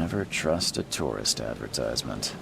Never trust a tourist advertisement.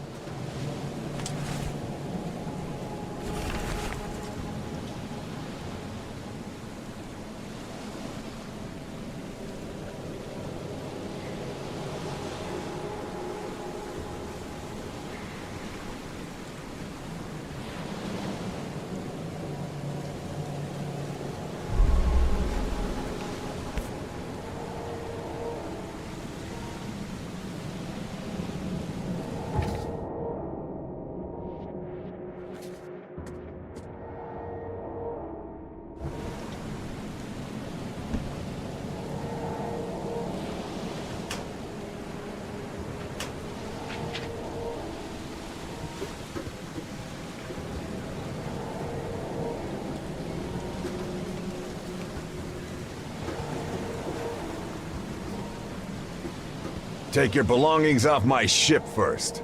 Take your belongings off my ship first.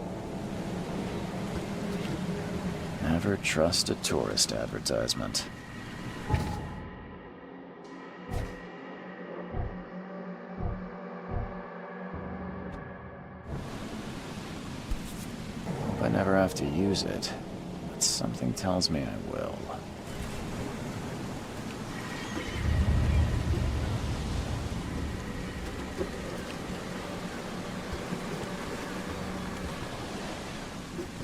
Never trust a tourist advertisement. Hope I never have to use it, but something tells me I will.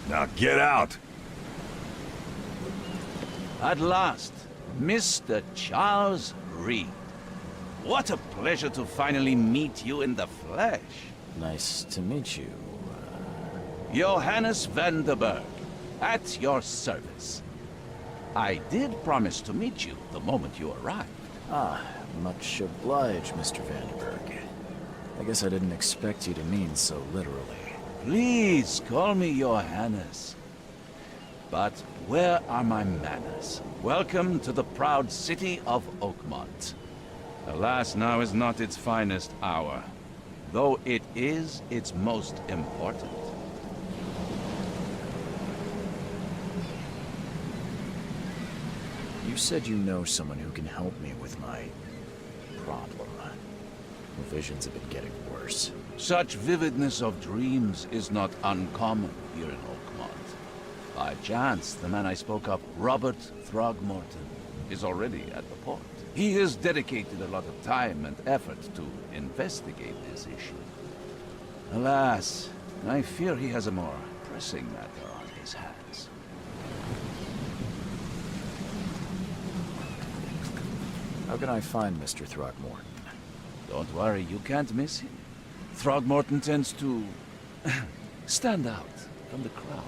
Now get out! At last, Mr. Charles Reed. What a pleasure to finally meet you in the flesh. Nice to meet you. Johannes van der Berg, at your service. I did promise to meet you the moment you arrived. Ah, much obliged, Mr. Vandenberg. I guess I didn't expect you to mean so literally. Please call me Johannes. But where are my manners? Welcome to the proud city of Oakmont. Alas, now is not its finest hour, though it is its most important. You said you know someone who can help me with my problem. The visions have been getting worse. Such vividness of dreams is not uncommon here in Oakmont. By chance, the man I spoke of, Robert Throgmorton, is already at the port. He has dedicated a lot of time and effort to investigate this issue. Alas, I fear he has a more pressing matter on his hands. How can I find Mr. Throgmorton? Don't worry, you can't miss him. Throgmorton tends to stand out from the crowd.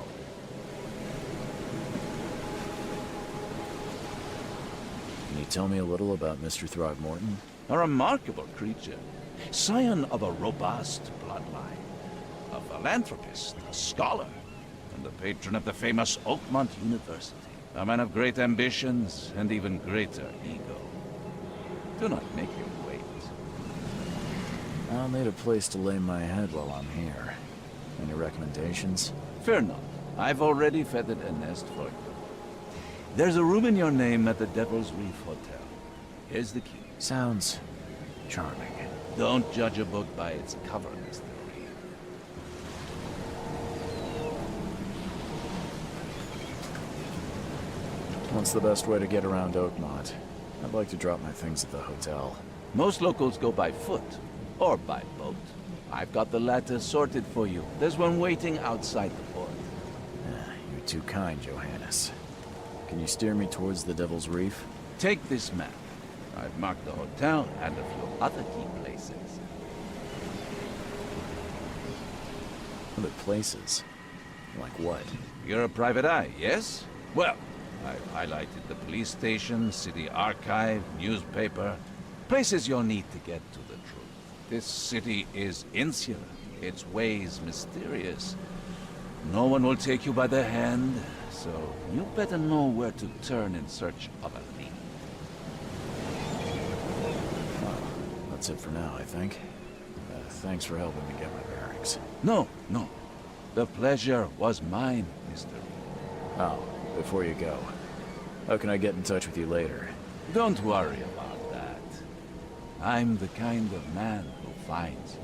Can you tell me a little about Mr. Throgmorton? A remarkable creature, scion of a robust bloodline, a philanthropist, a scholar, and the patron of the famous Oakmont University. A man of great ambitions and even greater ego. Do not make him wait. I'll need a place to lay my head while I'm here. Any recommendations? Fear not. I've already feathered a nest for you. There's a room in your name at the Devil's Reef Hotel. Here's the key. Sounds charming. Don't judge a book by its cover, Mr. Reed. What's the best way to get around Oakmont? I'd like to drop my things at the hotel. Most locals go by foot, or by boat. I've got the latter sorted for you. There's one waiting outside the port. You're too kind, Johannes. Can you steer me towards the Devil's Reef? Take this map. I've marked the hotel and a few other key places. Other places? Like what? You're a private eye, yes? Well, I've highlighted the police station, city archive, newspaper. Places you'll need to get to the truth. This city is insular, its ways mysterious. No one will take you by the hand, so you better know where to turn in search of a lead. That's it for now, I think. Thanks for helping me get my bearings. No. The pleasure was mine, Mr. Reed. Oh, before you go, how can I get in touch with you later? Don't worry about that. I'm the kind of man who finds you.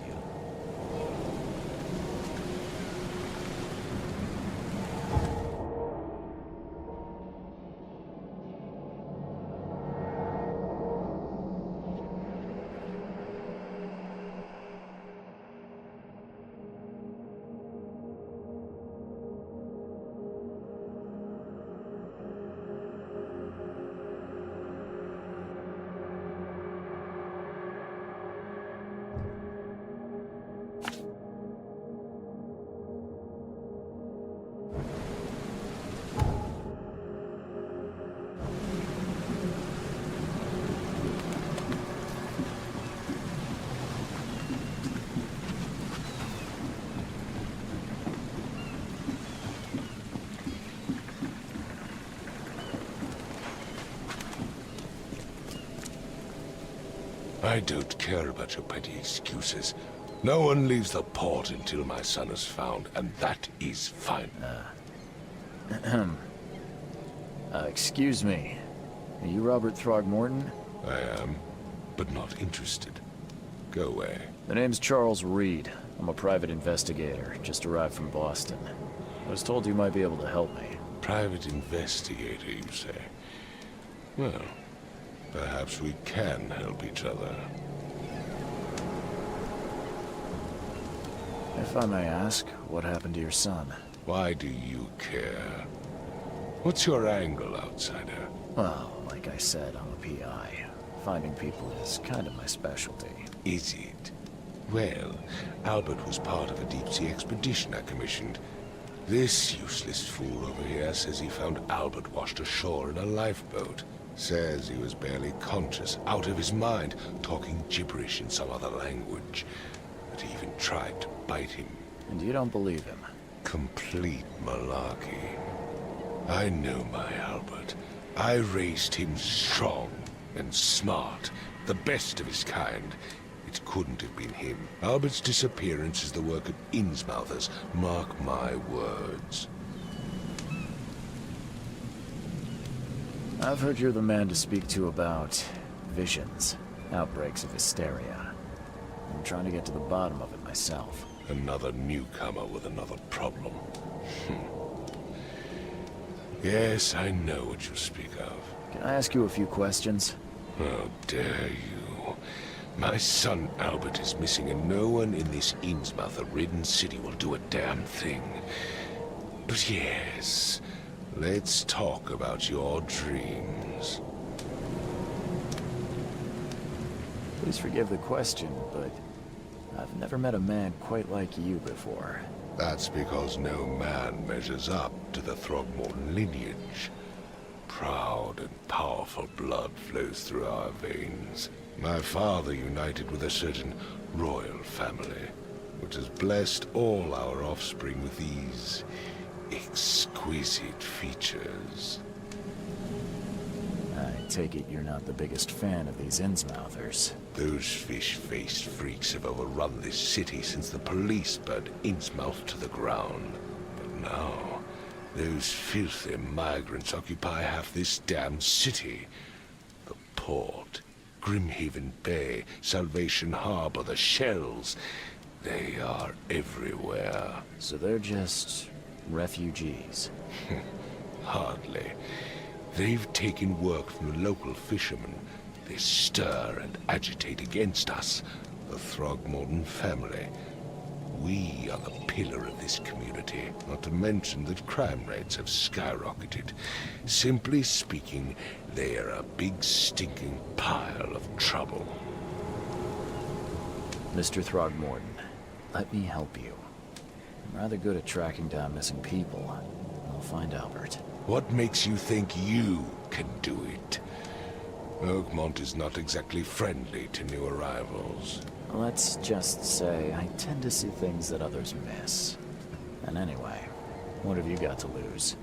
I don't care about your petty excuses. No one leaves the port until my son is found, and that is fine. Excuse me. Are you Robert Throgmorton? I am, but not interested. Go away. The name's Charles Reed. I'm a private investigator, just arrived from Boston. I was told you might be able to help me. Private investigator, you say? Well, perhaps we can help each other. If I may ask, what happened to your son? Why do you care? What's your angle, outsider? Well, like I said, I'm a PI. Finding people is kind of my specialty. Is it? Well, Albert was part of a deep-sea expedition I commissioned. This useless fool over here says he found Albert washed ashore in a lifeboat. Says he was barely conscious, out of his mind, talking gibberish in some other language. That he even tried to bite him. And you don't believe him? Complete malarkey. I know my Albert. I raised him strong and smart, the best of his kind. It couldn't have been him. Albert's disappearance is the work of Innsmouthers, mark my words. I've heard you're the man to speak to about visions, outbreaks of hysteria. I'm trying to get to the bottom of it myself. Another newcomer with another problem. Yes, I know what you speak of. Can I ask you a few questions? How dare you? My son Albert is missing, and no one in this Innsmouther-ridden city will do a damn thing. But yes, let's talk about your dreams. Please forgive the question, but I've never met a man quite like you before. That's because no man measures up to the Throgmorton lineage. Proud and powerful blood flows through our veins. My father united with a certain royal family, which has blessed all our offspring with these exquisite features. I Take it you're not the biggest fan of these Innsmouthers. Those fish-faced freaks have overrun this city since the police burned Innsmouth to the ground. But now, those filthy migrants occupy half this damn city. The port, Grimhaven Bay, Salvation Harbor, the shells. They are everywhere. So they're just refugees. Hardly. They've taken work from the local fishermen. They stir and agitate against us, the Throgmorton family. We are the pillar of this community, not to mention that crime rates have skyrocketed. Simply speaking, they are a big stinking pile of trouble. Mr. Throgmorton, let me help you. I'm rather good at tracking down missing people. I'll find Albert. What makes you think you can do it? Oakmont is not exactly friendly to new arrivals. Let's just say I tend to see things that others miss. And anyway, what have you got to lose?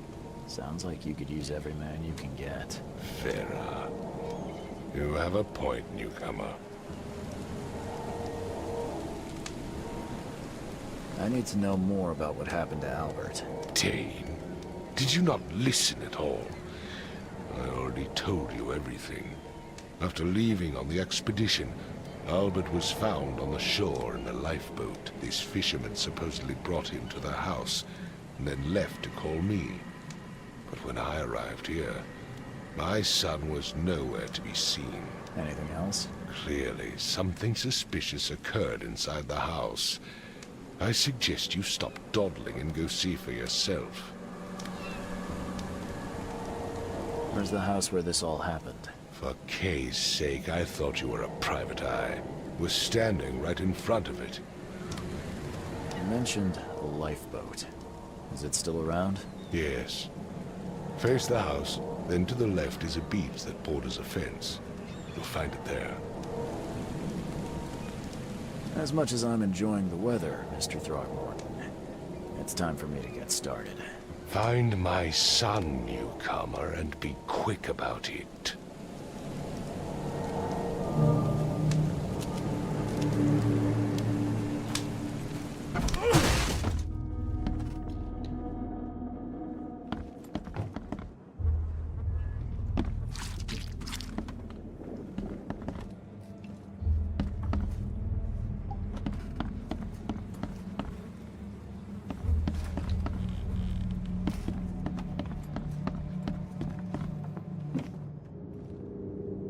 Sounds like you could use every man you can get. Vera, you have a point, newcomer. I need to know more about what happened to Albert. Dane, did you not listen at all? I already told you everything. After leaving on the expedition, Albert was found on the shore in a lifeboat. These fishermen supposedly brought him to their house, and then left to call me. But when I arrived here, my son was nowhere to be seen. Anything else? Clearly, something suspicious occurred inside the house. I suggest you stop dawdling and go see for yourself. Where's the house where this all happened? For Kay's sake, I thought you were a private eye. Was standing right in front of it. You mentioned a lifeboat. Is it still around? Yes. Face the house, then to the left is a beach that borders a fence. You'll find it there. As much as I'm enjoying the weather, Mr. Throgmorton, it's time for me to get started. Find my son, newcomer, and be quick about it.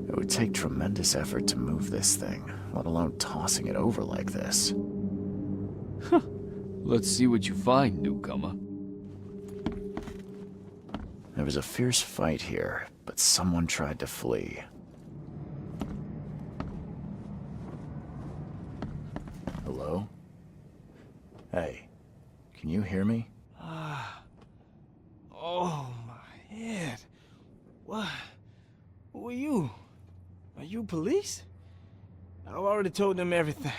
It would take tremendous effort to move this thing, let alone tossing it over like this. Let's see what you find, newcomer. There was a fierce fight here, but someone tried to flee. Hello? Hey, can you hear me? Oh, my head. What? Who are you? Are you police? I've already told them everything.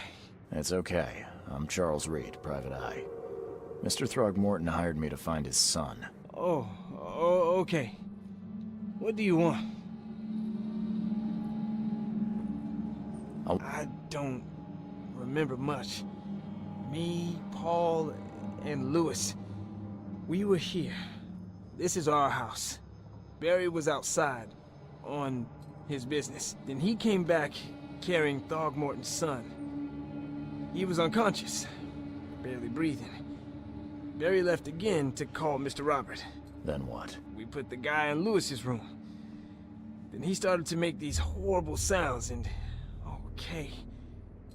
It's okay. I'm Charles Reed, Private Eye. Mr. Throgmorton hired me to find his son. Oh, okay. What do you want? I don't remember much. Me, Paul, and Lewis, we were here. This is our house. Barry was outside, on his business. Then he came back carrying Throgmorton's son. He was unconscious, barely breathing. Barry left again to call Mr. Robert. Then what? We put the guy in Lewis's room. Then he started to make these horrible sounds and... okay,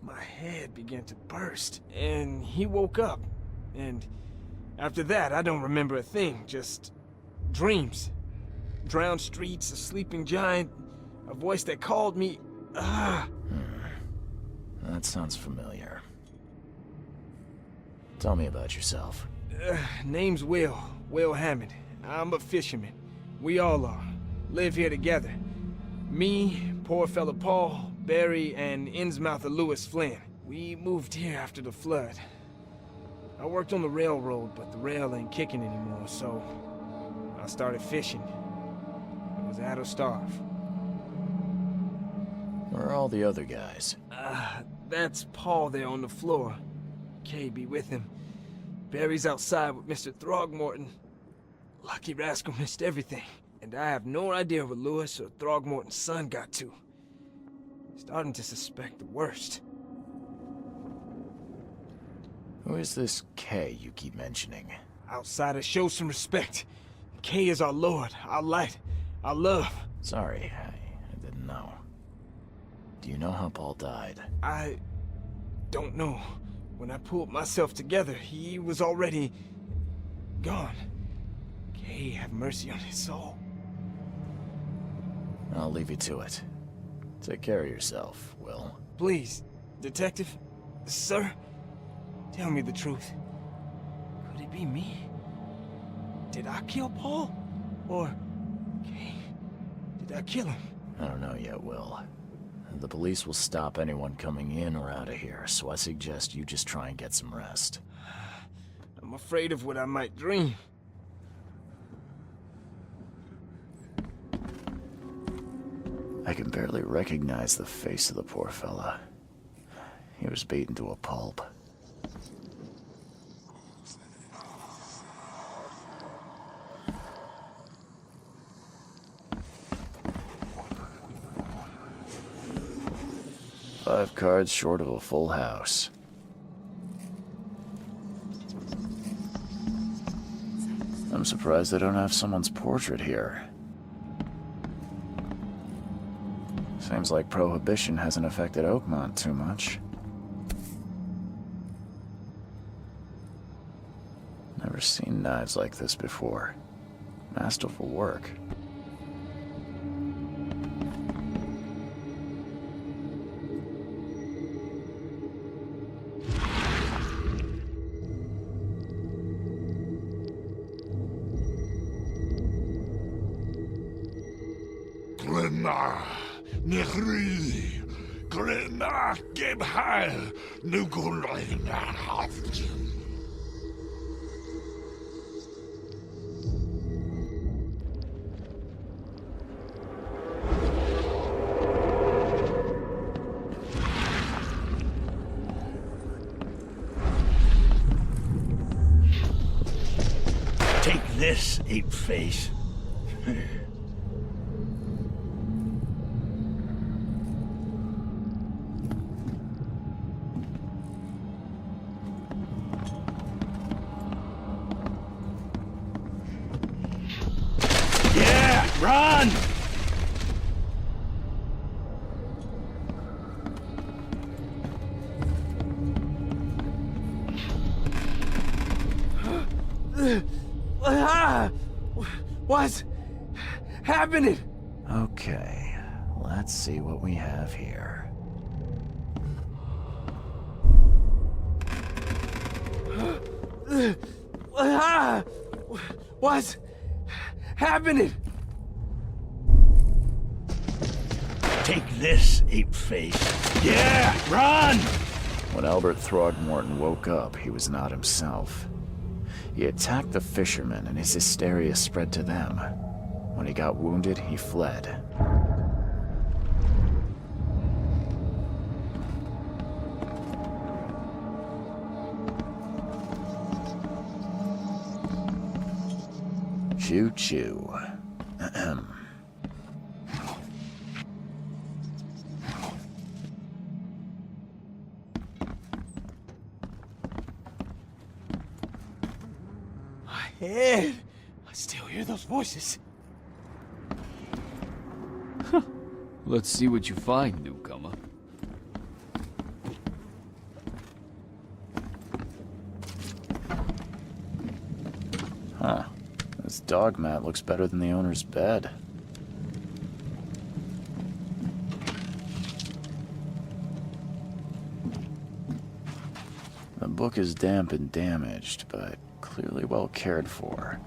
my head began to burst. And he woke up. And after that, I don't remember a thing, just dreams. Drowned streets, a sleeping giant, a voice that called me. That sounds familiar. Tell me about yourself. Name's Will Hammond. I'm a fisherman. We all are. Live here together. Me, poor fella Paul, Barry, and Innsmouther Lewis Flynn. We moved here after the flood. I worked on the railroad, but the rail ain't kicking anymore, so I started fishing. I was out of starve. Where are all the other guys? That's Paul there on the floor. Kay be with him. Barry's outside with Mr. Throgmorton. Lucky rascal missed everything. And I have no idea where Lewis or Throgmorton's son got to. Starting to suspect the worst. Who is this K you keep mentioning? Outsiders, show some respect. Kay is our lord, our light, our love. Sorry, I didn't know. Do you know how Paul died? I don't know. When I pulled myself together, he was already gone. Kay have mercy on his soul. I'll leave you to it. Take care of yourself, Will. Please, detective, sir, tell me the truth. Could it be me? Did I kill Paul? Or Kay? Did I kill him? I don't know yet, Will. The police will stop anyone coming in or out of here, so I suggest you just try and get some rest. I'm afraid of what I might dream. I can barely recognize the face of the poor fella. He was beaten to a pulp. Five cards short of a full house. I'm surprised they don't have someone's portrait here. Seems like Prohibition hasn't affected Oakmont too much. Never seen knives like this before. Masterful work. Nechri, Grena, gib heil, Nugulina haft. Take this, ape-face. Run! What's happening? Okay, let's see what we have here. What's happening? Take this, ape-face. Yeah, run! When Albert Throgmorton woke up, he was not himself. He attacked the fishermen, and his hysteria spread to them. When he got wounded, he fled. Choo-choo. Ahem. Head. I still hear those voices. Let's see what you find, newcomer. Huh. This dog mat looks better than the owner's bed. The book is damp and damaged, but clearly well cared for.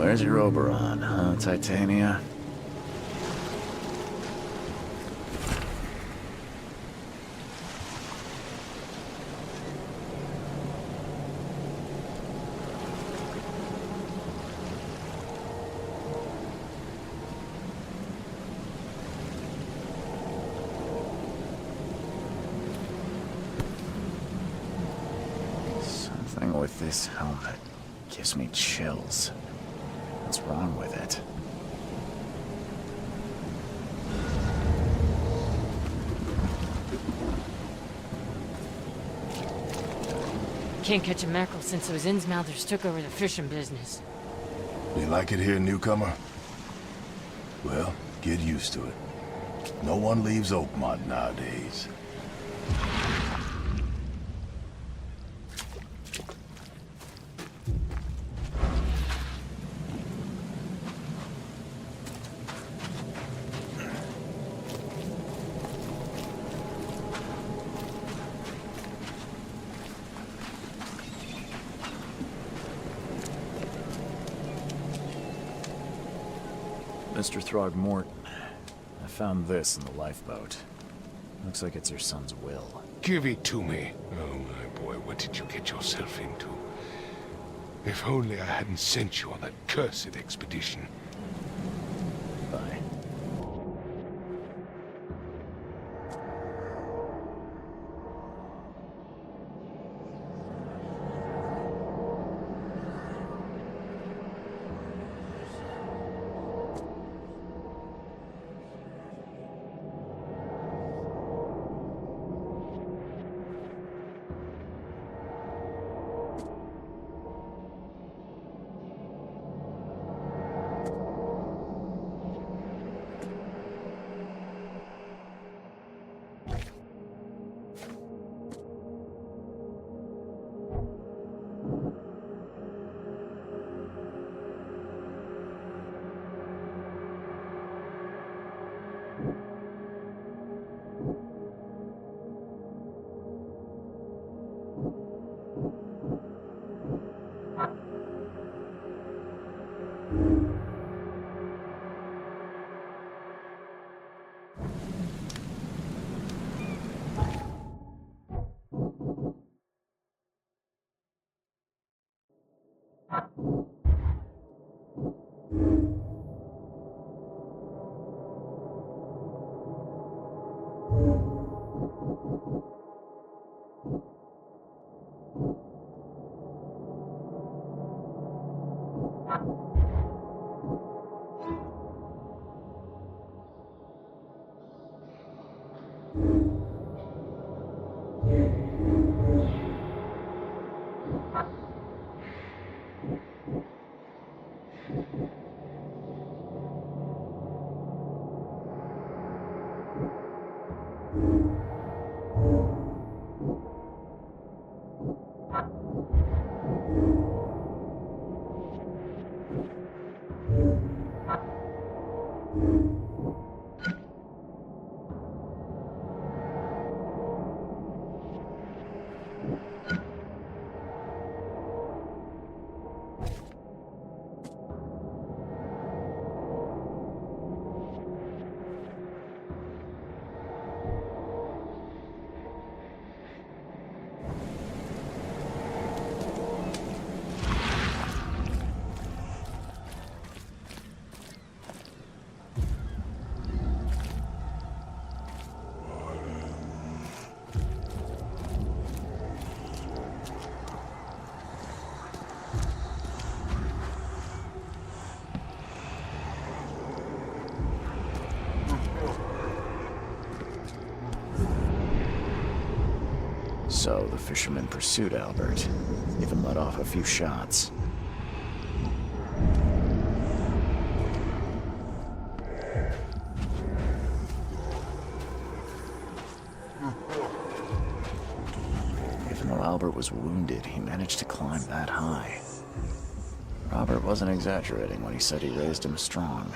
Where's your Oberon, huh, Titania? Something with this helmet gives me chills. What's wrong with it? Can't catch a mackerel since those Innsmouthers took over the fishing business. You like it here, newcomer? Well, get used to it. No one leaves Oakmont nowadays. Mr. Throgmorton, I found this in the lifeboat. Looks like it's your son's will. Give it to me. Oh, my boy, what did you get yourself into? If only I hadn't sent you on that cursed expedition. Bye. So the fisherman pursued Albert, even let off a few shots. Even though Albert was wounded, he managed to climb that high. Robert wasn't exaggerating when he said he raised him strong.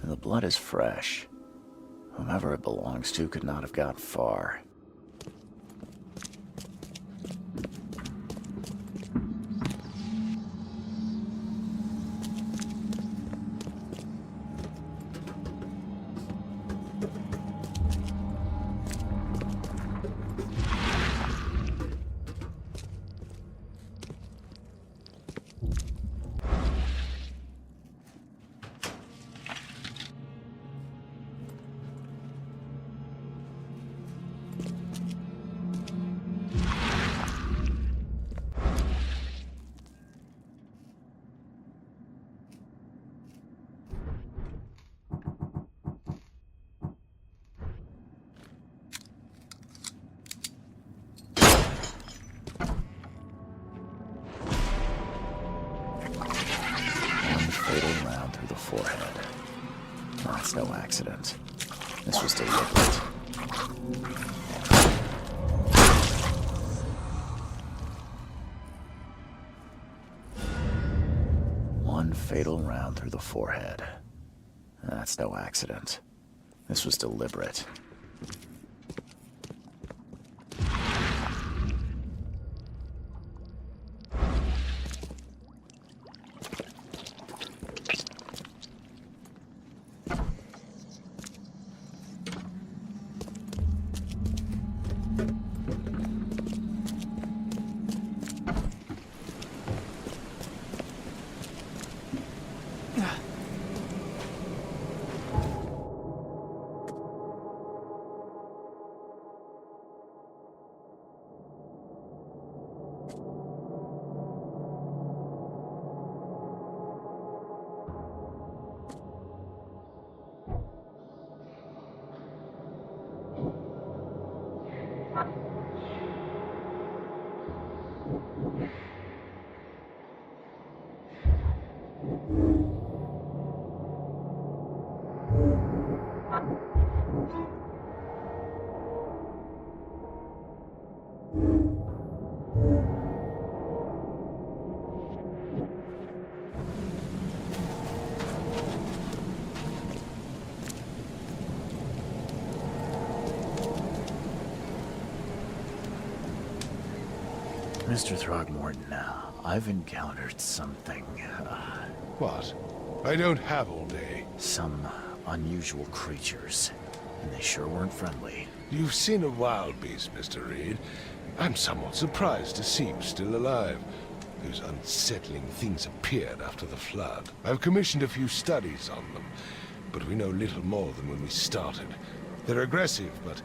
The blood is fresh. Whomever it belongs to could not have got far. Fatal round through the forehead. That's no accident. This was deliberate. One fatal round through the forehead. That's no accident. This was deliberate. Mr. Throgmorton, I've encountered something, What? I don't have all day. some unusual creatures, and they sure weren't friendly. You've seen a wild beast, Mr. Reed. I'm somewhat surprised to see you still alive. Those unsettling things appeared after the flood. I've commissioned a few studies on them, but we know little more than when we started. They're aggressive, but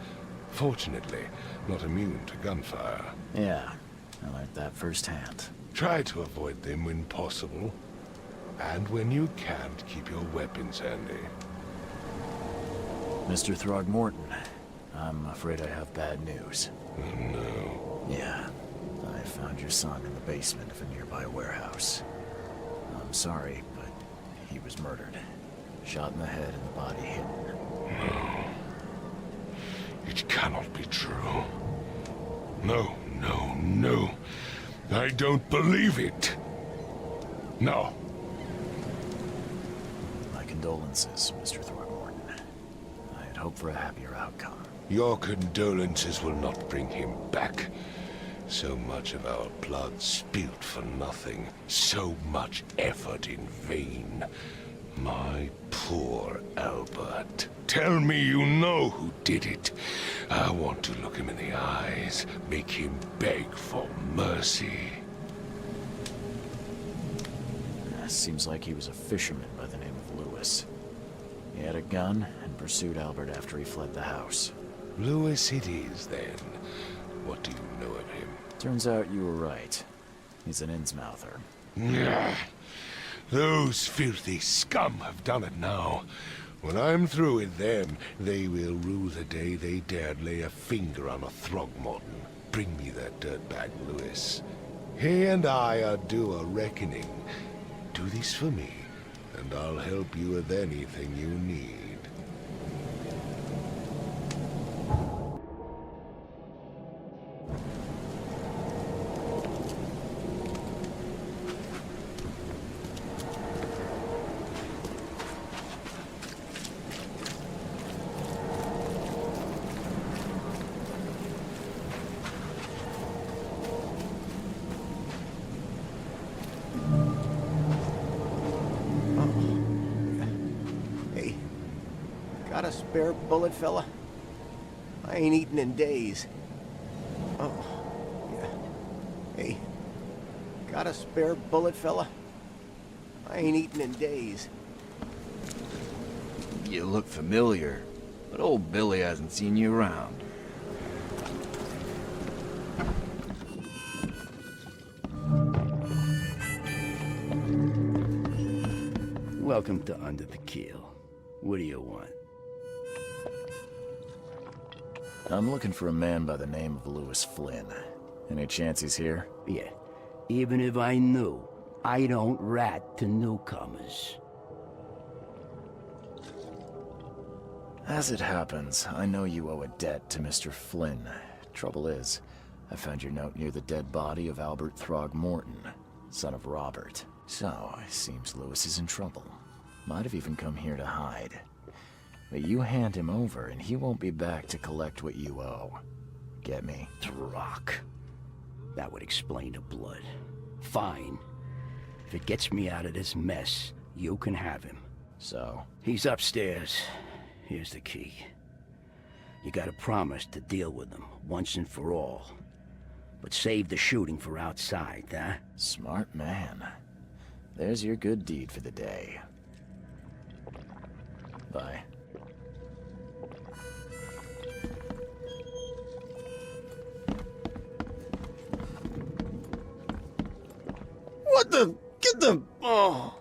fortunately not immune to gunfire. Yeah, I learned that firsthand. Try to avoid them when possible. And when you can't, keep your weapons handy. Mr. Throgmorton, I'm afraid I have bad news. Oh, no. Yeah, I found your son in the basement of a nearby warehouse. I'm sorry, but he was murdered. Shot in the head and the body hidden. No. It cannot be true. No, no, no. I don't believe it. No. My condolences, Mr. Throgmorton. I had hoped for a happier outcome. Your condolences will not bring him back. So much of our blood spilt for nothing. So much effort in vain. My poor Albert. Tell me you know who did it. I want to look him in the eyes, make him beg for mercy. Seems like he was a fisherman by the name of Lewis. He had a gun and pursued Albert after he fled the house. Lewis it is, then. What do you know of him? Turns out you were right. He's an Innsmouther. Those filthy scum have done it now. When I'm through with them, they will rue the day they dared lay a finger on a Throgmorton. Bring me that dirtbag, Lewis. He and I are due a reckoning. Do this for me, and I'll help you with anything you need. Got a spare bullet, fella? I ain't eaten in days. Oh, yeah. Hey, got a spare bullet, fella? I ain't eaten in days. You look familiar, but old Billy hasn't seen you around. Welcome to Under the Keel. What do you want? I'm looking for a man by the name of Lewis Flynn. Any chance he's here? Yeah, even if I knew, I don't rat to newcomers. As it happens, I know you owe a debt to Mr. Flynn. Trouble is, I found your note near the dead body of Albert Throgmorton, son of Robert. So, it seems Lewis is in trouble. Might have even come here to hide. But you hand him over and he won't be back to collect what you owe. Get me? Throg. That would explain the blood. Fine. If it gets me out of this mess, you can have him. So? He's upstairs. Here's the key. You gotta promise to deal with him, once and for all. But save the shooting for outside, huh? Smart man. There's your good deed for the day. Bye. What the? Get the... Oh.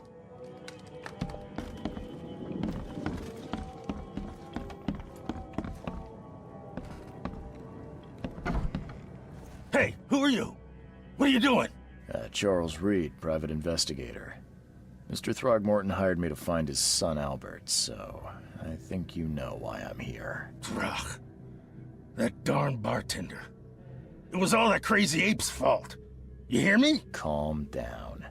Hey, who are you? What are you doing? Charles Reed, private investigator. Mr. Throgmorton hired me to find his son Albert, so I think you know why I'm here. Throg. That darn bartender. It was all that crazy ape's fault. You hear me? Calm down.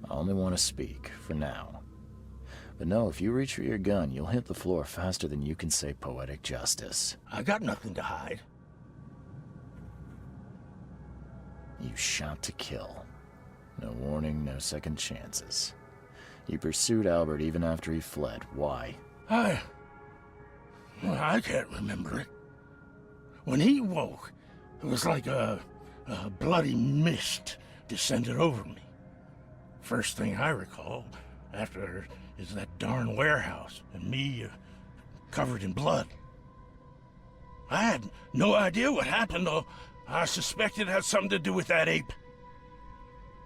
I only want to speak, for now. But no, if you reach for your gun, you'll hit the floor faster than you can say poetic justice. I got nothing to hide. You shot to kill. No warning, no second chances. You pursued Albert even after he fled. Why? I can't remember it. When he woke, it was like a bloody mist descended over me. First thing I recall after is that darn warehouse and me covered in blood. I had no idea what happened, though. I suspected it had something to do with that ape.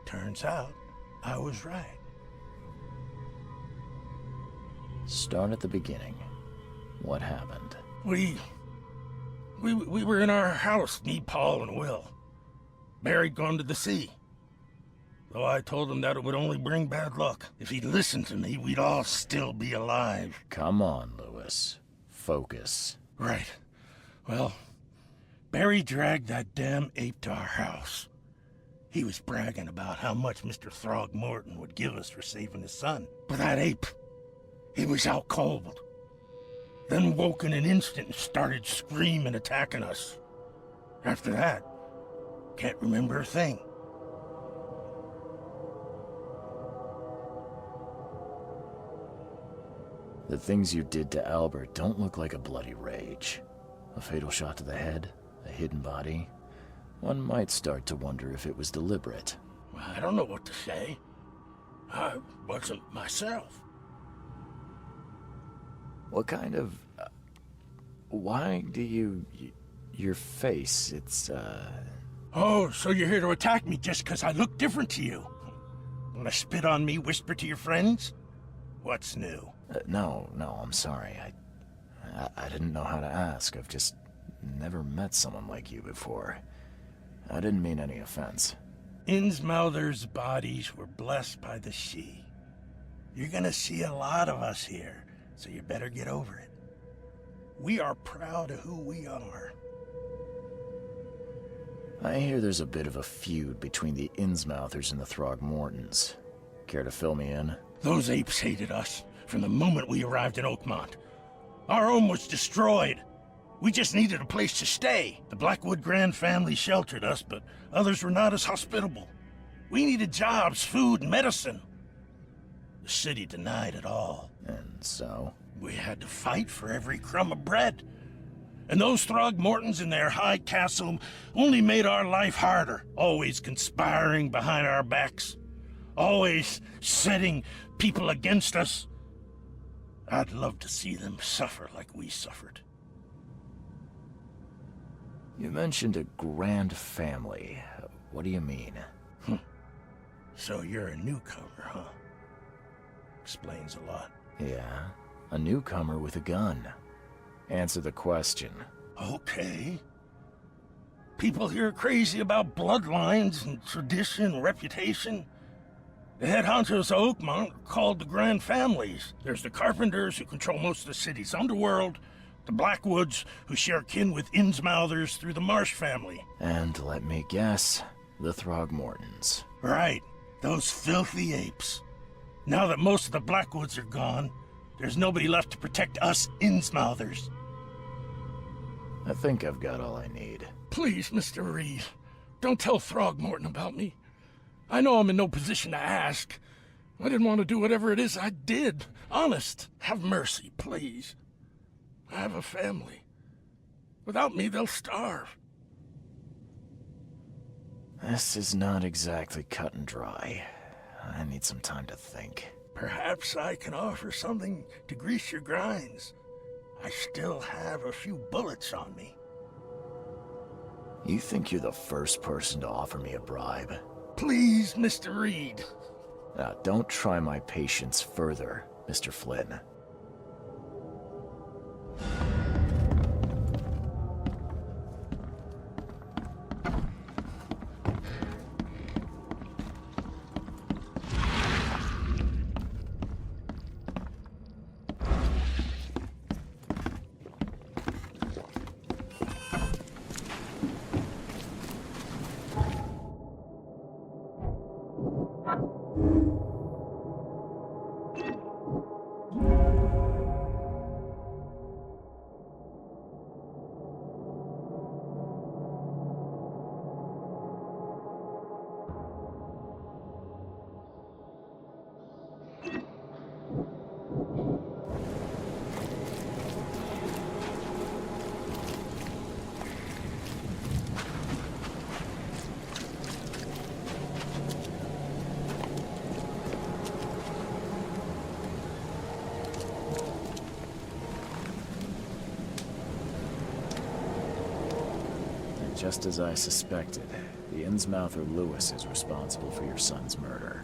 Turns out, I was right. Start at the beginning. What happened? We were in our house, me, Paul, and Will. Barry'd gone to the sea. Though I told him that it would only bring bad luck. If he'd listened to me, we'd all still be alive. Come on, Lewis. Focus. Right. Well, Barry dragged that damn ape to our house. He was bragging about how much Mr. Throgmorton would give us for saving his son. But that ape, he was out cold. Then woke in an instant and started screaming, attacking us. After that, can't remember a thing. The things you did to Albert don't look like a bloody rage. A fatal shot to the head, a hidden body. One might start to wonder if it was deliberate. I don't know what to say. I wasn't myself. What kind of... why do you... your face, it's, Oh, so you're here to attack me just because I look different to you? Wanna spit on me, whisper to your friends? What's new? No, I'm sorry. I didn't know how to ask. I've just never met someone like you before. I didn't mean any offense. Innsmouther's bodies were blessed by the sea. You're gonna see a lot of us here, so you better get over it. We are proud of who we are. I hear there's a bit of a feud between the Innsmouthers and the Throgmortons. Care to fill me in? Those apes hated us from the moment we arrived in Oakmont. Our home was destroyed. We just needed a place to stay. The Blackwood Grand family sheltered us, but others were not as hospitable. We needed jobs, food, and medicine. The city denied it all. And so? We had to fight for every crumb of bread. And those Throgmortons in their high castle only made our life harder, always conspiring behind our backs, always setting people against us. I'd love to see them suffer like we suffered. You mentioned a grand family. What do you mean? So you're a newcomer, huh? Explains a lot. Yeah, a newcomer with a gun. Answer the question. Okay. People here are crazy about bloodlines and tradition and reputation. The head honchos of Oakmont are called the Grand Families. There's the Carpenters, who control most of the city's underworld, the Blackwoods, who share kin with Innsmouthers through the Marsh family. And let me guess, the Throgmortons. Right, those filthy apes. Now that most of the Blackwoods are gone, there's nobody left to protect us Innsmouthers. I think I've got all I need. Please, Mr. Reed, don't tell Throgmorton about me. I know I'm in no position to ask. I didn't want to do whatever it is I did. Honest, have mercy, please. I have a family. Without me, they'll starve. This is not exactly cut and dry. I need some time to think. Perhaps I can offer something to grease your grinds. I still have a few bullets on me. You think you're the first person to offer me a bribe? Please, Mr. Reed. Now, don't try my patience further, Mr. Flynn. Just as I suspected, the Innsmouther Lewis is responsible for your son's murder.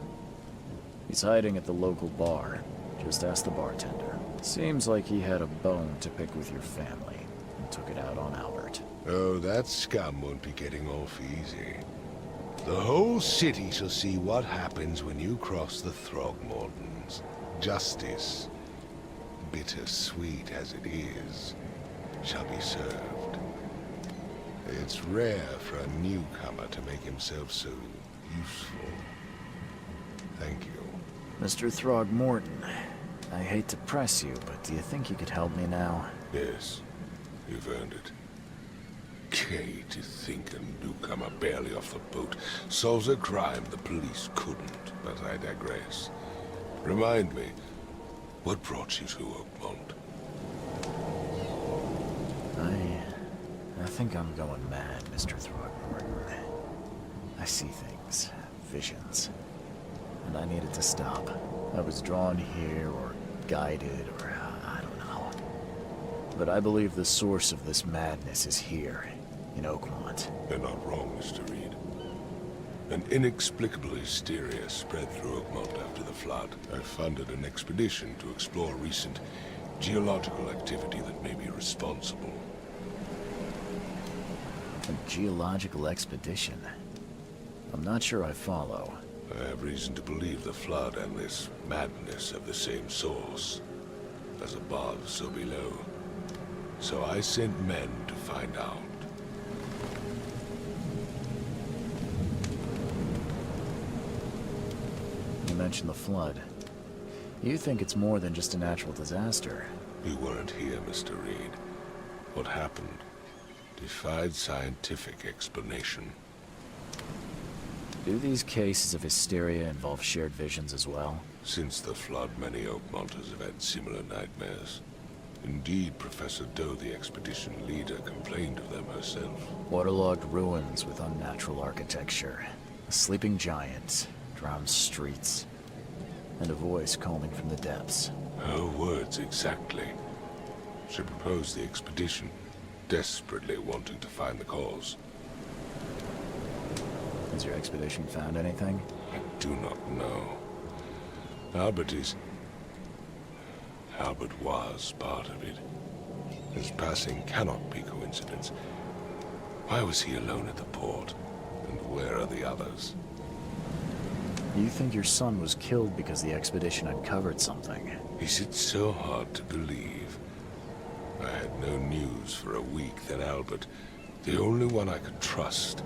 He's hiding at the local bar. Just ask the bartender. Seems like he had a bone to pick with your family, and took it out on Albert. Oh, that scum won't be getting off easy. The whole city shall see what happens when you cross the Throgmortons. Justice, bittersweet as it is, shall be served. It's rare for a newcomer to make himself so useful. Thank you. Mr. Throgmorton, I hate to press you, but do you think you could help me now? Yes, you've earned it. Gay to think a newcomer barely off the boat solves a crime the police couldn't, but I digress. Remind me, what brought you to Oakmont? I think I'm going mad, Mr. Throgmorton. I see things, visions, and I needed to stop. I was drawn here, or guided, or I don't know. But I believe the source of this madness is here, in Oakmont. You're not wrong, Mr. Reed. An inexplicable hysteria spread through Oakmont after the flood. I funded an expedition to explore recent geological activity that may be responsible. A geological expedition? I'm not sure I follow. I have reason to believe the flood and this madness have the same source. As above, so below. So I sent men to find out. You mentioned the flood. You think it's more than just a natural disaster? You weren't here, Mr. Reed. What happened defied scientific explanation. Do these cases of hysteria involve shared visions as well? Since the flood, many Oakmonters have had similar nightmares. Indeed, Professor Doe, the expedition leader, complained of them herself. Waterlogged ruins with unnatural architecture. A sleeping giant, drowned streets, and a voice calling from the depths. Her words exactly. She proposed the expedition, desperately wanting to find the cause. Has your expedition found anything? I do not know. Albert was part of it. His passing cannot be coincidence. Why was he alone at the port? And where are the others? You think your son was killed because the expedition uncovered something? Is it so hard to believe? I had no news for a week, then Albert, the only one I could trust,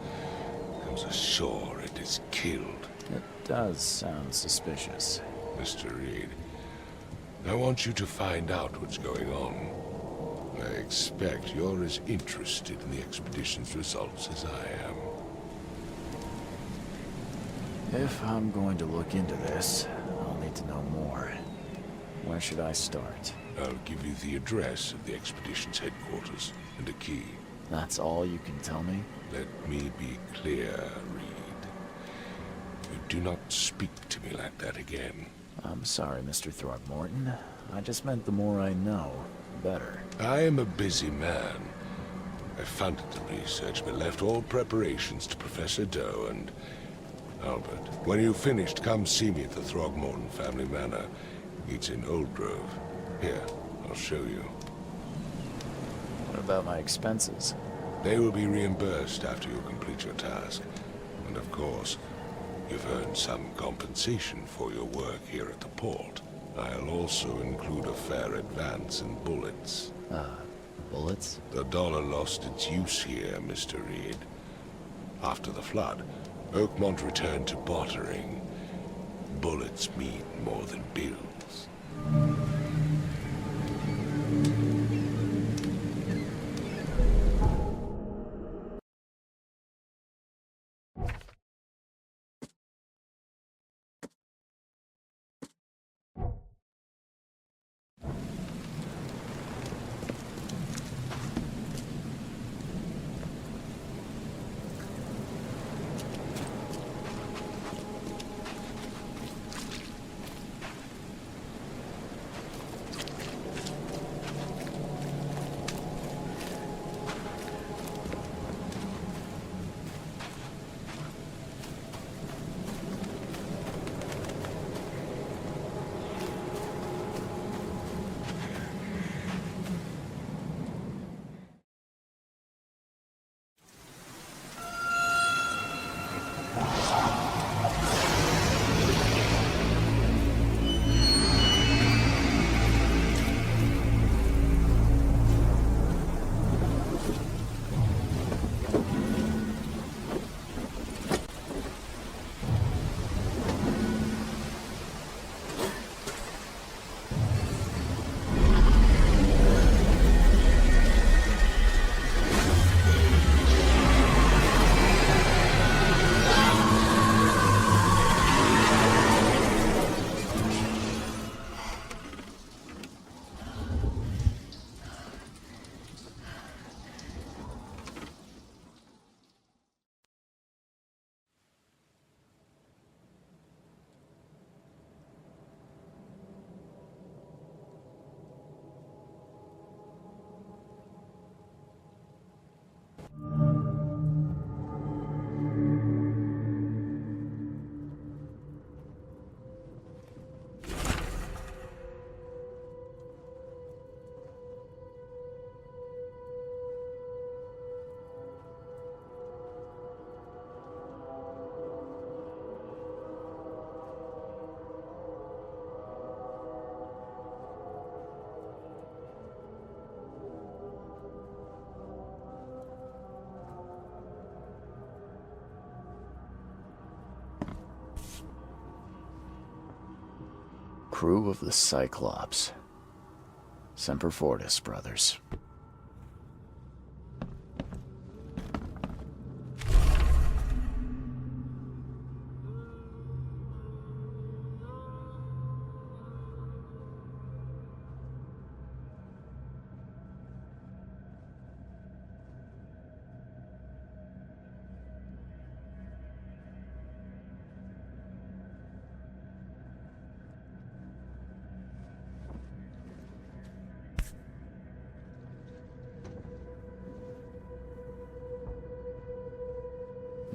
comes ashore and is killed. It does sound suspicious. Mr. Reed, I want you to find out what's going on. I expect you're as interested in the expedition's results as I am. If I'm going to look into this, I'll need to know more. Where should I start? I'll give you the address of the expedition's headquarters and a key. That's all you can tell me? Let me be clear, Reed. You do not speak to me like that again. I'm sorry, Mr. Throgmorton. I just meant the more I know, the better. I am a busy man. I funded the research, but left all preparations to Professor Doe and Albert. When you've finished, come see me at the Throgmorton family manor. It's in Old Grove. Here, I'll show you. What about my expenses? They will be reimbursed after you complete your task. And of course, you've earned some compensation for your work here at the port. I'll also include a fair advance in bullets. Bullets? The dollar lost its use here, Mr. Reed. After the flood, Oakmont returned to bartering. Bullets mean more than bills. Crew of the Cyclops. Semper Fortis, brothers.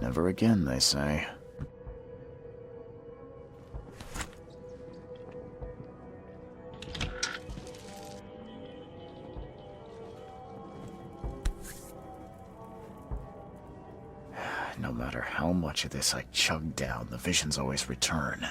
Never again, they say. No matter how much of this I chug down, the visions always return.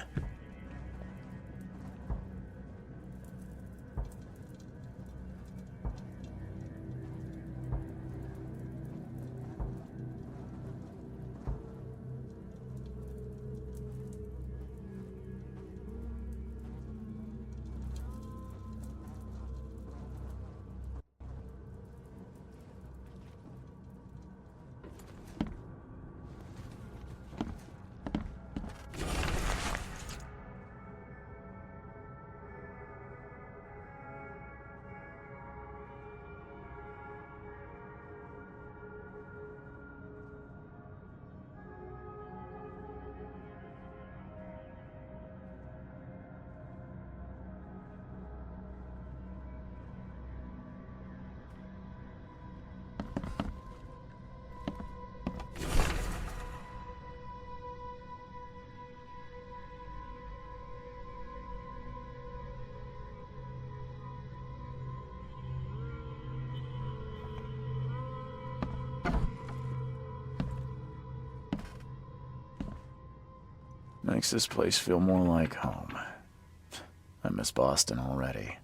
Makes this place feel more like home. I miss Boston already.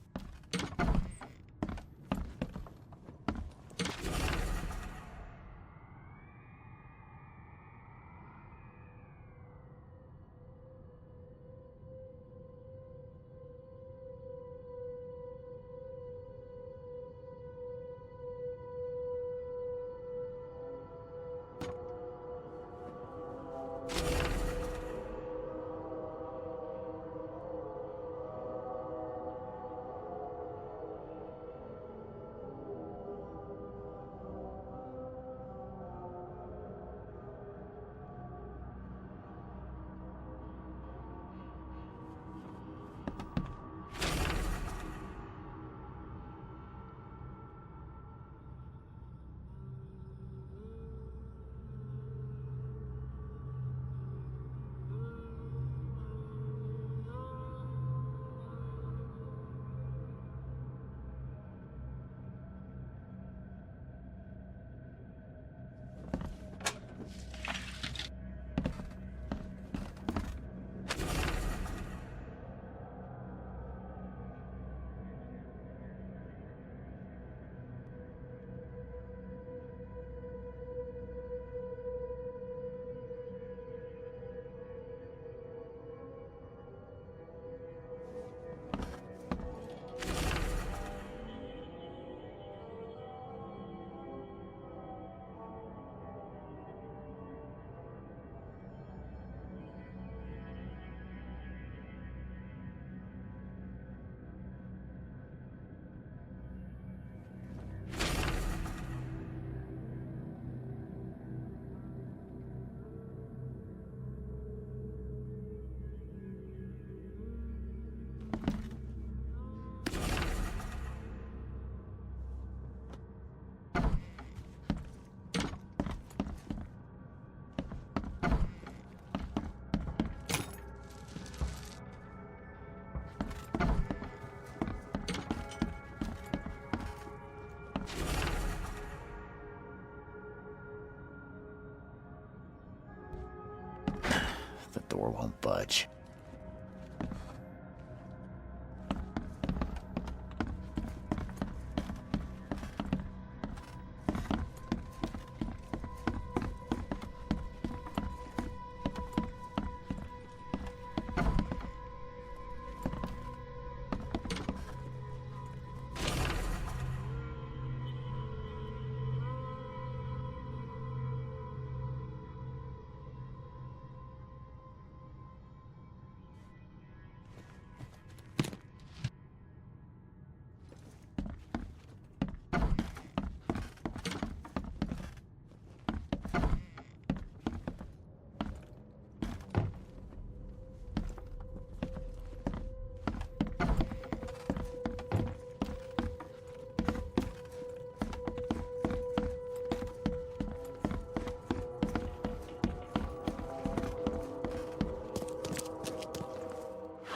The door won't budge.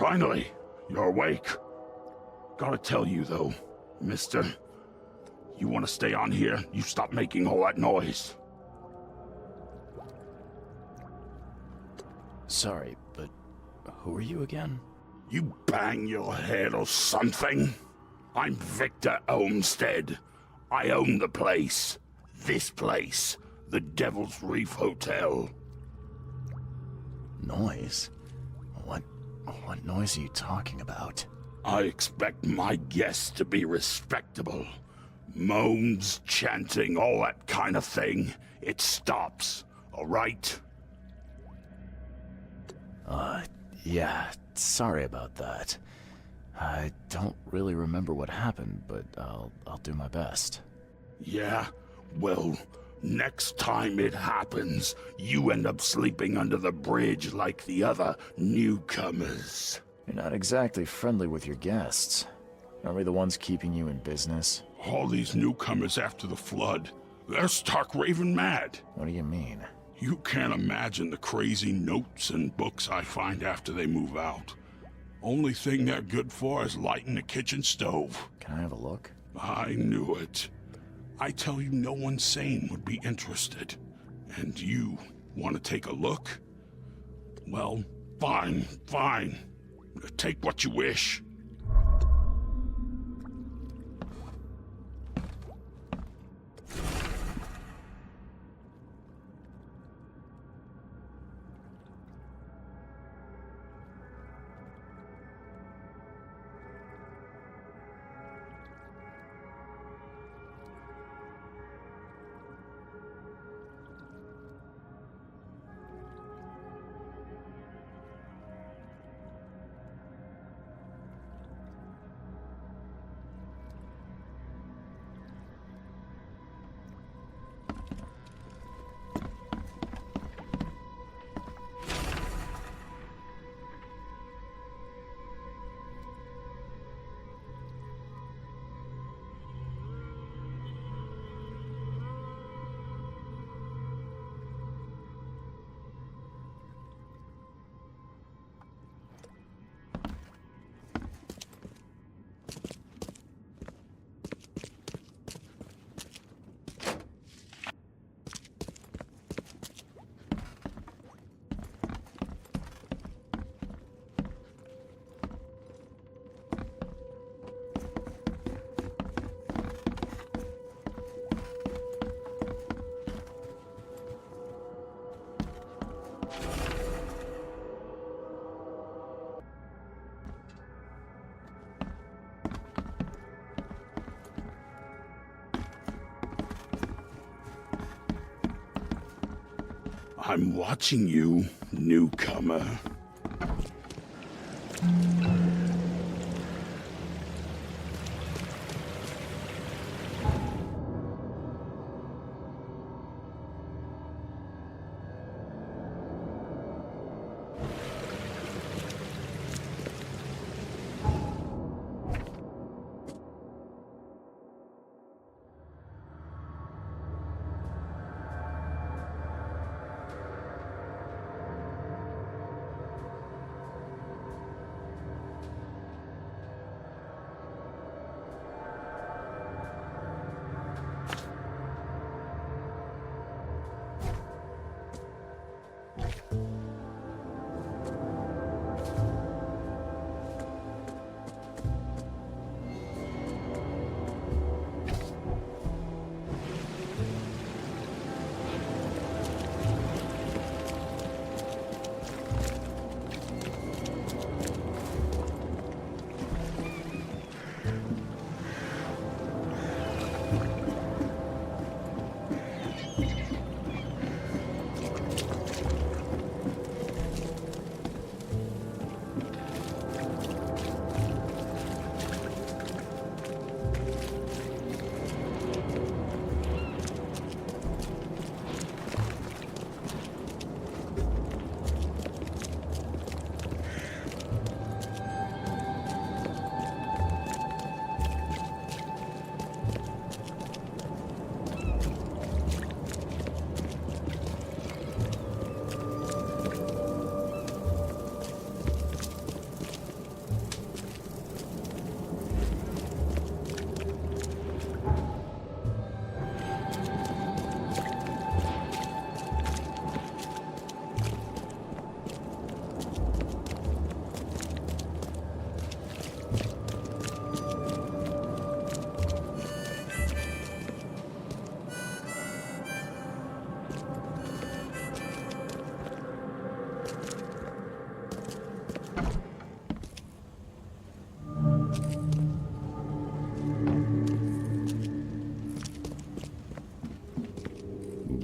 Finally, you're awake. Gotta tell you, though, mister, you want to stay on here, you stop making all that noise. Sorry, but who are you again? You bang your head or something? I'm Victor Olmsted. I own the place. This place. The Devil's Reef Hotel. Noise? What noise are you talking about? I expect my guests to be respectable. Moans, chanting, all that kind of thing. It stops, all right? Yeah, sorry about that. I don't really remember what happened, but I'll do my best. Yeah? Well, next time it happens, you end up sleeping under the bridge like the other newcomers. You're not exactly friendly with your guests. Aren't we the ones keeping you in business? All these newcomers after the flood, they're stark raving mad. What do you mean? You can't imagine the crazy notes and books I find after they move out. Only thing they're good for is lighting the kitchen stove. Can I have a look? I knew it. I tell you, no one sane would be interested. And you want to take a look? Well, fine. Take what you wish. I'm watching you, newcomer.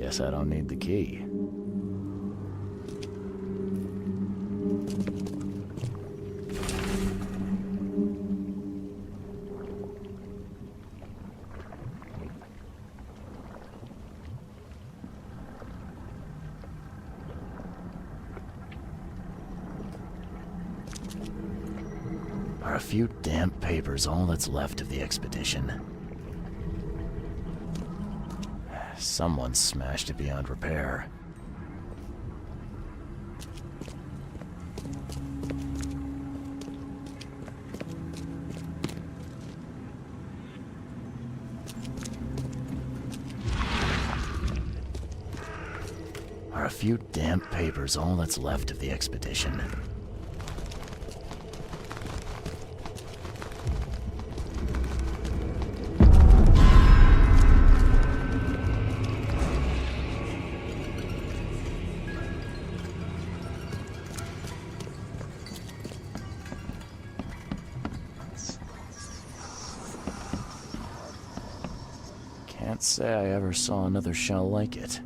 Guess I don't need the key. Are a few damp papers all that's left of the expedition? Someone smashed it beyond repair. Are a few damp papers all that's left of the expedition? Can't say I ever saw another shell like it.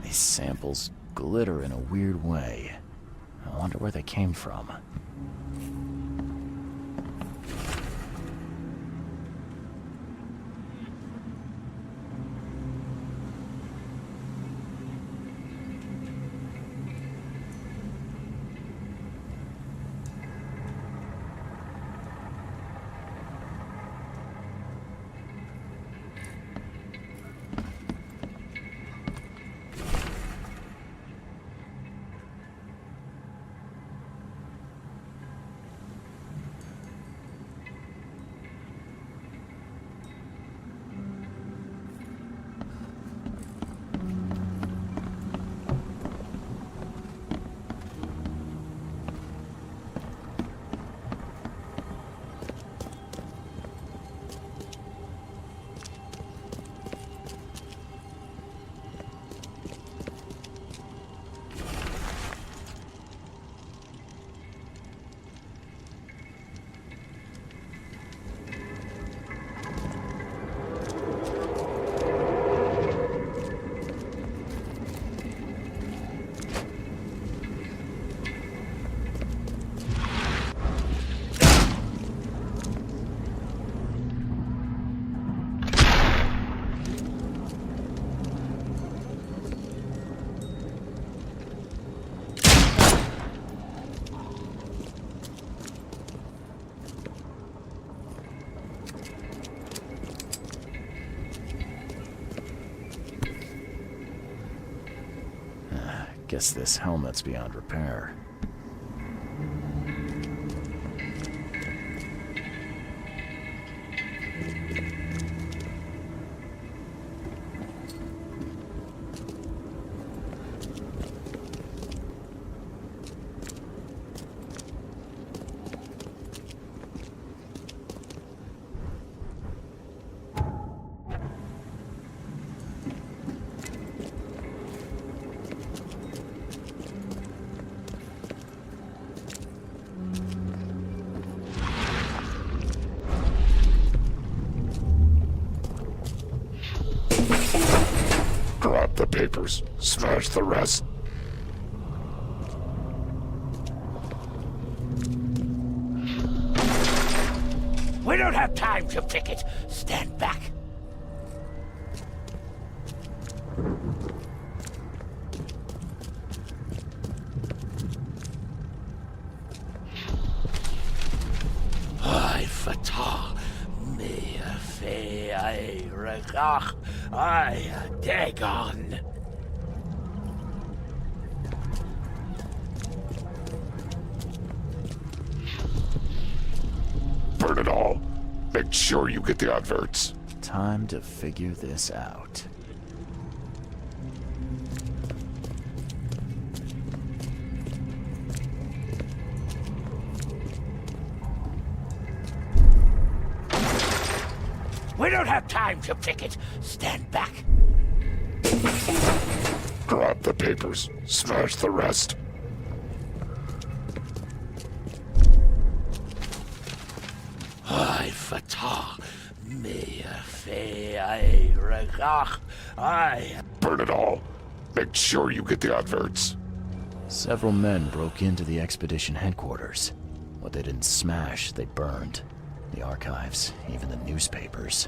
These samples glitter in a weird way. I wonder where they came from. Guess this helmet's beyond repair. Grab the papers, smash the rest. We don't have time to picket. Stand back. I fatah me fe I regach I dagon. Burn it all. Make sure you get the adverts. Time to figure this out. We don't have time to pick it. Stand back. Grab the papers. Smash the rest. I fatah. Me fe I regach. I. Burn it all. Make sure you get the adverts. Several men broke into the expedition headquarters. What they didn't smash, they burned. The archives, even the newspapers.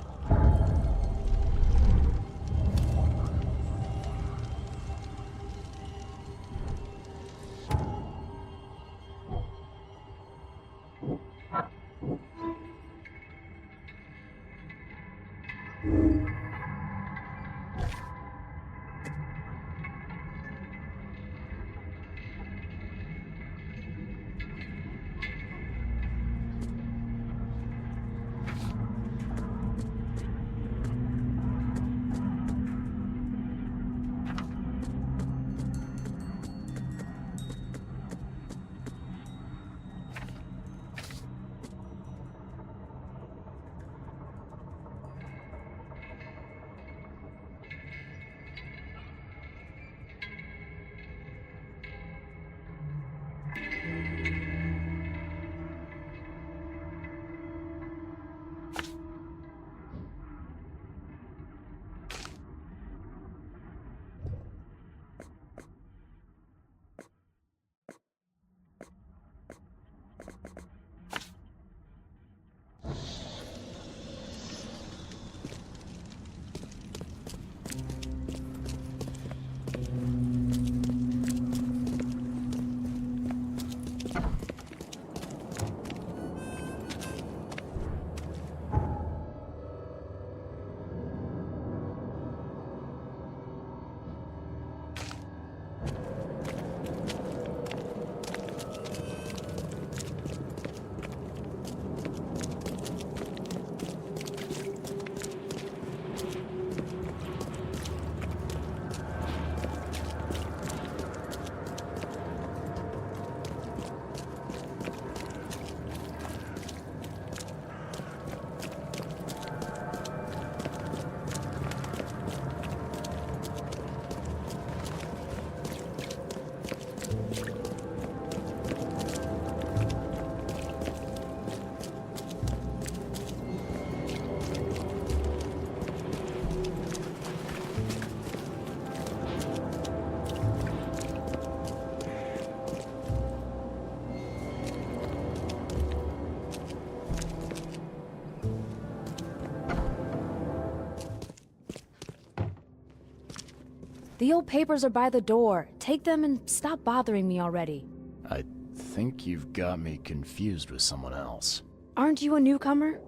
The old papers are by the door. Take them and stop bothering me already. I think you've got me confused with someone else. Aren't you a newcomer?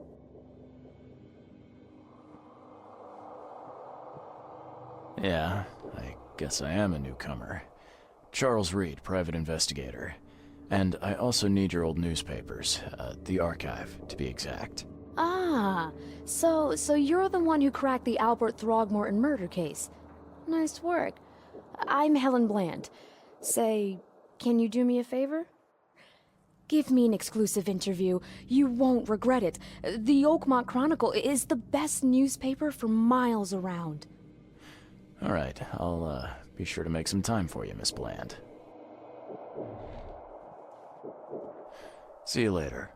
Yeah, I guess I am a newcomer. Charles Reed, private investigator. And I also need your old newspapers, the archive, to be exact. Ah, so you're the one who cracked the Albert Throgmorton murder case. Nice work. I'm Helen Bland. Say, can you do me a favor? Give me an exclusive interview. You won't regret it. The Oakmont Chronicle is the best newspaper for miles around. All right, I'll be sure to make some time for you, Miss Bland. See you later.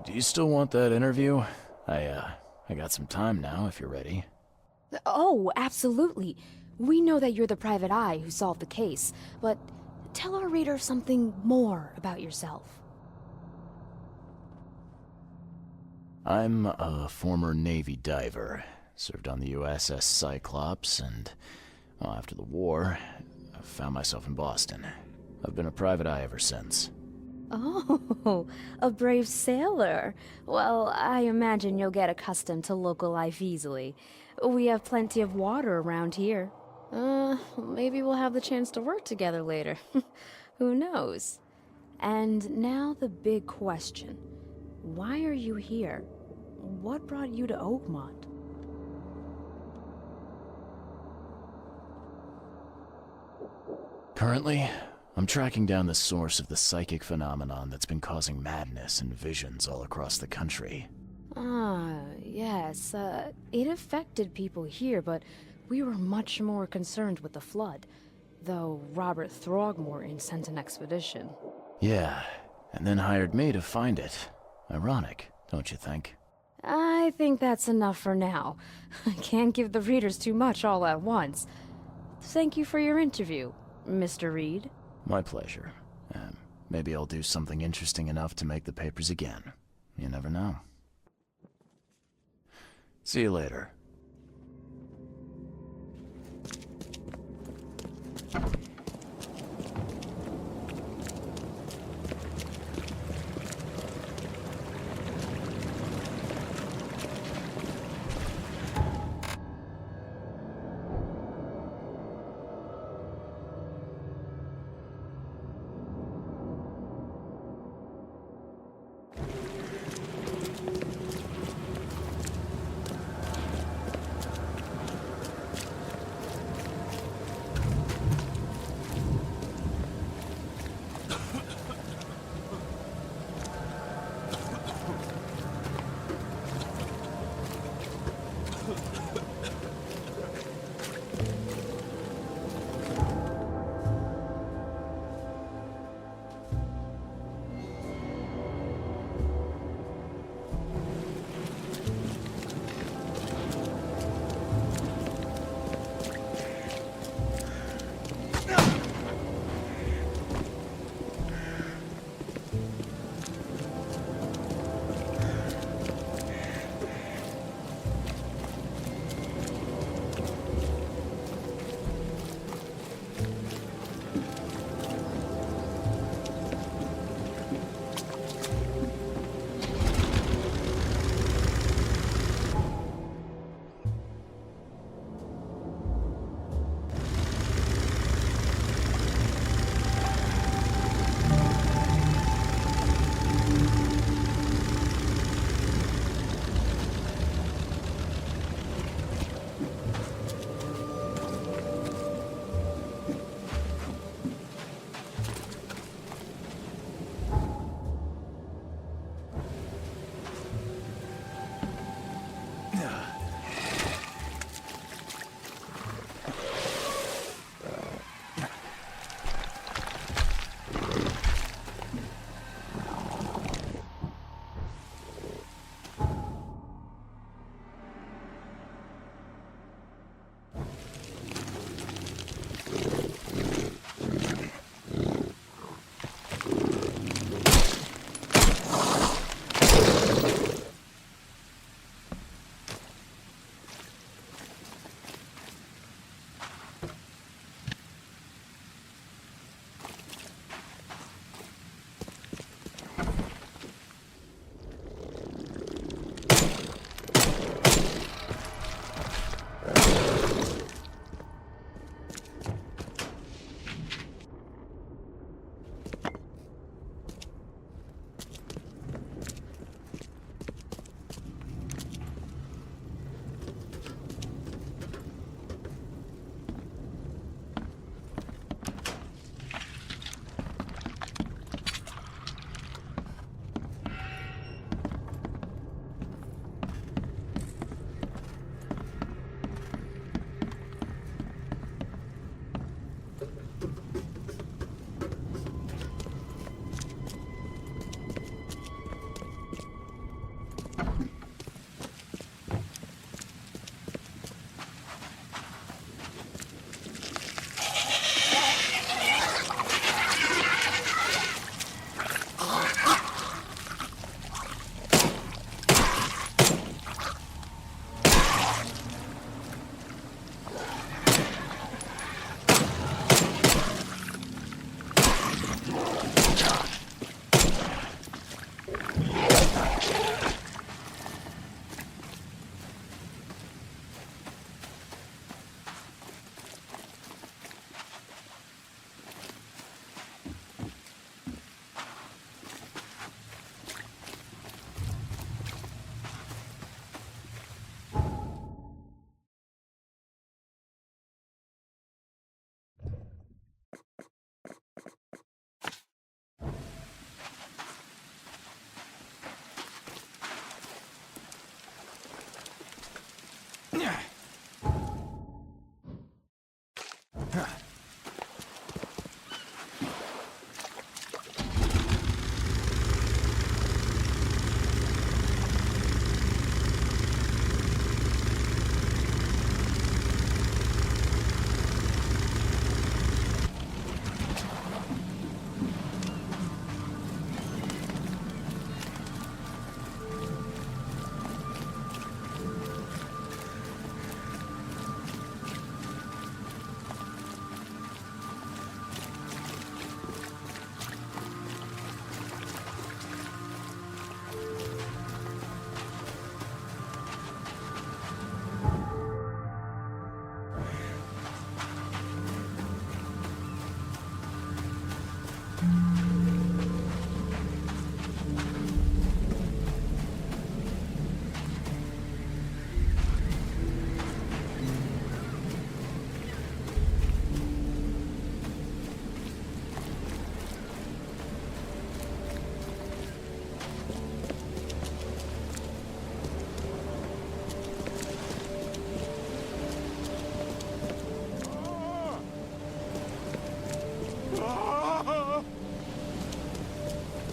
Do you still want that interview? I got some time now, if you're ready. Oh, absolutely. We know that you're the private eye who solved the case, but tell our reader something more about yourself. I'm a former Navy diver. Served on the USS Cyclops, and well, after the war, I found myself in Boston. I've been a private eye ever since. Oh, a brave sailor. Well, I imagine you'll get accustomed to local life easily. We have plenty of water around here. Maybe we'll have the chance to work together later. Who knows? And now the big question. Why are you here? What brought you to Oakmont? Currently, I'm tracking down the source of the psychic phenomenon that's been causing madness and visions all across the country. Ah, yes. It affected people here, but we were much more concerned with the flood. Though Robert Throgmorton sent an expedition. Yeah, and then hired me to find it. Ironic, don't you think? I think that's enough for now. I can't give the readers too much all at once. Thank you for your interview, Mr. Reed. My pleasure. Maybe I'll do something interesting enough to make the papers again. You never know. See you later.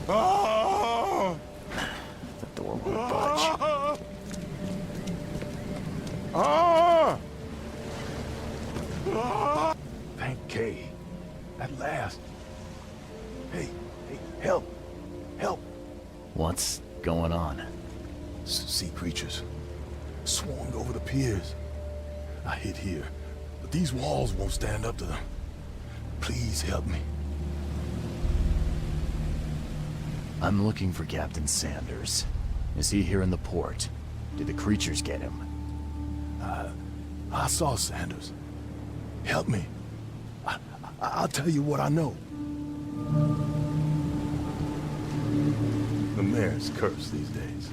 Ah! The door won't budge. Ah! Ah! Thank Kay. At last. Hey, help! Help! What's going on? Sea creatures. Swarmed over the piers. I hid here, but these walls won't stand up to them. Please help me. I'm looking for Captain Sanders. Is he here in the port? Did the creatures get him? I saw Sanders. Help me. I'll tell you what I know. The mayor's cursed these days.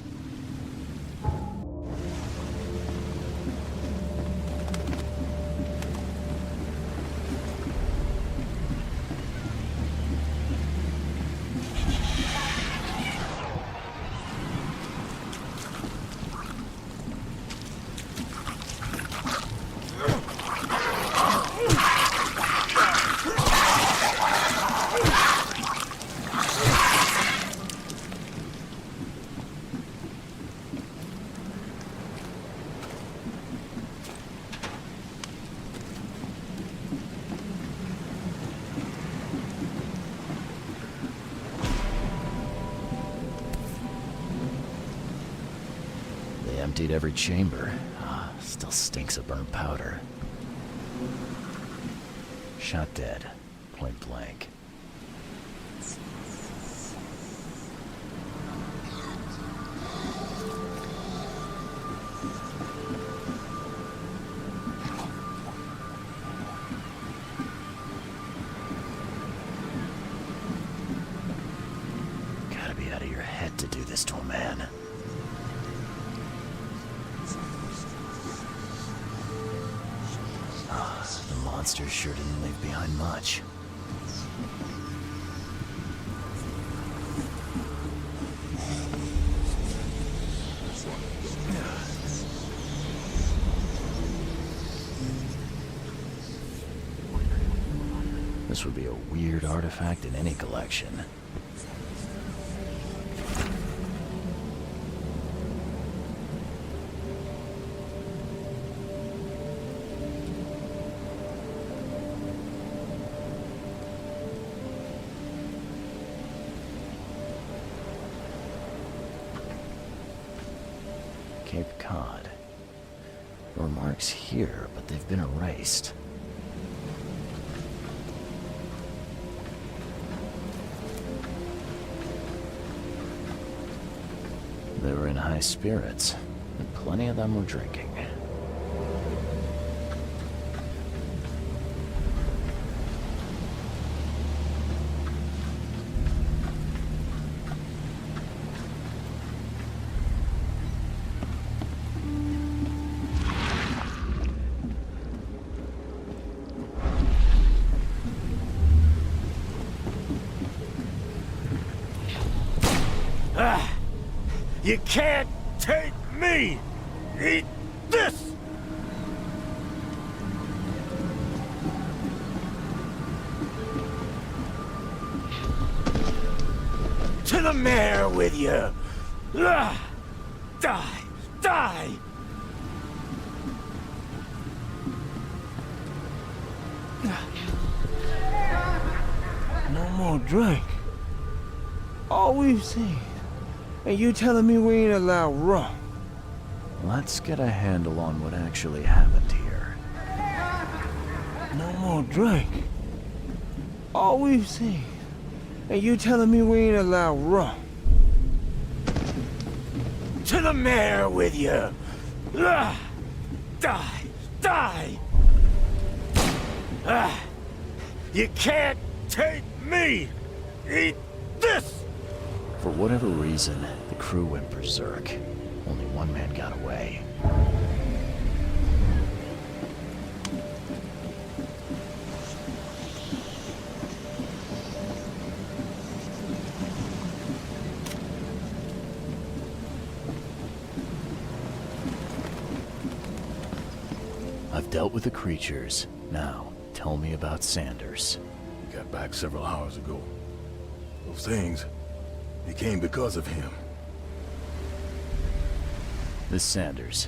Emptied every chamber. Still stinks of burnt powder. Shot dead. Point blank. Gotta be out of your head to do this to a man. The monster sure didn't leave behind much. This would be a weird artifact in any collection. Cape Cod. There were marks here, but they've been erased. They were in high spirits, and plenty of them were drinking. You can't take me! Eat this! To the mayor with you! Die! Die! No more drink. All we've seen. And you telling me we ain't allowed rum? Let's get a handle on what actually happened here. No more drink. All we've seen. And you telling me we ain't allowed rum? To the mayor with you! Die! Die! You can't take me! Eat this! For whatever reason, the crew went berserk. Only one man got away. I've dealt with the creatures. Now, tell me about Sanders. He got back several hours ago. Those things, It came because of him. This Sanders.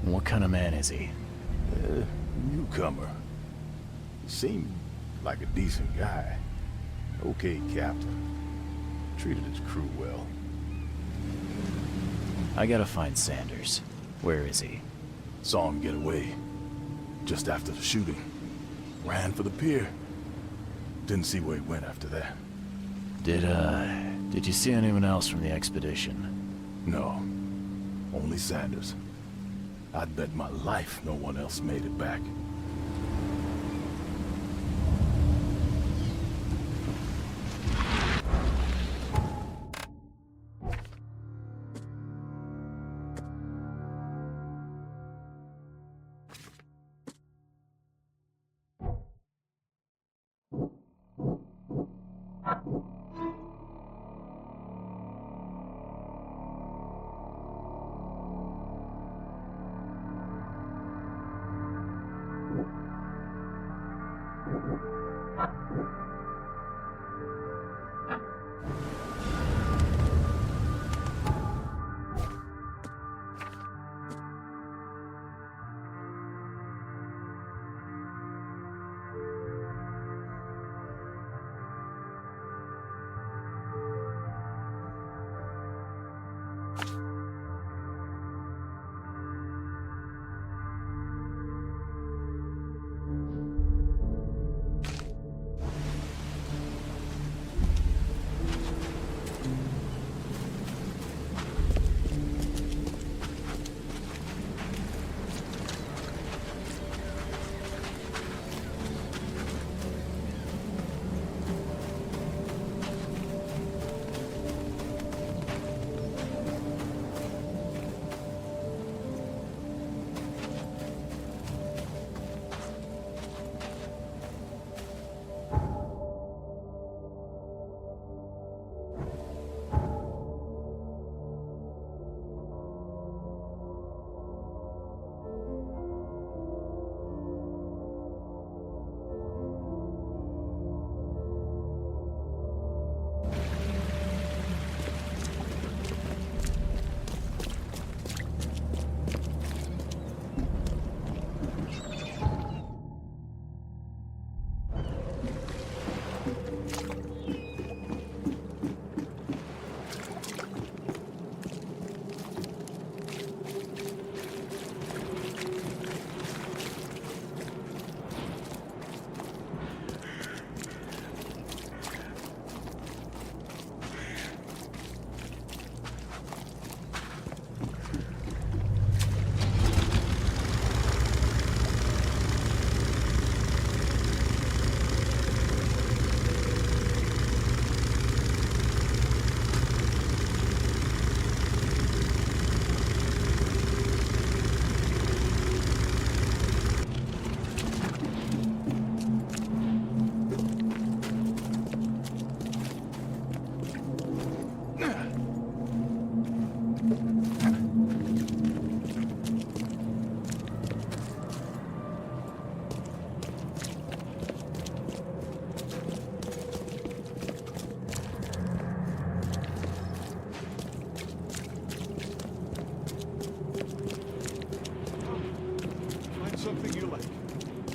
What kind of man is he? Newcomer. He seemed like a decent guy. Okay, Captain. Treated his crew well. I gotta find Sanders. Where is he? Saw him get away. Just after the shooting. Ran for the pier. Didn't see where he went after that. Did you see anyone else from the expedition? No. Only Sanders. I'd bet my life no one else made it back.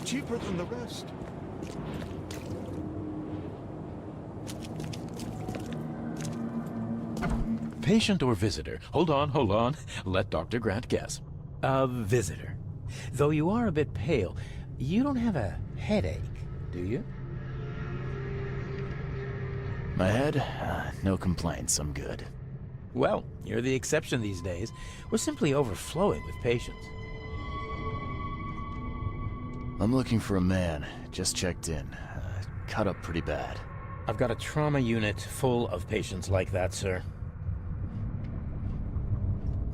Cheaper than the rest. Patient or visitor? Hold on. Let Dr. Grant guess. A visitor. Though you are a bit pale, you don't have a headache, do you? My head? No complaints, I'm good. Well, you're the exception these days. We're simply overflowing with patients. I'm looking for a man. Just checked in. Cut up pretty bad. I've got a trauma unit full of patients like that, sir.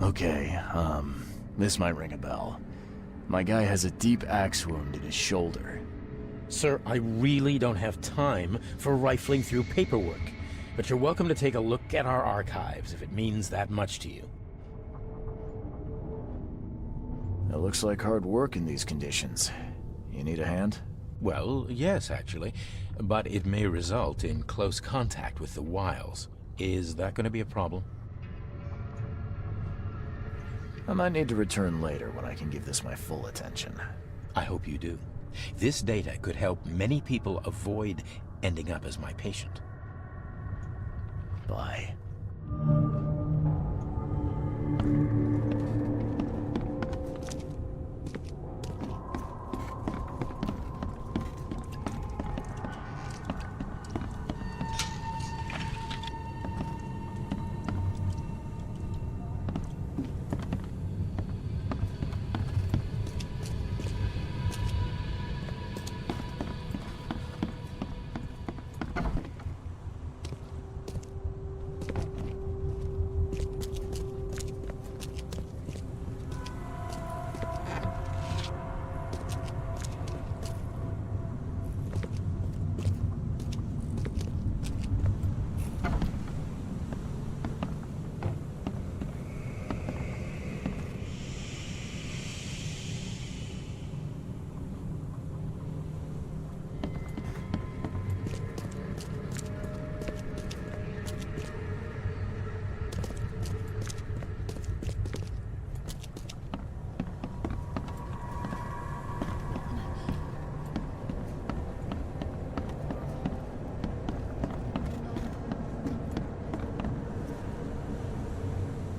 Okay, this might ring a bell. My guy has a deep axe wound in his shoulder. Sir, I really don't have time for rifling through paperwork, but you're welcome to take a look at our archives if it means that much to you. It looks like hard work in these conditions. You need a hand? Well, yes, actually, but it may result in close contact with the wiles. Is that going to be a problem? I might need to return later when I can give this my full attention. I hope you do. This data could help many people avoid ending up as my patient. Bye.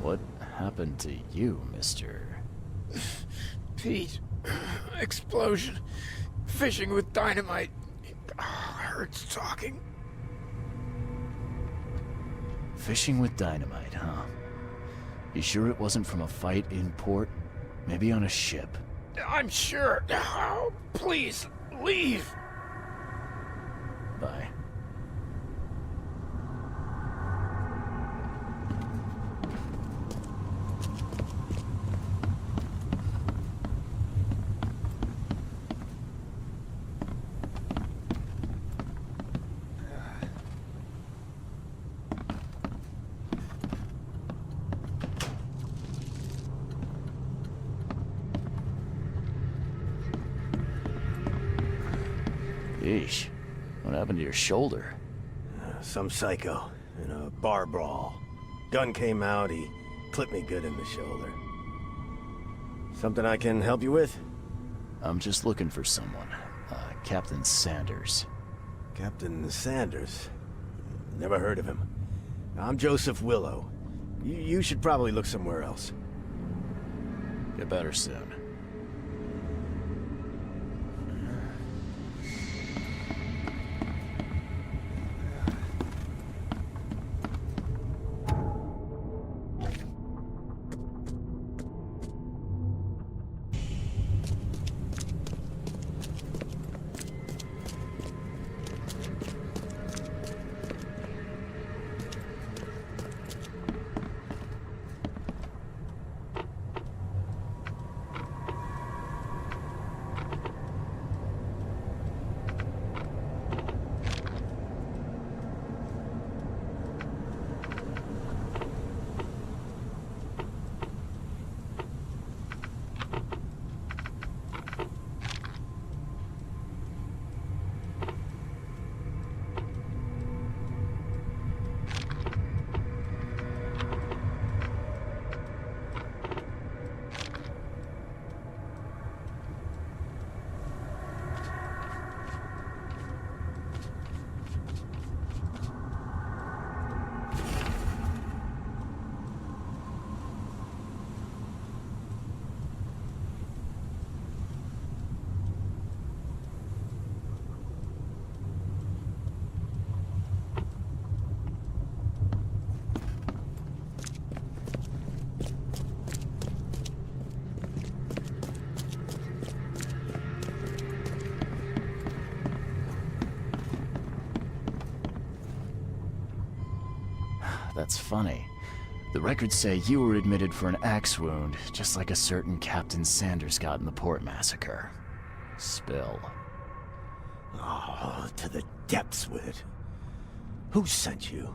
What happened to you, Mr.? Pete. Explosion. Fishing with dynamite. Hurts talking. Fishing with dynamite, huh? You sure it wasn't from a fight in port? Maybe on a ship? I'm sure. Oh, please, leave. Bye. Yeesh. What happened to your shoulder? Some psycho in a bar brawl. Gun came out, he clipped me good in the shoulder. Something I can help you with? I'm just looking for someone. Captain Sanders. Captain Sanders? Never heard of him. I'm Joseph Willow. You should probably look somewhere else. Get better soon. That's funny. The records say you were admitted for an axe wound, just like a certain Captain Sanders got in the port massacre. Spill. Oh, to the depths with it. Who sent you?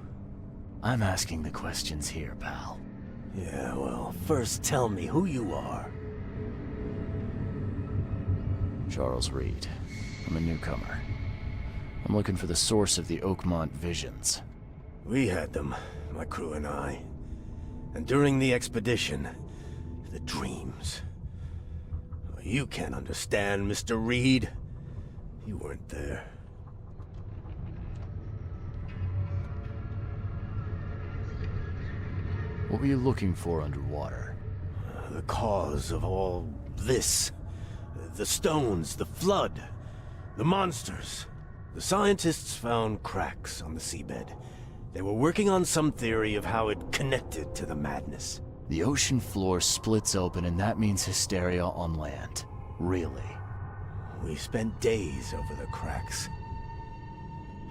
I'm asking the questions here, pal. Yeah, well, first tell me who you are. Charles Reed. I'm a newcomer. I'm looking for the source of the Oakmont visions. We had them, my crew and I. And during the expedition, the dreams. You can't understand, Mr. Reed. You weren't there. What were you looking for underwater? The cause of all this. The stones, the flood, the monsters. The scientists found cracks on the seabed. They were working on some theory of how it connected to the madness. The ocean floor splits open and that means hysteria on land. Really? We spent days over the cracks.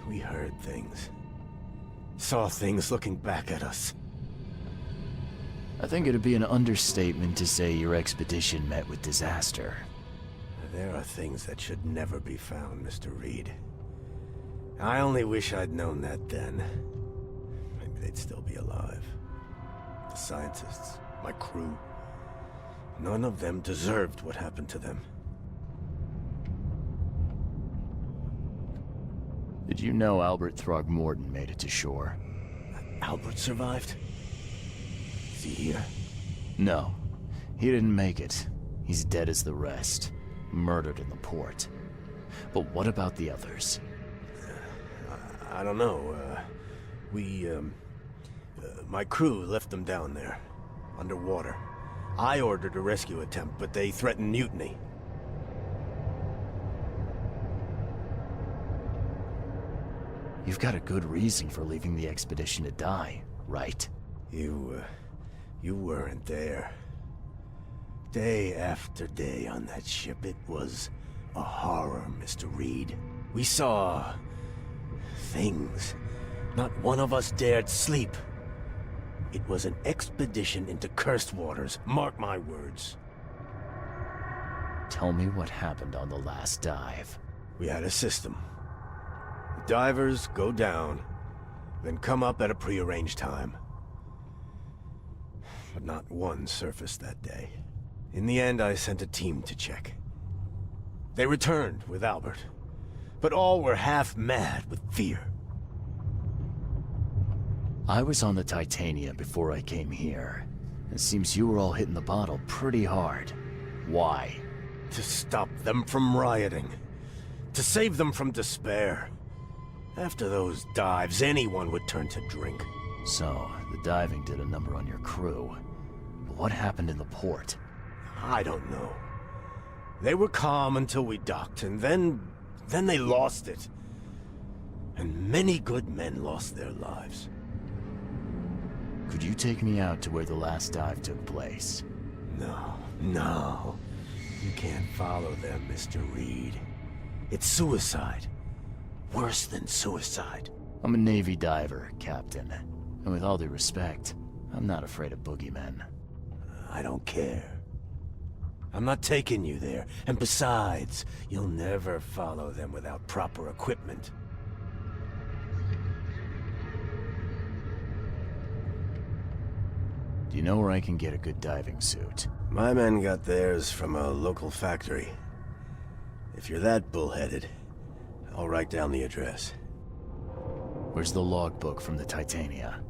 We heard things. Saw things looking back at us. I think it'd be an understatement to say your expedition met with disaster. There are things that should never be found, Mr. Reed. I only wish I'd known that then. Maybe they'd still be alive. The scientists, my crew. None of them deserved what happened to them. Did you know Albert Throgmorton made it to shore? Albert survived? Is he here? No. He didn't make it. He's dead as the rest. Murdered in the port. But what about the others? I don't know. My crew left them down there, underwater. I ordered a rescue attempt, but they threatened mutiny. You've got a good reason for leaving the expedition to die, right? You weren't there. Day after day on that ship, it was a horror, Mr. Reed. We saw things. Not one of us dared sleep. It was an expedition into cursed waters, mark my words. Tell me what happened on the last dive. We had a system. The divers go down, then come up at a prearranged time. But not one surfaced that day. In the end, I sent a team to check. They returned with Albert, but all were half mad with fear. I was on the Titania before I came here. It seems you were all hitting the bottle pretty hard. Why? To stop them from rioting. To save them from despair. After those dives, anyone would turn to drink. So, the diving did a number on your crew. But what happened in the port? I don't know. They were calm until we docked, and then they lost it. And many good men lost their lives. Could you take me out to where the last dive took place? No. You can't follow them, Mr. Reed. It's suicide. Worse than suicide. I'm a Navy diver, Captain. And with all due respect, I'm not afraid of boogeymen. I don't care. I'm not taking you there. And besides, you'll never follow them without proper equipment. Do you know where I can get a good diving suit? My men got theirs from a local factory. If you're that bullheaded, I'll write down the address. Where's the logbook from the Titania?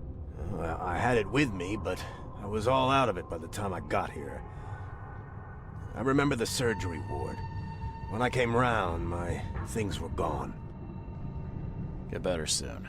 Well, I had it with me, but I was all out of it by the time I got here. I remember the surgery ward. When I came round, my things were gone. Get better soon.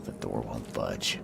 The door won't budge.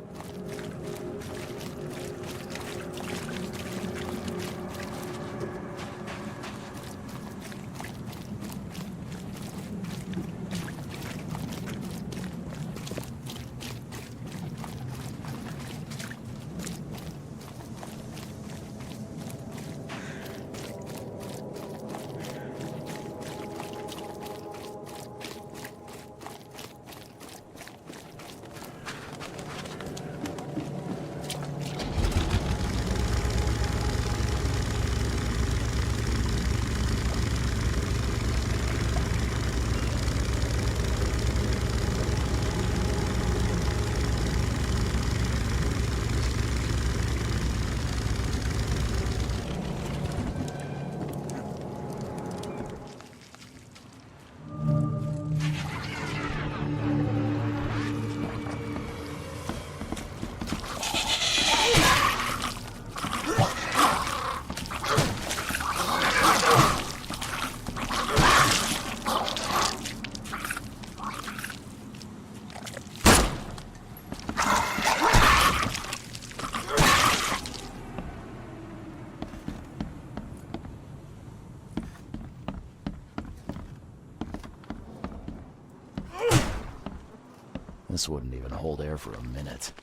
This wouldn't even hold air for a minute.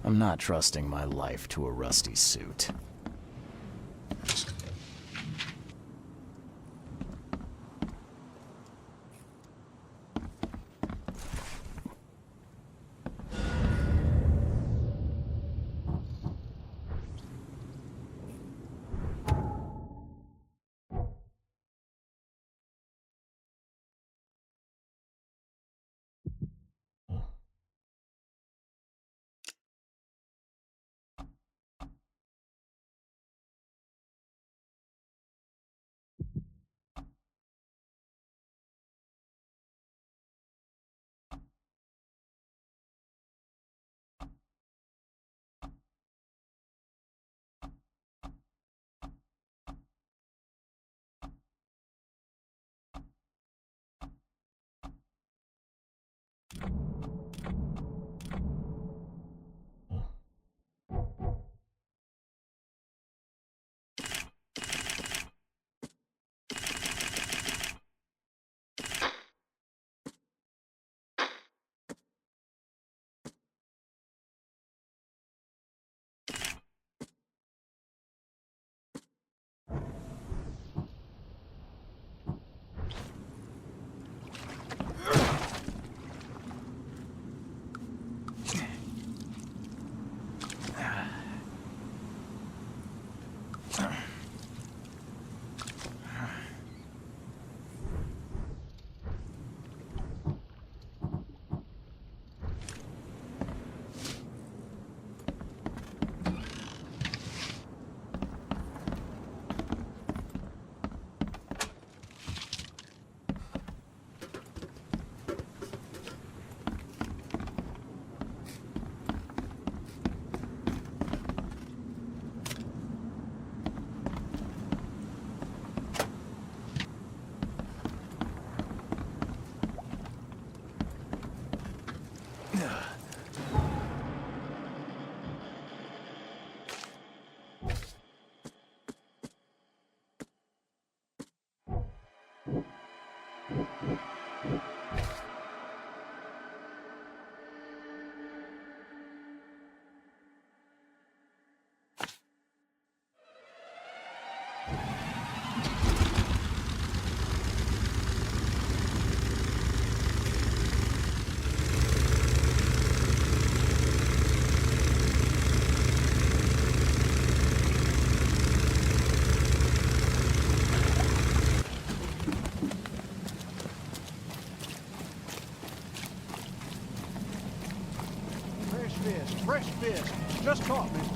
I'm not trusting my life to a rusty suit. Fresh fish. Just caught, mister.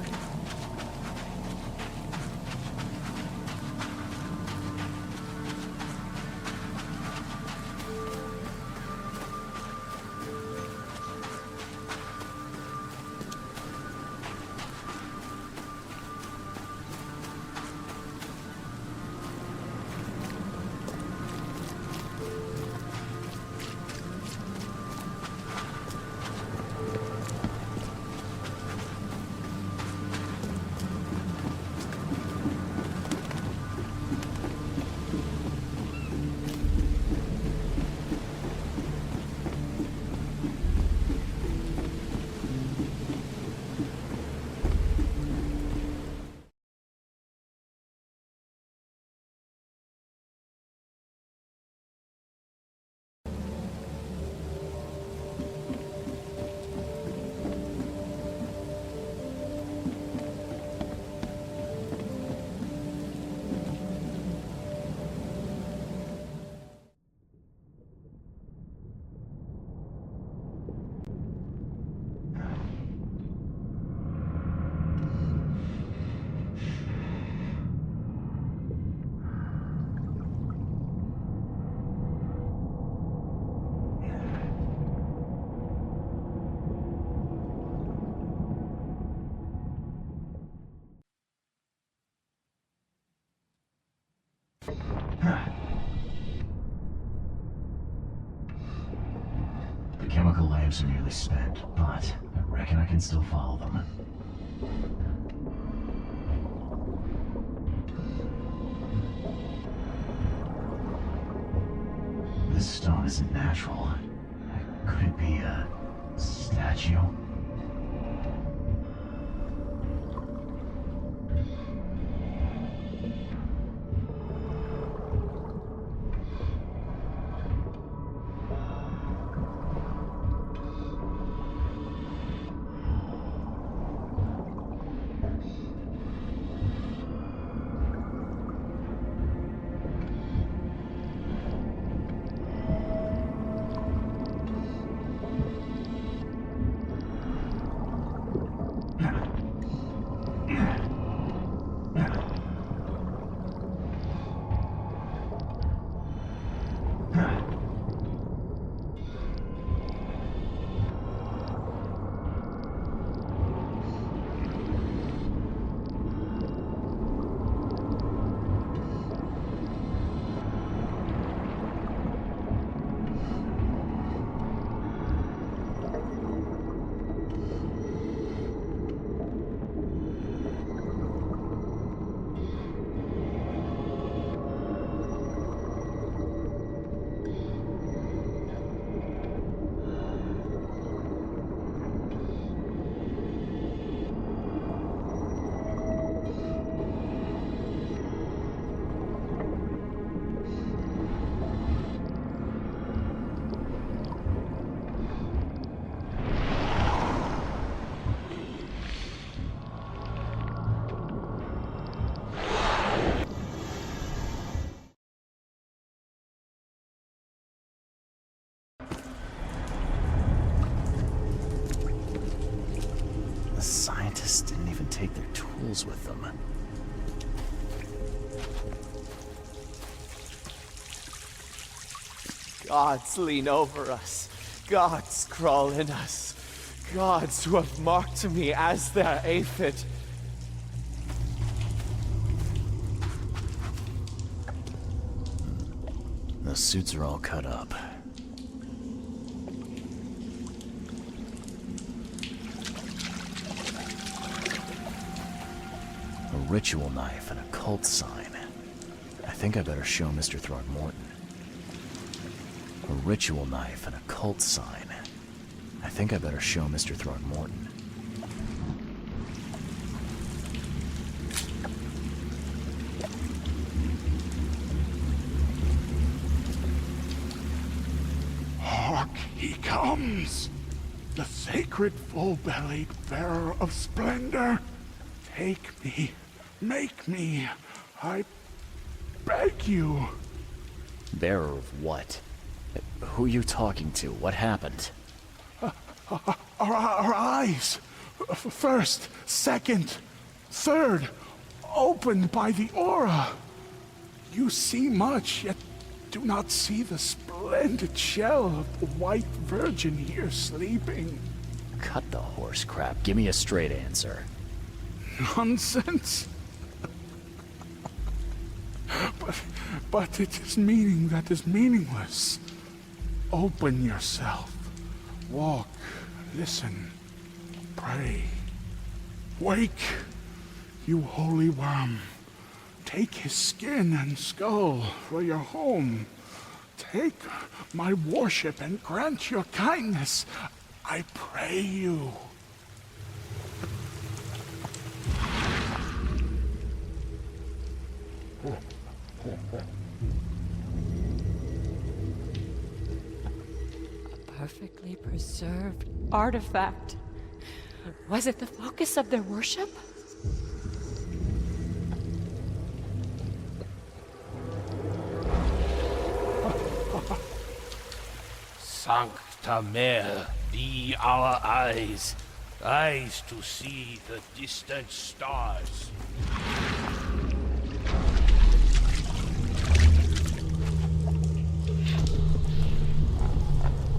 The chemical lamps are nearly spent, but I reckon I can still follow them. This stone isn't natural. Could it be a statue? The scientists didn't even take their tools with them. Gods lean over us. Gods crawl in us. Gods who have marked me as their aphid. The suits are all cut up. A ritual knife and a cult sign. I think I better show Mr. Throgmorton. A ritual knife and a cult sign. I think I better show Mr. Throgmorton. Hark, he comes! The sacred full-bellied bearer of splendor! Take me, make me, I beg you. Bearer of what? Who are you talking to? What happened? Arise! eyes. First, second, third, opened by the aura. You see much, yet do not see the splendid shell of the white virgin here sleeping. Cut the horse crap. Give me a straight answer. Nonsense. But it is meaning that is meaningless. Open yourself. Walk, listen, pray. Wake, you holy worm. Take his skin and skull for your home. Take my worship and grant your kindness. I pray you. A perfectly preserved artifact. Was it the focus of their worship? Sancta Mare, be our eyes, eyes to see the distant stars.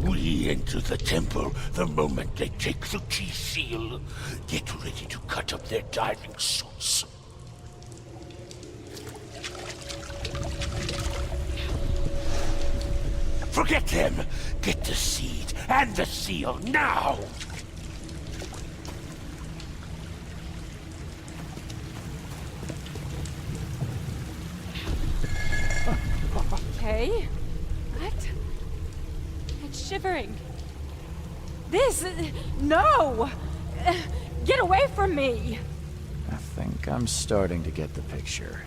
We enter the temple the moment they take the key seal. Get ready to cut up their diving suits. Forget them! Get the seed and the seal now! Okay. What? It's shivering. This... No! Get away from me! I think I'm starting to get the picture.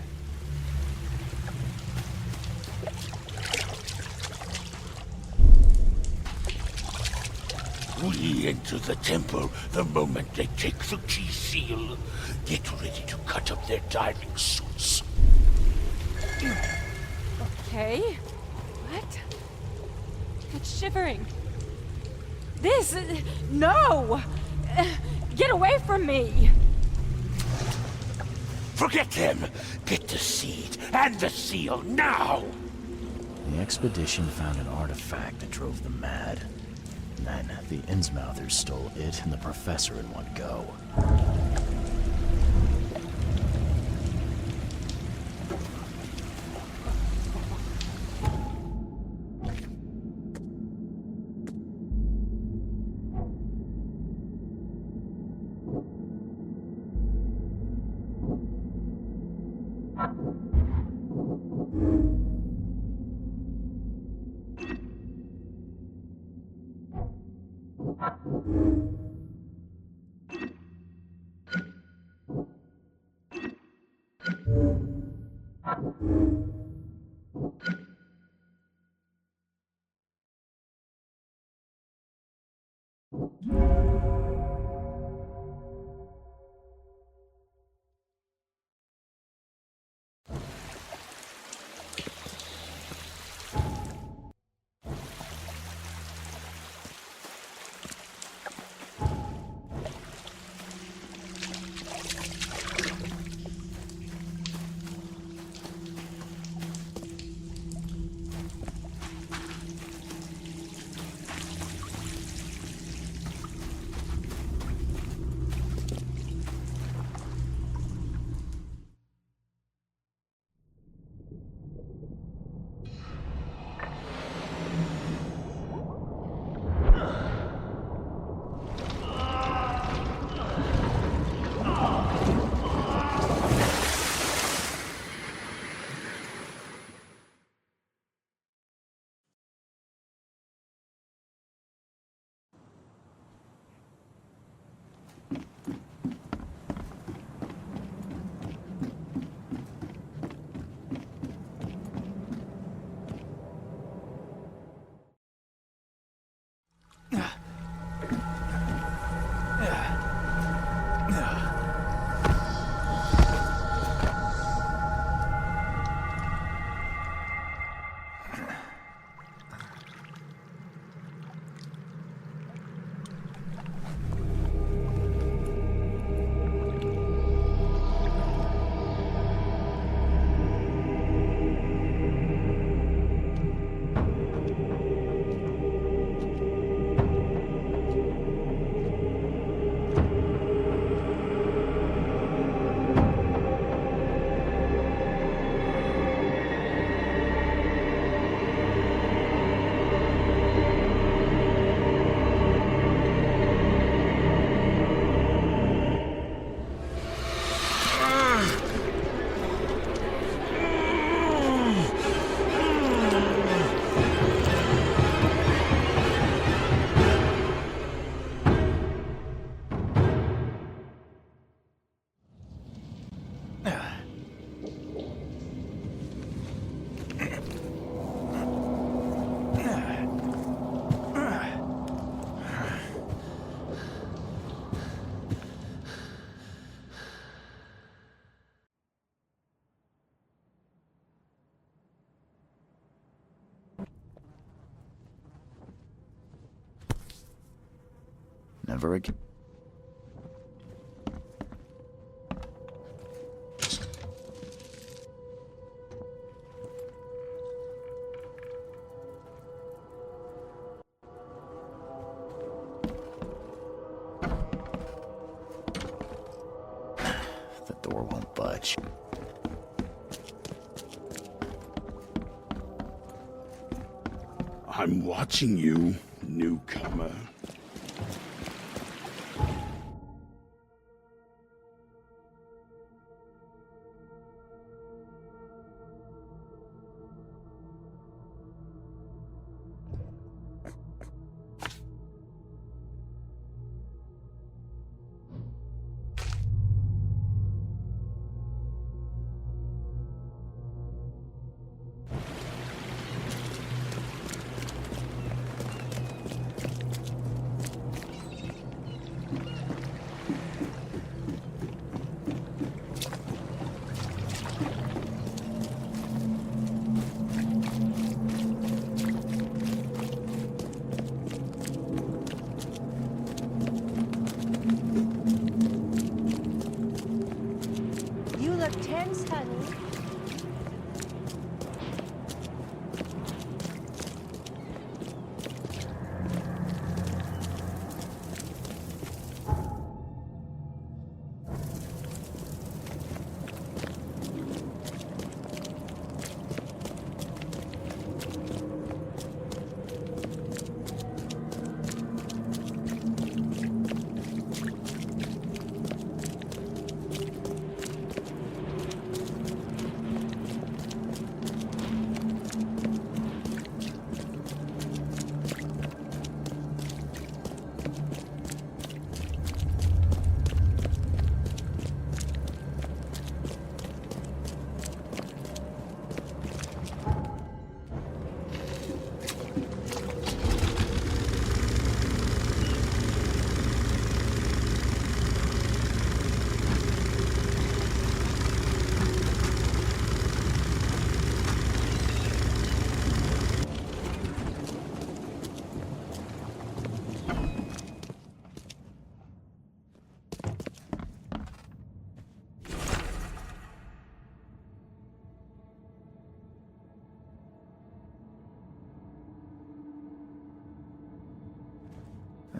We enter the temple the moment they take the key seal. Get ready to cut up their diving suits. Okay. What? It's shivering. This... No! Get away from me! Forget them! Get the seed and the seal now! The expedition found an artifact that drove them mad. Then, the Innsmouthers stole it and the Professor in one go. Never again. The door won't budge. I'm watching you, newcomer. You look tense, honey.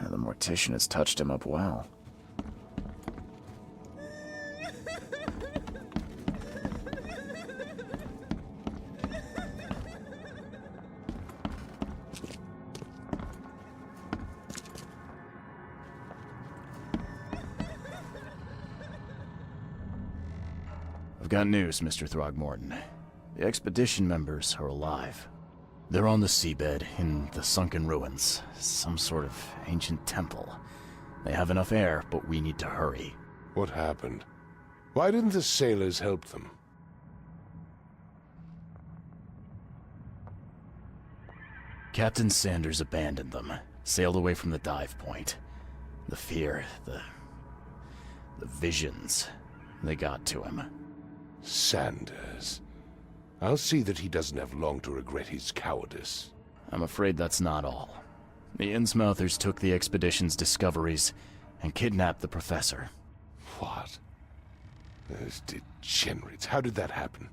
The mortician has touched him up well. I've got news, Mr. Throgmorton. The expedition members are alive. They're on the seabed in the Sunken ruins, some sort of ancient temple. They have enough air, but we need to hurry. What happened? Why didn't the sailors help them? Captain Sanders abandoned them, sailed away from the dive point. The fear, the visions, they got to him. Sanders. I'll see that he doesn't have long to regret his cowardice. I'm afraid that's not all. The Innsmouthers took the expedition's discoveries and kidnapped the professor. What? Those degenerates. How did that happen?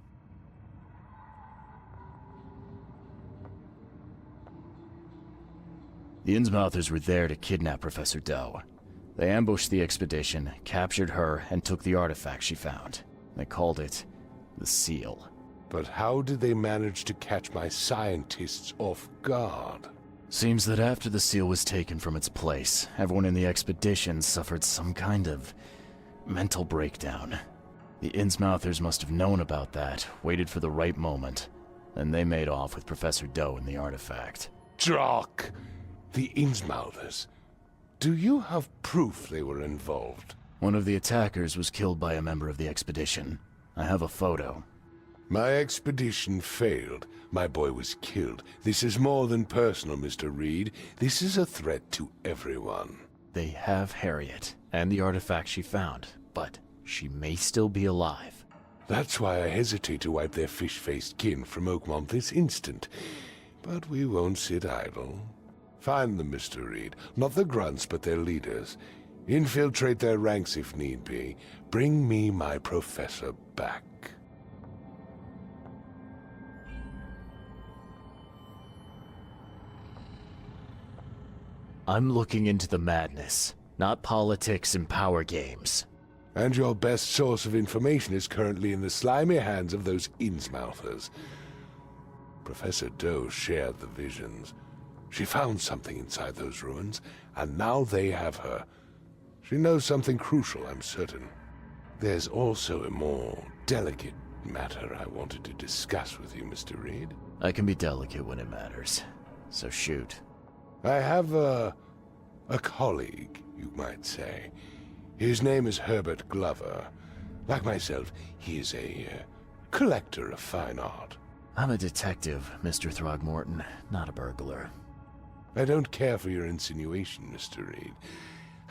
The Innsmouthers were there to kidnap Professor Doe. They ambushed the expedition, captured her, and took the artifact she found. They called it the Seal. But how did they manage to catch my scientists off guard? Seems that after the seal was taken from its place, everyone in the expedition suffered some kind of mental breakdown. The Innsmouthers must have known about that, waited for the right moment, then they made off with Professor Doe and the artifact. Drock! The Innsmouthers. Do you have proof they were involved? One of the attackers was killed by a member of the expedition. I have a photo. My expedition failed. My boy was killed. This is more than personal, Mr. Reed. This is a threat to everyone. They have Harriet, and the artifact she found, but she may still be alive. That's why I hesitate to wipe their fish-faced kin from Oakmont this instant. But we won't sit idle. Find them, Mr. Reed. Not the grunts, but their leaders. Infiltrate their ranks if need be. Bring me my professor back. I'm looking into the madness, not politics and power games. And your best source of information is currently in the slimy hands of those Innsmouthers. Professor Doe shared the visions. She found something inside those ruins, and now they have her. She knows something crucial, I'm certain. There's also a more delicate matter I wanted to discuss with you, Mr. Reed. I can be delicate when it matters, so shoot. I have a colleague, you might say. His name is Herbert Glover. Like myself, he is a collector of fine art. I'm a detective, Mr. Throgmorton, not a burglar. I don't care for your insinuation, Mr. Reed.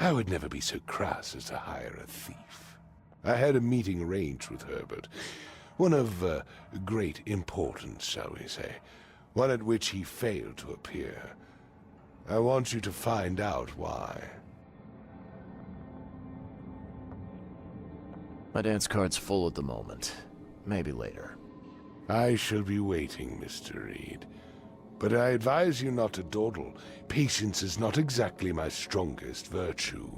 I would never be so crass as to hire a thief. I had a meeting arranged with Herbert. One of great importance, shall we say. One at which he failed to appear. I want you to find out why. My dance card's full at the moment. Maybe later. I shall be waiting, Mr. Reed. But I advise you not to dawdle. Patience is not exactly my strongest virtue.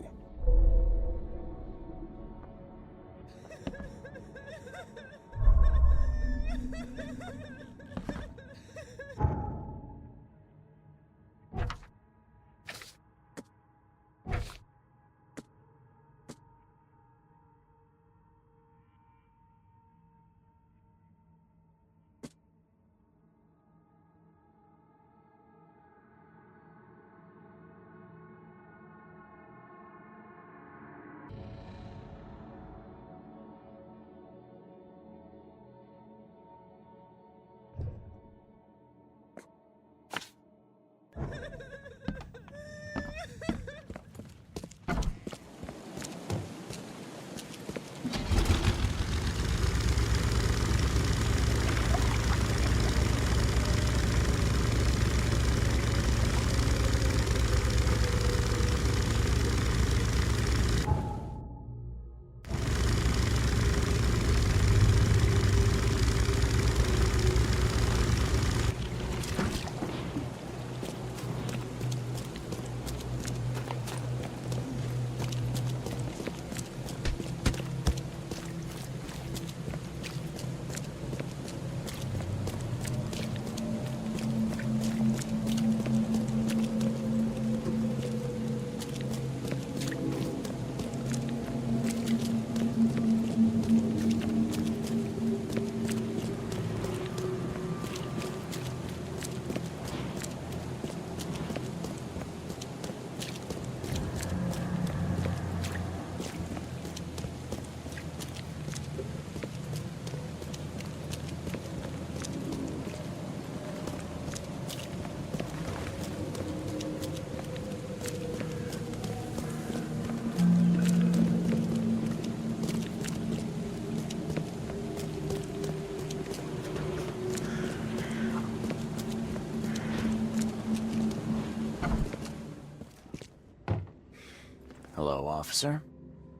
Hello, officer.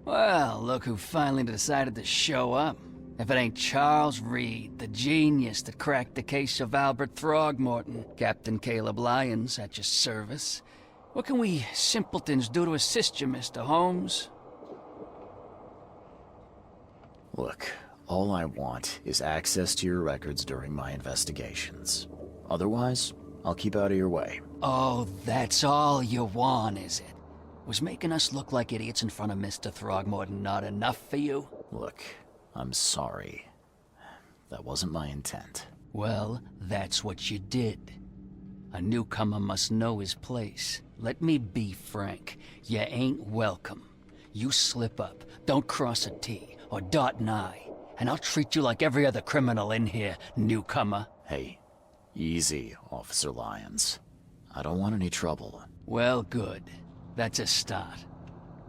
Well, look who finally decided to show up. If it ain't Charles Reed, the genius that cracked the case of Albert Throgmorton. Captain Caleb Lyons at your service. What can we simpletons do to assist you, Mr. Holmes? Look, all I want is access to your records during my investigations. Otherwise, I'll keep out of your way. Oh, that's all you want, is it? Was making us look like idiots in front of Mr. Throgmorton not enough for you? Look, I'm sorry. That wasn't my intent. Well, that's what you did. A newcomer must know his place. Let me be frank. You ain't welcome. You slip up, don't cross a T, or dot an I, and I'll treat you like every other criminal in here, newcomer. Hey, easy, Officer Lyons. I don't want any trouble. Well, good. That's a start.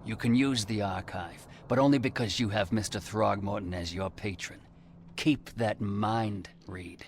You can use the archive, but only because you have Mr. Throgmorton as your patron. Keep that in mind, Reed.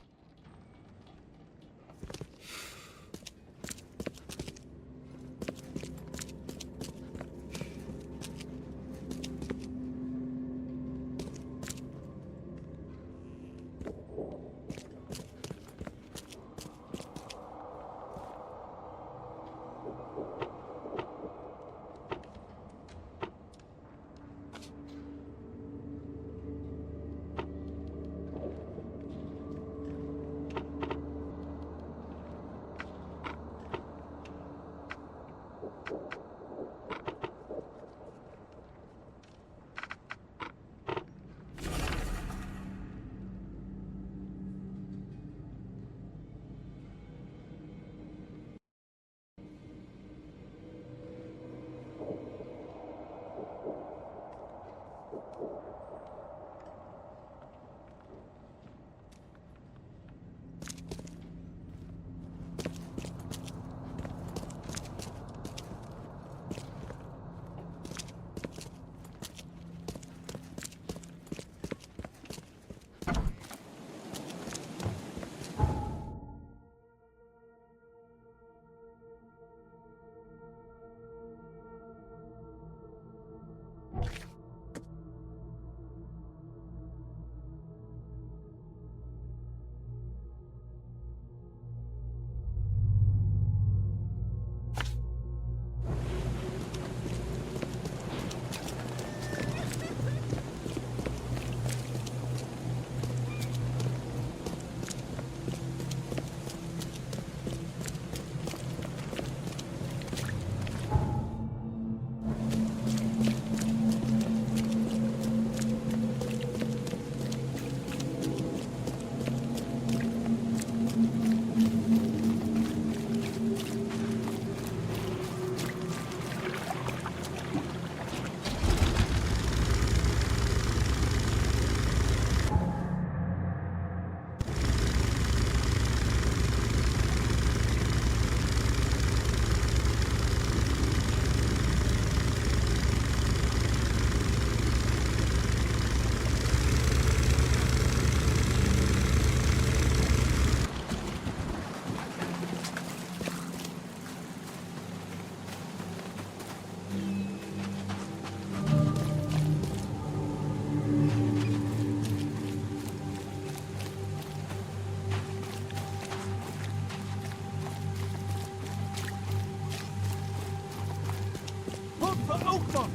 Oakmont!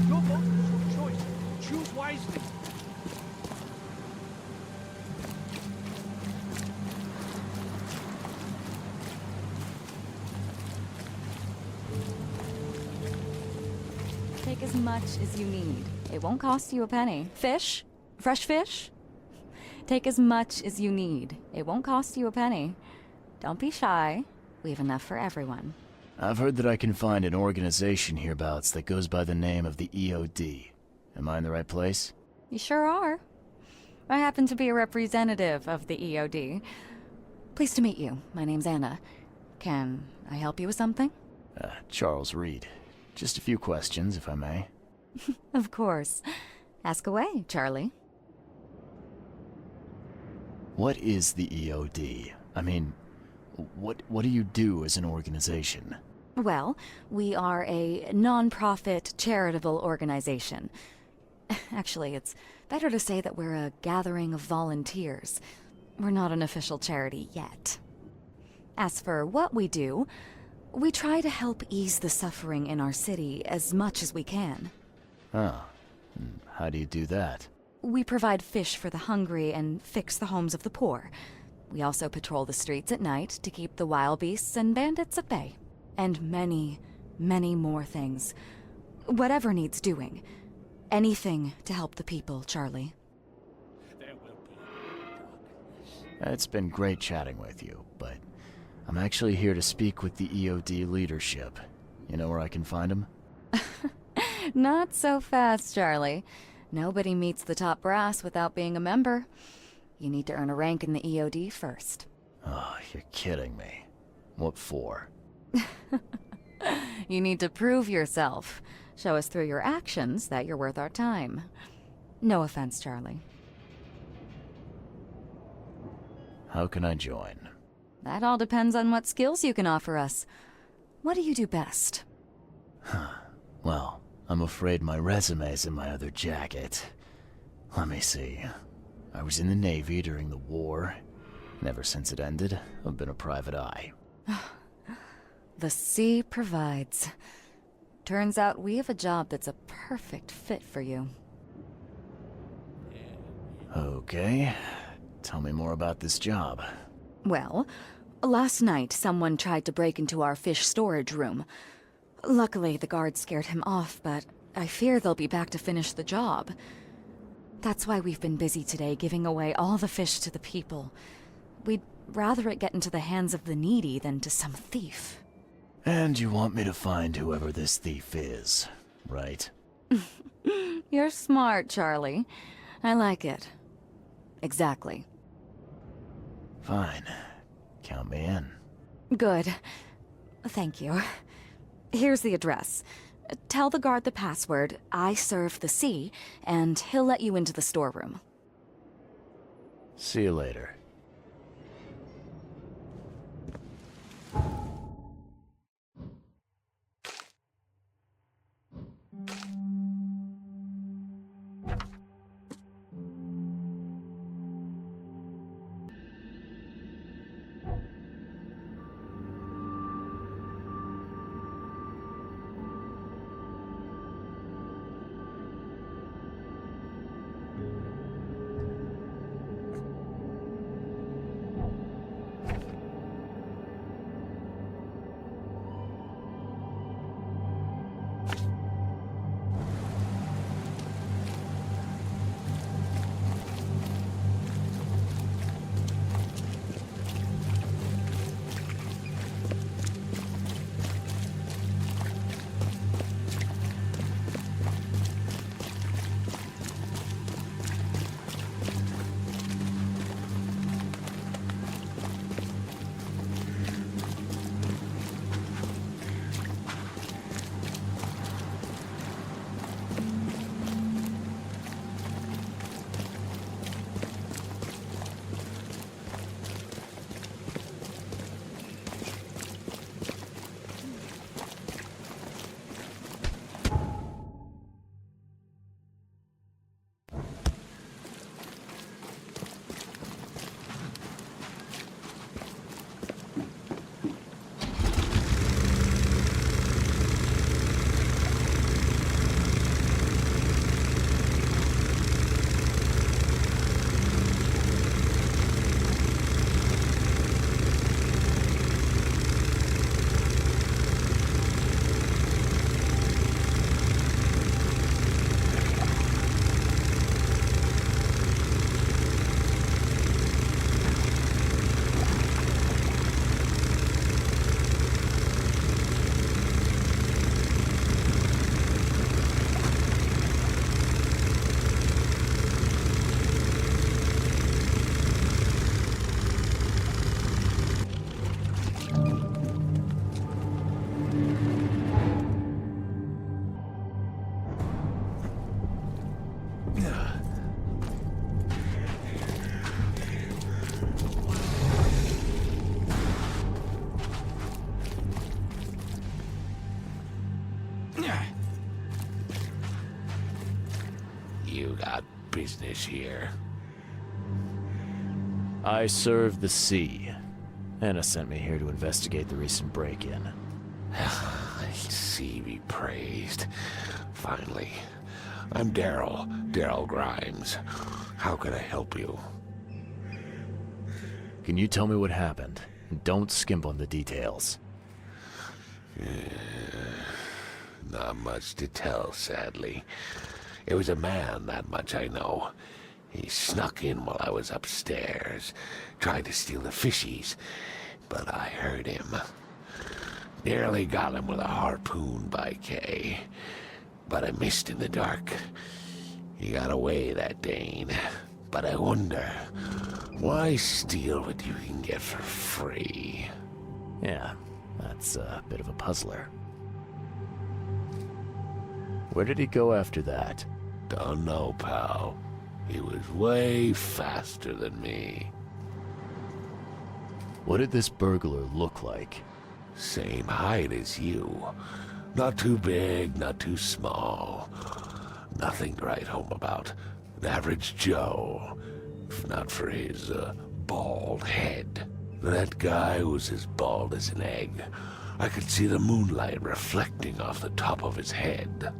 Your vote is your choice. Choose wisely. Take as much as you need. It won't cost you a penny. Fish? Fresh fish? Take as much as you need. It won't cost you a penny. Don't be shy. We have enough for everyone. I've heard that I can find an organization hereabouts that goes by the name of the EOD. Am I in the right place? You sure are. I happen to be a representative of the EOD. Pleased to meet you. My name's Anna. Can I help you with something? Charles Reed. Just a few questions, if I may. Of course. Ask away, Charlie. What is the EOD? I mean, what do you do as an organization? Well, we are a non-profit charitable organization. Actually, it's better to say that we're a gathering of volunteers. We're not an official charity yet. As for what we do, we try to help ease the suffering in our city as much as we can. Oh, how do you do that? We provide fish for the hungry and fix the homes of the poor. We also patrol the streets at night to keep the wild beasts and bandits at bay. And many, many more things. Whatever needs doing. Anything to help the people, Charlie. It's been great chatting with you, but I'm actually here to speak with the EOD leadership. You know where I can find them? Not so fast, Charlie. Nobody meets the top brass without being a member. You need to earn a rank in the EOD first. Oh, you're kidding me. What for? You need to prove yourself. Show us through your actions that you're worth our time. No offense, Charlie. How can I join? That all depends on what skills you can offer us. What do you do best? Well, I'm afraid my resume's in my other jacket. Let me see. I was in the Navy during the war. And ever since it ended, I've been a private eye. The sea provides. Turns out we have a job that's a perfect fit for you. Okay. Tell me more about this job. Well, last night someone tried to break into our fish storage room. Luckily, the guards scared him off, but I fear they'll be back to finish the job. That's why we've been busy today giving away all the fish to the people. We'd rather it get into the hands of the needy than to some thief. And you want me to find whoever this thief is, right? You're smart, Charlie. I like it. Exactly. Fine. Count me in. Good. Thank you. Here's the address. Tell the guard the password, I serve the sea, and he'll let you into the storeroom. See you later. You got business here. I serve the sea. Anna sent me here to investigate the recent break-in. Sea be praised. Finally. I'm Daryl Grimes. How can I help you? Can you tell me what happened? And don't skimp on the details. Not much to tell, sadly. It was a man, that much I know. He snuck in while I was upstairs, tried to steal the fishies, but I heard him. Nearly got him with a harpoon by Kay, but I missed in the dark. He got away, that Dane. But I wonder, why steal what you can get for free? Yeah, that's a bit of a puzzler. Where did he go after that? Don't know, pal. He was way faster than me. What did this burglar look like? Same height as you. Not too big, not too small. Nothing to write home about. An average Joe. If not for his, bald head. That guy was as bald as an egg. I could see the moonlight reflecting off the top of his head.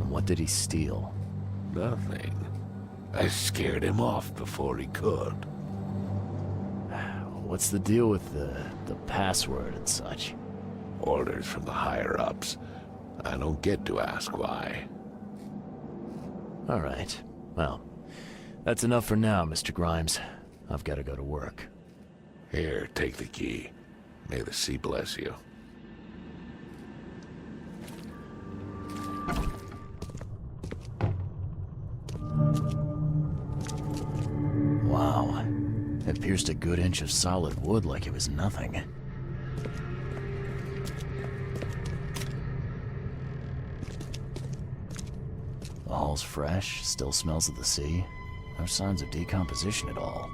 And what did he steal? Nothing. I scared him off before he could. What's the deal with the password and such? Orders from the higher-ups. I don't get to ask why. All right. Well, that's enough for now, Mr. Grimes. I've got to go to work. Here, take the key. May the sea bless you. Wow. It pierced a good inch of solid wood like it was nothing. The hall's fresh, still smells of the sea. No signs of decomposition at all.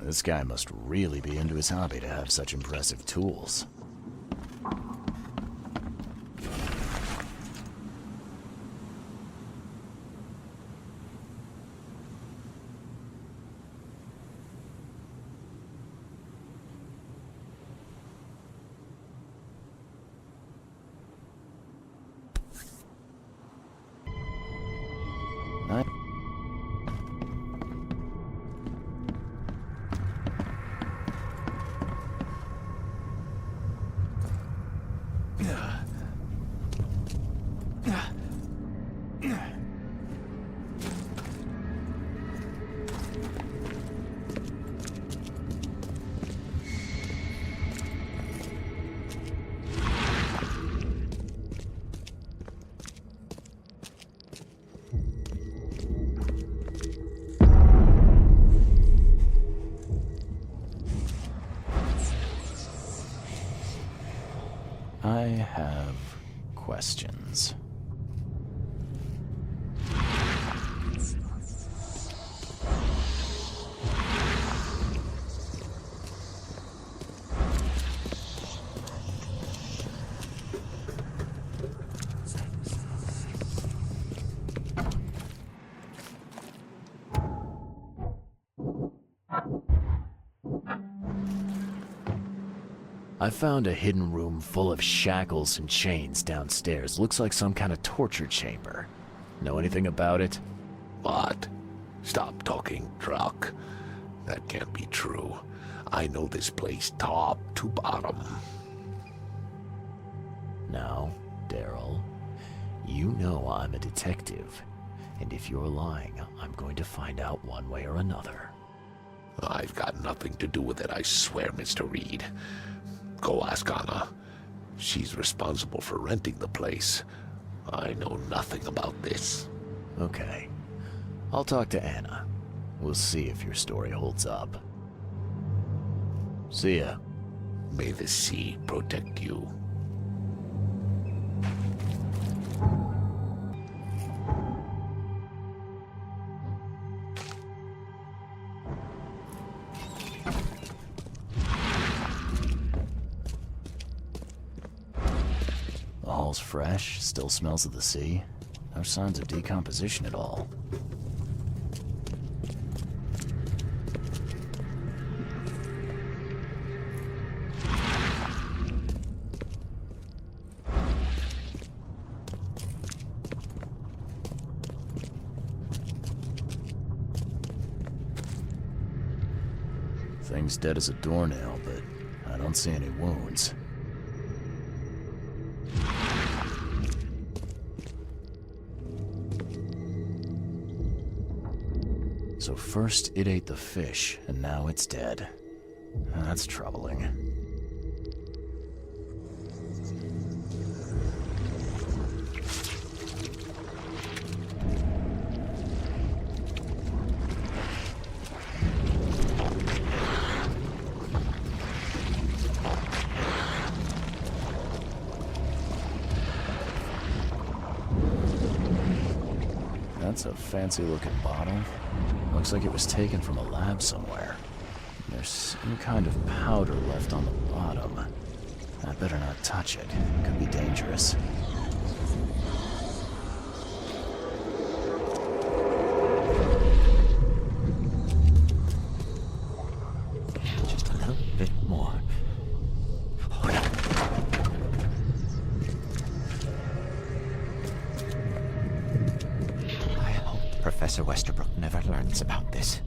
This guy must really be into his hobby to have such impressive tools. I have questions. I found a hidden room full of shackles and chains downstairs. Looks like some kind of torture chamber. Know anything about it? What? Stop talking, Truck. That can't be true. I know this place top to bottom. Now, Daryl, you know I'm a detective. And if you're lying, I'm going to find out one way or another. I've got nothing to do with it, I swear, Mr. Reed. Go ask Anna. She's responsible for renting the place. I know nothing about this. Okay. I'll talk to Anna. We'll see if your story holds up. See ya. May the sea protect you. The hall's fresh, still smells of the sea. No signs of decomposition at all. Thing's dead as a doornail, but I don't see any wounds. So first it ate the fish, and now it's dead. That's troubling. That's a fancy-looking bottle. Looks like it was taken from a lab somewhere. There's some kind of powder left on the bottom. I better not touch it. It could be dangerous. Just a little bit more. Professor Westerbrook never learns about this.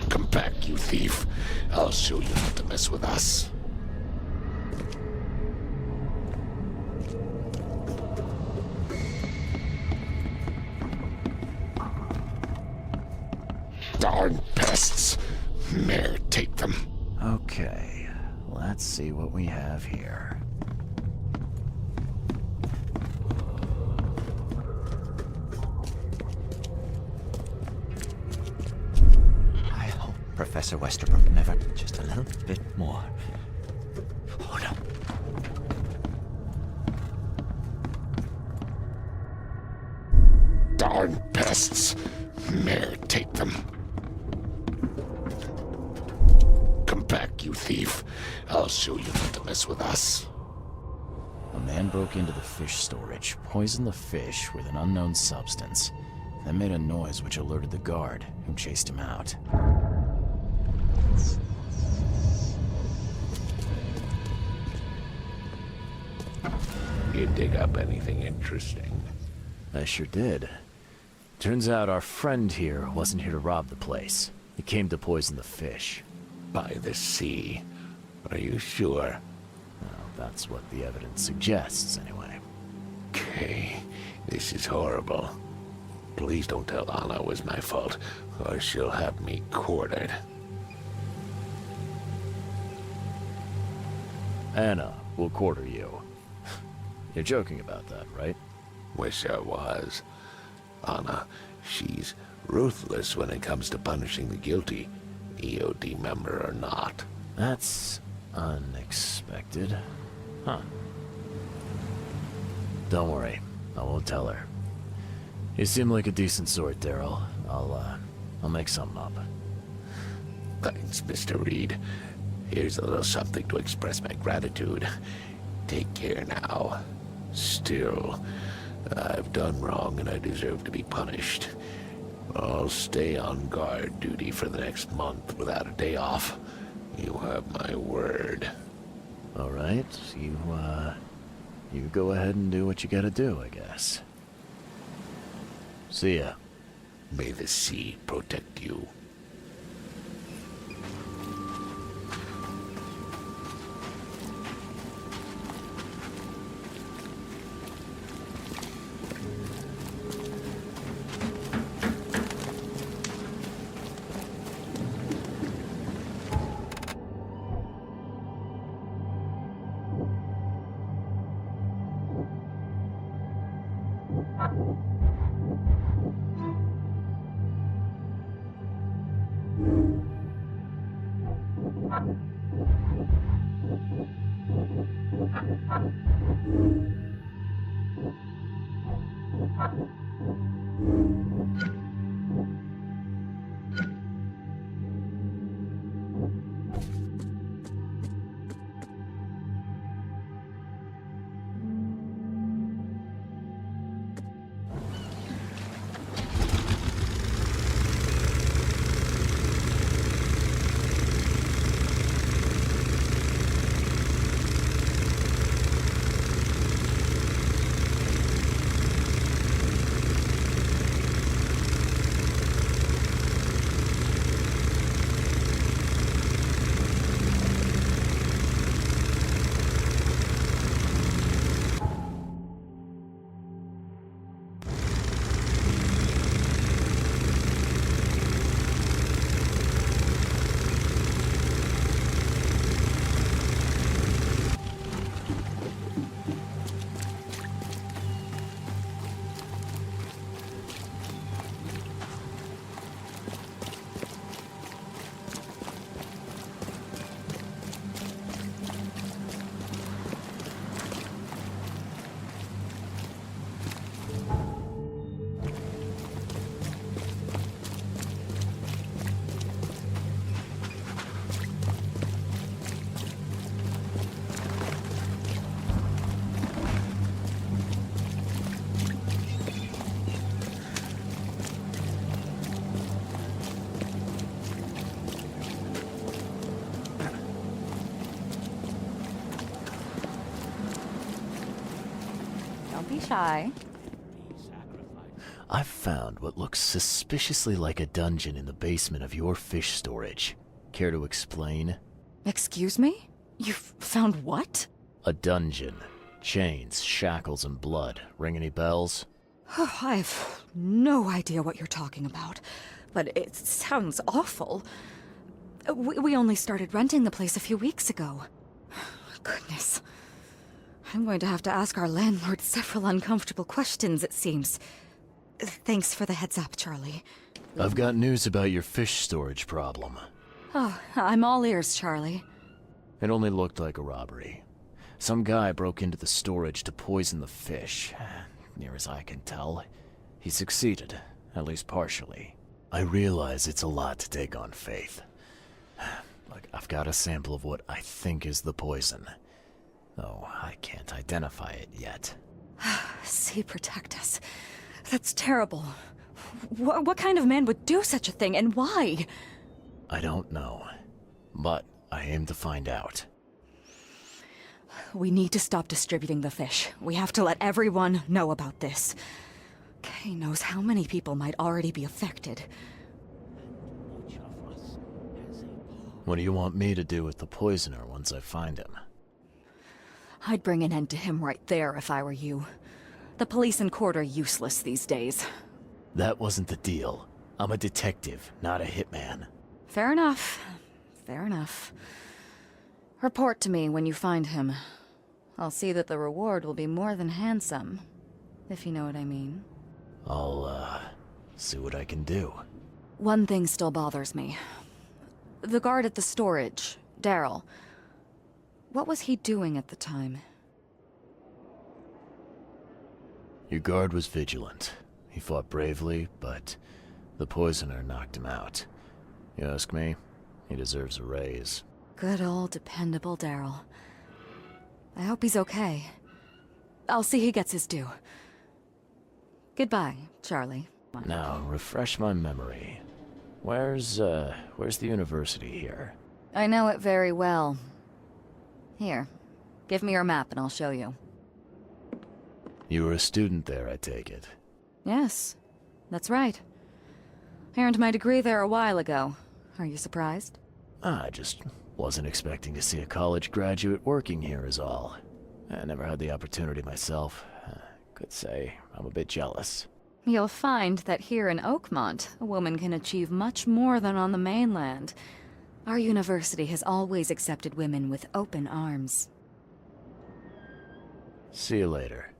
Come back, you thief. I'll show you not to mess with us. Darn pests. Mayor, take them. Okay, let's see what we have here. I hope Professor Westerbrook never... Just a little bit more. Hold up. Darn pests. Mayor, take them. Come back, you thief. I'll show you not to mess with us. A man broke into the fish storage, poisoned the fish with an unknown substance, then made a noise which alerted the guard, who chased him out. You dig up anything interesting? I sure did. Turns out our friend here wasn't here to rob the place. He came to poison the fish. By the sea. Are you sure? Well, that's what the evidence suggests, anyway. Okay, this is horrible. Please don't tell Anna it was my fault, or she'll have me quartered. Anna will quarter you. You're joking about that, right? Wish I was. Anna, she's ruthless when it comes to punishing the guilty, EOD member or not. That's unexpected. Huh. Don't worry, I won't tell her. You seem like a decent sort, Daryl. I'll make something up. Thanks, Mr. Reed. Here's a little something to express my gratitude. Take care now. Still, I've done wrong and I deserve to be punished. I'll stay on guard duty for the next month without a day off. You have my word. All right, you go ahead and do what you gotta do, I guess. See ya. May the sea protect you. Be shy. I've found what looks suspiciously like a dungeon in the basement of your fish storage. Care to explain? Excuse me? You've found what? A dungeon. Chains, shackles, and blood. Ring any bells? Oh, I have no idea what you're talking about, but it sounds awful. We only started renting the place a few weeks ago. Goodness. I'm going to have to ask our landlord several uncomfortable questions, it seems. Thanks for the heads up, Charlie. I've got news about your fish storage problem. Oh, I'm all ears, Charlie. It only looked like a robbery. Some guy broke into the storage to poison the fish. Near as I can tell, he succeeded, at least partially. I realize it's a lot to take on faith. Look, I've got a sample of what I think is the poison. Though I can't identify it yet. Sea protect us. That's terrible. What kind of man would do such a thing, and why? I don't know, but I aim to find out. We need to stop distributing the fish. We have to let everyone know about this. Kay knows how many people might already be affected. What do you want me to do with the poisoner once I find him? I'd bring an end to him right there if I were you. The police and court are useless these days. That wasn't the deal. I'm a detective, not a hitman. Fair enough. Fair enough. Report to me when you find him. I'll see that the reward will be more than handsome, if you know what I mean. I'll, see what I can do. One thing still bothers me. The guard at the storage, Daryl. What was he doing at the time? Your guard was vigilant. He fought bravely, but the poisoner knocked him out. You ask me, he deserves a raise. Good old dependable Daryl. I hope he's okay. I'll see he gets his due. Goodbye, Charlie. Now, refresh my memory. Where's the university here? I know it very well. Here, give me your map and I'll show you. You were a student there, I take it. Yes, that's right. I earned my degree there a while ago. Are you surprised? I just wasn't expecting to see a college graduate working here is all. I never had the opportunity myself. Could say I'm a bit jealous. You'll find that here in Oakmont, a woman can achieve much more than on the mainland. Our university has always accepted women with open arms. See you later.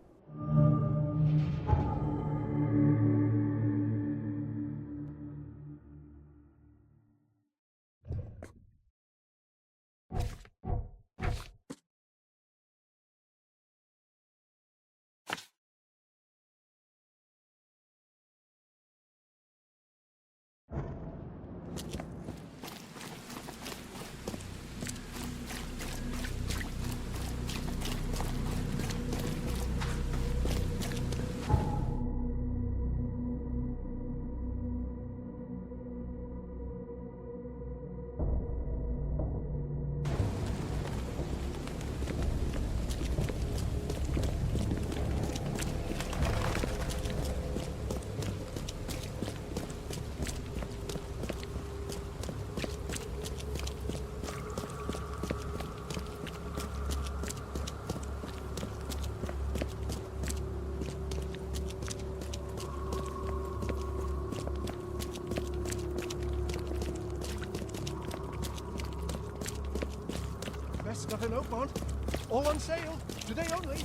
Best stuff in Oakmont. All on sale. Today only.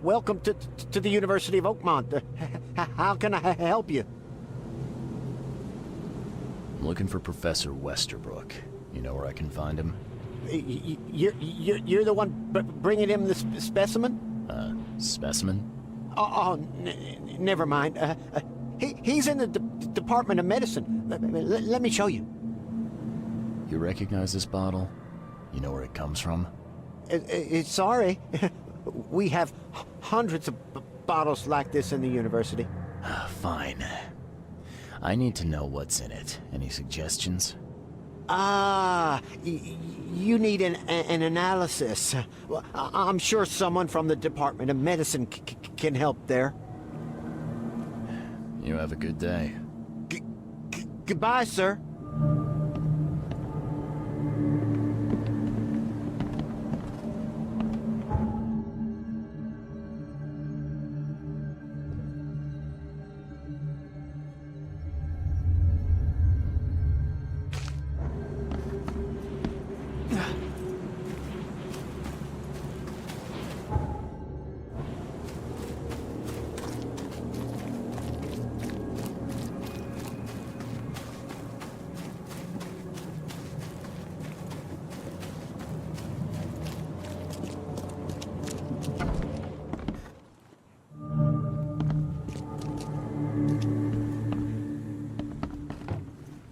Welcome to the University of Oakmont. How can I help you? I'm looking for Professor Westerbrook. You know where I can find him? You're the one bringing him the specimen? Specimen? Never mind. He's in the Department of Medicine. Let me show you. You recognize this bottle? You know where it comes from? Sorry. We have hundreds of bottles like this in the university. Fine. I need to know what's in it. Any suggestions? You need an analysis. Well, I'm sure someone from the Department of Medicine can help there. You have a good day. Goodbye, sir.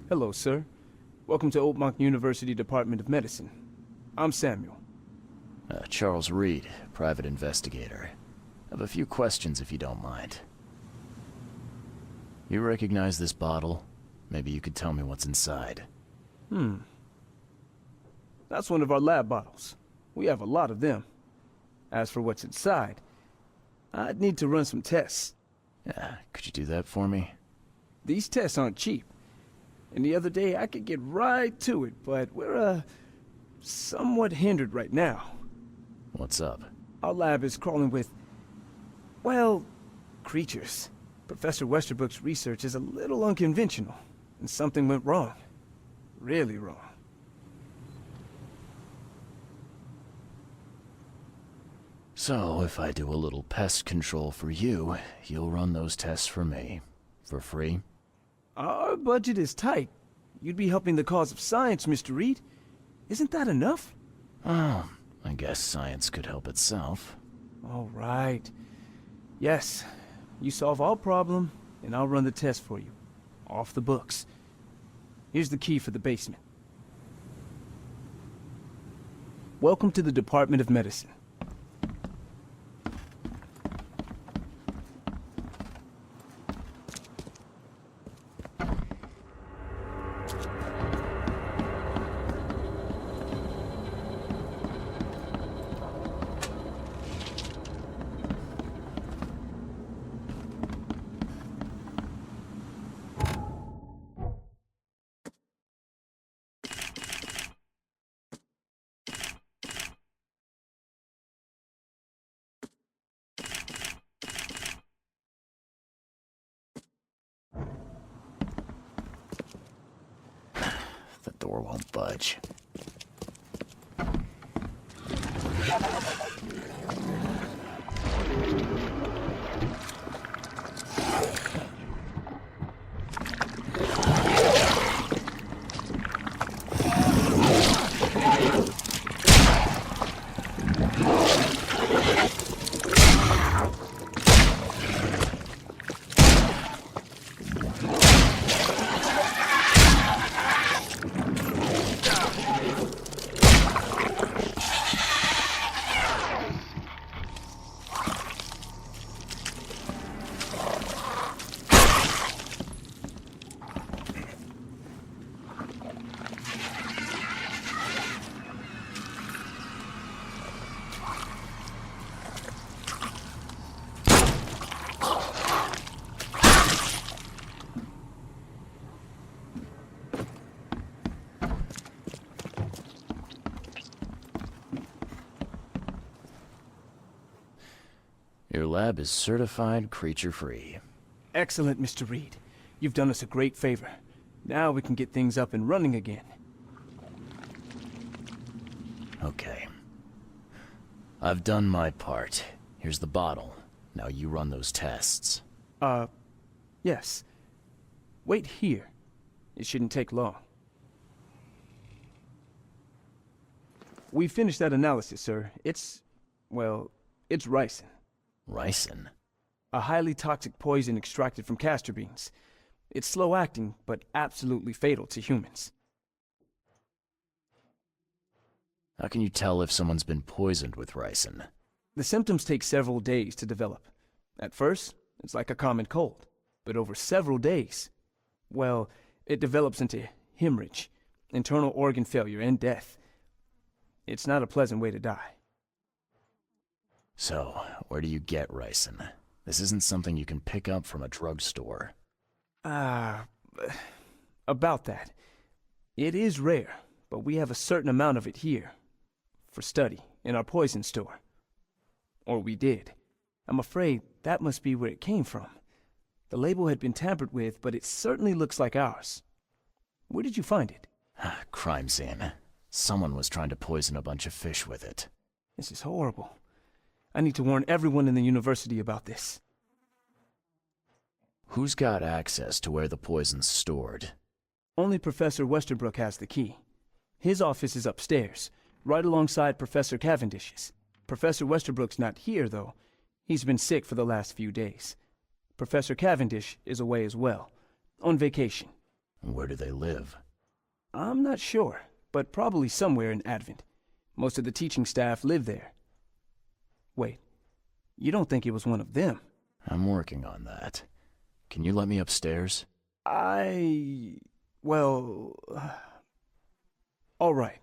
Hello, sir. Welcome to Oakmont University Department of Medicine. I'm Samuel. Charles Reed, private investigator. I have a few questions if you don't mind. You recognize this bottle? Maybe you could tell me what's inside. That's one of our lab bottles. We have a lot of them. As for what's inside, I'd need to run some tests. Yeah, could you do that for me? These tests aren't cheap. And the other day I could get right to it, but we're, somewhat hindered right now. What's up? Our lab is crawling with, well, creatures. Professor Westerbrook's research is a little unconventional, and something went wrong. Really wrong. So, if I do a little pest control for you, you'll run those tests for me. For free? Our budget is tight. You'd be helping the cause of science, Mr. Reed. Isn't that enough? Oh, I guess science could help itself. All right. Yes, you solve our problem, and I'll run the test for you. Off the books. Here's the key for the basement. Welcome to the Department of Medicine. The door won't budge. Your lab is certified creature-free. Excellent, Mr. Reed. You've done us a great favor. Now we can get things up and running again. Okay. I've done my part. Here's the bottle. Now you run those tests. Yes. Wait here. It shouldn't take long. We finished that analysis, sir. Well, it's ricin. Ricin? A highly toxic poison extracted from castor beans. It's slow-acting, but absolutely fatal to humans. How can you tell if someone's been poisoned with ricin? The symptoms take several days to develop. At first, it's like a common cold. But over several days, well, it develops into hemorrhage, internal organ failure, and death. It's not a pleasant way to die. So, where do you get ricin? This isn't something you can pick up from a drugstore. About that. It is rare, but we have a certain amount of it here. For study, in our poison store. Or we did. I'm afraid that must be where it came from. The label had been tampered with, but it certainly looks like ours. Where did you find it? Crime scene. Someone was trying to poison a bunch of fish with it. This is horrible. I need to warn everyone in the university about this. Who's got access to where the poison's stored? Only Professor Westerbrook has the key. His office is upstairs, right alongside Professor Cavendish's. Professor Westerbrook's not here, though. He's been sick for the last few days. Professor Cavendish is away as well, on vacation. Where do they live? I'm not sure, but probably somewhere in Advent. Most of the teaching staff live there. Wait, you don't think it was one of them? I'm working on that. Can you let me upstairs? Well... all right.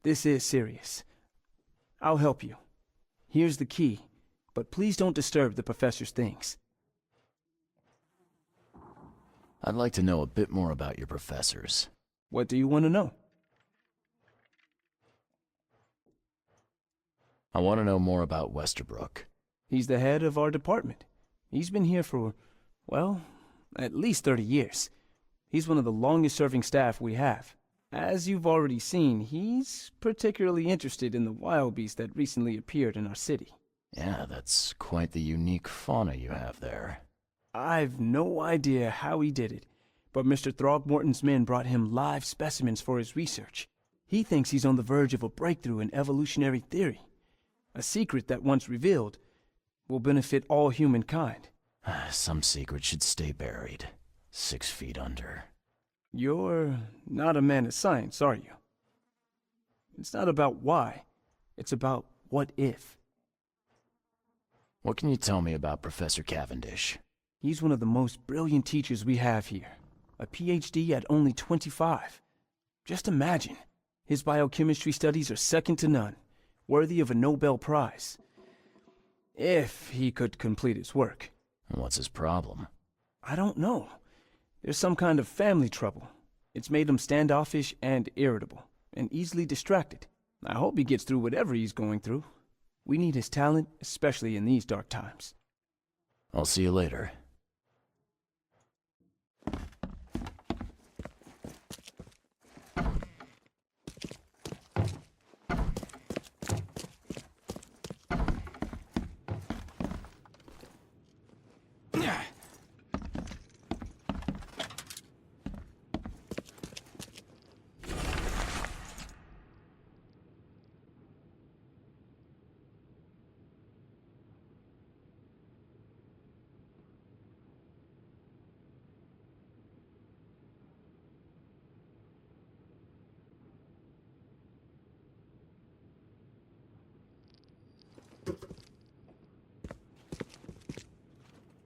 This is serious. I'll help you. Here's the key, but please don't disturb the professor's things. I'd like to know a bit more about your professors. What do you want to know? I want to know more about Westerbrook. He's the head of our department. He's been here for, well, at least 30 years. He's one of the longest-serving staff we have. As you've already seen, he's particularly interested in the wild beast that recently appeared in our city. Yeah, that's quite the unique fauna you have there. I've no idea how he did it, but Mr. Throgmorton's men brought him live specimens for his research. He thinks he's on the verge of a breakthrough in evolutionary theory. A secret that, once revealed, will benefit all humankind. Some secret should stay buried, 6 feet under. You're not a man of science, are you? It's not about why. It's about what if. What can you tell me about Professor Cavendish? He's one of the most brilliant teachers we have here. A PhD at only 25. Just imagine. His biochemistry studies are second to none, worthy of a Nobel Prize. If he could complete his work. What's his problem? I don't know. There's some kind of family trouble. It's made him standoffish and irritable, and easily distracted. I hope he gets through whatever he's going through. We need his talent, especially in these dark times. I'll see you later.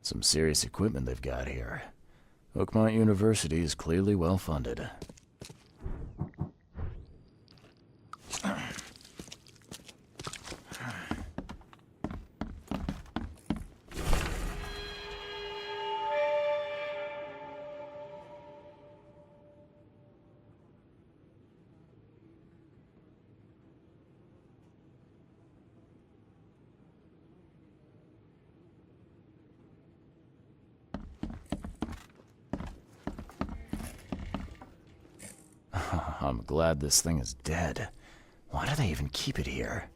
Some serious equipment they've got here. Oakmont University is clearly well funded. I'm glad this thing is dead. Why do they even keep it here?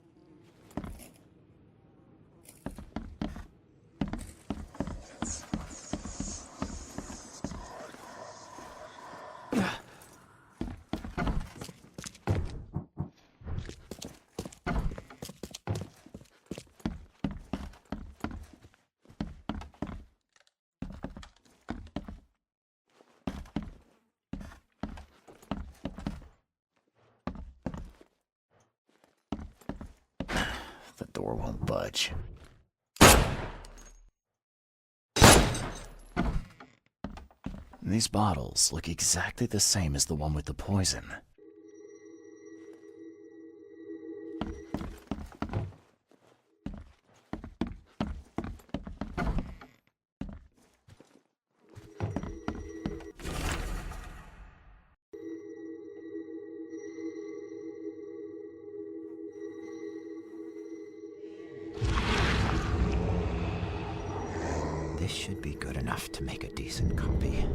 The door won't budge. These bottles look exactly the same as the one with the poison. This should be good enough to make a decent copy.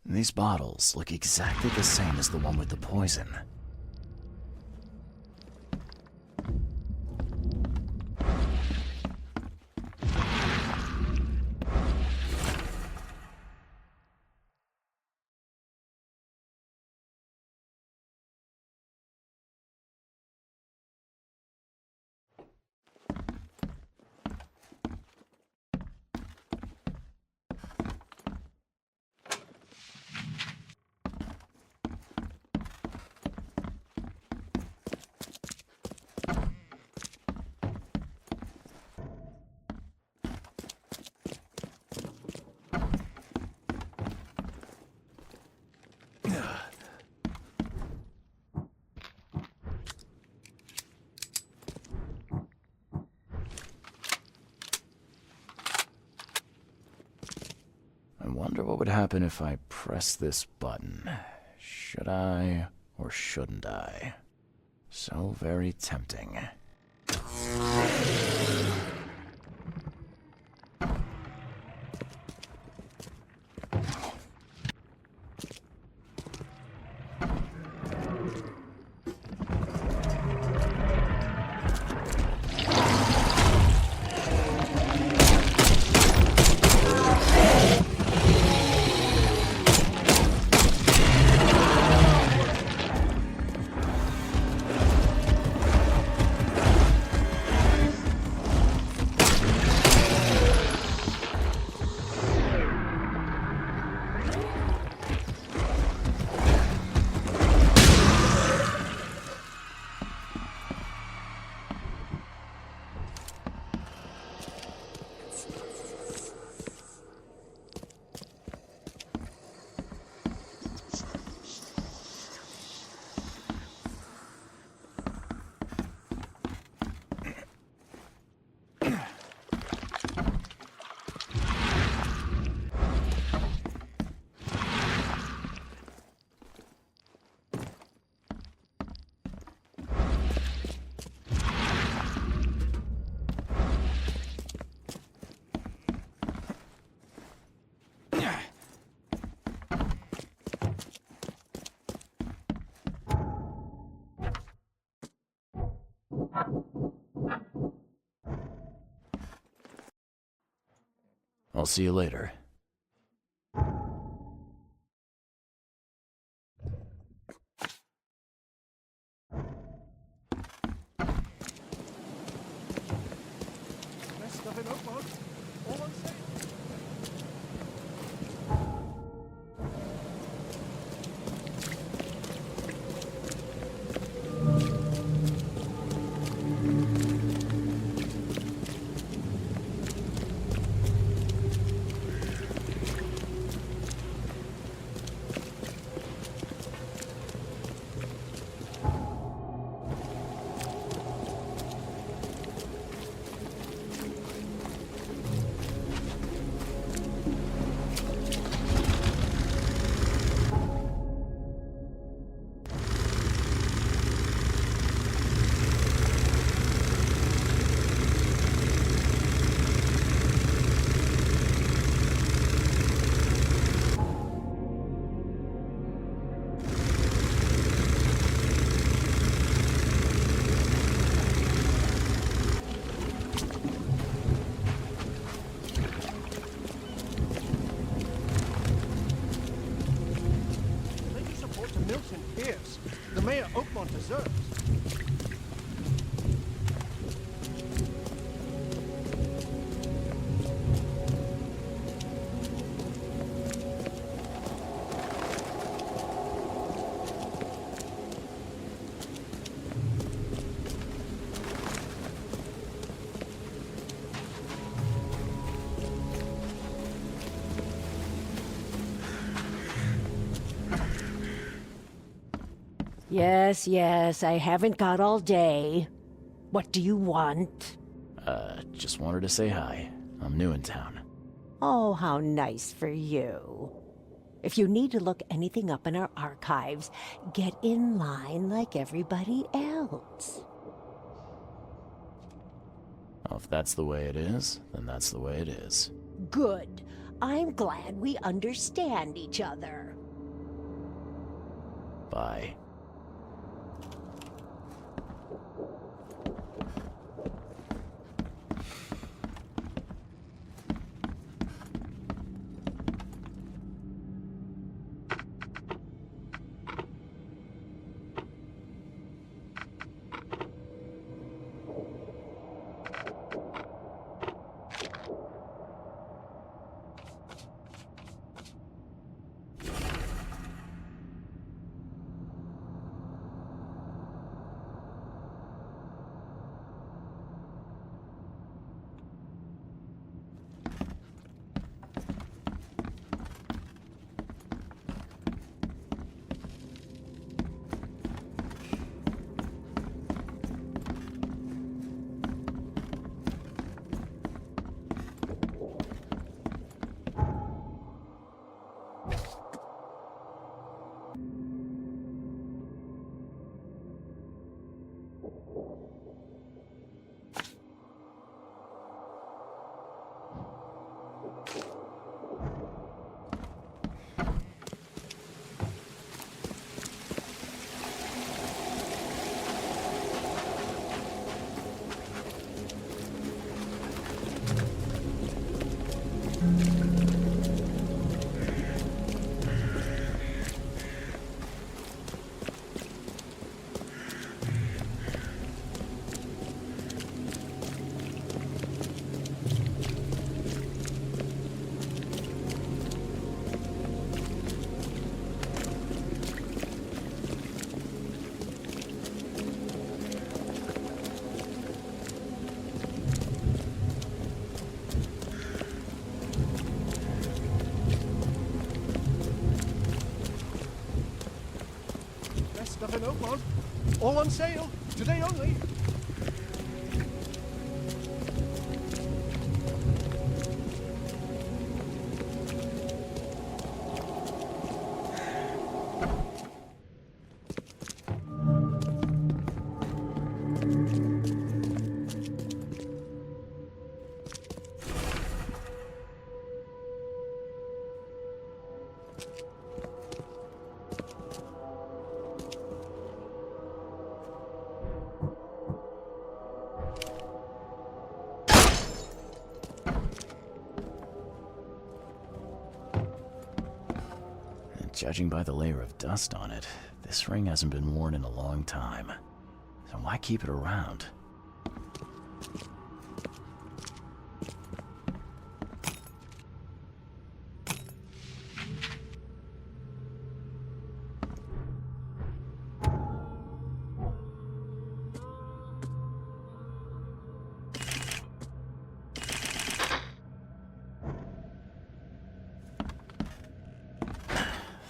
These bottles look exactly the same as the one with the poison. I wonder what would happen if I press this button. Should I or shouldn't I? So very tempting. I'll see you later. Best stuff in Oakmont. All on sale. Milton Pierce. The mayor Oakmont deserves. Yes, yes, I haven't got all day. What do you want? Just wanted to say hi. I'm new in town. Oh, how nice for you. If you need to look anything up in our archives, get in line like everybody else. Well, if that's the way it is, then that's the way it is. Good. I'm glad we understand each other. Bye. Best stuff in Oakmont. All on sale. Today only. Judging by the layer of dust on it, this ring hasn't been worn in a long time. So why keep it around?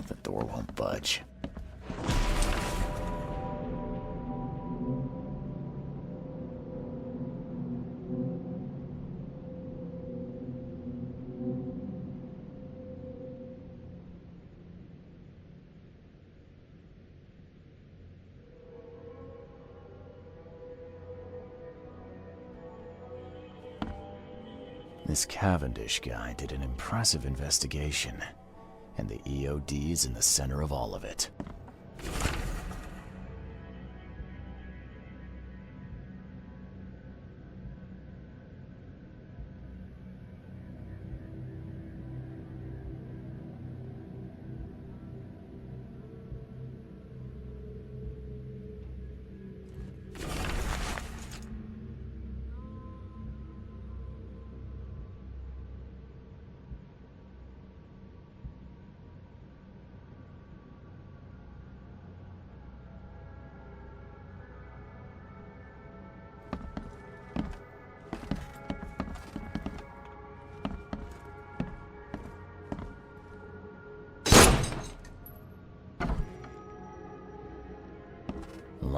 The door won't budge. This Cavendish guy did an impressive investigation, and the EOD's in the center of all of it.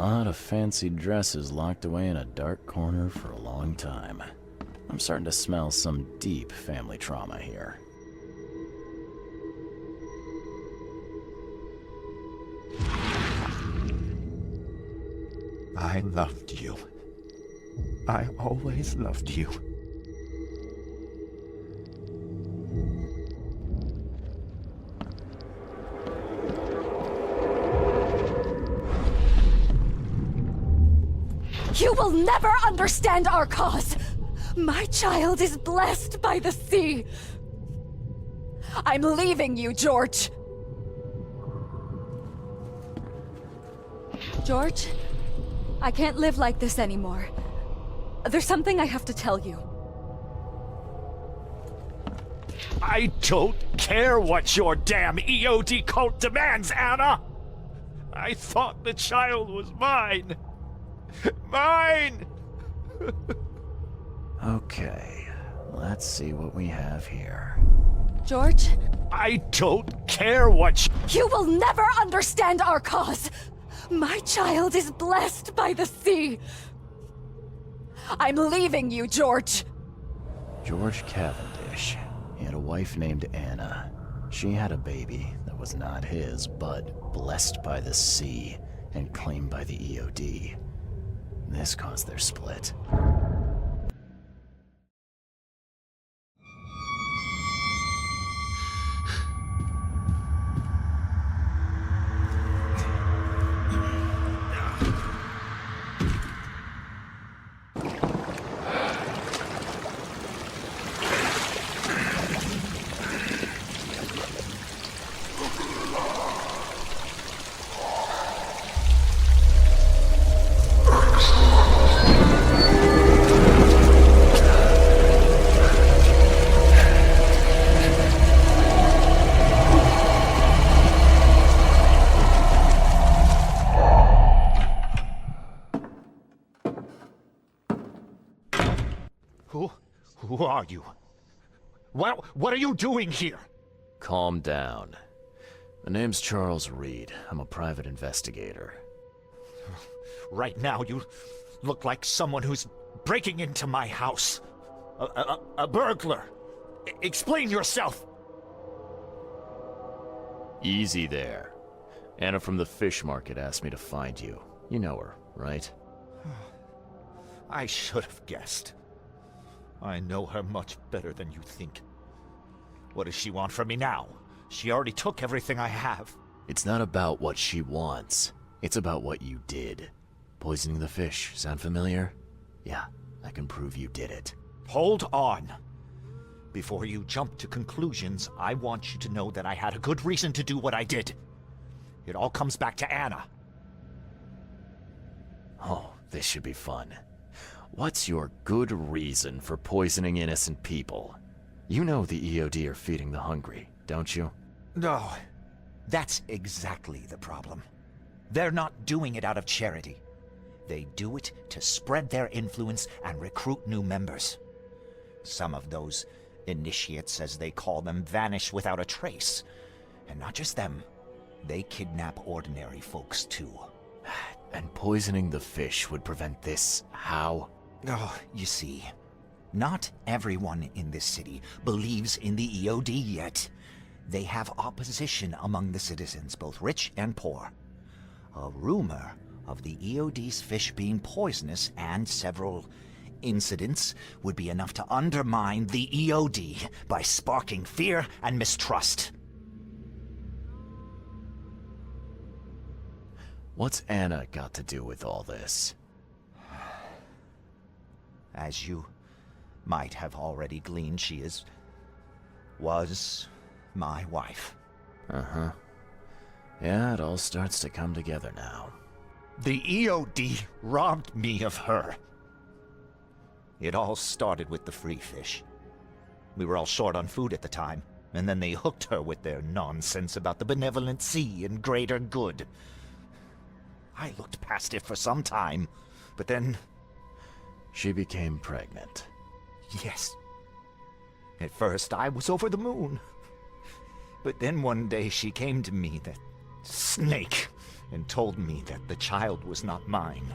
lot of fancy dresses locked away in a dark corner for a long time. I'm starting to smell some deep family trauma here. I loved you. I always loved you. You will never understand our cause! My child is blessed by the sea! I'm leaving you, George! George? I can't live like this anymore. There's something I have to tell you. I don't care what your damn EOD cult demands, Anna! I thought the child was mine! Mine! Okay, let's see what we have here. George? I don't care what You will never understand our cause! My child is blessed by the sea! I'm leaving you, George! George Cavendish. He had a wife named Anna. She had a baby that was not his, but blessed by the sea and claimed by the EOD. This caused their split. Who are you? What are you doing here? Calm down. My name's Charles Reed. I'm a private investigator. Right now, you look like someone who's breaking into my house. A burglar. Explain yourself. Easy there. Anna from the fish market asked me to find you. You know her, right? I should have guessed. I know her much better than you think. What does she want from me now? She already took everything I have. It's not about what she wants. It's about what you did. Poisoning the fish. Sound familiar? Yeah, I can prove you did it. Hold on. Before you jump to conclusions, I want you to know that I had a good reason to do what I did. It all comes back to Anna. Oh, this should be fun. What's your good reason for poisoning innocent people? You know the EOD are feeding the hungry, don't you? No, that's exactly the problem. They're not doing it out of charity. They do it to spread their influence and recruit new members. Some of those initiates, as they call them, vanish without a trace. And not just them, they kidnap ordinary folks too. And poisoning the fish would prevent this. How? Oh, you see, not everyone in this city believes in the EOD yet. They have opposition among the citizens, both rich and poor. A rumor of the EOD's fish being poisonous and several incidents would be enough to undermine the EOD by sparking fear and mistrust. What's Anna got to do with all this? As you might have already gleaned, she was my wife. Uh-huh. Yeah, it all starts to come together now. The EOD robbed me of her. It all started with the free fish. We were all short on food at the time, and then they hooked her with their nonsense about the benevolent sea and greater good. I looked past it for some time, but then... She became pregnant. Yes. At first, I was over the moon. But then one day she came to me, that snake, and told me that the child was not mine.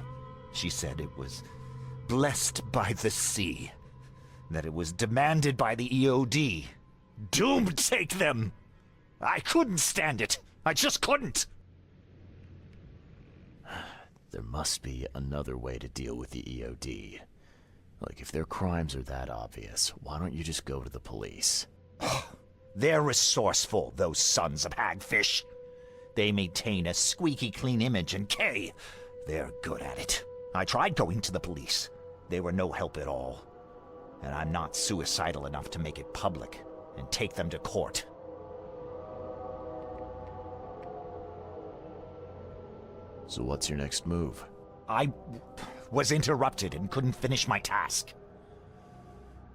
She said it was blessed by the sea, that it was demanded by the EOD. Doom take them! I couldn't stand it. I just couldn't. There must be another way to deal with the EOD. Like, if their crimes are that obvious, why don't you just go to the police? They're resourceful, those sons of hagfish. They maintain a squeaky clean image, and they're good at it. I tried going to the police. They were no help at all. And I'm not suicidal enough to make it public and take them to court. So what's your next move? I was interrupted and couldn't finish my task.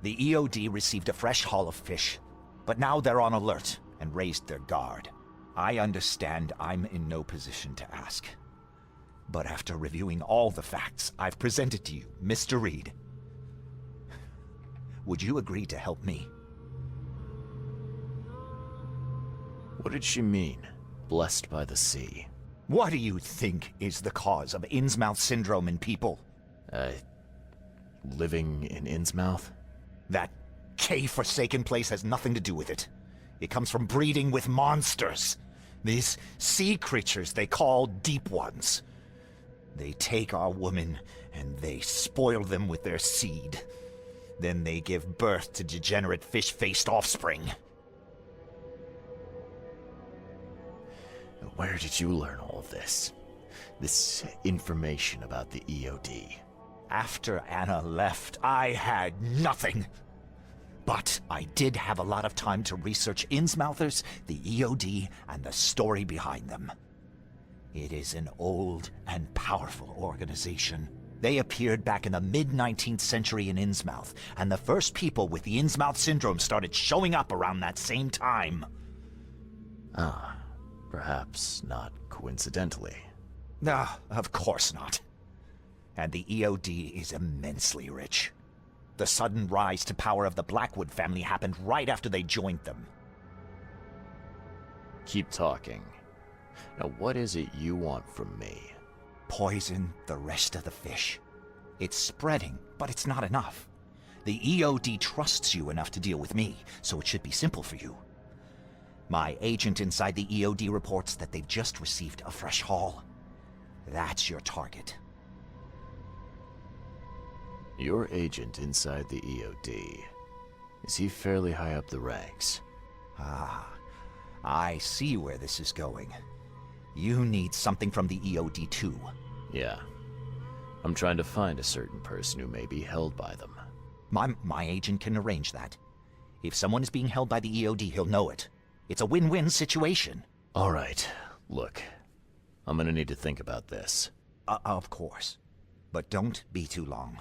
The EOD received a fresh haul of fish, but now they're on alert and raised their guard. I understand I'm in no position to ask. But after reviewing all the facts I've presented to you, Mr. Reed, would you agree to help me? What did she mean? Blessed by the sea. What do you think is the cause of Innsmouth syndrome in people? Living in Innsmouth? That K-forsaken place has nothing to do with it. It comes from breeding with monsters. These sea creatures they call Deep Ones. They take our women and they spoil them with their seed. Then they give birth to degenerate fish-faced offspring. Where did you learn all of this? This information about the EOD? After Anna left, I had nothing. But I did have a lot of time to research Innsmouthers, the EOD, and the story behind them. It is an old and powerful organization. They appeared back in the mid-19th century in Innsmouth, and the first people with the Innsmouth syndrome started showing up around that same time. Ah, perhaps not coincidentally. No, of course not. And the EOD is immensely rich. The sudden rise to power of the Blackwood family happened right after they joined them. Keep talking. Now, what is it you want from me? Poison the rest of the fish. It's spreading, but it's not enough. The EOD trusts you enough to deal with me, so it should be simple for you. My agent inside the EOD reports that they've just received a fresh haul. That's your target. Your agent inside the EOD. Is he fairly high up the ranks? Ah, I see where this is going. You need something from the EOD too. Yeah. I'm trying to find a certain person who may be held by them. My agent can arrange that. If someone is being held by the EOD, he'll know it. It's a win-win situation. All right. Look, I'm gonna need to think about this. Of course. But don't be too long.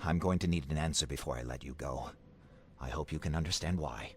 I'm going to need an answer before I let you go. I hope you can understand why.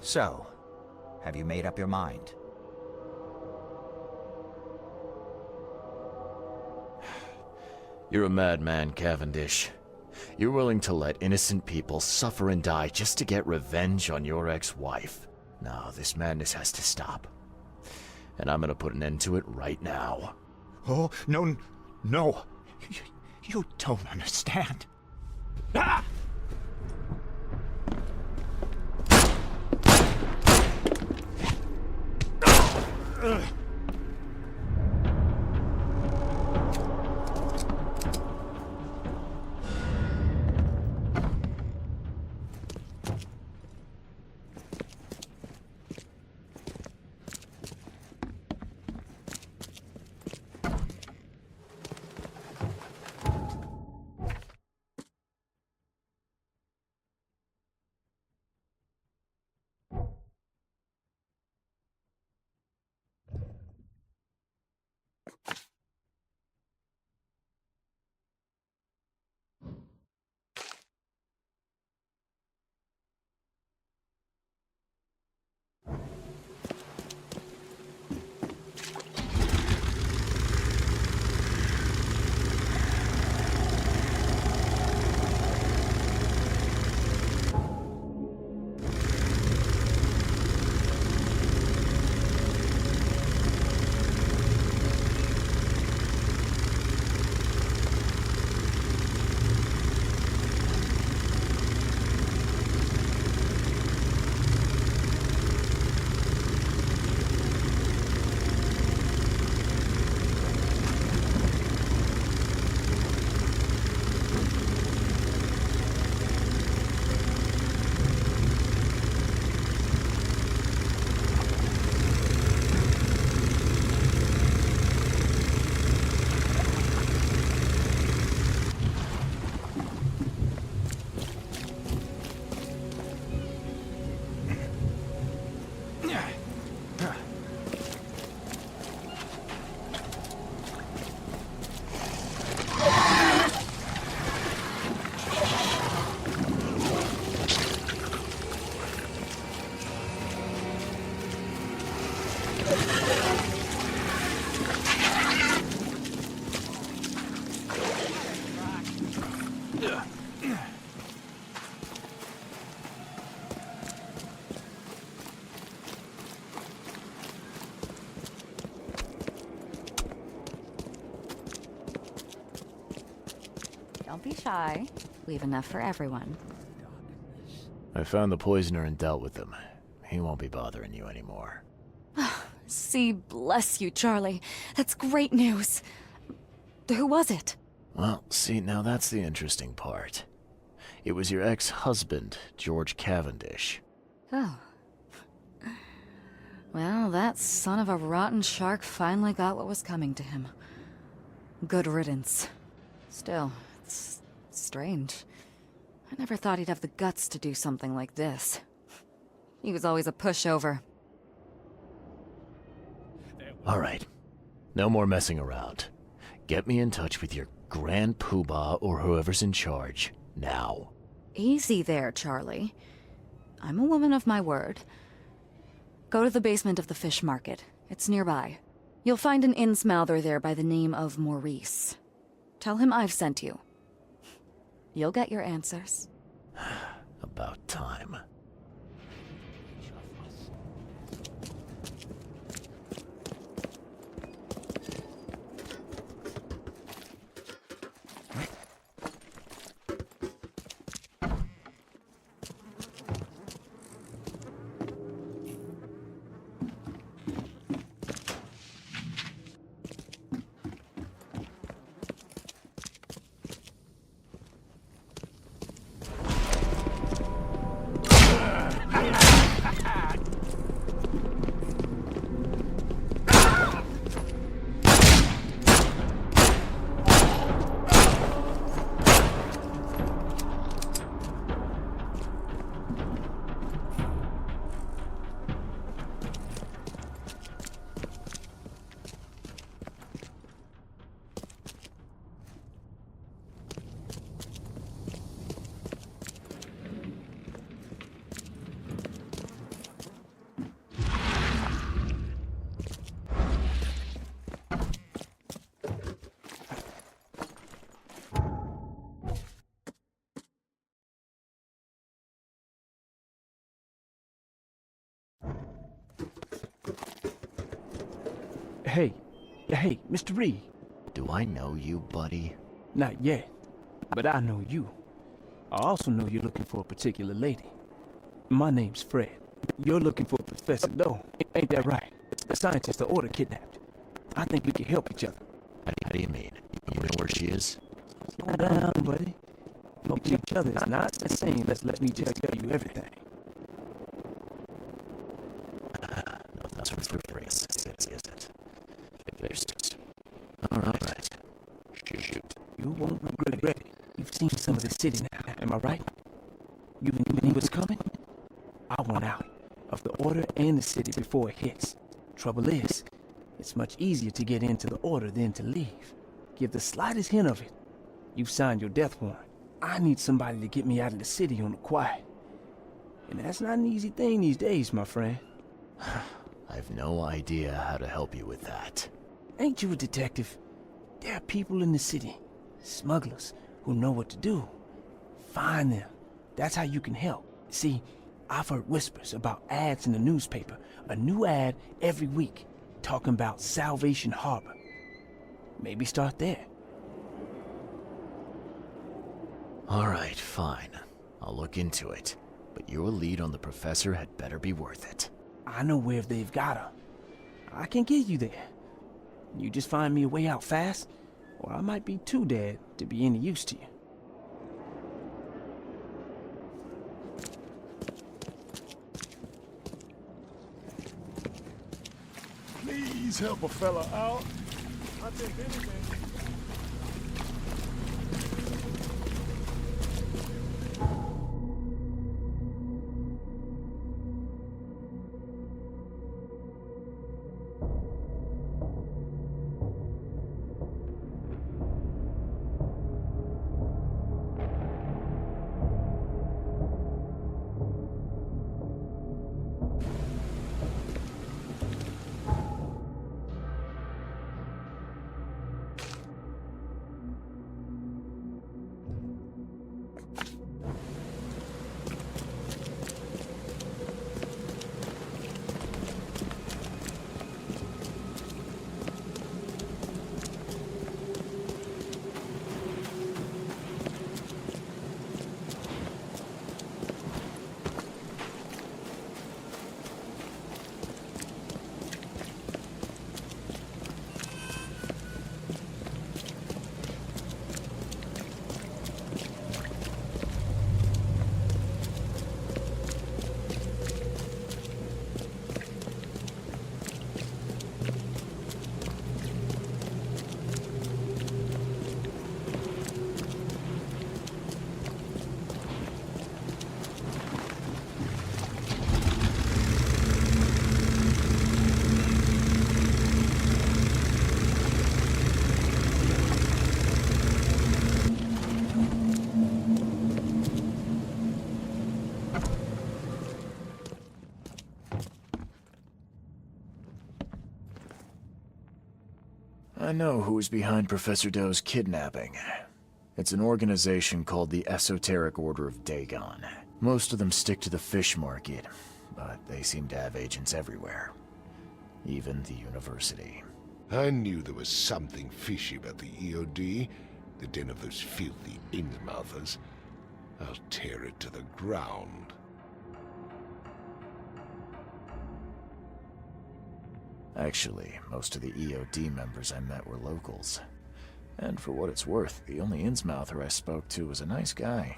So, have you made up your mind? You're a madman, Cavendish. You're willing to let innocent people suffer and die just to get revenge on your ex-wife. No, this madness has to stop. And I'm gonna put an end to it right now. Oh, no, no. You don't understand. Ah! Don't be shy. We've enough for everyone. I found the poisoner and dealt with him. He won't be bothering you anymore. See, bless you, Charlie. That's great news. Who was it? Well, see, now that's the interesting part. It was your ex-husband, George Cavendish. Oh. Well, that son of a rotten shark finally got what was coming to him. Good riddance. Still, it's strange. I never thought he'd have the guts to do something like this. He was always a pushover. All right. No more messing around. Get me in touch with your Grand Poobah or whoever's in charge, now. Easy there, Charlie. I'm a woman of my word. Go to the basement of the fish market. It's nearby. You'll find an innsmouther there by the name of Maurice. Tell him I've sent you. You'll get your answers. About time. Hey, Mr. Reed. Do I know you, buddy? Not yet, but I know you. I also know you're looking for a particular lady. My name's Fred. You're looking for Professor Doe, ain't that right? The scientist the Order kidnapped. I think we can help each other. How do you mean? You know where she is? Slow down, buddy. Help each other is not the same as let me just tell you everything. No, that's what's phrase, is it? Alright. Shoot. You won't regret it. You've seen some of the city now, am I right? You knew what's coming? I want out of the Order and the city before it hits. Trouble is, it's much easier to get into the Order than to leave. Give the slightest hint of it, you've signed your death warrant. I need somebody to get me out of the city on the quiet. And that's not an easy thing these days, my friend. I've no idea how to help you with that. Ain't you a detective? There are people in the city, smugglers, who know what to do. Find them. That's how you can help. See, I've heard whispers about ads in the newspaper. A new ad every week, talking about Salvation Harbor. Maybe start there. Alright, fine. I'll look into it. But your lead on the professor had better be worth it. I know where they've got her. I can get you there. You just find me a way out fast, or I might be too dead to be any use to you. Please help a fella out. I'll take anything. I know who's behind Professor Doe's kidnapping. It's an organization called the Esoteric Order of Dagon. Most of them stick to the fish market, but they seem to have agents everywhere. Even the university. I knew there was something fishy about the EOD, the den of those filthy Innsmouthers. I'll tear it to the ground. Actually, most of the EOD members I met were locals. And for what it's worth, the only Innsmouther I spoke to was a nice guy.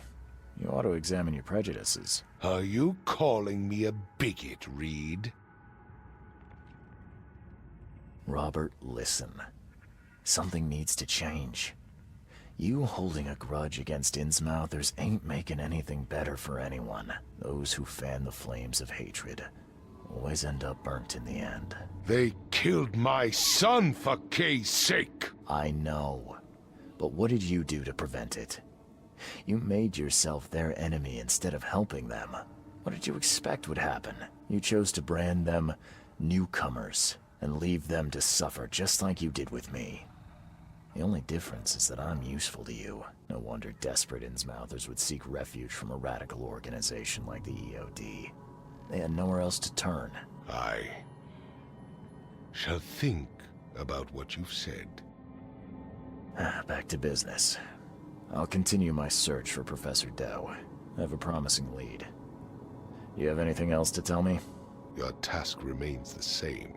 You ought to examine your prejudices. Are you calling me a bigot, Reed? Robert, listen. Something needs to change. You holding a grudge against Innsmouthers ain't making anything better for anyone. Those who fan the flames of hatred always end up burnt in the end. They killed my son, for Kay's sake! I know. But what did you do to prevent it? You made yourself their enemy instead of helping them. What did you expect would happen? You chose to brand them newcomers and leave them to suffer just like you did with me. The only difference is that I'm useful to you. No wonder desperate Innsmouthers would seek refuge from a radical organization like the EOD. They had nowhere else to turn. I shall think about what you've said. Back to business. I'll continue my search for Professor Doe. I have a promising lead. You have anything else to tell me? Your task remains the same.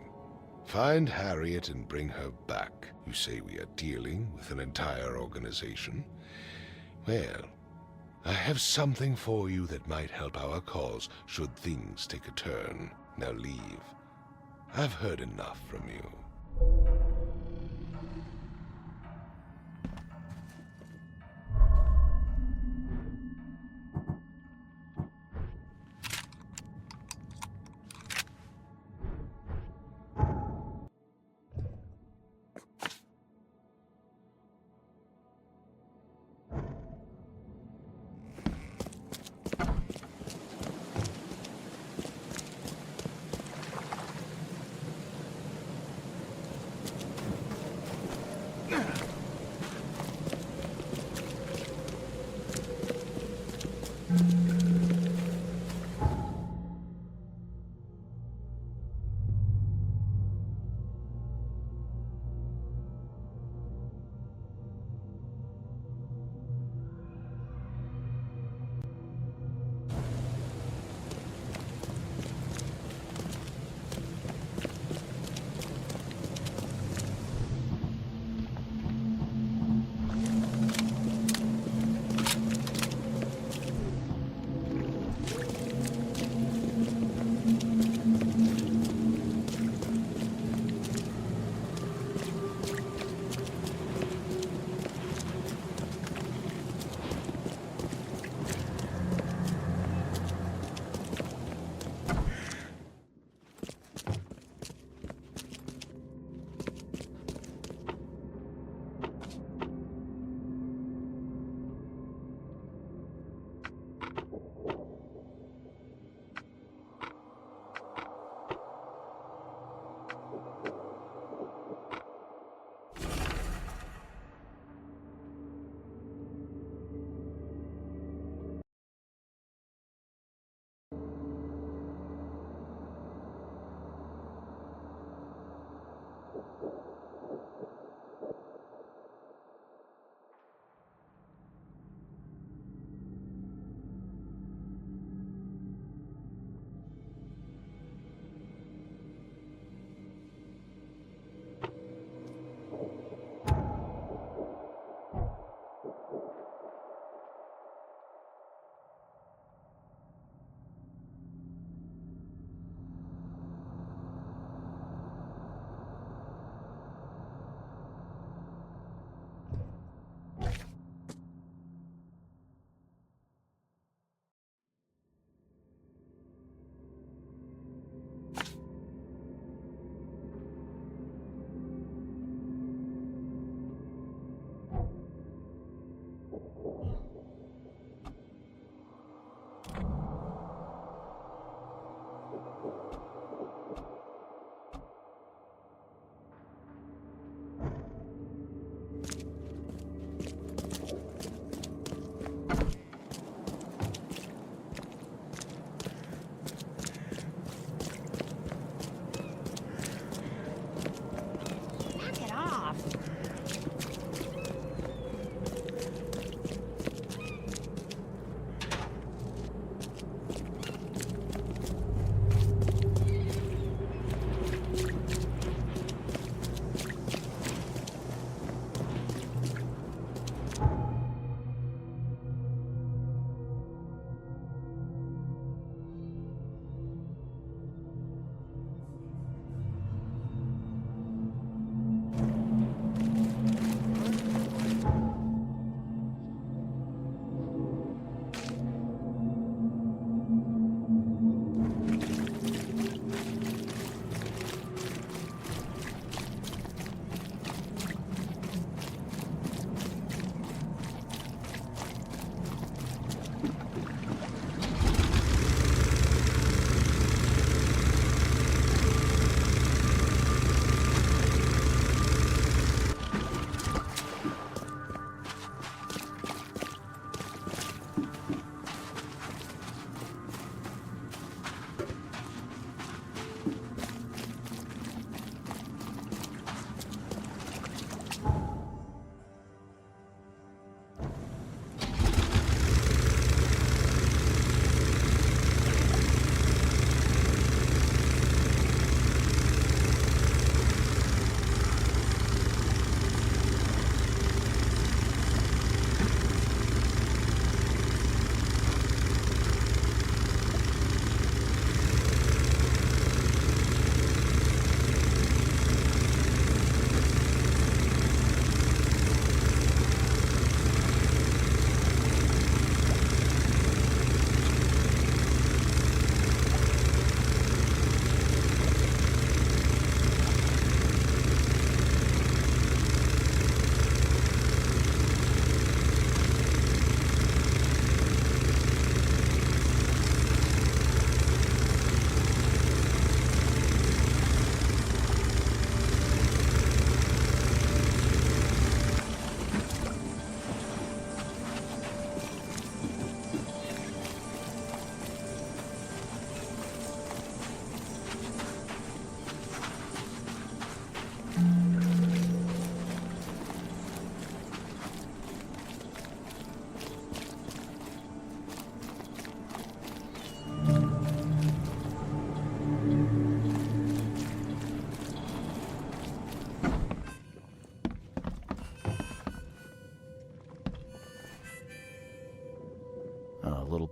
Find Harriet and bring her back. You say we are dealing with an entire organization? Well, I have something for you that might help our cause should things take a turn. Now leave. I've heard enough from you.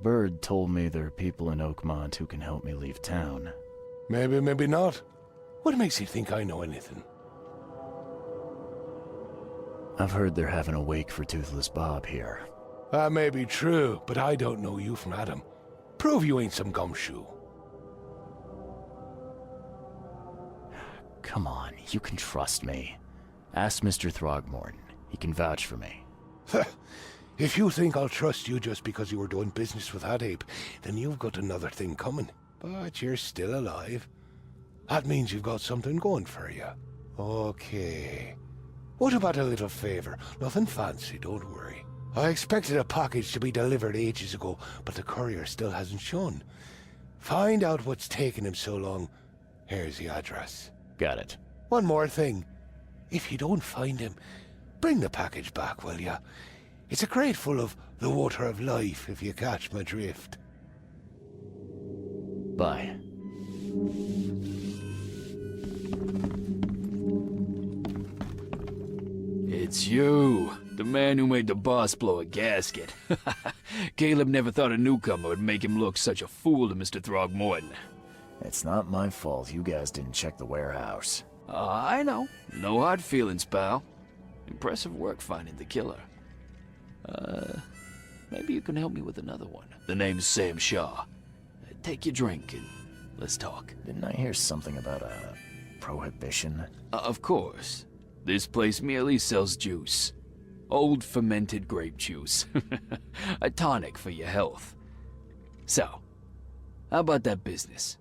Berg told me there are people in Oakmont who can help me leave town. Maybe, maybe not. What makes you think I know anything? I've heard they're having a wake for Toothless Bob here. That may be true, but I don't know you from Adam. Prove you ain't some gumshoe. Come on, you can trust me. Ask Mr. Throgmorton. He can vouch for me. If you think I'll trust you just because you were doing business with that ape, then you've got another thing coming. But you're still alive. That means you've got something going for you. Okay. What about a little favor? Nothing fancy, don't worry. I expected a package to be delivered ages ago, but the courier still hasn't shown. Find out what's taking him so long. Here's the address. Got it. One more thing. If you don't find him, bring the package back, will ya? It's a crate full of the water of life, if you catch my drift. Bye. It's you, the man who made the boss blow a gasket. Caleb never thought a newcomer would make him look such a fool to Mr. Throgmorton. It's not my fault you guys didn't check the warehouse. I know. No hard feelings, pal. Impressive work finding the killer. Maybe you can help me with another one. The name's Sam Shaw. Take your drink and let's talk. Didn't I hear something about a prohibition? Of course. This place merely sells juice. Old fermented grape juice. A tonic for your health. So, how about that business?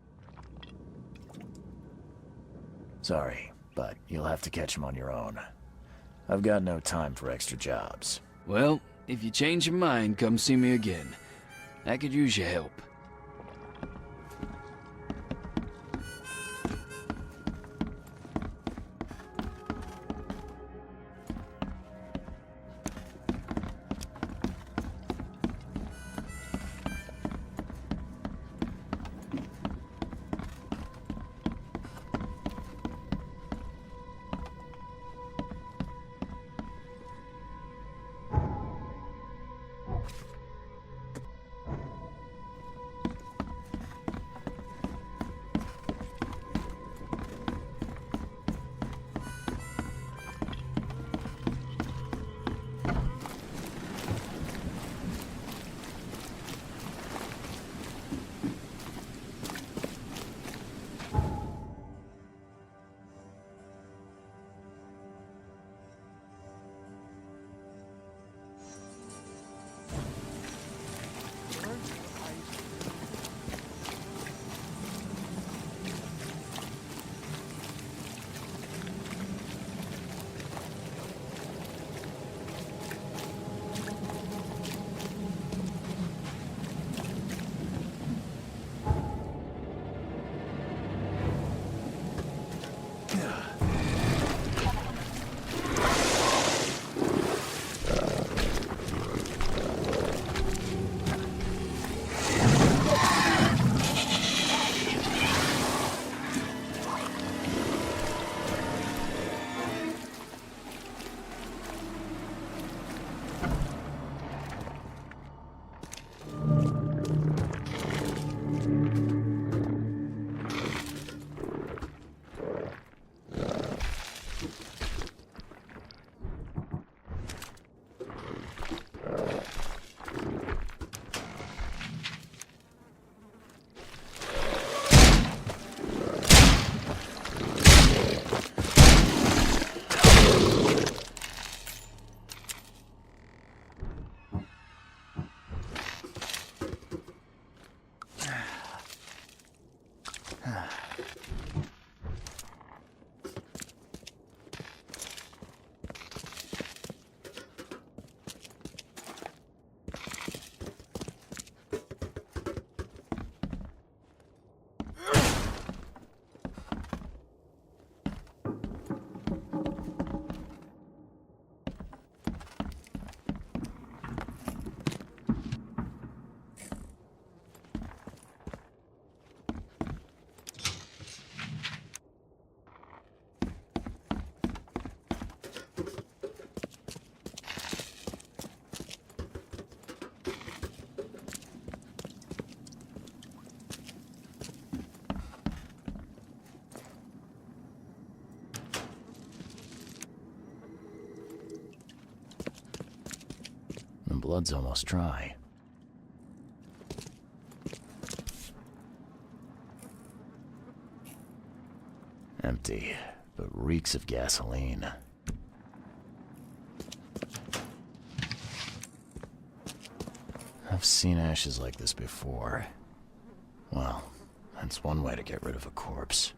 Sorry, but you'll have to catch him on your own. I've got no time for extra jobs. Well, if you change your mind, come see me again. I could use your help. blood's almost dry. Empty, but reeks of gasoline. I've seen ashes like this before. Well, that's one way to get rid of a corpse.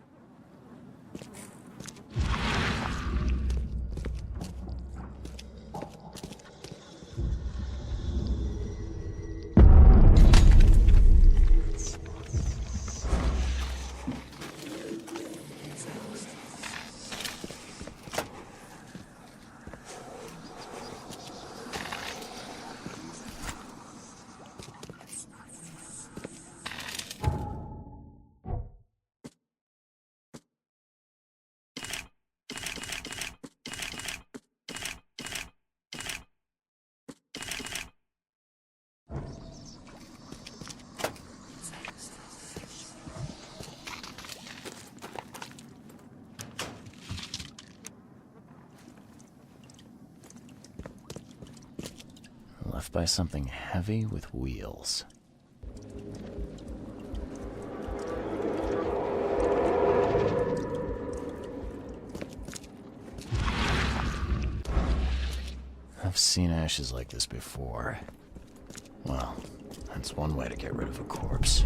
Left by something heavy with wheels. I've seen ashes like this before. Well, that's one way to get rid of a corpse.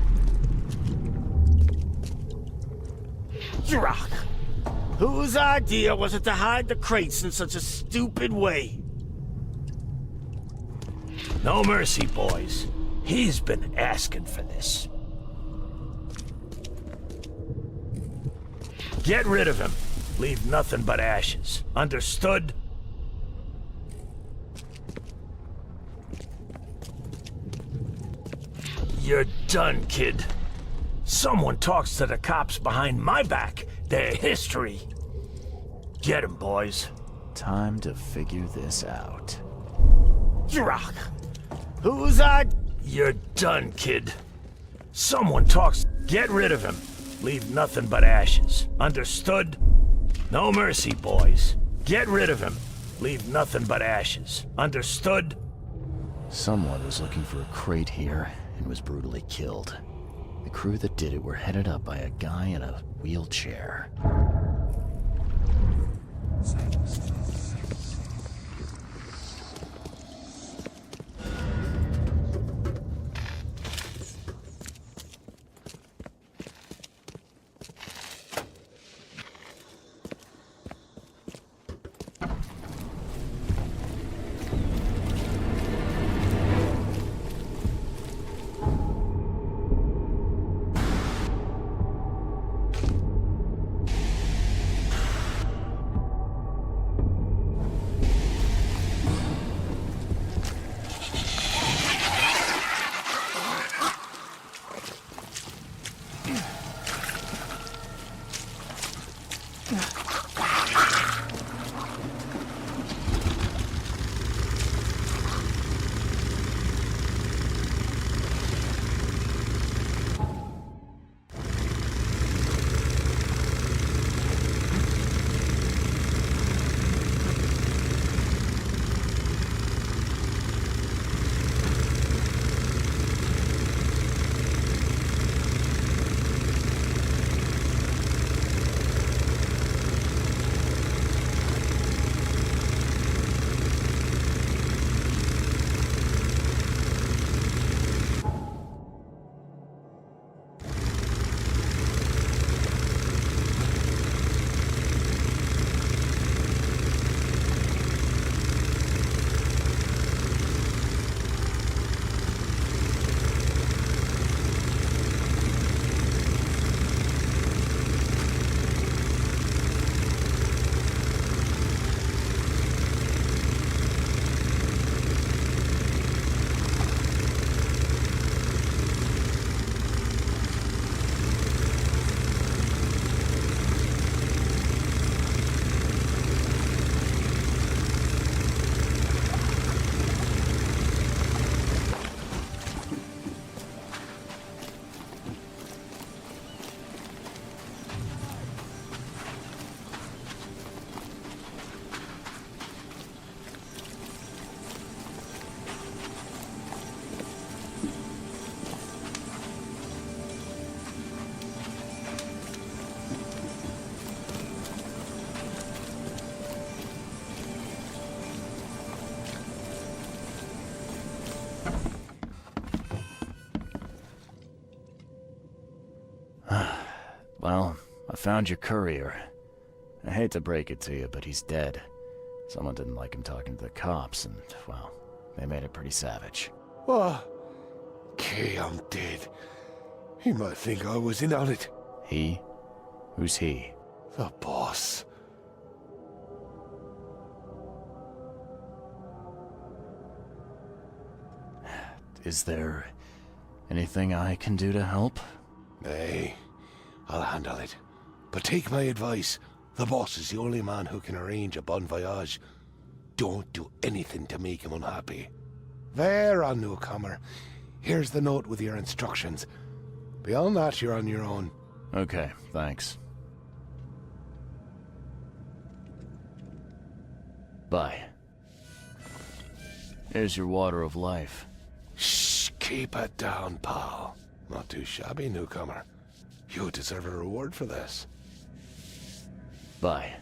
Drock! Whose idea was it to hide the crates in such a stupid way? No mercy, boys. He's been asking for this. Get rid of him. Leave nothing but ashes. Understood? You're done, kid. Someone talks to the cops behind my back. Their history. Get him, boys. Time to figure this out. Drock! Whose You're done, kid. Someone talks. Get rid of him. Leave nothing but ashes. Understood? No mercy, boys. Get rid of him. Leave nothing but ashes. Understood? Someone was looking for a crate here and was brutally killed. The crew that did it were headed up by a guy in a wheelchair. Well, I found your courier. I hate to break it to you, but he's dead. Someone didn't like him talking to the cops, and, well, they made it pretty savage. What? Kay, I'm dead. He might think I was in on it. He? Who's he? The boss. Is there anything I can do to help? Nay, I'll handle it. But take my advice. The boss is the only man who can arrange a bon voyage. Don't do anything to make him unhappy. There, on newcomer. Here's the note with your instructions. Beyond that, you're on your own. Okay, thanks. Bye. Here's your water of life. Shh, keep it down, pal. Not too shabby, newcomer. You deserve a reward for this. Bye.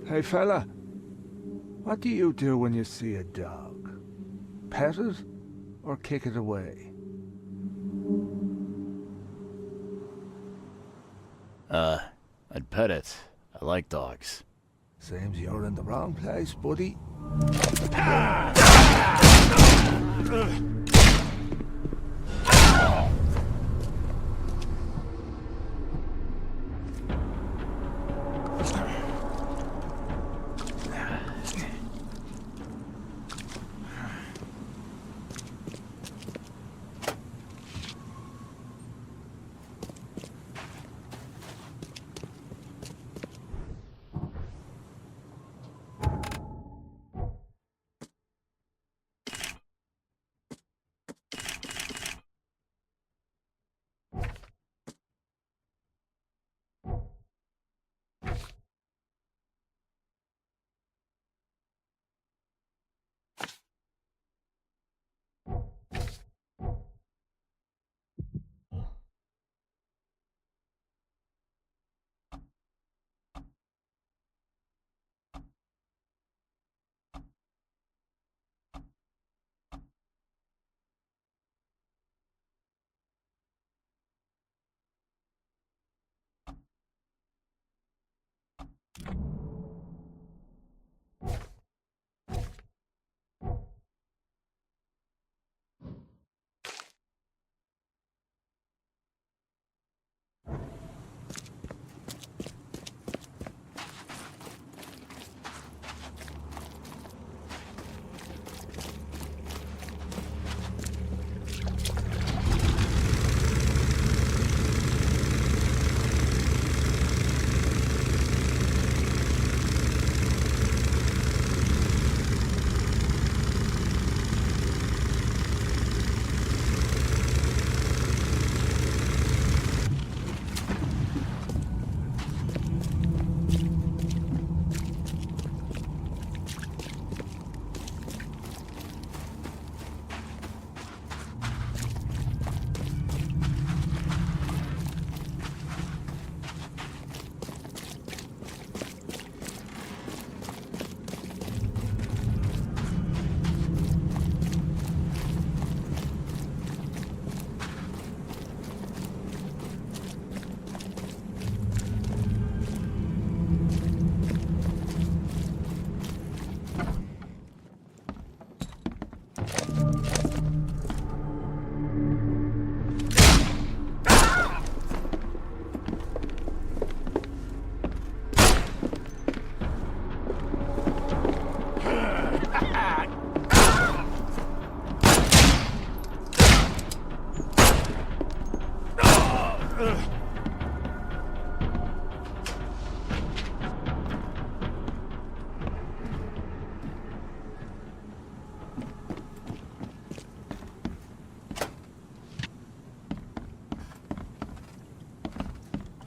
Hey fella, what do you do when you see a dog? Pet it or kick it away? I'd pet it. I like dogs. Seems you're in the wrong place, buddy.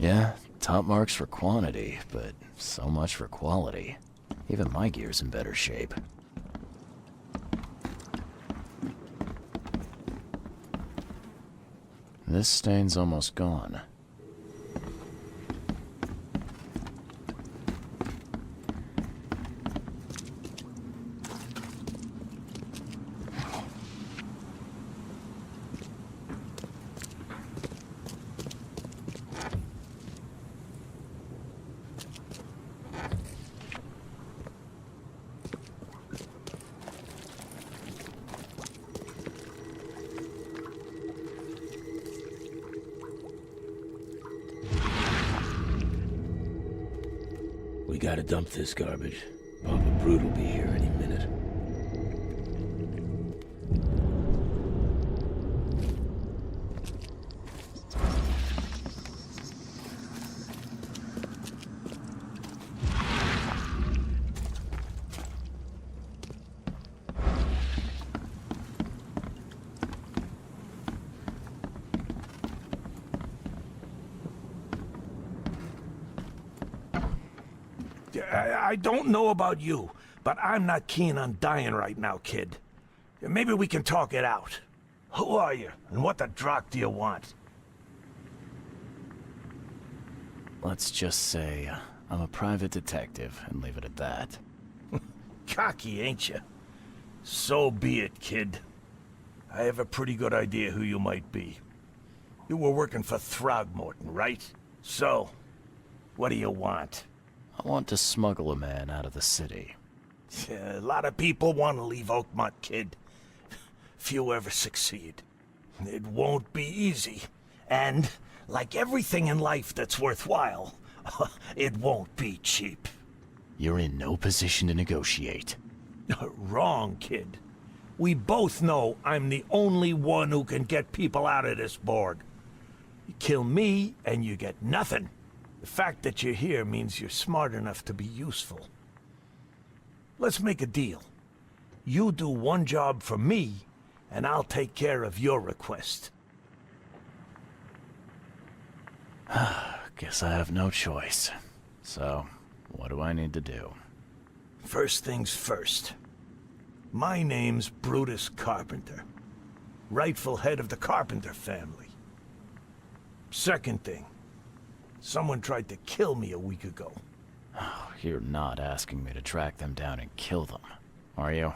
Yeah, top marks for quantity, but so much for quality. Even my gear's in better shape. This stain's almost gone. We gotta dump this garbage. Papa Brute will be here any minute. I don't know about you, but I'm not keen on dying right now, kid. Maybe we can talk it out. Who are you, and what the drock do you want? Let's just say I'm a private detective and leave it at that. Cocky, ain't you? So be it, kid. I have a pretty good idea who you might be. You were working for Throgmorton, right? So, what do you want? I want to smuggle a man out of the city. Yeah, a lot of people want to leave Oakmont, kid. Few ever succeed. It won't be easy. And, like everything in life that's worthwhile, it won't be cheap. You're in no position to negotiate. Wrong, kid. We both know I'm the only one who can get people out of this Borg. You kill me, and you get nothing. The fact that you're here means you're smart enough to be useful. Let's make a deal. You do one job for me, and I'll take care of your request. Guess I have no choice. So, what do I need to do? First things first. My name's Brutus Carpenter, rightful head of the Carpenter family. Second thing. Someone tried to kill me a week ago. Oh, you're not asking me to track them down and kill them, are you?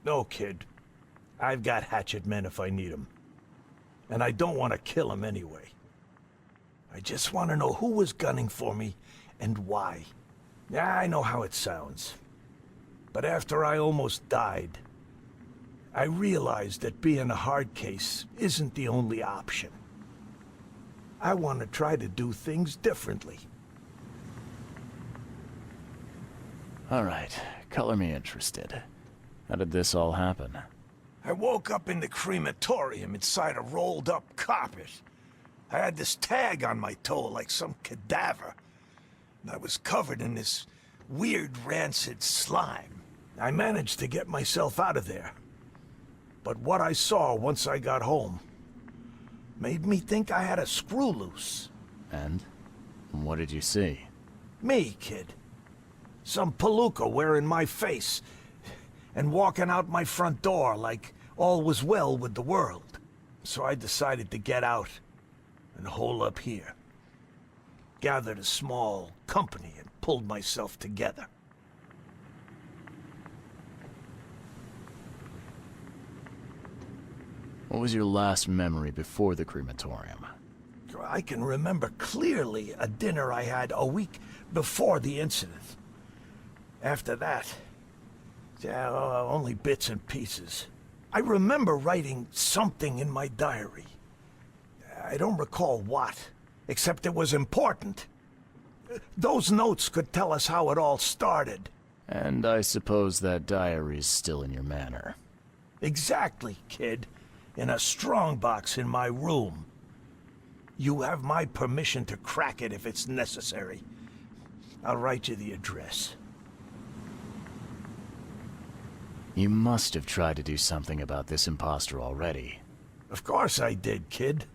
No, kid. I've got hatchet men if I need them. And I don't want to kill them anyway. I just want to know who was gunning for me and why. Yeah, I know how it sounds. But after I almost died, I realized that being a hard case isn't the only option. I want to try to do things differently. All right, color me interested. How did this all happen? I woke up in the crematorium inside a rolled-up carpet. I had this tag on my toe like some cadaver. And I was covered in this weird rancid slime. I managed to get myself out of there. But what I saw once I got home made me think I had a screw loose. And? What did you see? Me, kid. Some palooka wearing my face and walking out my front door like all was well with the world. So I decided to get out and hole up here. Gathered a small company and pulled myself together. What was your last memory before the crematorium? I can remember clearly a dinner I had a week before the incident. After that, only bits and pieces. I remember writing something in my diary. I don't recall what, except it was important. Those notes could tell us how it all started. And I suppose that diary's still in your manor. Exactly, kid. In a strongbox in my room. You have my permission to crack it if it's necessary. I'll write you the address. You must have tried to do something about this imposter already. Of course I did, kid.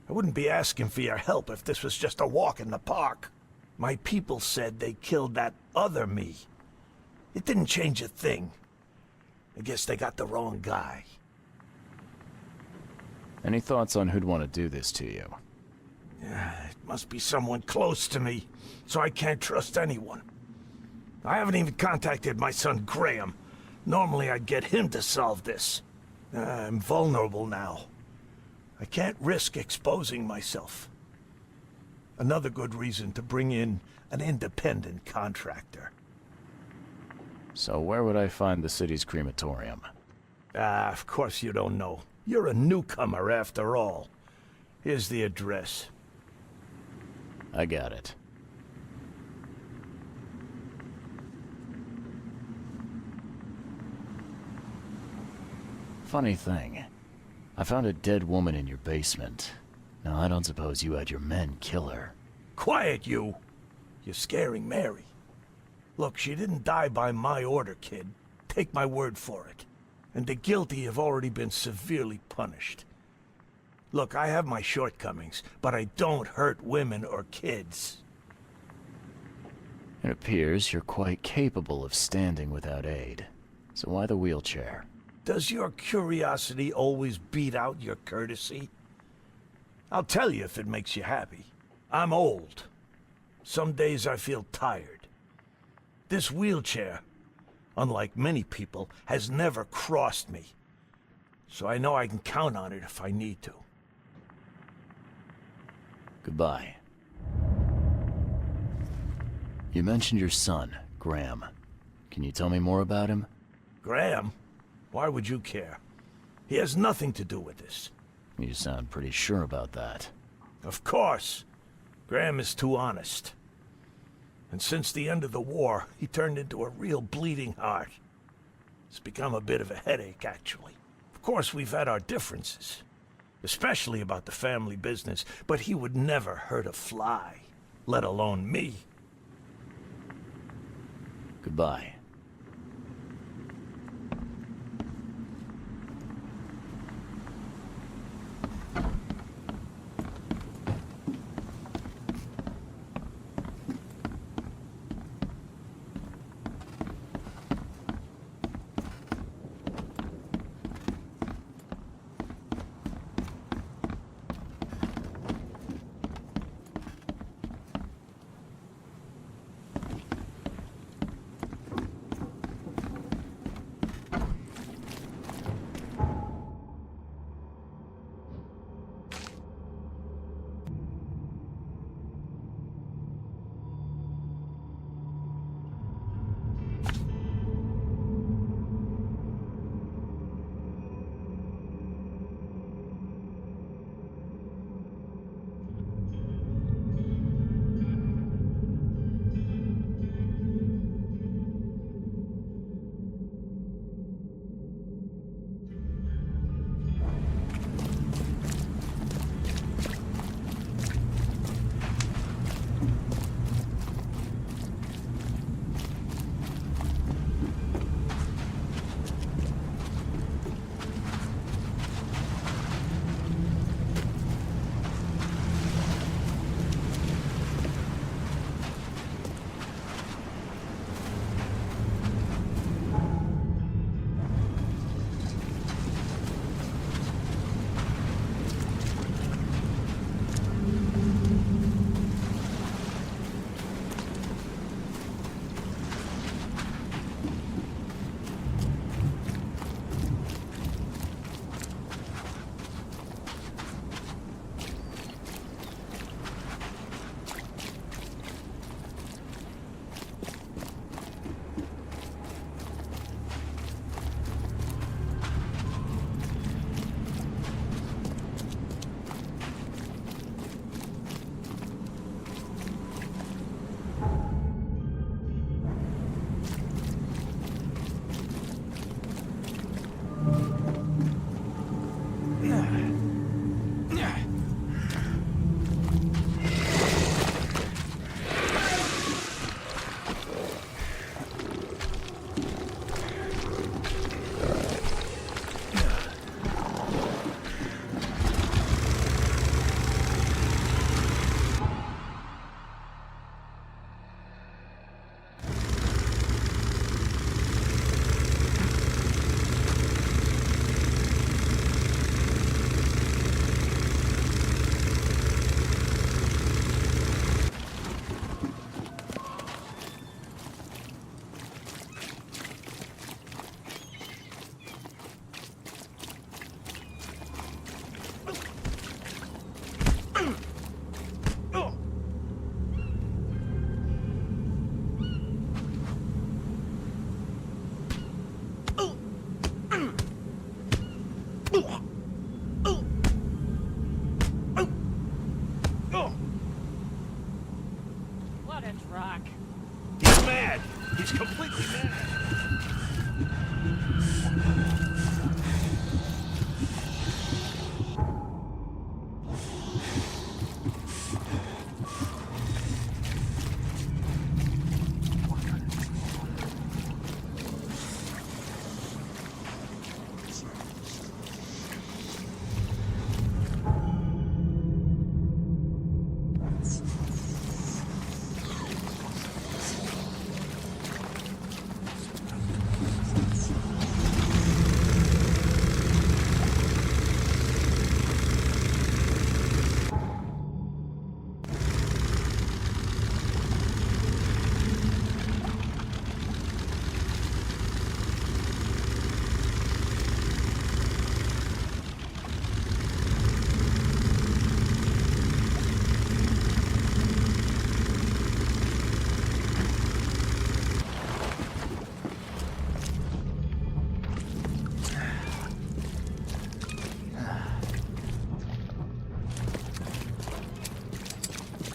I wouldn't be asking for your help if this was just a walk in the park. My people said they killed that other me. It didn't change a thing. I guess they got the wrong guy. Any thoughts on who'd want to do this to you? It must be someone close to me, so I can't trust anyone. I haven't even contacted my son Graham. Normally I'd get him to solve this. I'm vulnerable now. I can't risk exposing myself. Another good reason to bring in an independent contractor. So where would I find the city's crematorium? Of course you don't know. You're a newcomer after all. Here's the address. I got it. Funny thing. I found a dead woman in your basement. Now, I don't suppose you had your men kill her. Quiet, you! You're scaring Mary. Look, she didn't die by my order, kid. Take my word for it. And the guilty have already been severely punished. Look, I have my shortcomings, but I don't hurt women or kids. It appears you're quite capable of standing without aid. So why the wheelchair? Does your curiosity always beat out your courtesy? I'll tell you if it makes you happy. I'm old. Some days I feel tired. This wheelchair, unlike many people, has never crossed me. So I know I can count on it if I need to. Goodbye. You mentioned your son, Graham. Can you tell me more about him? Graham? Why would you care? He has nothing to do with this. You sound pretty sure about that. Of course. Graham is too honest. And since the end of the war, he turned into a real bleeding heart. It's become a bit of a headache, actually. Of course, we've had our differences, especially about the family business, but he would never hurt a fly, let alone me. Goodbye. a truck. He's mad! He's completely mad!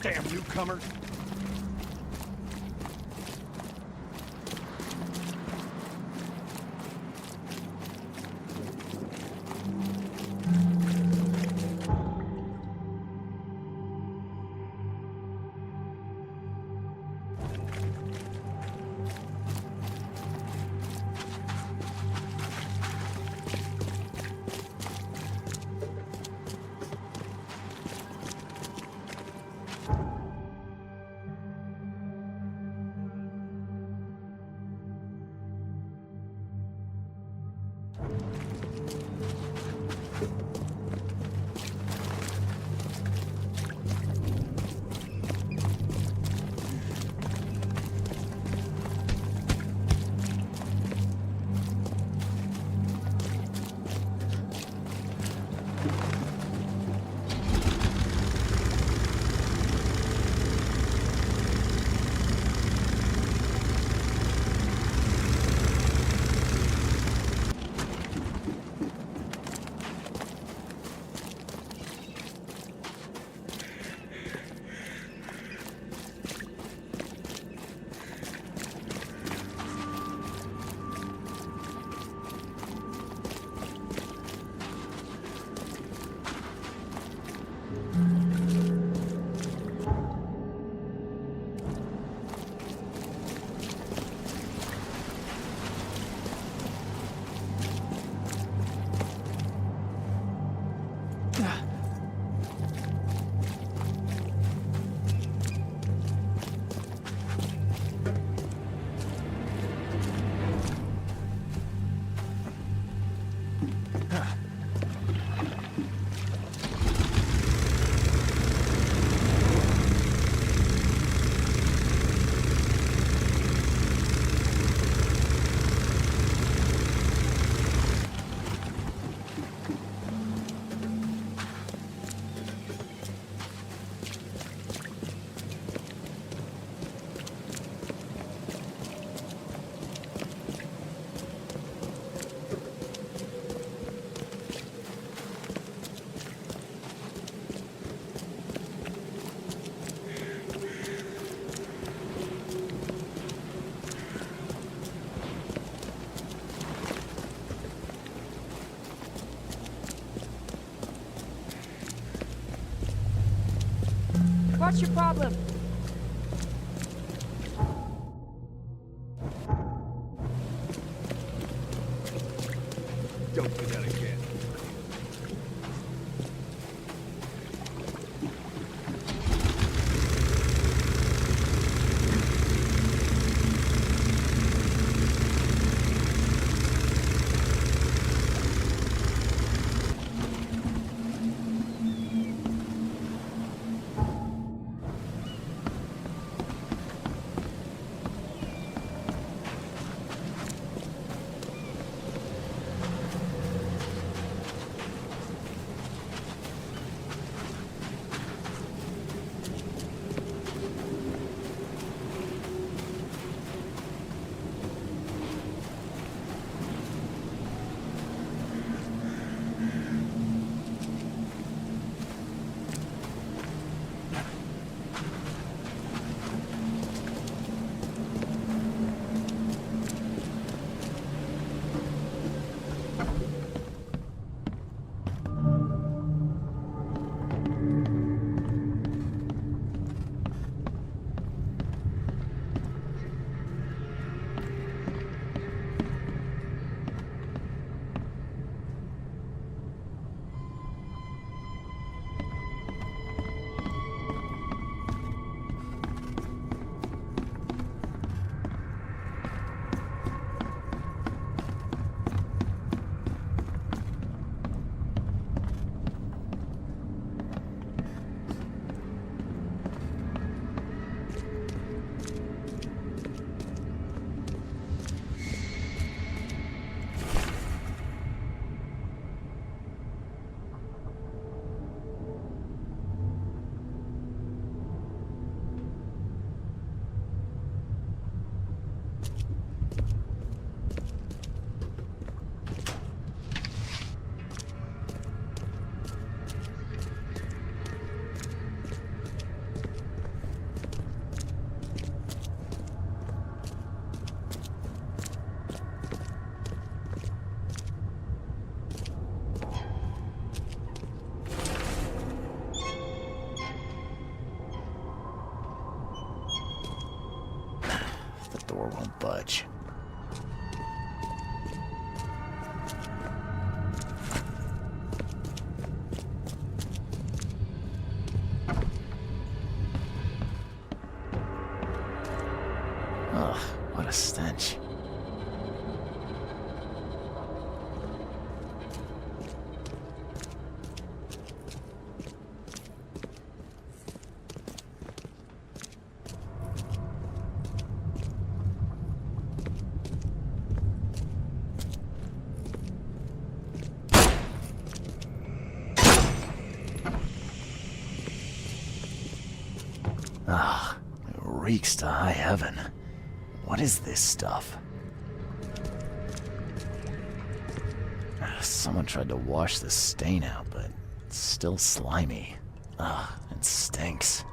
Damn newcomer! What's your problem? Don't do that again. Door won't budge. Ugh, what a stench. Ah, it reeks to high heaven. What is this stuff? Someone tried to wash the stain out, but it's still slimy. Ugh, it stinks.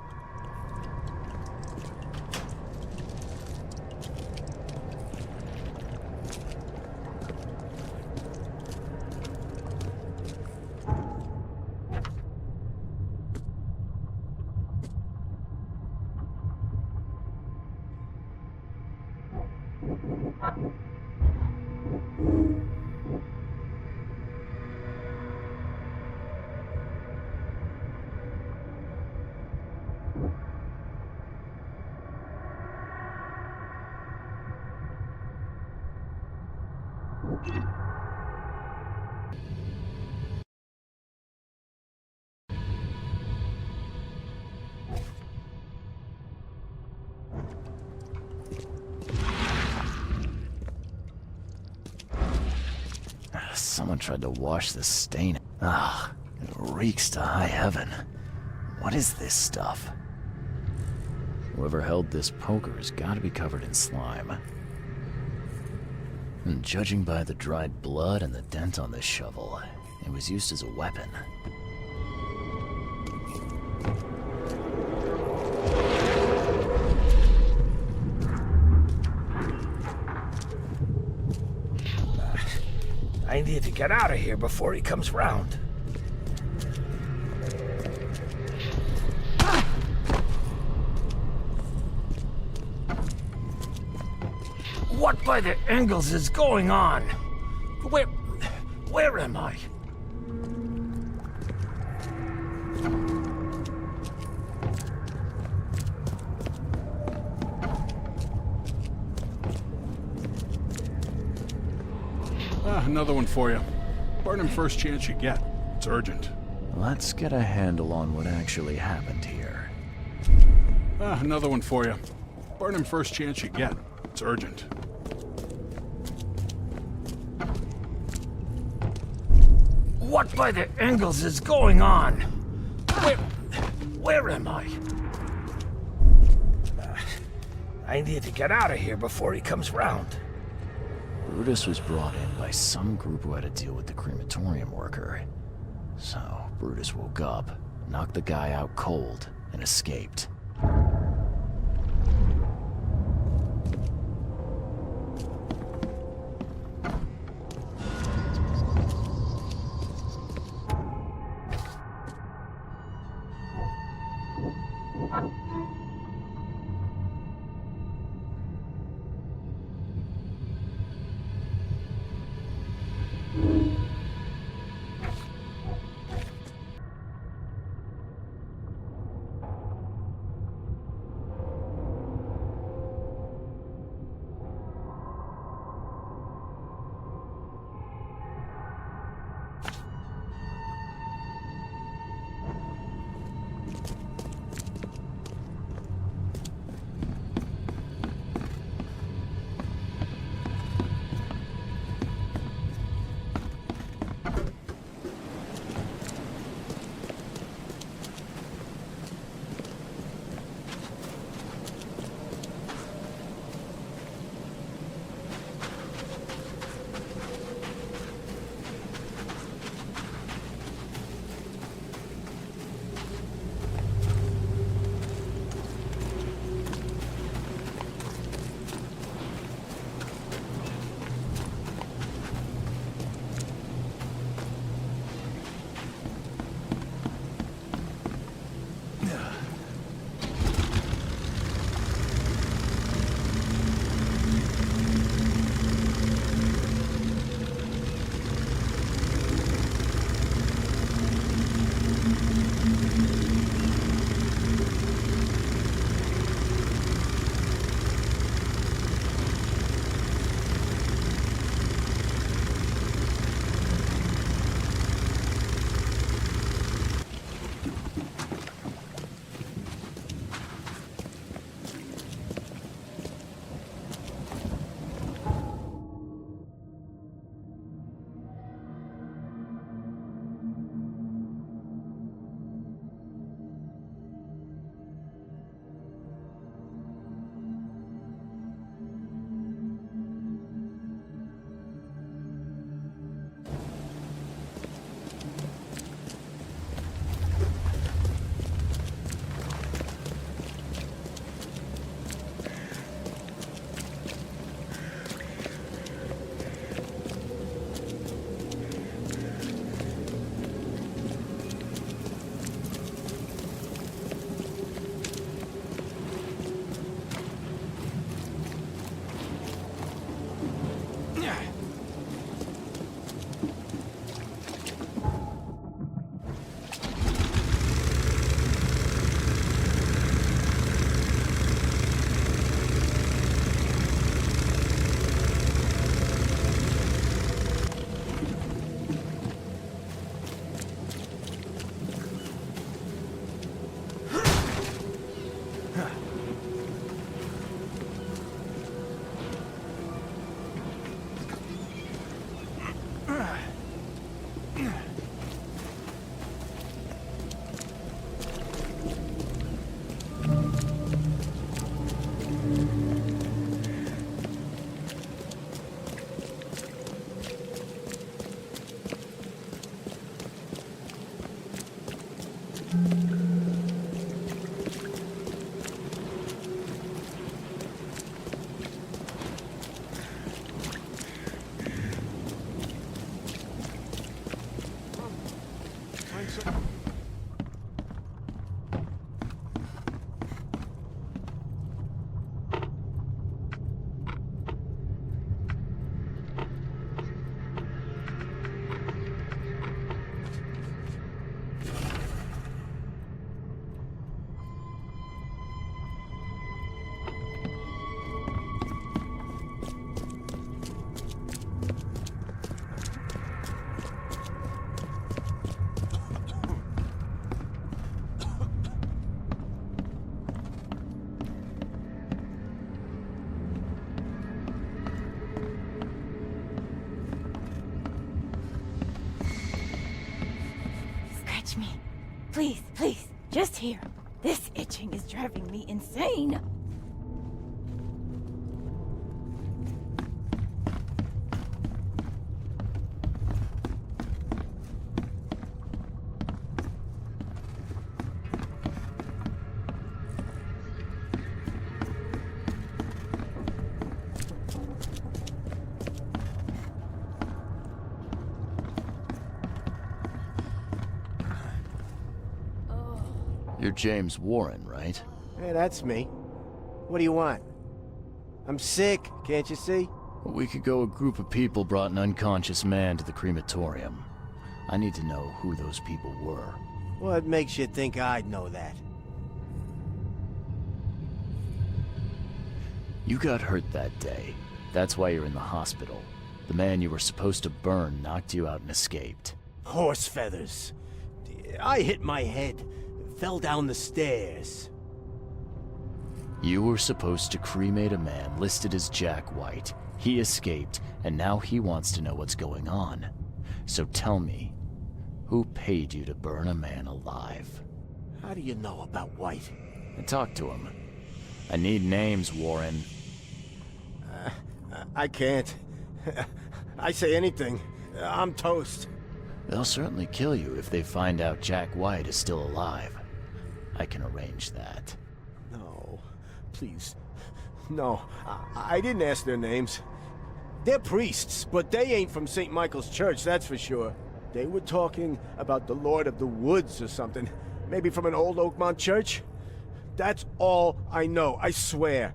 Someone tried to wash the stain. Ah, it reeks to high heaven. What is this stuff? Whoever held this poker has got to be covered in slime. And judging by the dried blood and the dent on this shovel, it was used as a weapon. I need to get out of here before he comes round. What by the Engels is going on? Where am I? Another one for you. Burn him first chance you get. It's urgent. Let's get a handle on what actually happened here. Another one for you. Burn him first chance you get. It's urgent. What by the Engels is going on? Where am I? I need to get out of here before he comes round. Brutus was brought in by some group who had to deal with the crematorium worker. So, Brutus woke up, knocked the guy out cold, and escaped. here. This itching is driving me insane. You're James Warren, right? Hey, that's me. What do you want? I'm sick, can't you see? A week ago, a group of people brought an unconscious man to the crematorium. I need to know who those people were. What makes you think I'd know that? You got hurt that day. That's why you're in the hospital. The man you were supposed to burn knocked you out and escaped. Horse feathers. I hit my head. Fell down the stairs. You were supposed to cremate a man listed as Jack White. He escaped, and now he wants to know what's going on. So tell me, who paid you to burn a man alive? How do you know about White? I talked to him. I need names, Warren. I can't. I say anything. I'm toast. They'll certainly kill you if they find out Jack White is still alive. I can arrange that. No, please. No, I didn't ask their names. They're priests, but they ain't from St. Michael's Church, that's for sure. They were talking about the Lord of the Woods or something. Maybe from an old Oakmont church? That's all I know, I swear.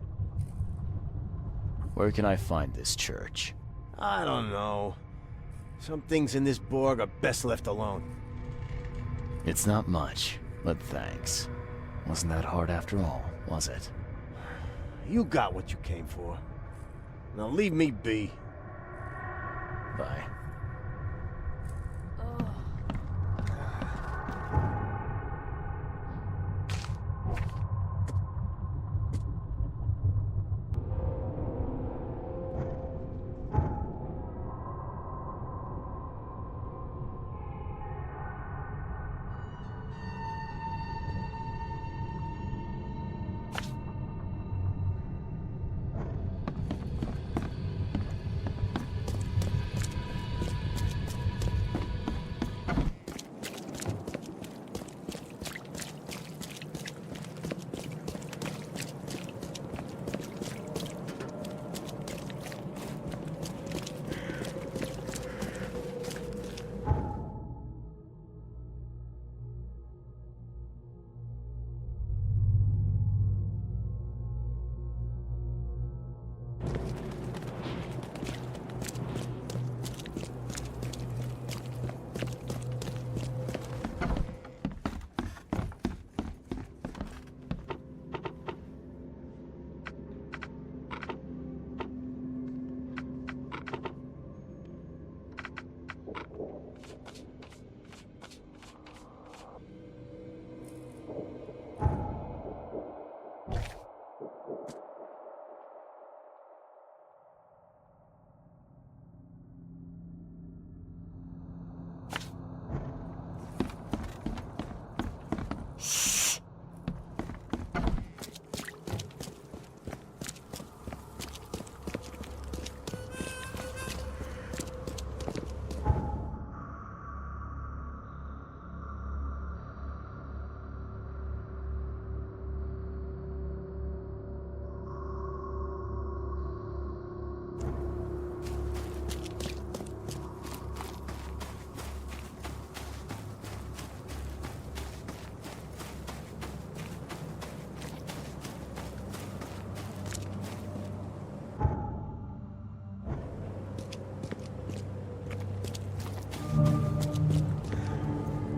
Where can I find this church? I don't know. Some things in this Borg are best left alone. It's not much, but thanks. Wasn't that hard after all, was it? You got what you came for. Now leave me be. Bye.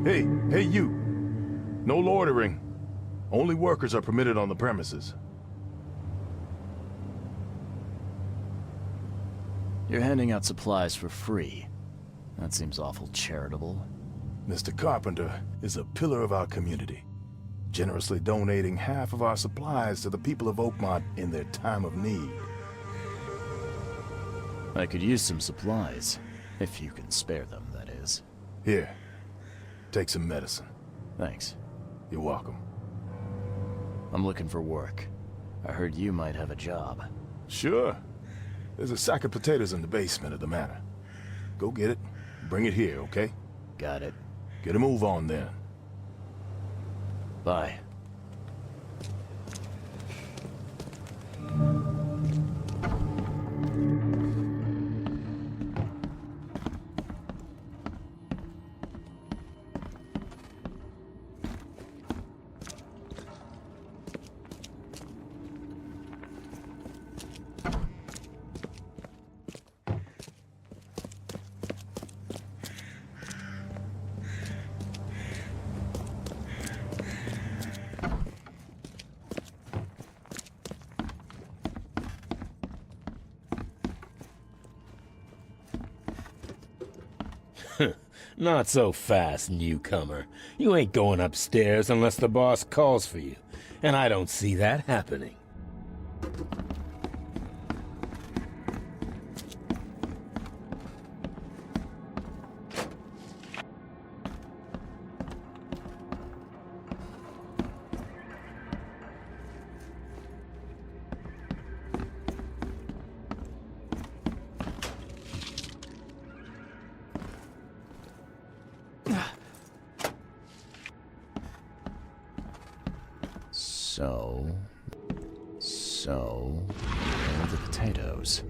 Hey, you. No loitering. Only workers are permitted on the premises. You're handing out supplies for free. That seems awful charitable. Mr. Carpenter is a pillar of our community, generously donating half of our supplies to the people of Oakmont in their time of need. I could use some supplies, if you can spare them, that is. Here, take some medicine. Thanks. You're welcome. I'm looking for work. I heard you might have a job. Sure. There's a sack of potatoes in the basement of the manor. Go get it. Bring it here, okay? Got it. Get a move on then. Bye. Not so fast, newcomer. You ain't going upstairs unless the boss calls for you, and I don't see that happening. Where are the potatoes?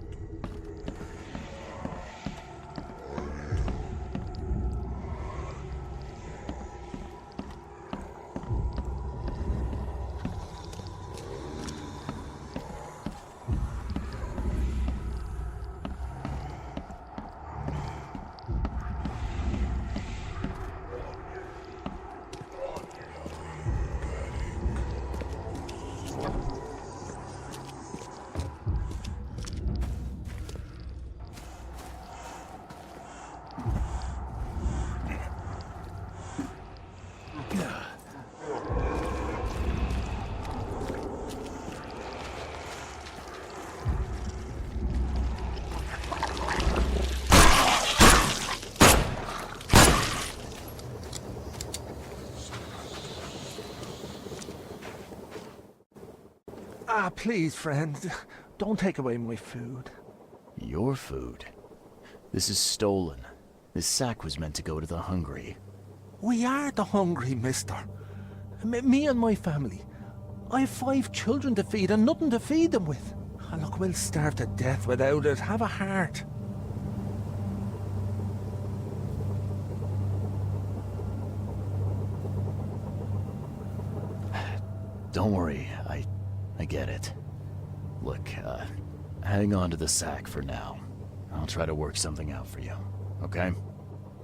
Please, friend, don't take away my food. Your food? This is stolen. This sack was meant to go to the hungry. We are the hungry, mister. Me and my family. I have 5 children to feed and nothing to feed them with. Look, we'll starve to death without it. Have a heart. Don't worry, I get it. Look, hang on to the sack for now. I'll try to work something out for you, okay?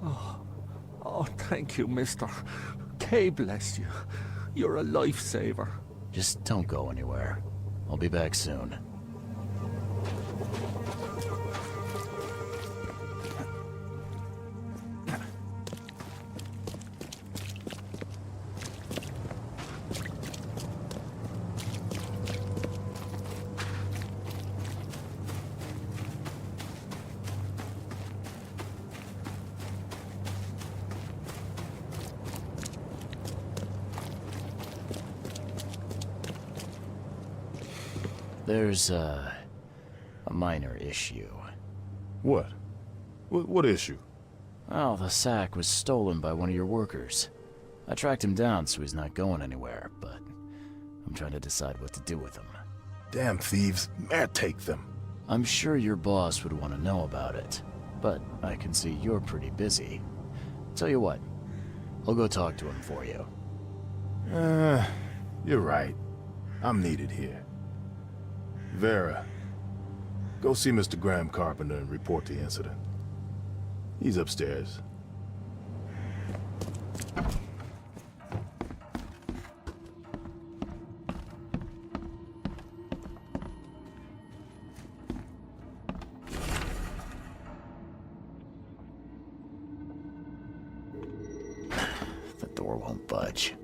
Oh, thank you, mister. Kay bless you. You're a lifesaver. Just don't go anywhere. I'll be back soon. There's a minor issue. What? What issue? Well, the sack was stolen by one of your workers. I tracked him down so he's not going anywhere, but I'm trying to decide what to do with him. Damn thieves. Man, take them. I'm sure your boss would want to know about it, but I can see you're pretty busy. Tell you what, I'll go talk to him for you. You're right. I'm needed here. Vera, go see Mr. Graham Carpenter and report the incident. He's upstairs. The door won't budge.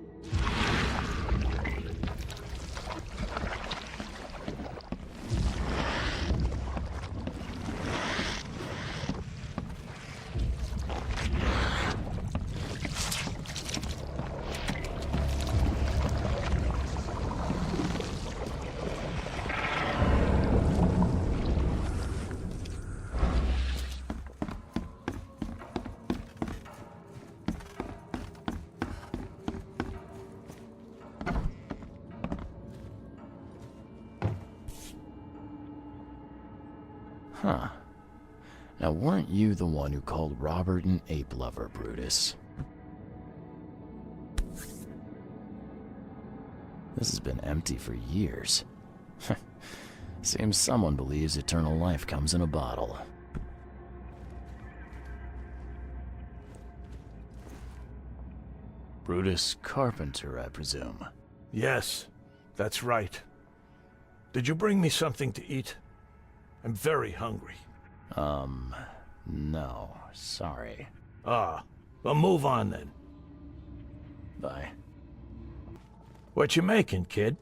Huh. Now, weren't you the one who called Robert an ape lover, Brutus? This has been empty for years. Seems someone believes eternal life comes in a bottle. Brutus Carpenter, I presume. Yes, that's right. Did you bring me something to eat? I'm very hungry. No, sorry. Ah, well, move on then. Bye. What you making, kid?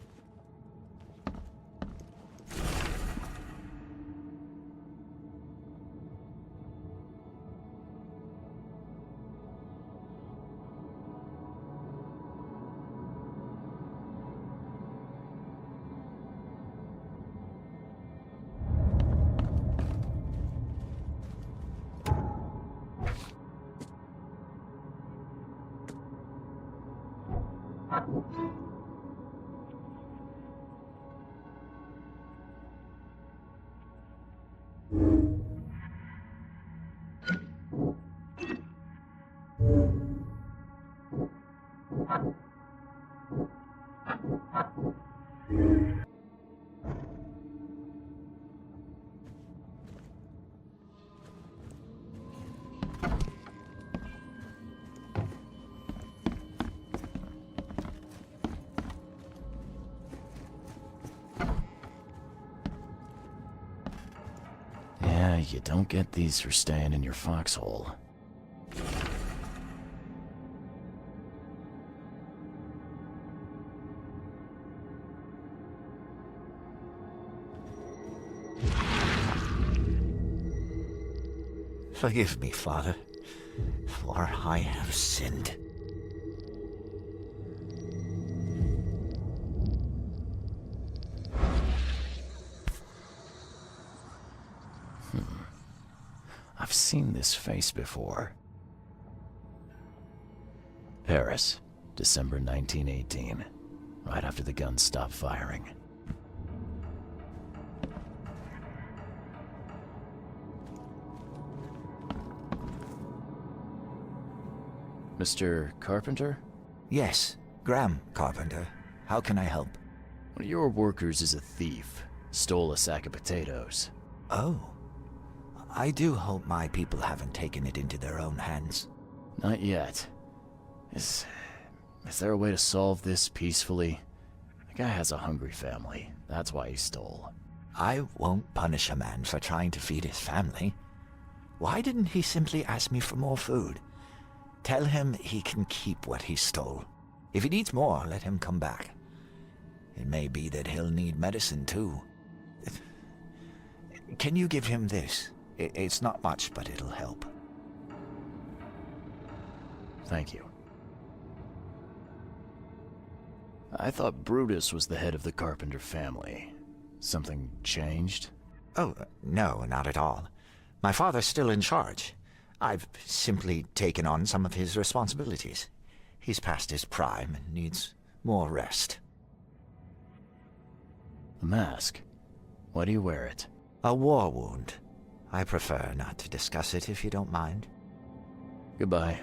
Yeah, you don't get these for staying in your foxhole. Forgive me, Father, for I have sinned. I've seen this face before. Paris, December 1918, right after the guns stopped firing. Mr. Carpenter? Yes, Graham Carpenter. How can I help? One of your workers is a thief. Stole a sack of potatoes. Oh. I do hope my people haven't taken it into their own hands. Not yet. Is there a way to solve this peacefully? The guy has a hungry family. That's why he stole. I won't punish a man for trying to feed his family. Why didn't he simply ask me for more food? Tell him he can keep what he stole. If he needs more, let him come back. It may be that he'll need medicine too. Can you give him this? It's not much, but it'll help. Thank you. I thought Brutus was the head of the Carpenter family. Something changed? Oh, no, not at all. My father's still in charge. I've simply taken on some of his responsibilities. He's past his prime and needs more rest. The mask. Why do you wear it? A war wound. I prefer not to discuss it if you don't mind. Goodbye.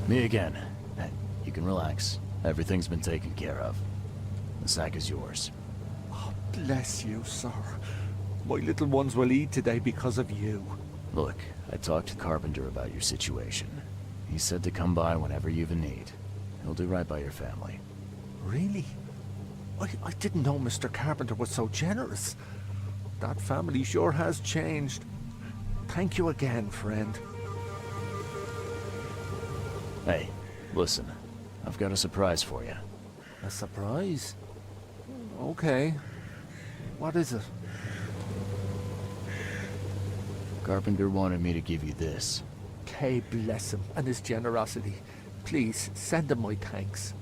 Me again. You can relax. Everything's been taken care of. The sack is yours. Oh, bless you, sir. My little ones will eat today because of you. Look, I talked to Carpenter about your situation. He said to come by whenever you've a need. He'll do right by your family. Really? I didn't know Mr. Carpenter was so generous. That family sure has changed. Thank you again, friend. Hey, listen. I've got a surprise for you. A surprise? Okay. What is it? Carpenter wanted me to give you this. Kay bless him and his generosity. Please, send him my thanks.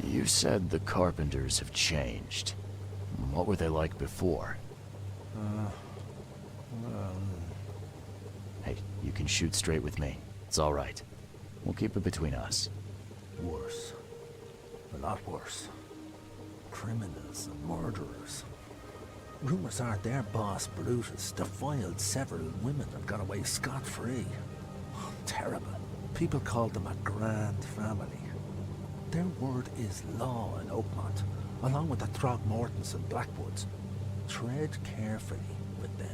You said the Carpenters have changed. What were they like before? Hey, you can shoot straight with me. It's all right. We'll keep it between us. Worse. A lot worse. Criminals and murderers. Rumors are their boss, Brutus, defiled several women and got away scot-free. Terrible. People called them a grand family. Their word is law in Oakmont, along with the Throgmortons and Blackwoods. Tread carefully with them.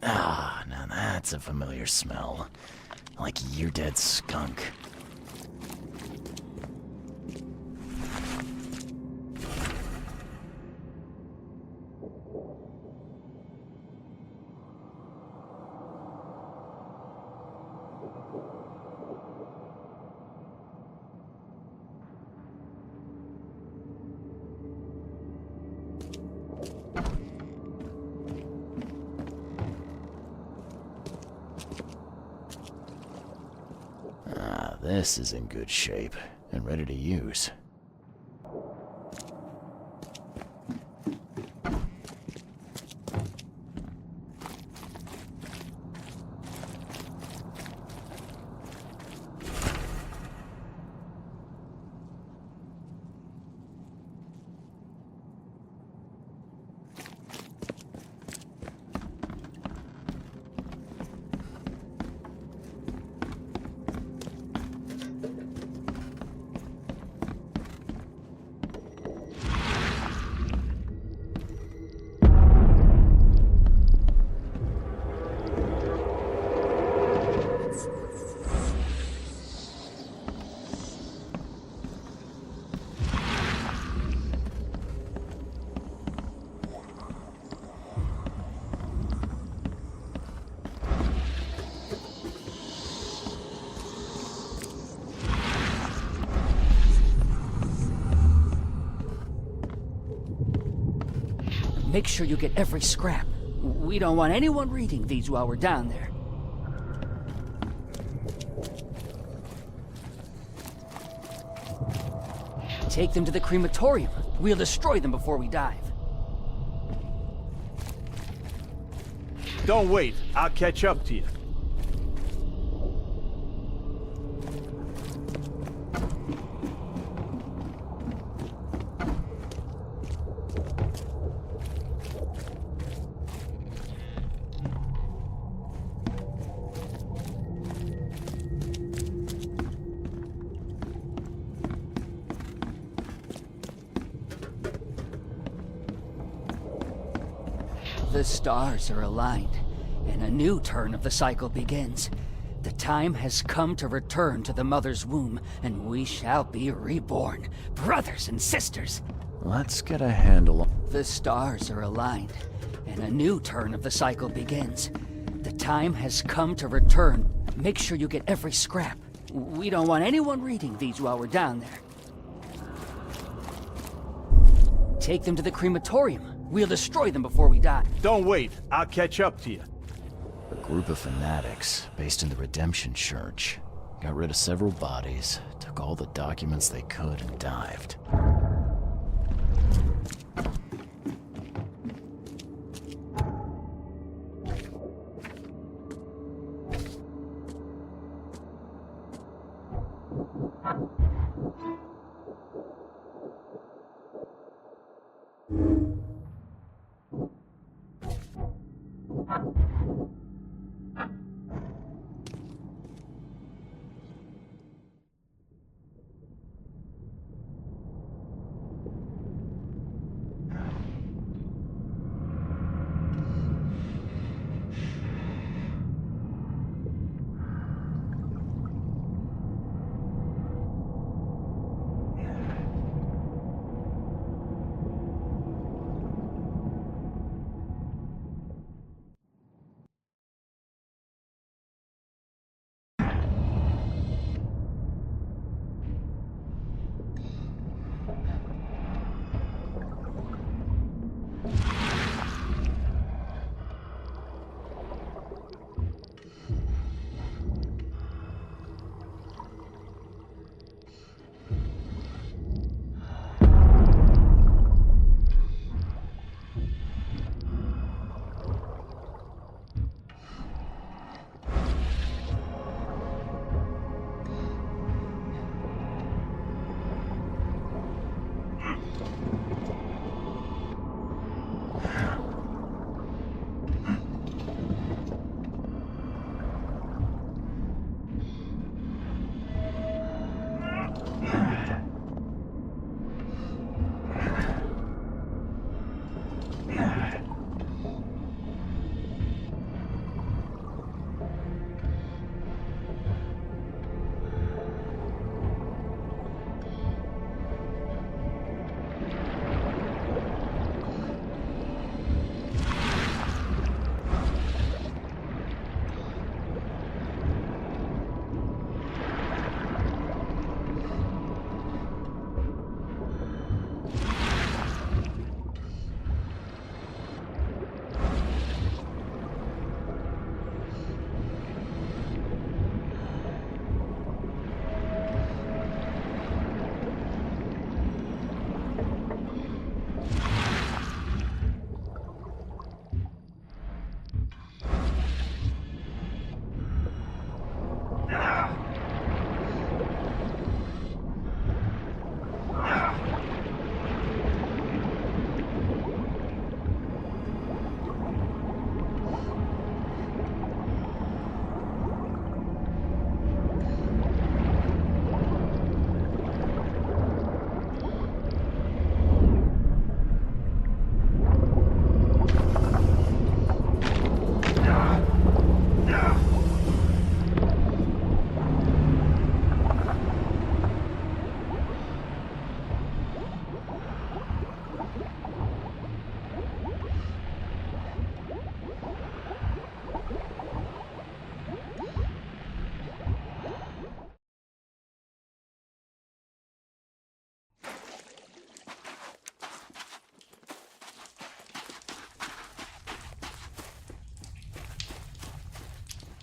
Ah, now that's a familiar smell. Like your dead skunk. This is in good shape and ready to use. Make sure you get every scrap. We don't want anyone reading these while we're down there. Take them to the crematorium. We'll destroy them before we dive. Don't wait. I'll catch up to you. The stars are aligned, and a new turn of the cycle begins. The time has come to return to the mother's womb, and we shall be reborn, brothers and sisters. Let's get a handle on... The stars are aligned, and a new turn of the cycle begins. The time has come to return. Make sure you get every scrap. We don't want anyone reading these while we're down there. Take them to the crematorium. We'll destroy them before we die. Don't wait. I'll catch up to you. A group of fanatics based in the Redemption Church. Got rid of several bodies, took all the documents they could, and dived.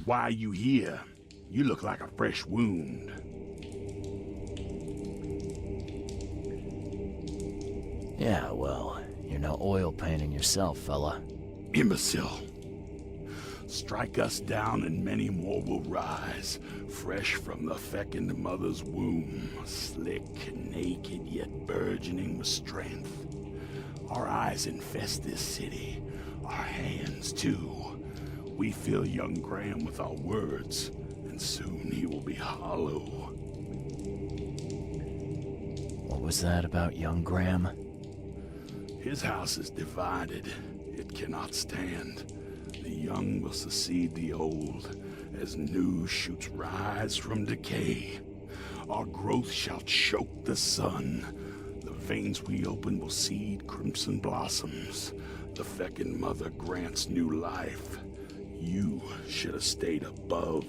Why you here? You look like a fresh wound. Yeah, well, you're no oil painting yourself, fella. Imbecile. Strike us down and many more will rise, fresh from the fecund mother's womb, slick, naked, yet burgeoning with strength. Our eyes infest this city, our hands too. We fill young Graham with our words, and soon he will be hollow. What was that about young Graham? His house is divided. It cannot stand. The young will succeed the old, as new shoots rise from decay. Our growth shall choke the sun. The veins we open will seed crimson blossoms. The fecund mother grants new life. You should have stayed above.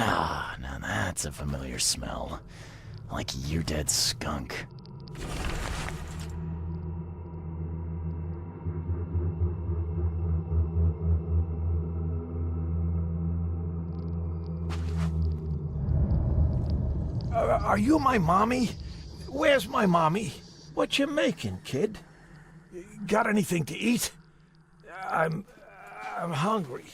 Ah, now that's a familiar smell. Like year-dead skunk. Are you my mommy? Where's my mommy? What you making, kid? Got anything to eat? I'm hungry.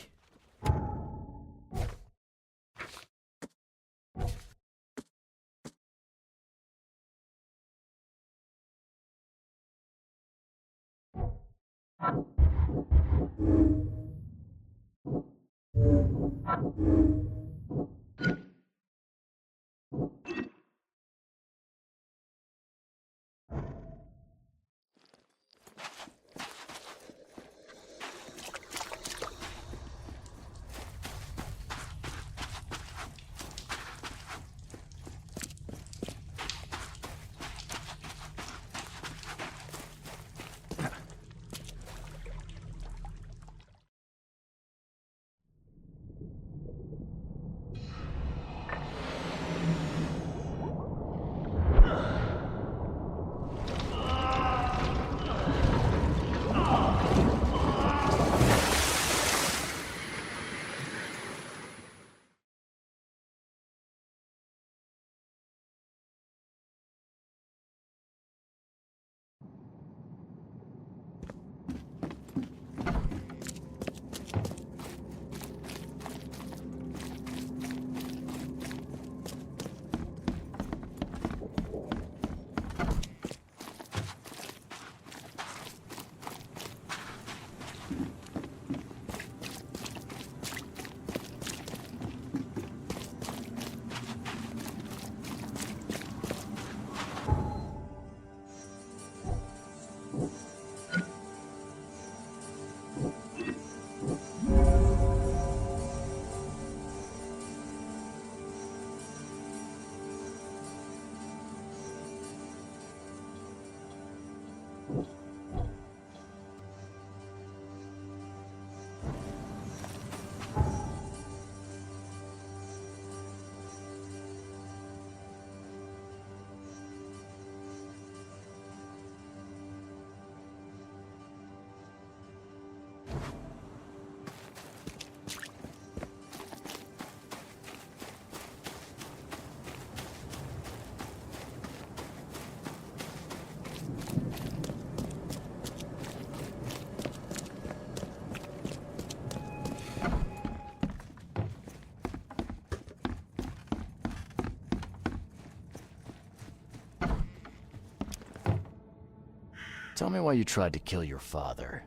Tell me why you tried to kill your father.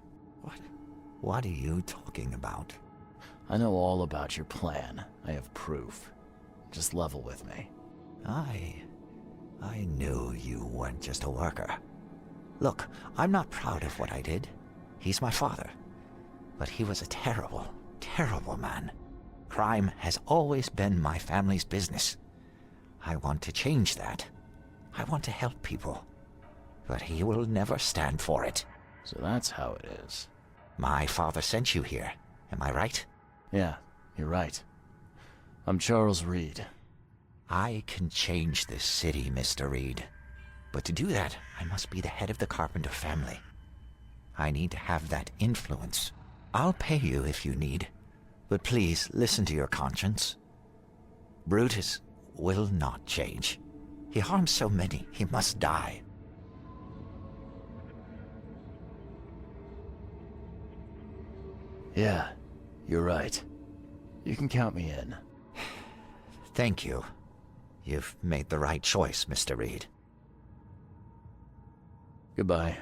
What are you talking about? I know all about your plan. I have proof. Just level with me. I knew you weren't just a worker. Look, I'm not proud of what I did. He's my father. But he was a terrible, terrible man. Crime has always been my family's business. I want to change that. I want to help people. But he will never stand for it. So that's how it is. My father sent you here, am I right? Yeah, you're right. I'm Charles Reed. I can change this city, Mr. Reed. But to do that, I must be the head of the Carpenter family. I need to have that influence. I'll pay you if you need, but please listen to your conscience. Brutus will not change. He harms so many, he must die. Yeah, you're right. You can count me in. Thank you. You've made the right choice, Mr. Reed. Goodbye.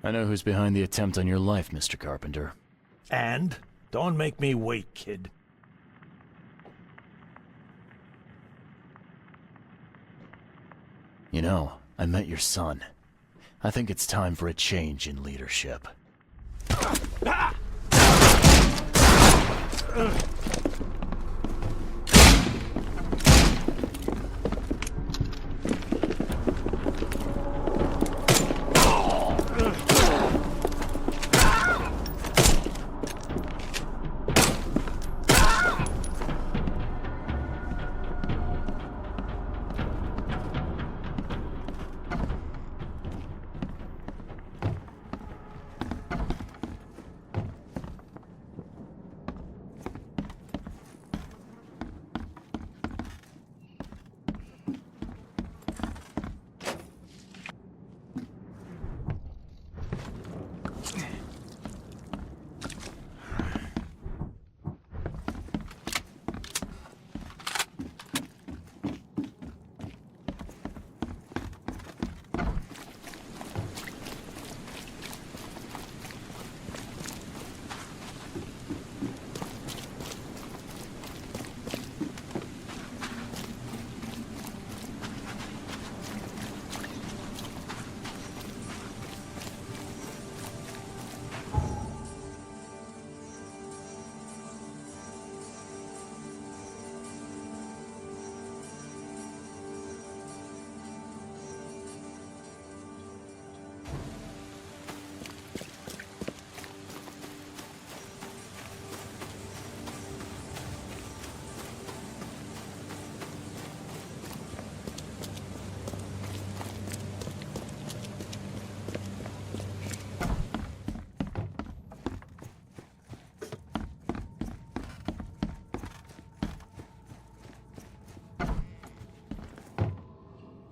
I know who's behind the attempt on your life, Mr. Carpenter. And? Don't make me wait, kid. You know, I met your son. I think it's time for a change in leadership.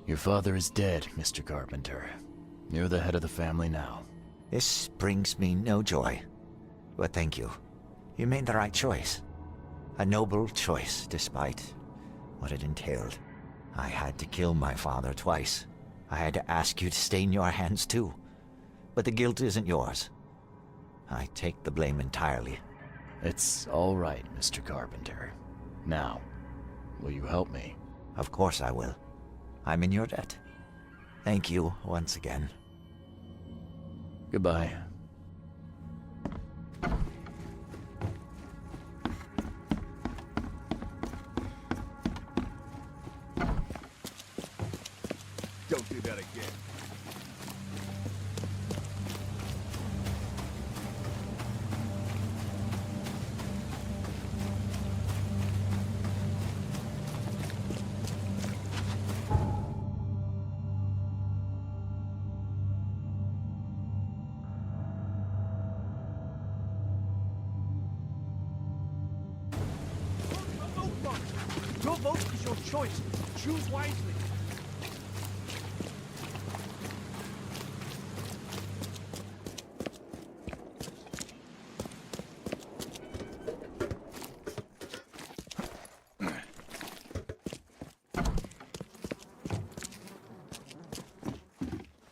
Your father is dead, Mr. Carpenter. You're the head of the family now. This brings me no joy. But thank you. You made the right choice. A noble choice, despite what it entailed. I had to kill my father twice. I had to ask you to stain your hands too. But the guilt isn't yours. I take the blame entirely. It's all right, Mr. Carpenter. Now, will you help me? Of course I will. I'm in your debt. Thank you once again. Goodbye. Don't do that again. Your vote is your choice. Choose wisely.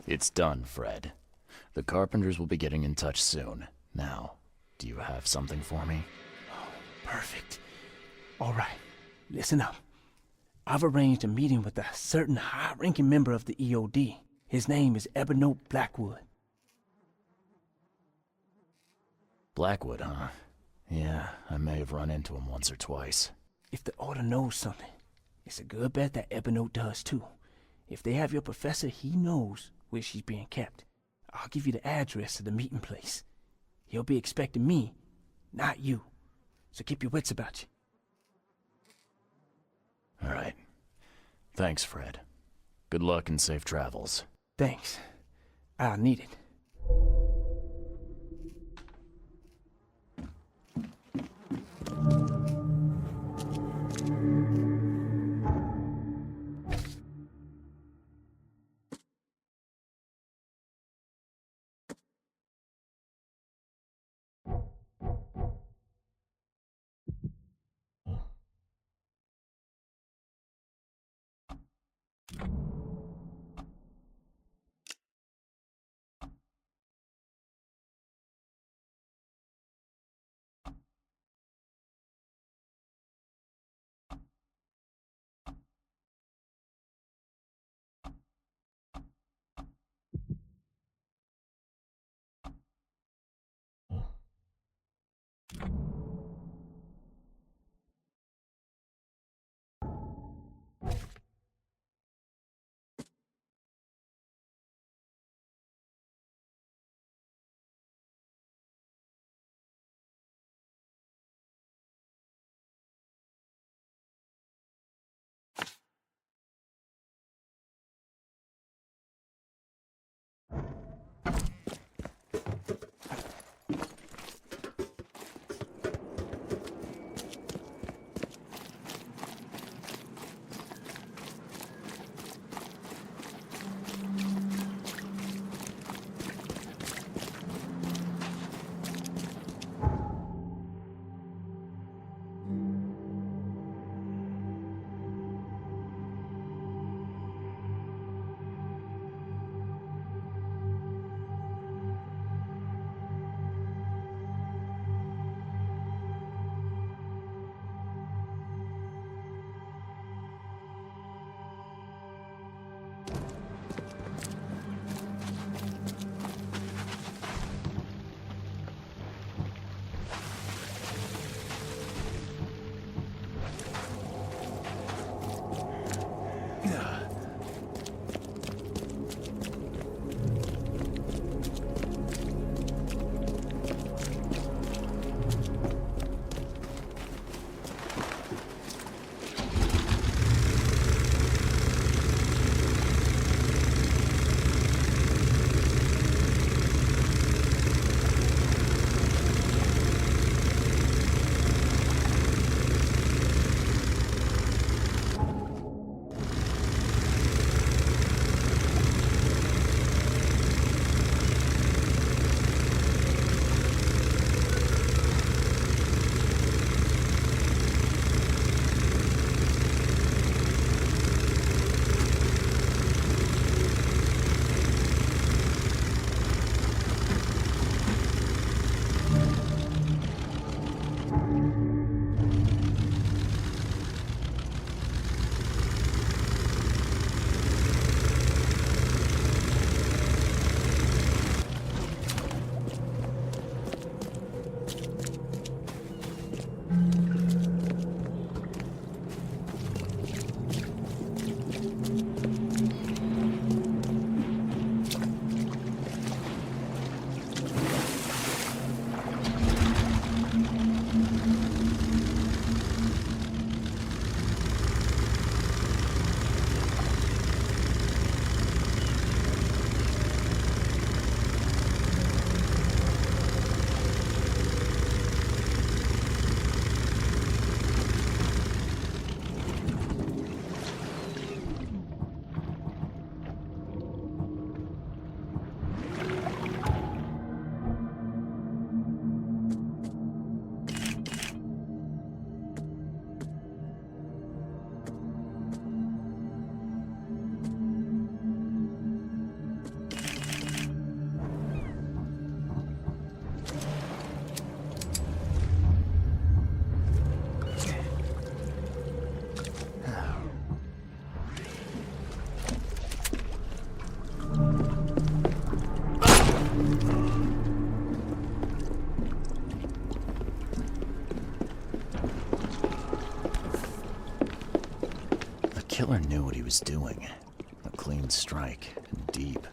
It's done, Fred. The Carpenters will be getting in touch soon. Now, do you have something for me? Perfect. All right, listen up. I've arranged a meeting with a certain high-ranking member of the EOD. His name is Blackwood. Blackwood, huh? Yeah, I may have run into him once or twice. If the Order knows something, it's a good bet that Ebenote does too. If they have your professor, he knows where she's being kept. I'll give you the address to the meeting place. He'll be expecting me, not you. So keep your wits about you. All right. Thanks, Fred. Good luck and safe travels. Thanks. I'll need it. killer knew what he was doing. A clean strike, and deep.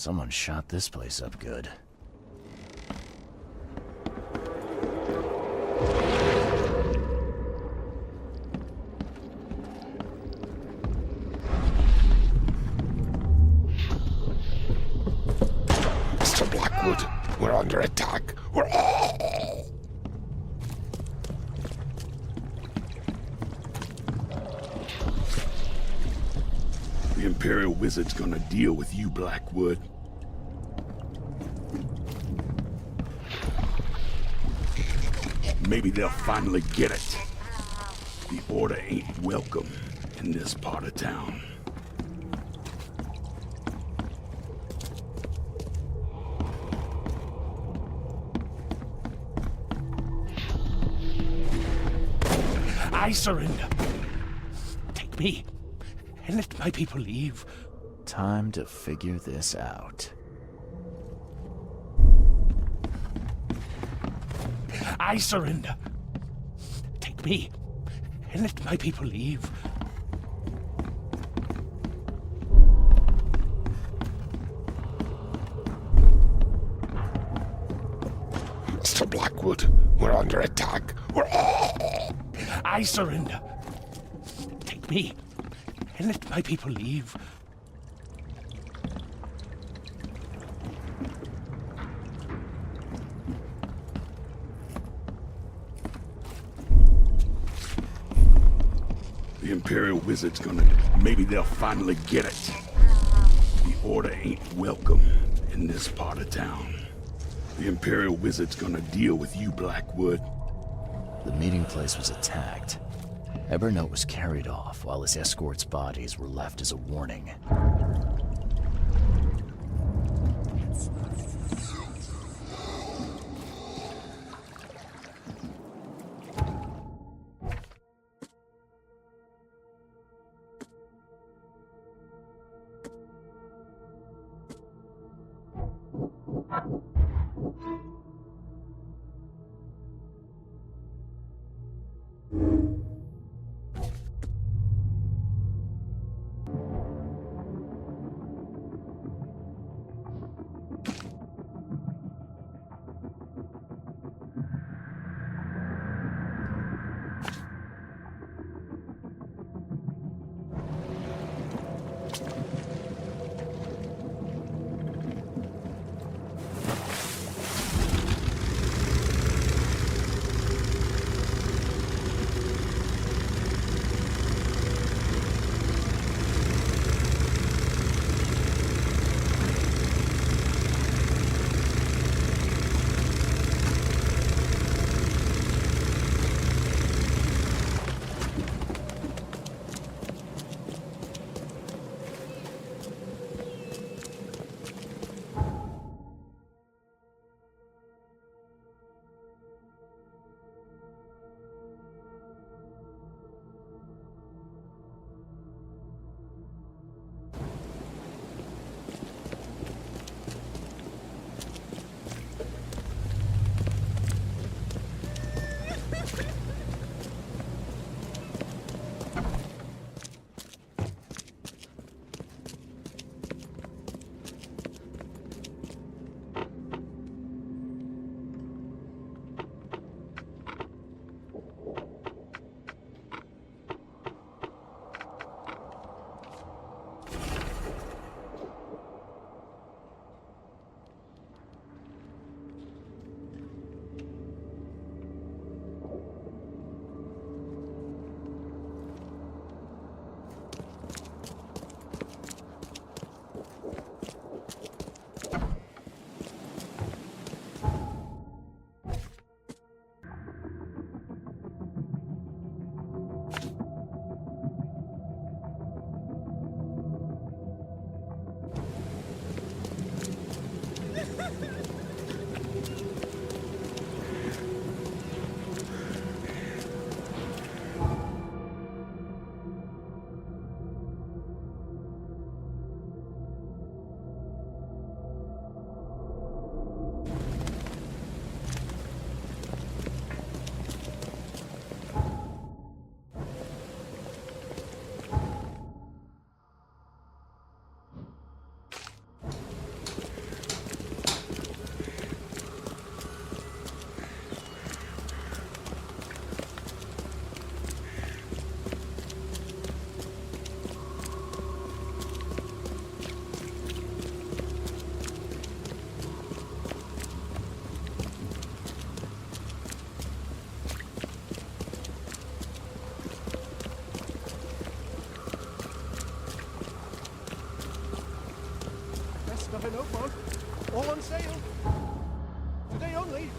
Someone shot this place up good. Mr. Blackwood. Blackwood. We're under attack. We're... The Imperial Wizard's gonna deal with you, Blackwood. Maybe they'll finally get it. The Order ain't welcome in this part of town. I surrender. Take me, and let my people leave. Time to figure this out. I surrender. Take me, and let my people leave. Mr. Blackwood, we're under attack. We're... I surrender. Take me, and let my people leave. The Imperial Wizard's gonna... Maybe they'll finally get it. The Order ain't welcome in this part of town. The Imperial Wizard's gonna deal with you, Blackwood. The meeting place was attacked. Evernote was carried off, while his escort's bodies were left as a warning. Stuff in Oakmont. All on sale. Today only.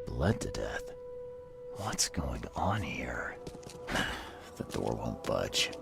Bled to death. What's going on here? The door won't budge.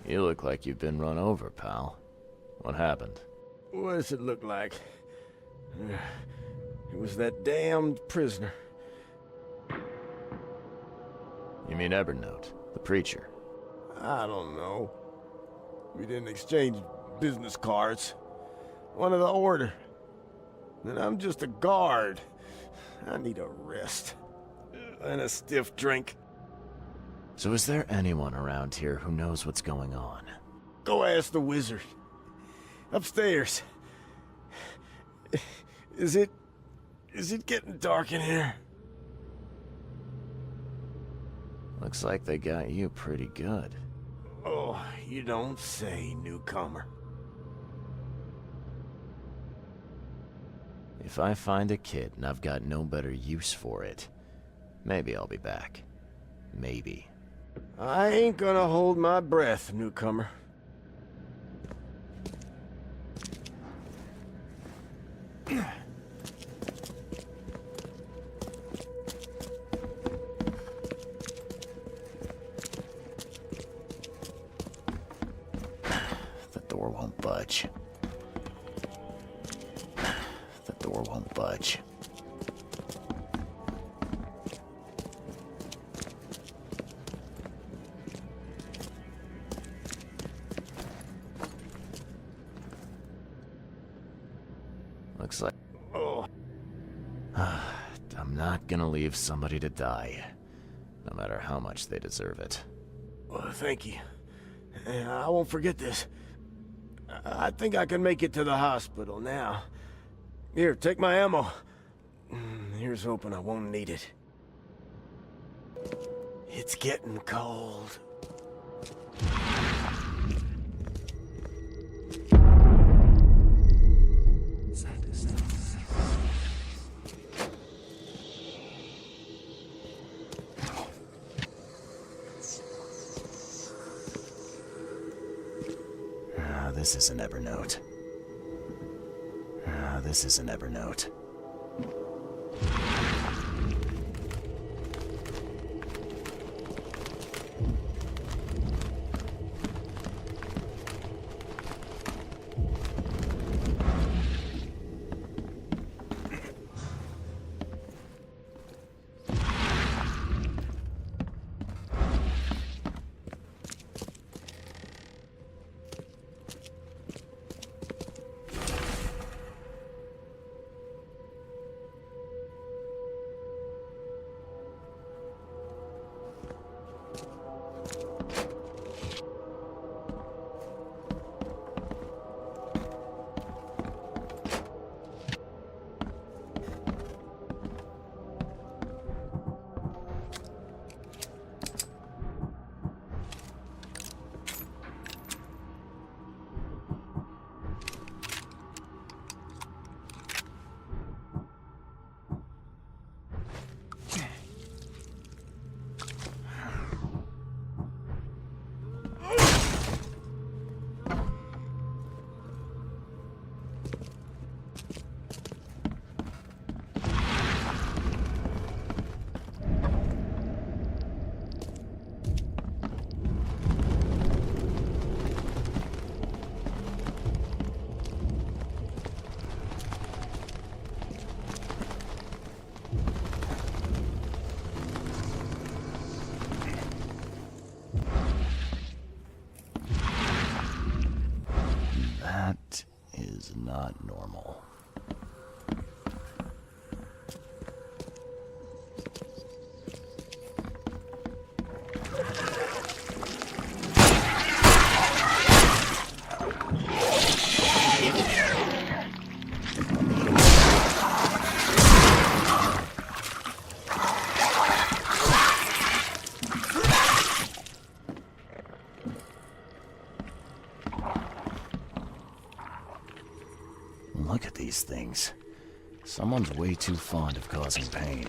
You look like you've been run over, pal. What happened? What does it look like? It was that damned prisoner. You mean Evernote, the preacher? I don't know. We didn't exchange business cards. One of the order. And I'm just a guard. I need a rest. And a stiff drink. So is there anyone around here who knows what's going on? Go ask the wizard. Upstairs. Is it getting dark in here? Looks like they got you pretty good. Oh, you don't say, newcomer. If I find a kid and I've got no better use for it, maybe I'll be back. Maybe. I ain't gonna hold my breath, newcomer. The door won't budge. The door won't budge. Looks like... Oh. I'm not gonna leave somebody to die, no matter how much they deserve it. Well, thank you. I won't forget this. I think I can make it to the hospital now. Here, take my ammo. Here's hoping I won't need it. It's getting cold. This is an Evernote. This is an Evernote. That is not normal. Look at these things. Someone's way too fond of causing pain.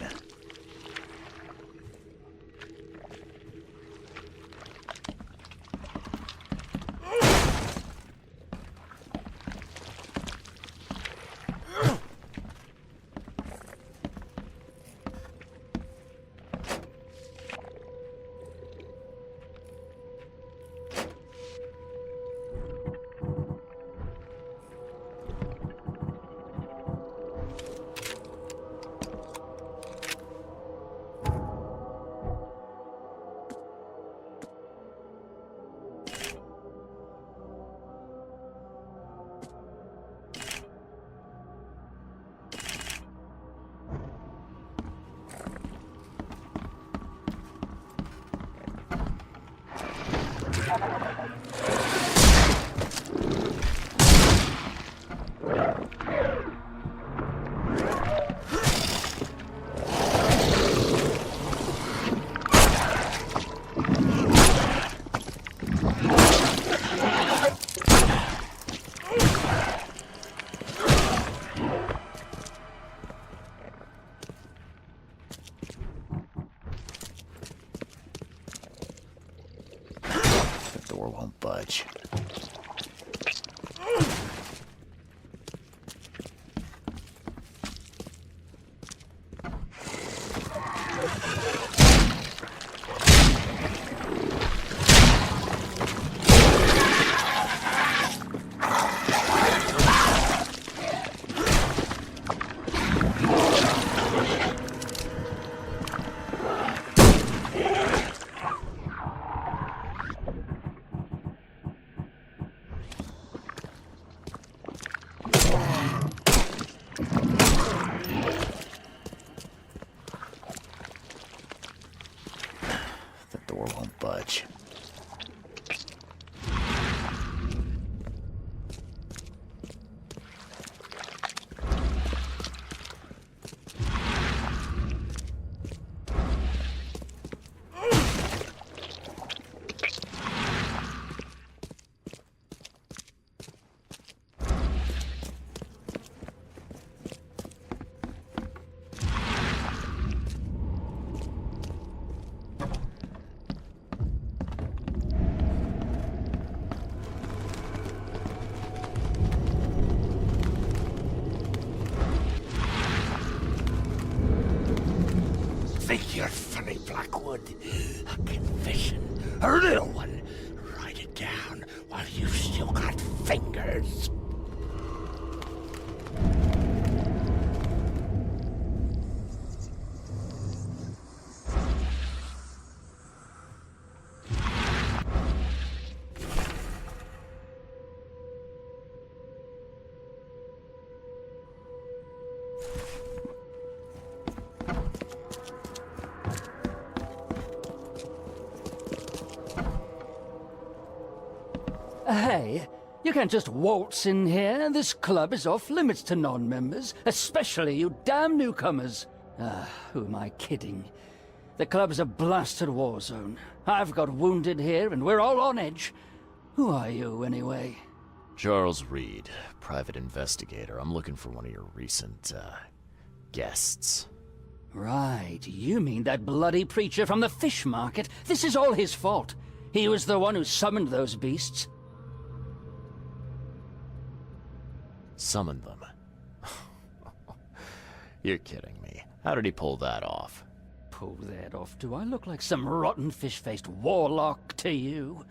Door won't budge. Budge. Think you're funny, Blackwood? A confession, a little one. Write it down while you've still got fingers. Hey, you can't just waltz in here. This club is off limits to non-members, especially you damn newcomers. Who am I kidding? The club's a blasted war zone. I've got wounded here, and we're all on edge. Who are you, anyway? Charles Reed, private investigator. I'm looking for one of your recent, guests. Right, you mean that bloody preacher from the fish market? This is all his fault. He was the one who summoned those beasts. Summoned them. You're kidding me. How did he pull that off? Pull that off? Do I look like some rotten fish-faced warlock to you?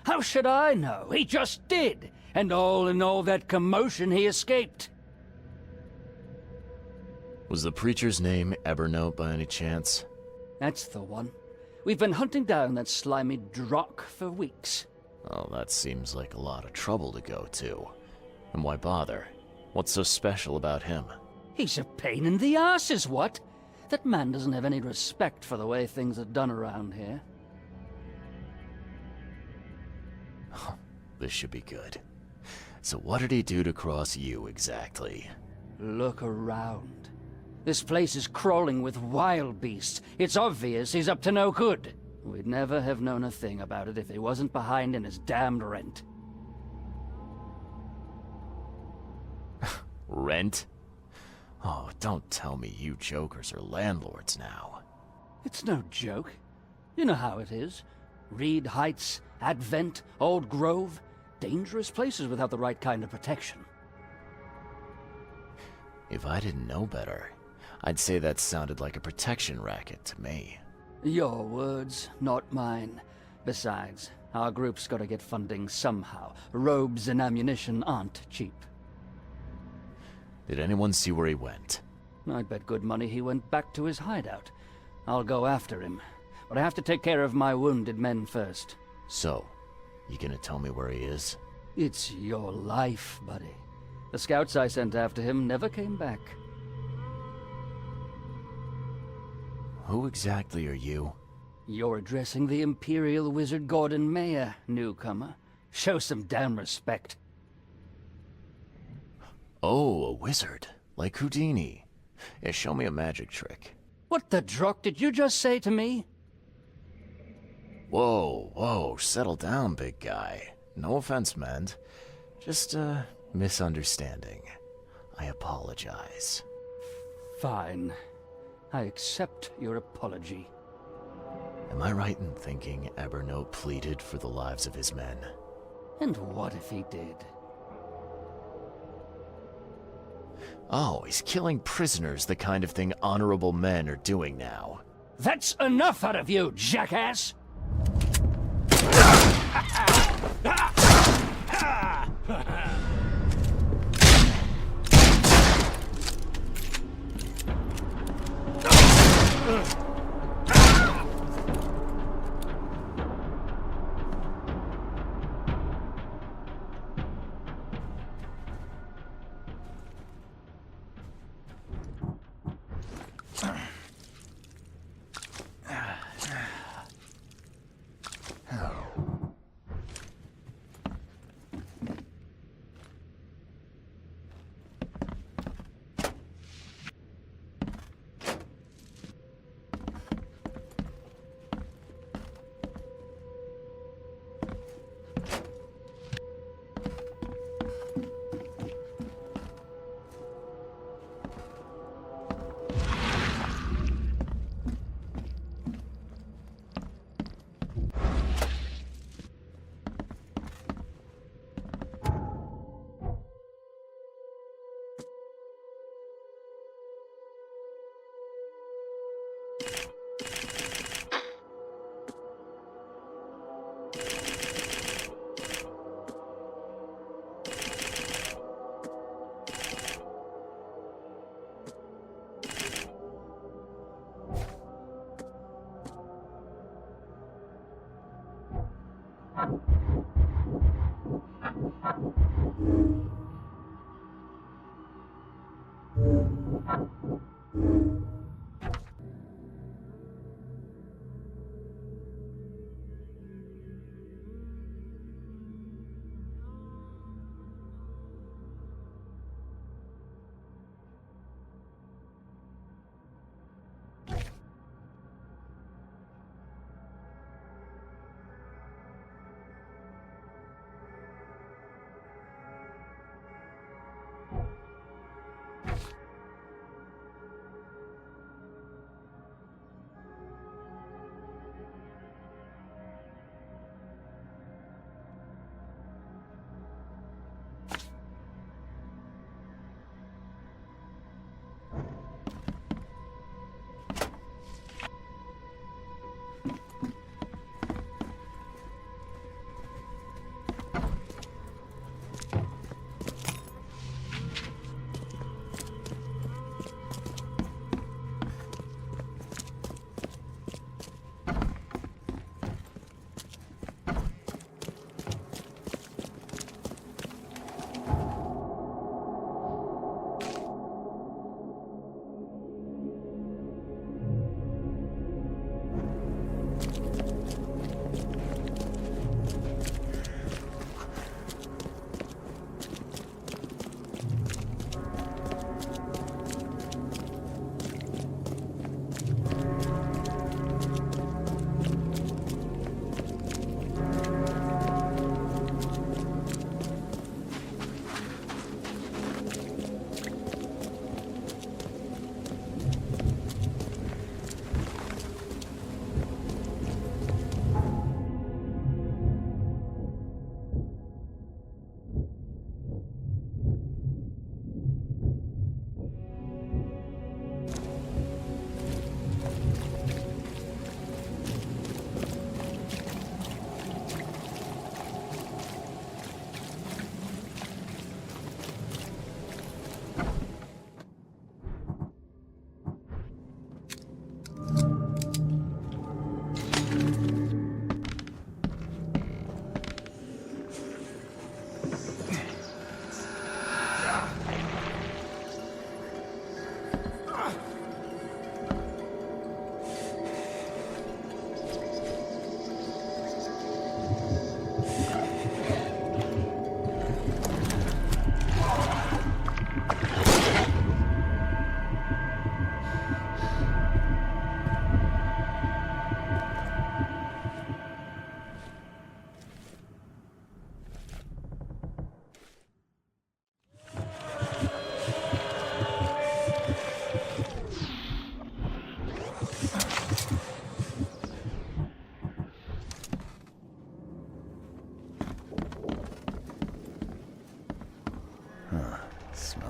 How should I know? He just did. And all in all that commotion, he escaped. Was the preacher's name Evernote by any chance? That's the one. We've been hunting down that slimy drock for weeks. Oh, that seems like a lot of trouble to go to. And why bother? What's so special about him? He's a pain in the ass, is what? That man doesn't have any respect for the way things are done around here. This should be good. So what did he do to cross you, exactly? Look around. This place is crawling with wild beasts. It's obvious he's up to no good. We'd never have known a thing about it if he wasn't behind in his damned rent. Rent? Oh, don't tell me you jokers are landlords now. It's no joke. You know how it is. Reed Heights, Advent, Old Grove. Dangerous places without the right kind of protection. If I didn't know better, I'd say that sounded like a protection racket to me. Your words, not mine. Besides, our group's gotta get funding somehow. Robes and ammunition aren't cheap. Did anyone see where he went? I'd bet good money he went back to his hideout. I'll go after him, but I have to take care of my wounded men first. So, you gonna tell me where he is? It's your life, buddy. The scouts I sent after him never came back. Who exactly are you? You're addressing the Imperial Wizard Gordon Mayer, newcomer. Show some damn respect. Oh, a wizard. Like Houdini. Yeah, show me a magic trick. What the drock did you just say to me? Whoa, settle down, big guy. No offense meant. Just a misunderstanding. I apologize. Fine. I accept your apology. Am I right in thinking Evernote pleaded for the lives of his men? And what if he did? Oh, he's killing prisoners, the kind of thing honorable men are doing now. That's enough out of you, jackass!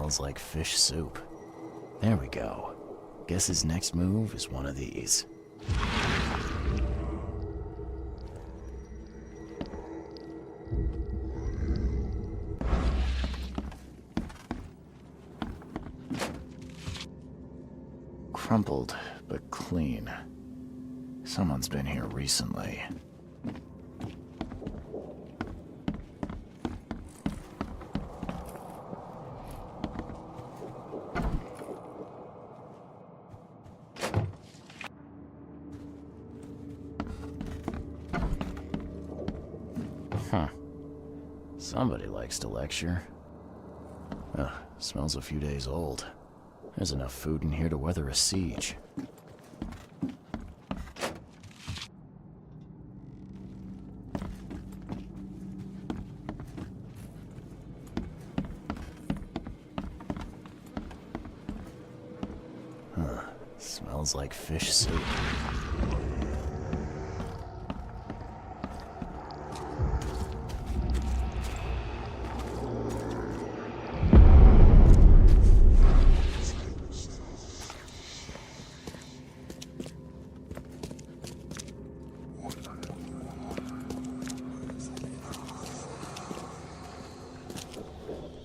Smells like fish soup. There we go. Guess his next move is one of these. Crumpled, but clean. Someone's been here recently. Huh. Somebody likes to lecture. Ugh, smells a few days old. There's enough food in here to weather a siege. Huh. Smells like fish soup.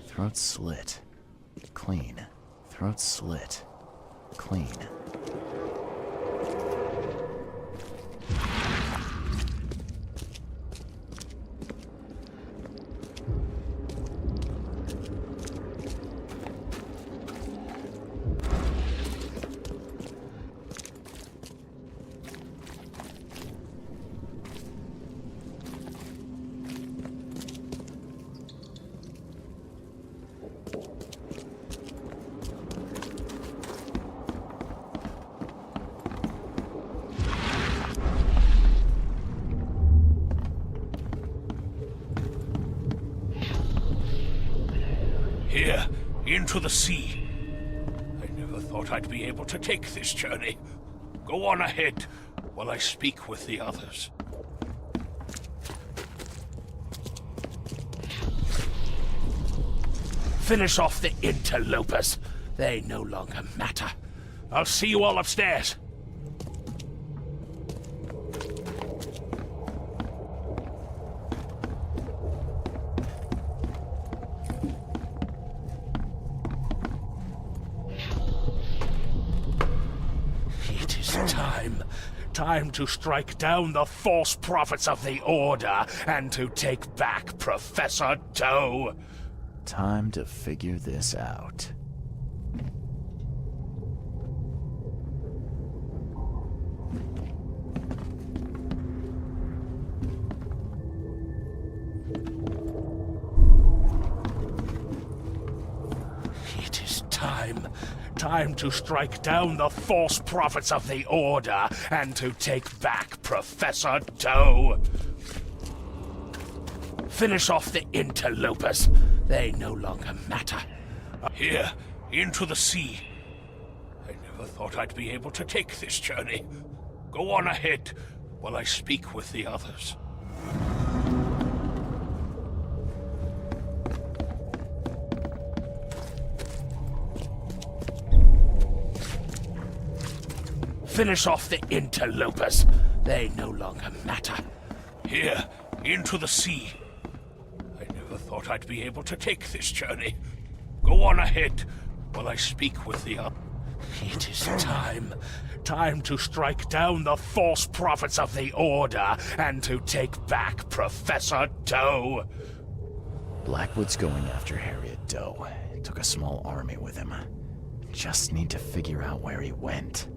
Throat slit. Clean. Throat slit. Clean. Here, into the sea. I never thought I'd be able to take this journey. Go on ahead while I speak with the others. Finish off the interlopers. They no longer matter. I'll see you all upstairs. Time to strike down the false prophets of the Order and to take back Professor Doe. Time to figure this out. It is time to strike down the false prophets of the Order and to take back Professor Doe. Finish off the interlopers. They no longer matter. Here, into the sea. I never thought I'd be able to take this journey. Go on ahead while I speak with the others. Finish off the interlopers. They no longer matter. Here, into the sea. I never thought I'd be able to take this journey. Go on ahead while I speak with the others. It is time to strike down the false prophets of the Order and to take back Professor Doe. Blackwood's going after Harriet Doe. Took a small army with him. Just need to figure out where he went.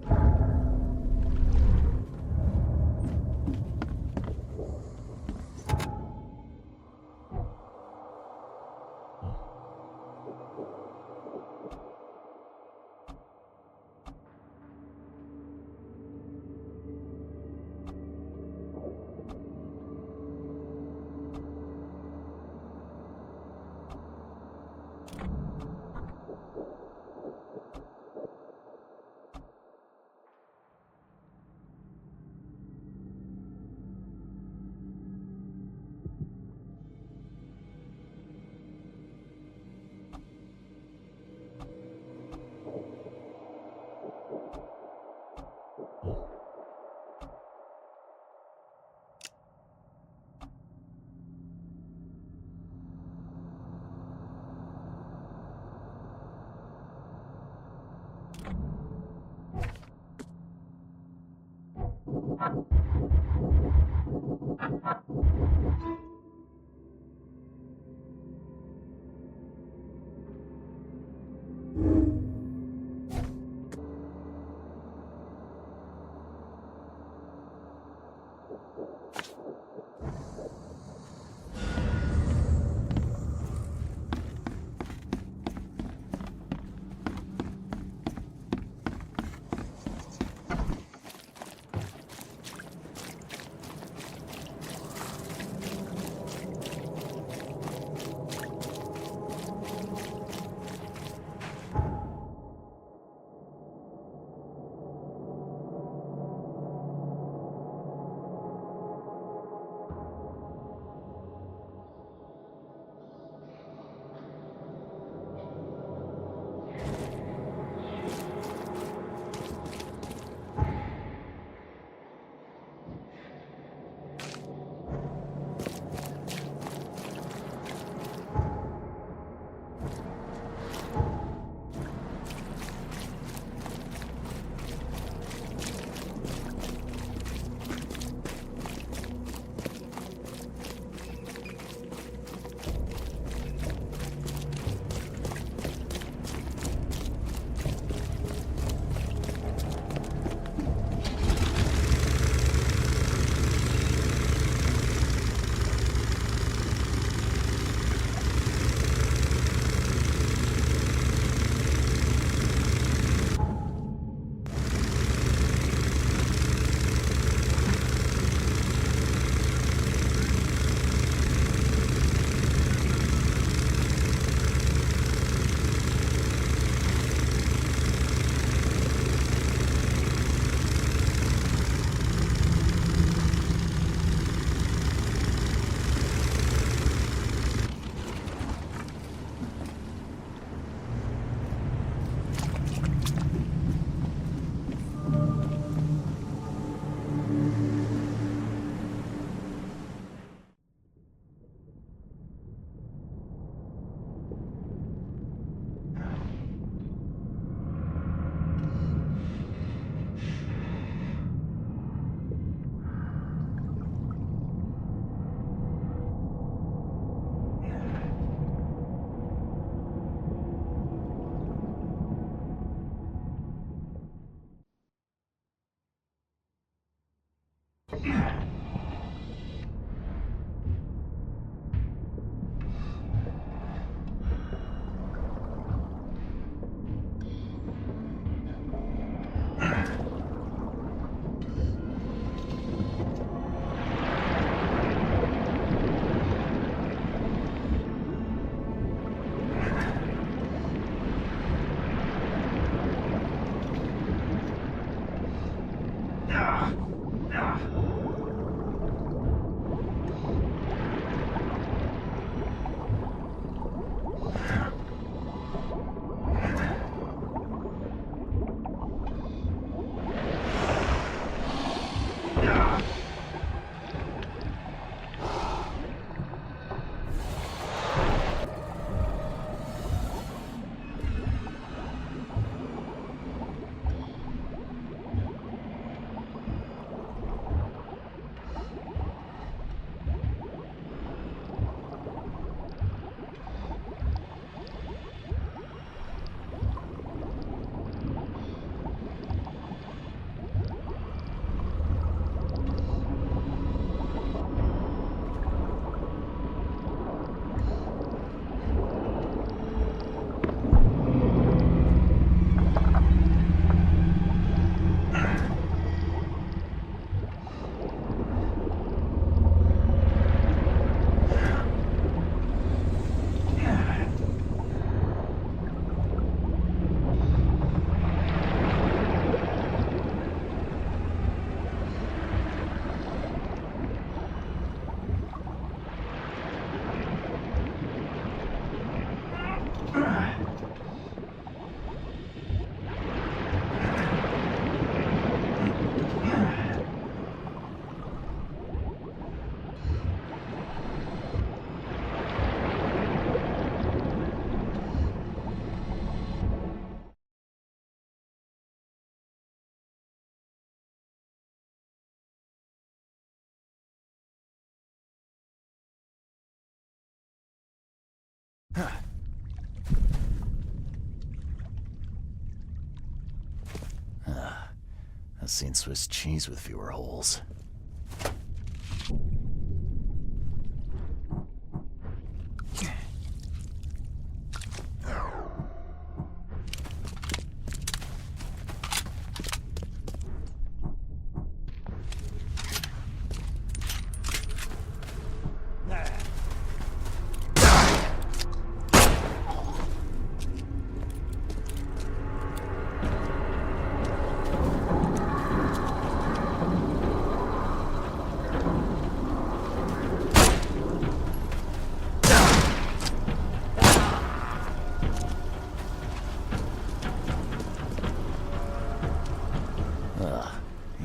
I've seen Swiss cheese with fewer holes.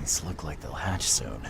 These look like they'll hatch soon.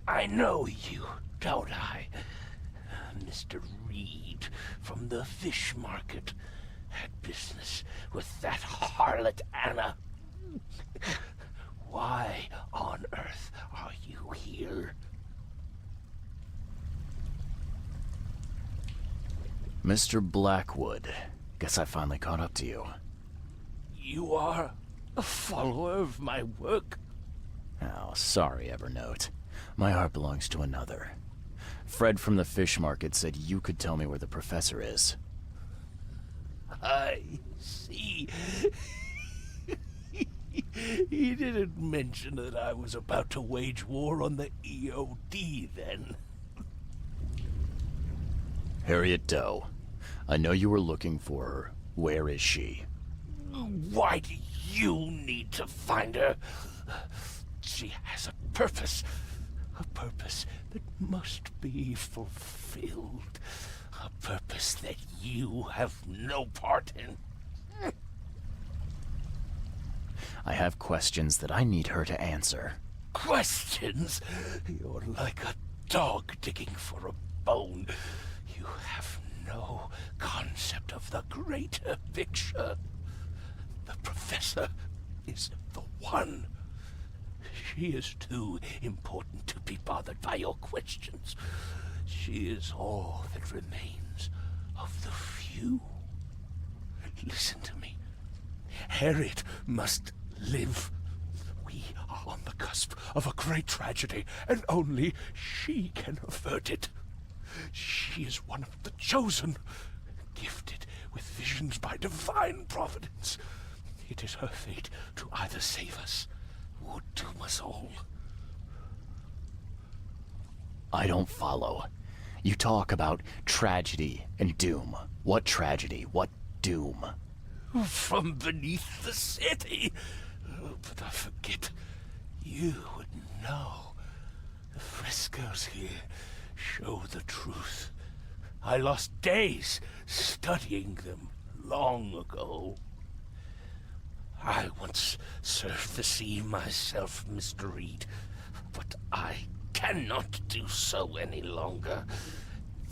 I know you, don't I? Mr. Reed from the fish market had business with that harlot Anna. Why on earth are you here? Mr. Blackwood, guess I finally caught up to you. You are a follower of my work? Oh, sorry, Evernote. My heart belongs to another. Fred from the fish market said you could tell me where the professor is. I see. He didn't mention that I was about to wage war on the EOD then. Harriet Doe. I know you were looking for her. Where is she? Why do you need to find her? She has a purpose that must be fulfilled. A purpose that you have no part in. I have questions that I need her to answer. Questions? You're like a dog digging for a bone. You have no concept of the greater picture. The professor is the one. She is too important to be bothered by your questions. She is all that remains of the few. Listen to me. Harriet must live. We are on the cusp of a great tragedy, and only she can avert it. She is one of the chosen, gifted with visions by divine providence. It is her fate to either save us or doom us all. I don't follow. You talk about tragedy and doom. What tragedy? What doom? From beneath the city. But I forget. You would know. The frescoes here show the truth. I lost days studying them long ago. I once served the sea myself, Mr. Reed, but I cannot do so any longer.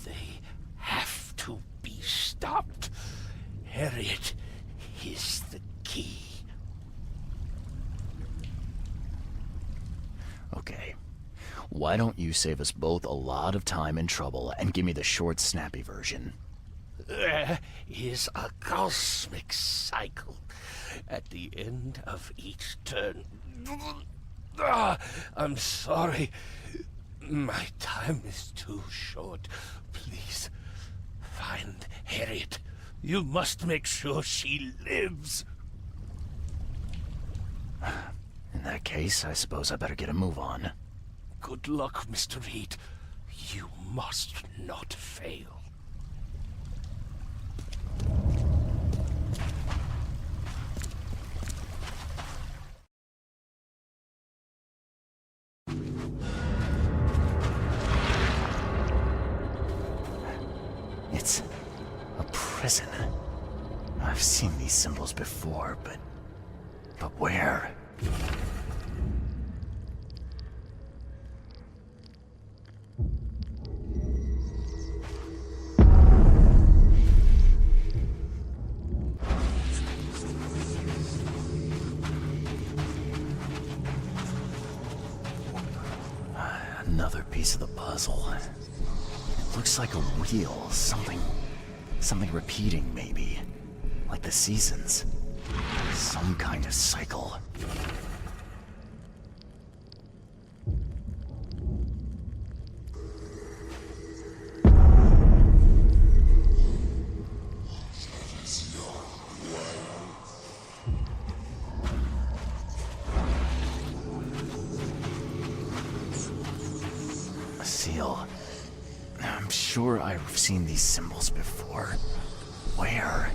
They have to be stopped. Harriet is the key. Okay. Why don't you save us both a lot of time and trouble and give me the short, snappy version? There is a cosmic cycle at the end of each turn. I'm sorry. My time is too short. Please, find Harriet. You must make sure she lives. In that case, I suppose I better get a move on. Good luck, Mr. Reed. You must not fail. It's a prison. I've seen these symbols before, but where? Another piece of the puzzle. It looks like a wheel, something repeating maybe. Like the seasons. Some kind of cycle. A seal. I'm sure I've seen these symbols before. Where?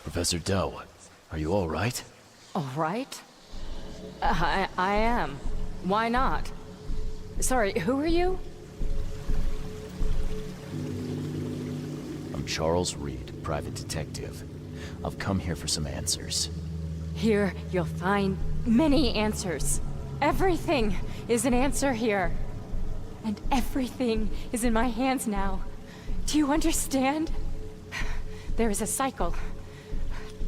Professor Doe, are you all right? All right? I am. Why not? Sorry, who are you? I'm Charles Reed, private detective. I've come here for some answers. Here, you'll find many answers. Everything is an answer here. And everything is in my hands now. Do you understand? There is a cycle.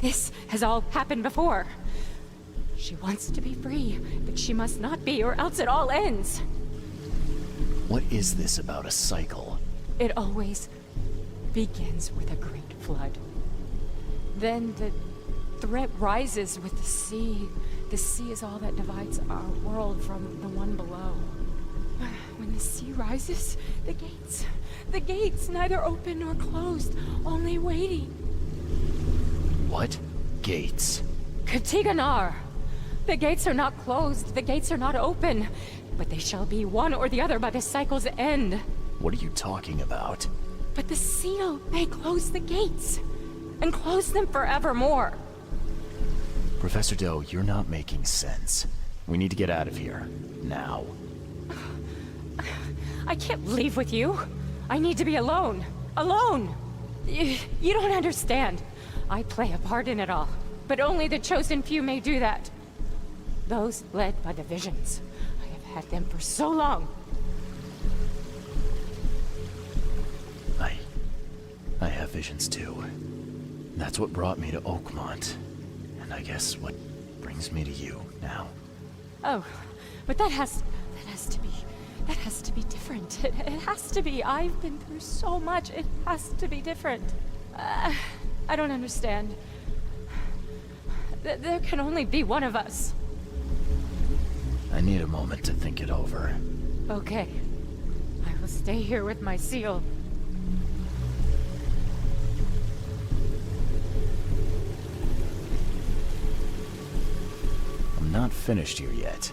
This has all happened before. She wants to be free, but she must not be, or else it all ends. What is this about a cycle? It always begins with a great flood. Then the threat rises with the sea. The sea is all that divides our world from the one below. When the sea rises, the gates neither open nor closed, only waiting. What? Gates? Katiganar! The gates are not closed, the gates are not open, but they shall be one or the other by the cycle's end. What are you talking about? But the seal may close the gates, and close them forevermore. Professor Doe, you're not making sense. We need to get out of here. Now. I can't leave with you. I need to be alone. Alone! You don't understand. I play a part in it all, but only the chosen few may do that. Those led by the visions. I have had them for so long. I have visions too. That's what brought me to Oakmont. And I guess what brings me to you now. Oh, but that has to be different. It has to be. I've been through so much. It has to be different. I don't understand. There can only be one of us. I need a moment to think it over. Okay. I will stay here with my seal. I'm not finished here yet.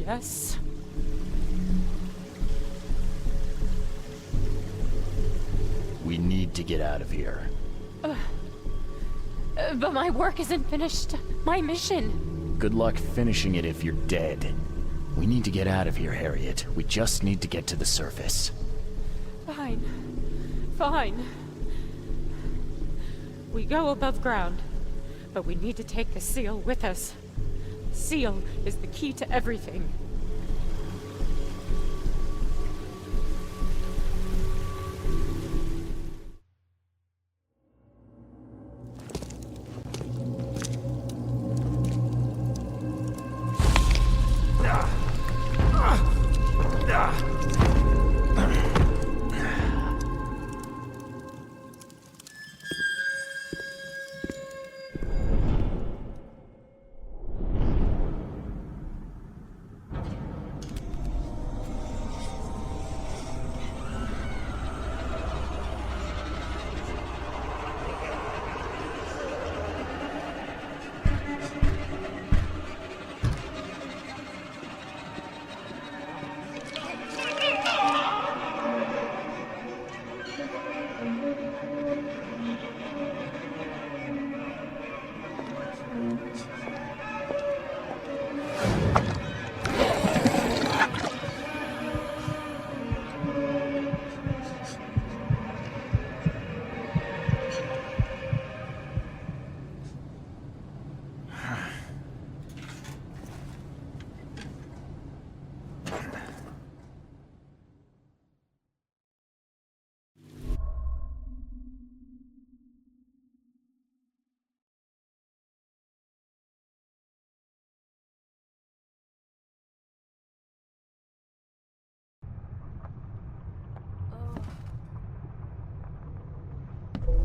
Yes? We need to get out of here. But my work isn't finished. My mission. Good luck finishing it if you're dead. We need to get out of here, Harriet. We just need to get to the surface. Fine. Fine. We go above ground, but we need to take the seal with us. The seal is the key to everything.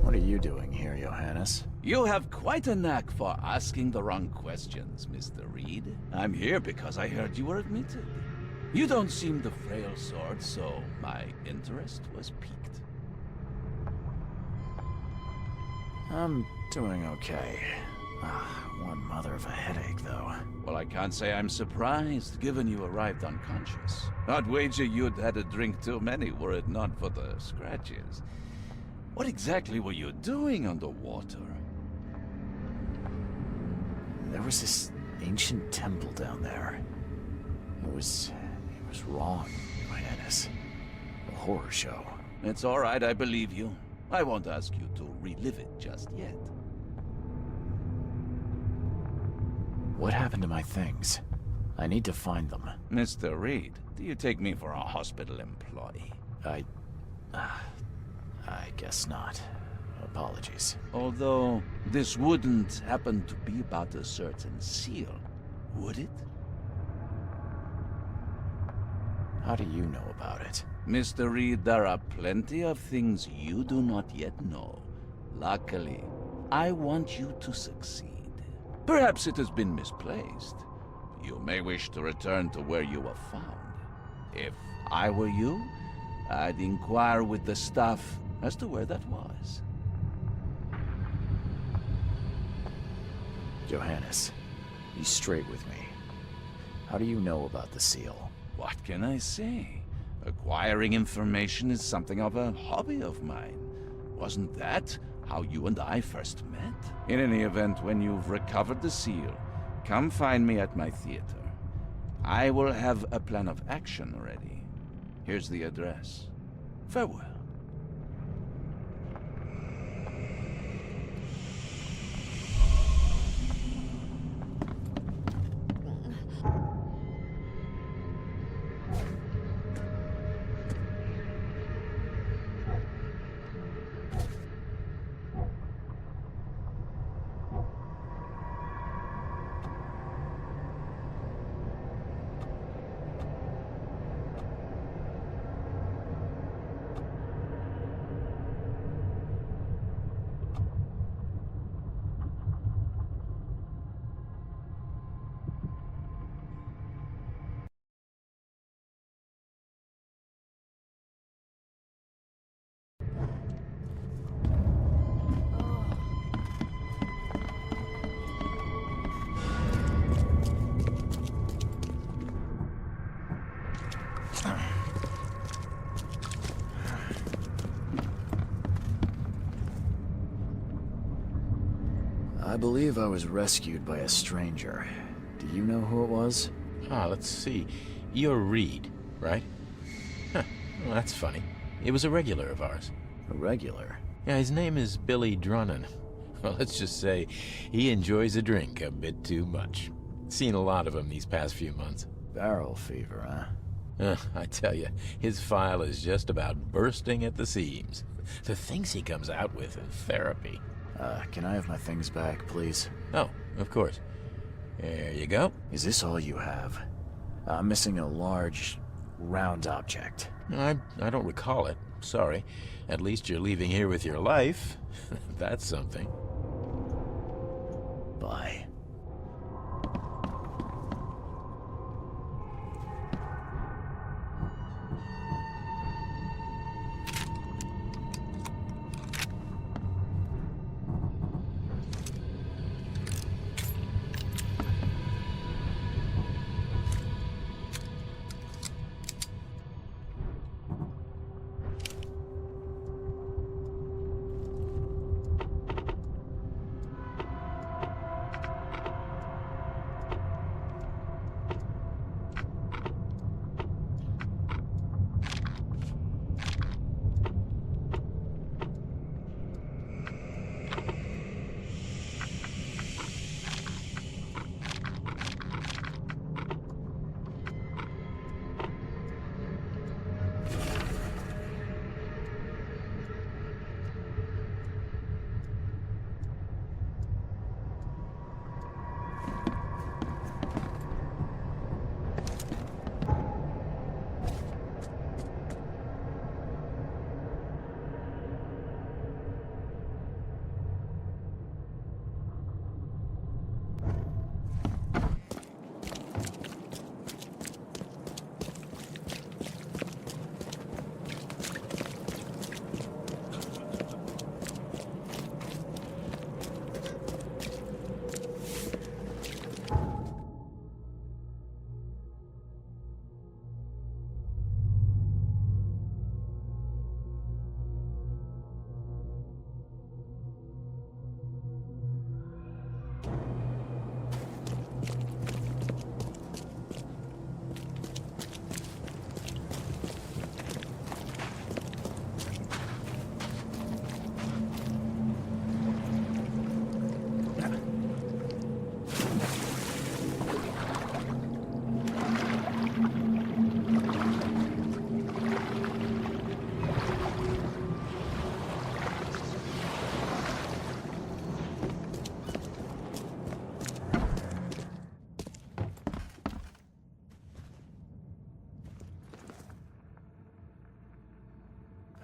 What are you doing here, Johannes? You have quite a knack for asking the wrong questions, Mr. Reed. I'm here because I heard you were admitted. You don't seem the frail sort, so my interest was piqued. I'm doing okay. One mother of a headache, though. Well, I can't say I'm surprised, given you arrived unconscious. I'd wager you'd had a drink too many were it not for the scratches. What exactly were you doing underwater? There was this ancient temple down there. It was wrong, Johannes. A horror show. It's all right, I believe you. I won't ask you to relive it just yet. What happened to my things? I need to find them. Mr. Reed, do you take me for a hospital employee? I guess not. Apologies. Although, this wouldn't happen to be about a certain seal, would it? How do you know about it? Mr. Reed, there are plenty of things you do not yet know. Luckily, I want you to succeed. Perhaps it has been misplaced. You may wish to return to where you were found. If I were you, I'd inquire with the staff as to where that was. Johannes, be straight with me. How do you know about the seal? What can I say? Acquiring information is something of a hobby of mine. Wasn't that how you and I first met? In any event, when you've recovered the seal, come find me at my theater. I will have a plan of action ready. Here's the address. Farewell. I believe I was rescued by a stranger. Do you know who it was? Let's see. You're Reed, right? Huh, well, that's funny. It was a regular of ours. A regular? Yeah, his name is Billy Drunnen. Well, let's just say he enjoys a drink a bit too much. Seen a lot of him these past few months. Barrel fever, huh? I tell you, his file is just about bursting at the seams. The things he comes out with in therapy. Can I have my things back, please? Oh, of course. There you go. Is this all you have? I'm missing a large, round object. I don't recall it. Sorry. At least you're leaving here with your life. That's something. Bye.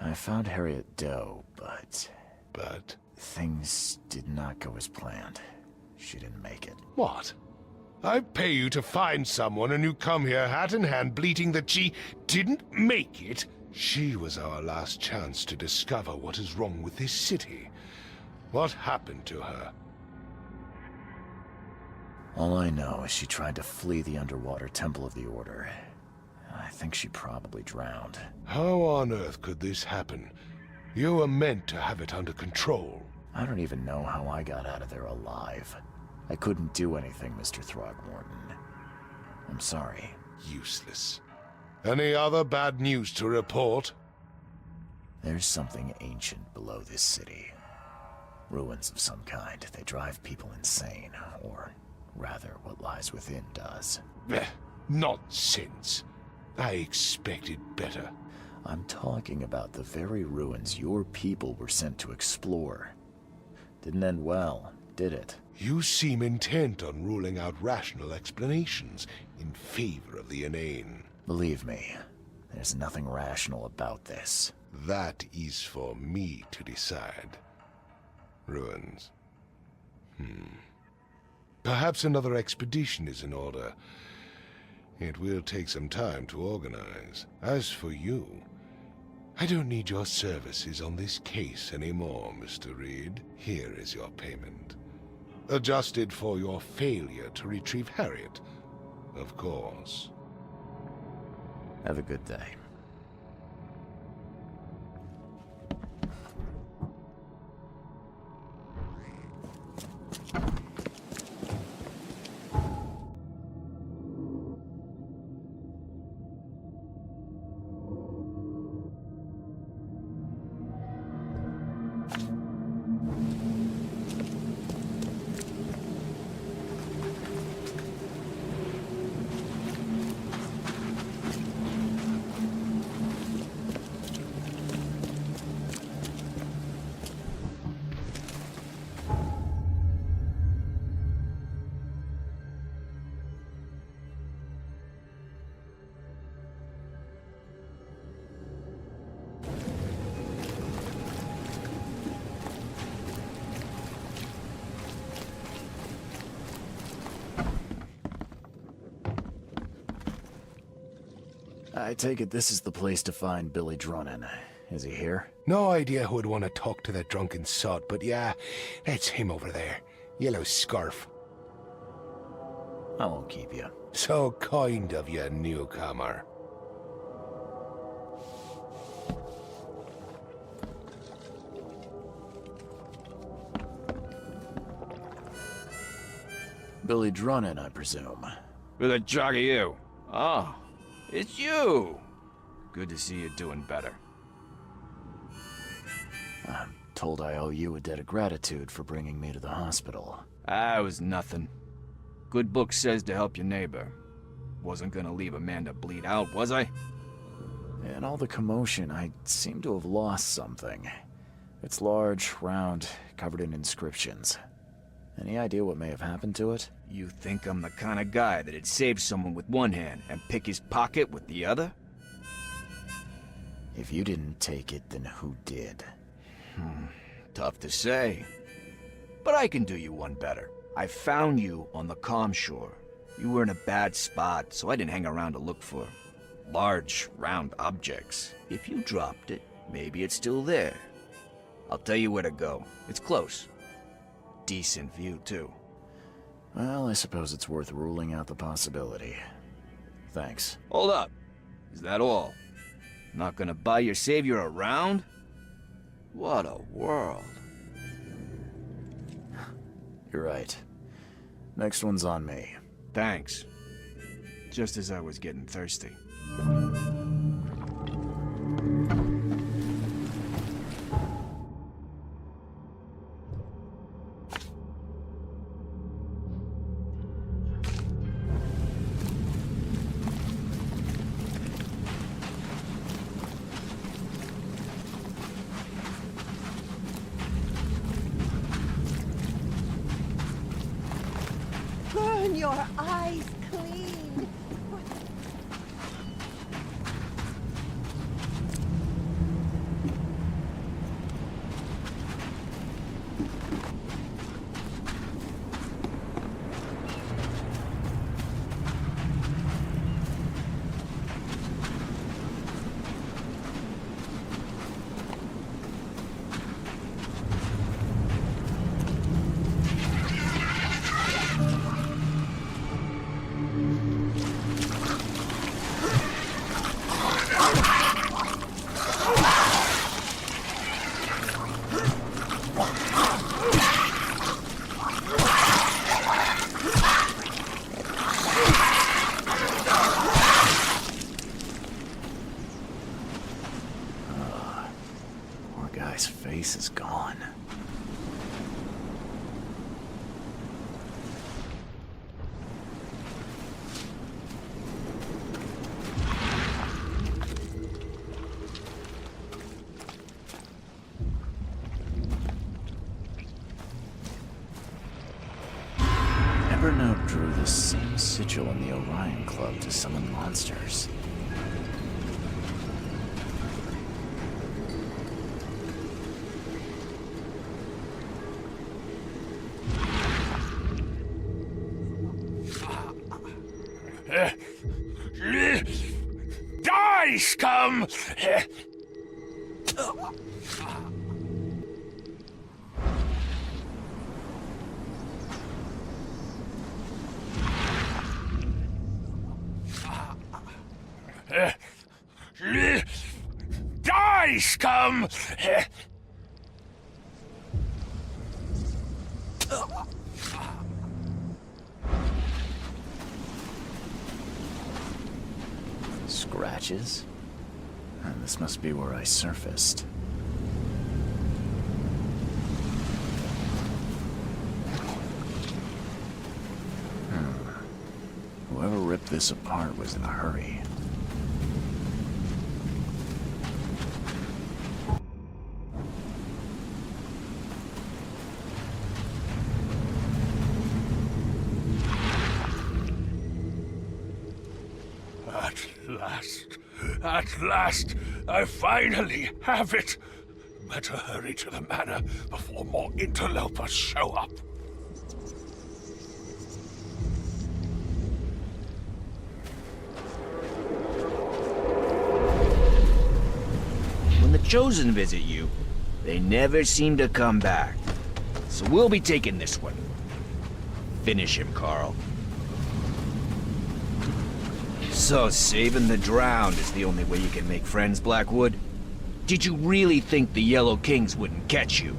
I found Harriet Doe, but... But? Things did not go as planned. She didn't make it. What? I pay you to find someone and you come here hat in hand bleating that she didn't make it? She was our last chance to discover what is wrong with this city. What happened to her? All I know is she tried to flee the underwater Temple of the Order. I think she probably drowned. How on earth could this happen? You were meant to have it under control. I don't even know how I got out of there alive. I couldn't do anything, Mr. Throgmorton. I'm sorry. Useless. Any other bad news to report? There's something ancient below this city. Ruins of some kind. They drive people insane, or rather, what lies within does. Nonsense. I expected better. I'm talking about the very ruins your people were sent to explore. Didn't end well, did it? You seem intent on ruling out rational explanations in favor of the inane. Believe me, there's nothing rational about this. That is for me to decide. Ruins. Perhaps another expedition is in order. It will take some time to organize. As for you, I don't need your services on this case anymore, Mr. Reed. Here is your payment. Adjusted for your failure to retrieve Harriet, of course. Have a good day. I take it this is the place to find Billy Drunin. Is he here? No idea who'd want to talk to that drunken sot, but yeah, that's him over there. Yellow scarf. I won't keep you. So kind of you, newcomer. Billy Drunin, I presume. Who the jog are you? Oh, it's you! Good to see you doing better. I'm told I owe you a debt of gratitude for bringing me to the hospital. It was nothing. Good book says to help your neighbor. Wasn't gonna leave a man to bleed out, was I? In all the commotion, I seem to have lost something. It's large, round, covered in inscriptions. Any idea what may have happened to it? You think I'm the kind of guy that'd save someone with one hand and pick his pocket with the other? If you didn't take it, then who did? Tough to say. But I can do you one better. I found you on the calm shore. You were in a bad spot, so I didn't hang around to look for large, round objects. If you dropped it, maybe it's still there. I'll tell you where to go. It's close. Decent view, too. Well, I suppose it's worth ruling out the possibility. Thanks. Hold up. Is that all? Not gonna buy your savior around? What a world. You're right. Next one's on me. Thanks. Just as I was getting thirsty. Burn your eyes clean. Face is gone. Evernote drew the same sigil in the Orion Club to summon monsters. Die, scum! Die, scum! Scratches? And this must be where I surfaced. Whoever ripped this apart was in a hurry. At last, I finally have it. Better hurry to the manor before more interlopers show up. the Chosen visit you, they never seem to come back. So we'll be taking this one. Finish him, Carl. So saving the drowned is the only way you can make friends, Blackwood? Did you really think the Yellow Kings wouldn't catch you?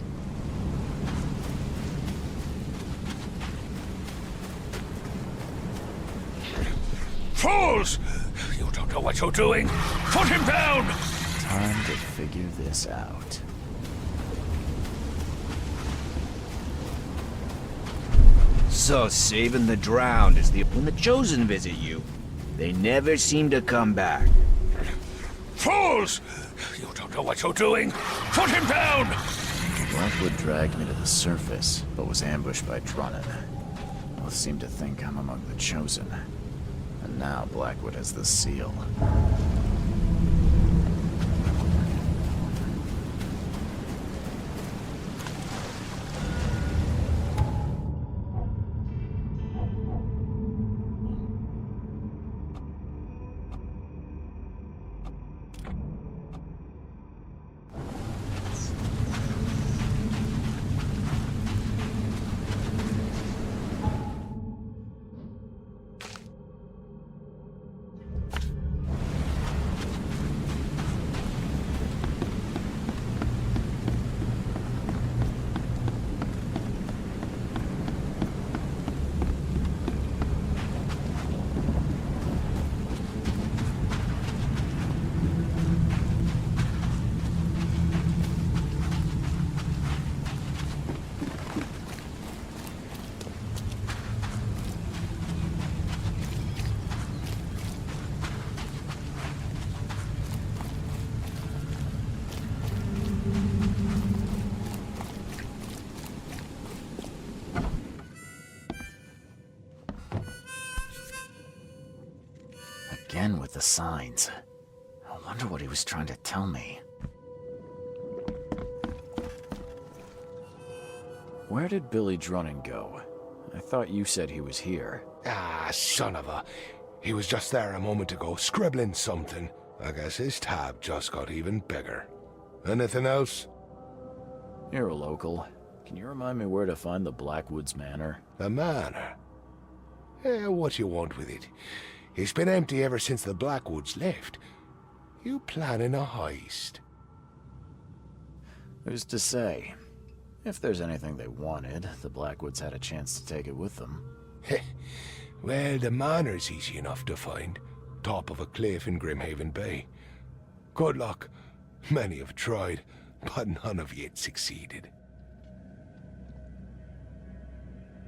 Fools! You don't know what you're doing! Put him down! Time to figure this out. So saving the drowned is the... When the Chosen visit you, they never seem to come back. Fools! You don't know what you're doing! Put him down! Blackwood dragged me to the surface, but was ambushed by Drin. Both seem to think I'm among the Chosen. And now Blackwood has the seal. Again with the signs. I wonder what he was trying to tell me. Where did Billy Drunnen go? I thought you said he was here. Ah, son of a... He was just there a moment ago, scribbling something. I guess his tab just got even bigger. Anything else? You're a local. Can you remind me where to find the Blackwoods Manor? The Manor? What you want with it? It's been empty ever since the Blackwoods left. You planning a heist? Who's to say? If there's anything they wanted, the Blackwoods had a chance to take it with them. Well, the Manor's easy enough to find. Top of a cliff in Grimhaven Bay. Good luck. Many have tried, but none have yet succeeded.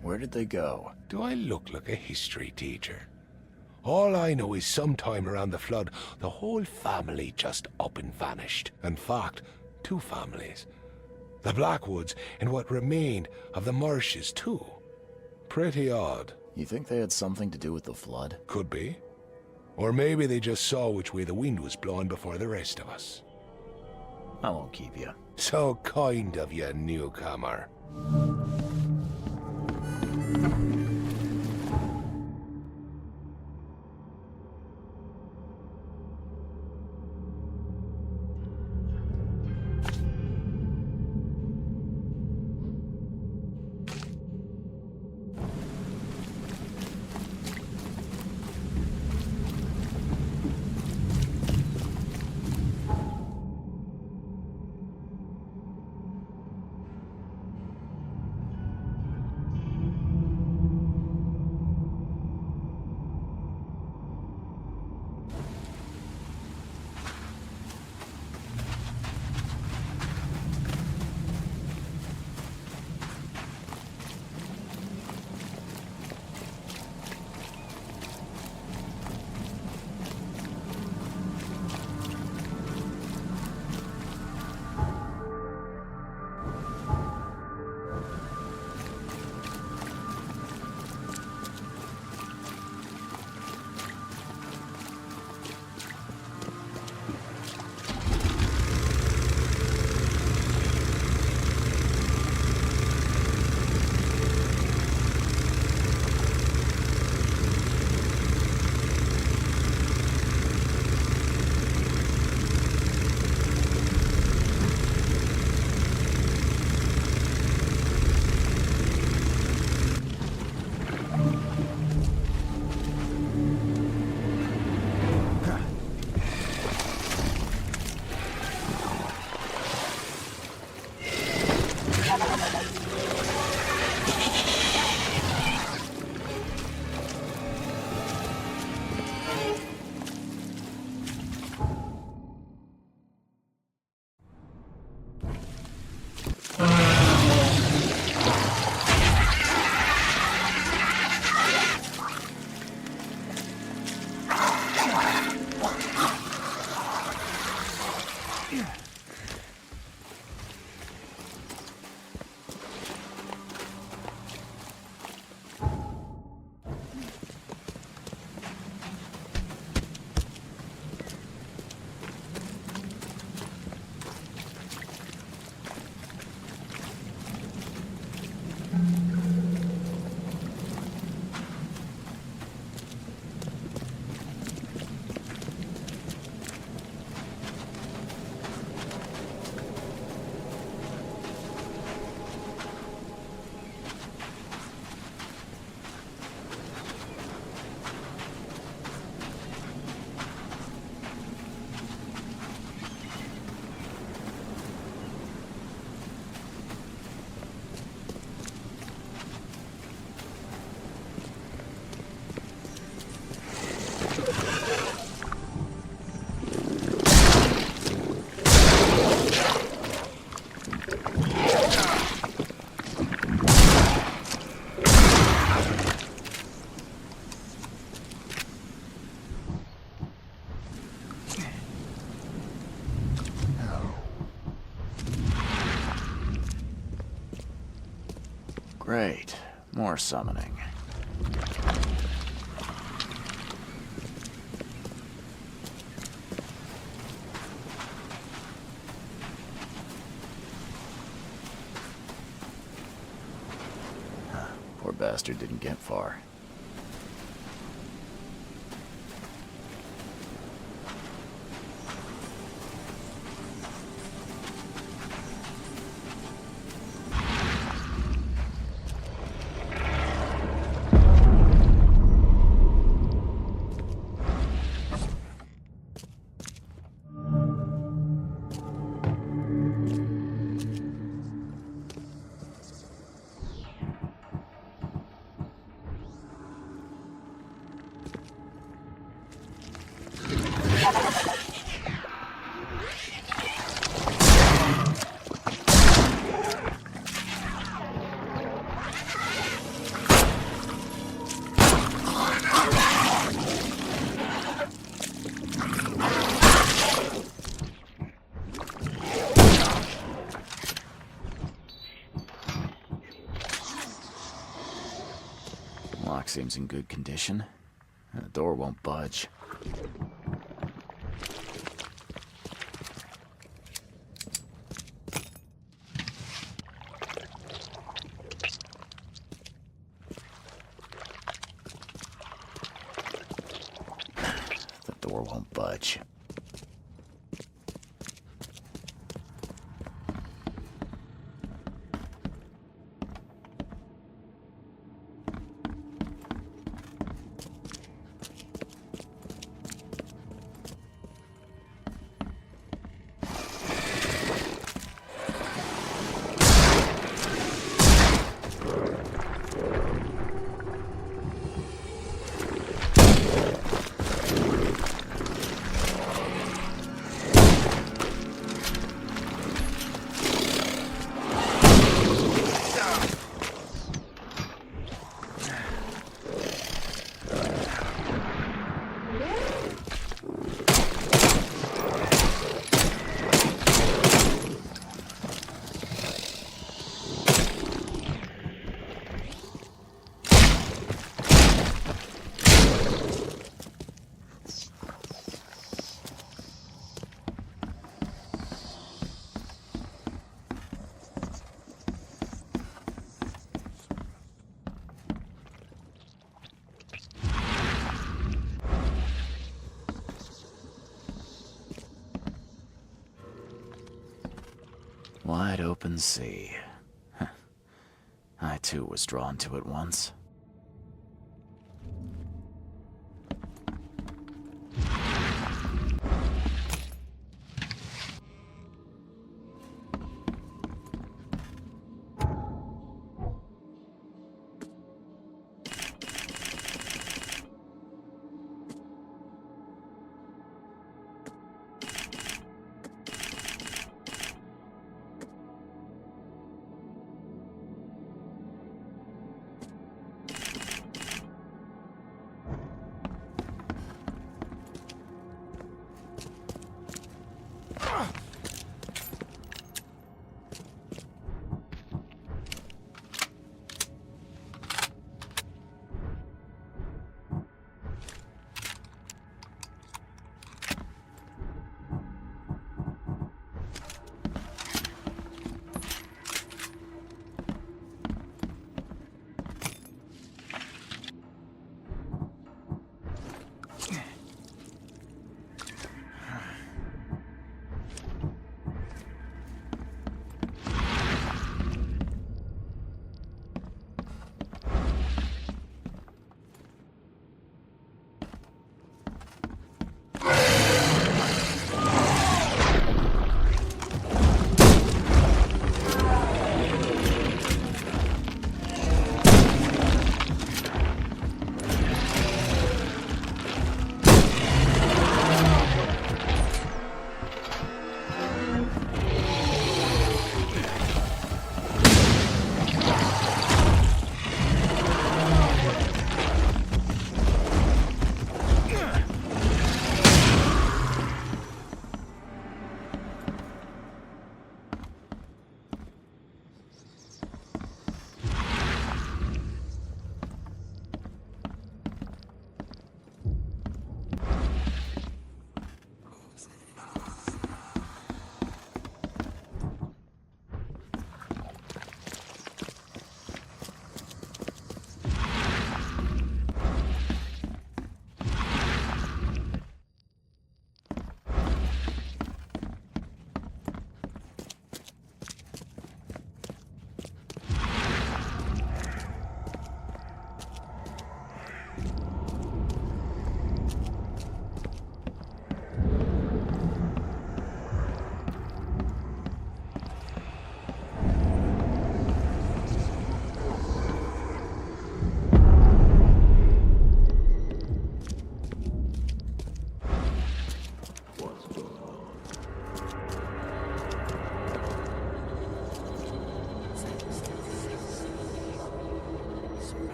Where did they go? Do I look like a history teacher? All I know is sometime around the flood, the whole family just up and vanished. In fact, 2 families. The Blackwoods and what remained of the Marshes, too. Pretty odd. You think they had something to do with the flood? Could be. Or maybe they just saw which way the wind was blowing before the rest of us. I won't keep you. So kind of you, newcomer. Great. More summoning. Poor bastard didn't get far. Lock seems in good condition. The door won't budge. The door won't budge. Wide open sea. I too was drawn to it once.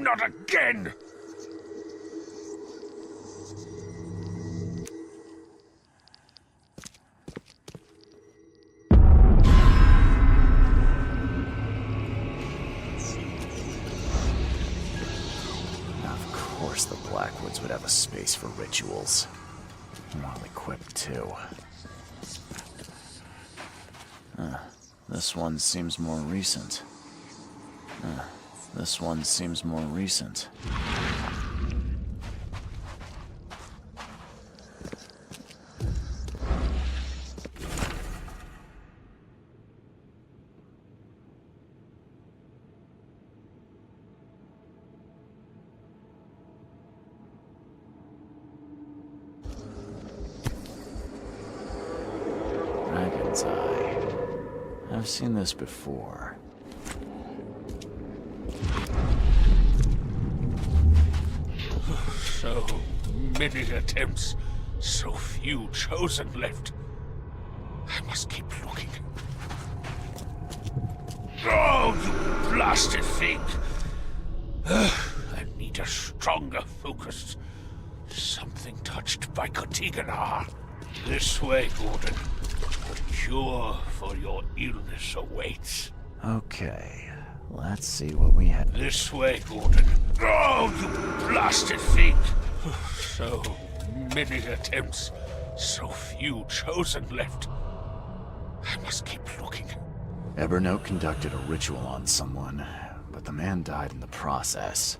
not again! Of course the Blackwoods would have a space for rituals. Well equipped, too. This one seems more recent. This one seems more recent. Dragon's Eye. I've seen this before. So many attempts, so few chosen left. I must keep looking. Oh, you blasted thing! I need a stronger focus. Something touched by Kotiganar. This way, Gordon. The cure for your illness awaits. Okay, let's see what we have. This way, Gordon. Oh, you blasted thing! So many attempts, so few chosen left. I must keep looking. Evernote conducted a ritual on someone, but the man died in the process.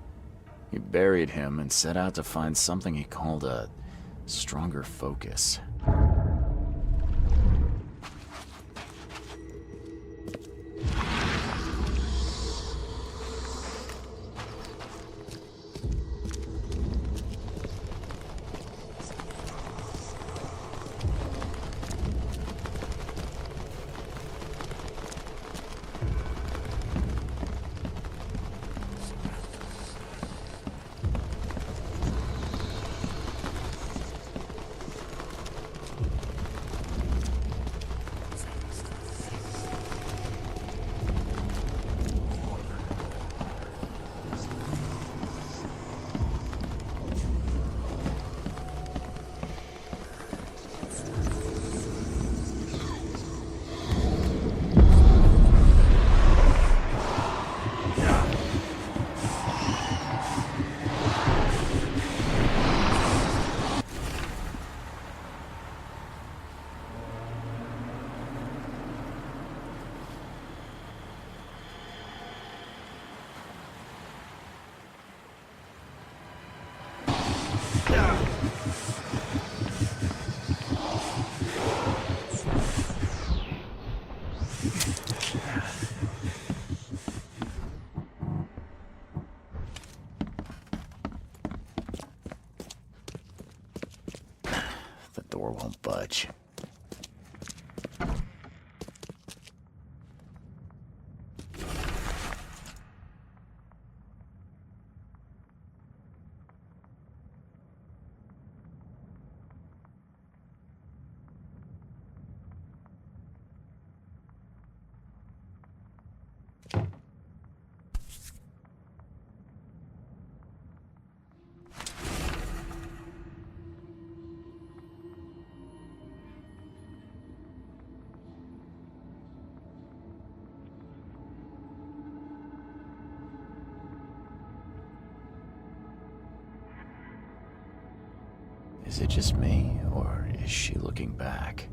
He buried him and set out to find something he called a stronger focus. The door won't budge. Is it just me, or is she looking back?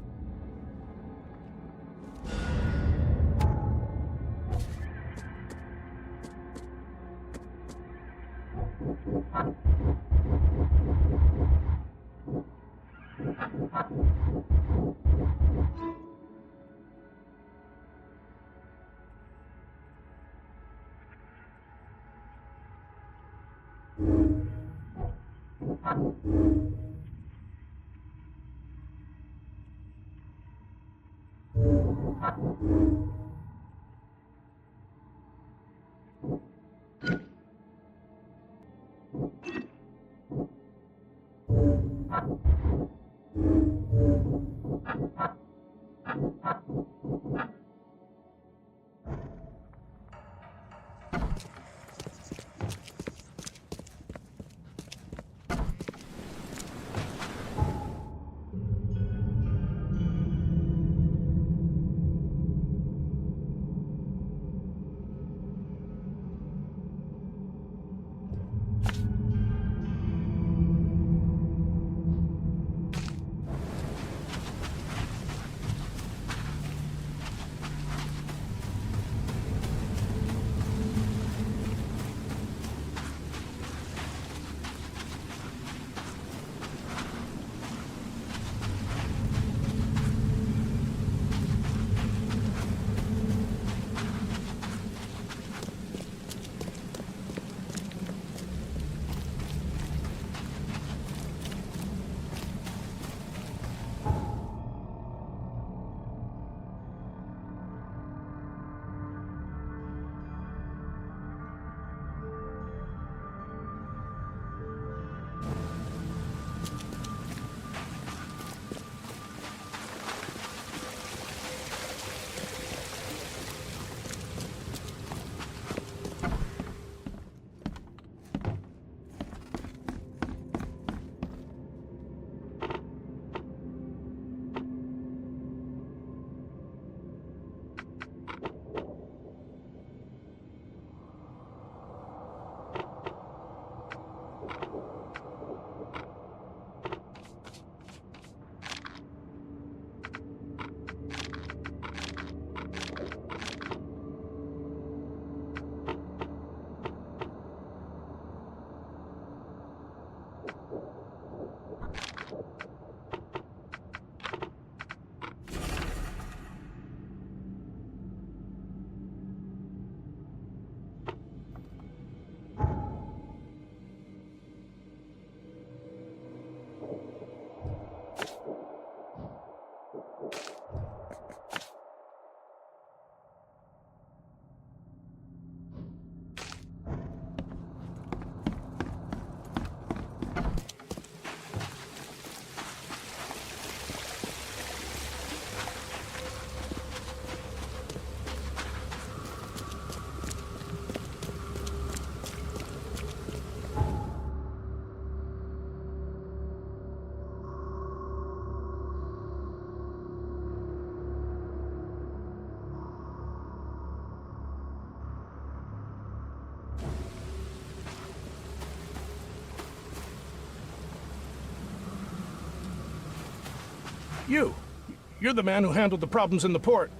You're the man who handled the problems in the port.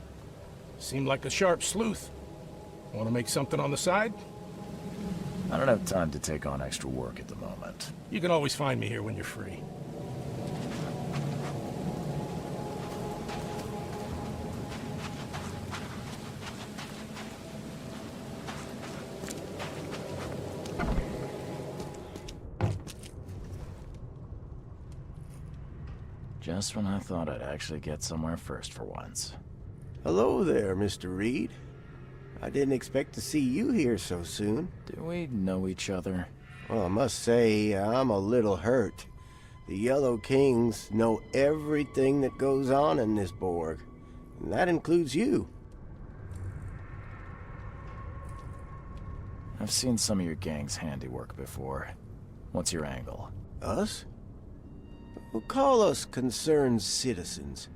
Seemed like a sharp sleuth. Want to make something on the side? I don't have time to take on extra work at the moment. You can always find me here when you're free. Just when I thought I'd actually get somewhere first for once. Hello there, Mr. Reed. I didn't expect to see you here so soon. Do we know each other? Well, I must say, I'm a little hurt. The Yellow Kings know everything that goes on in this Borg, and that includes you. I've seen some of your gang's handiwork before. What's your angle? Us? Well, call us concerned citizens.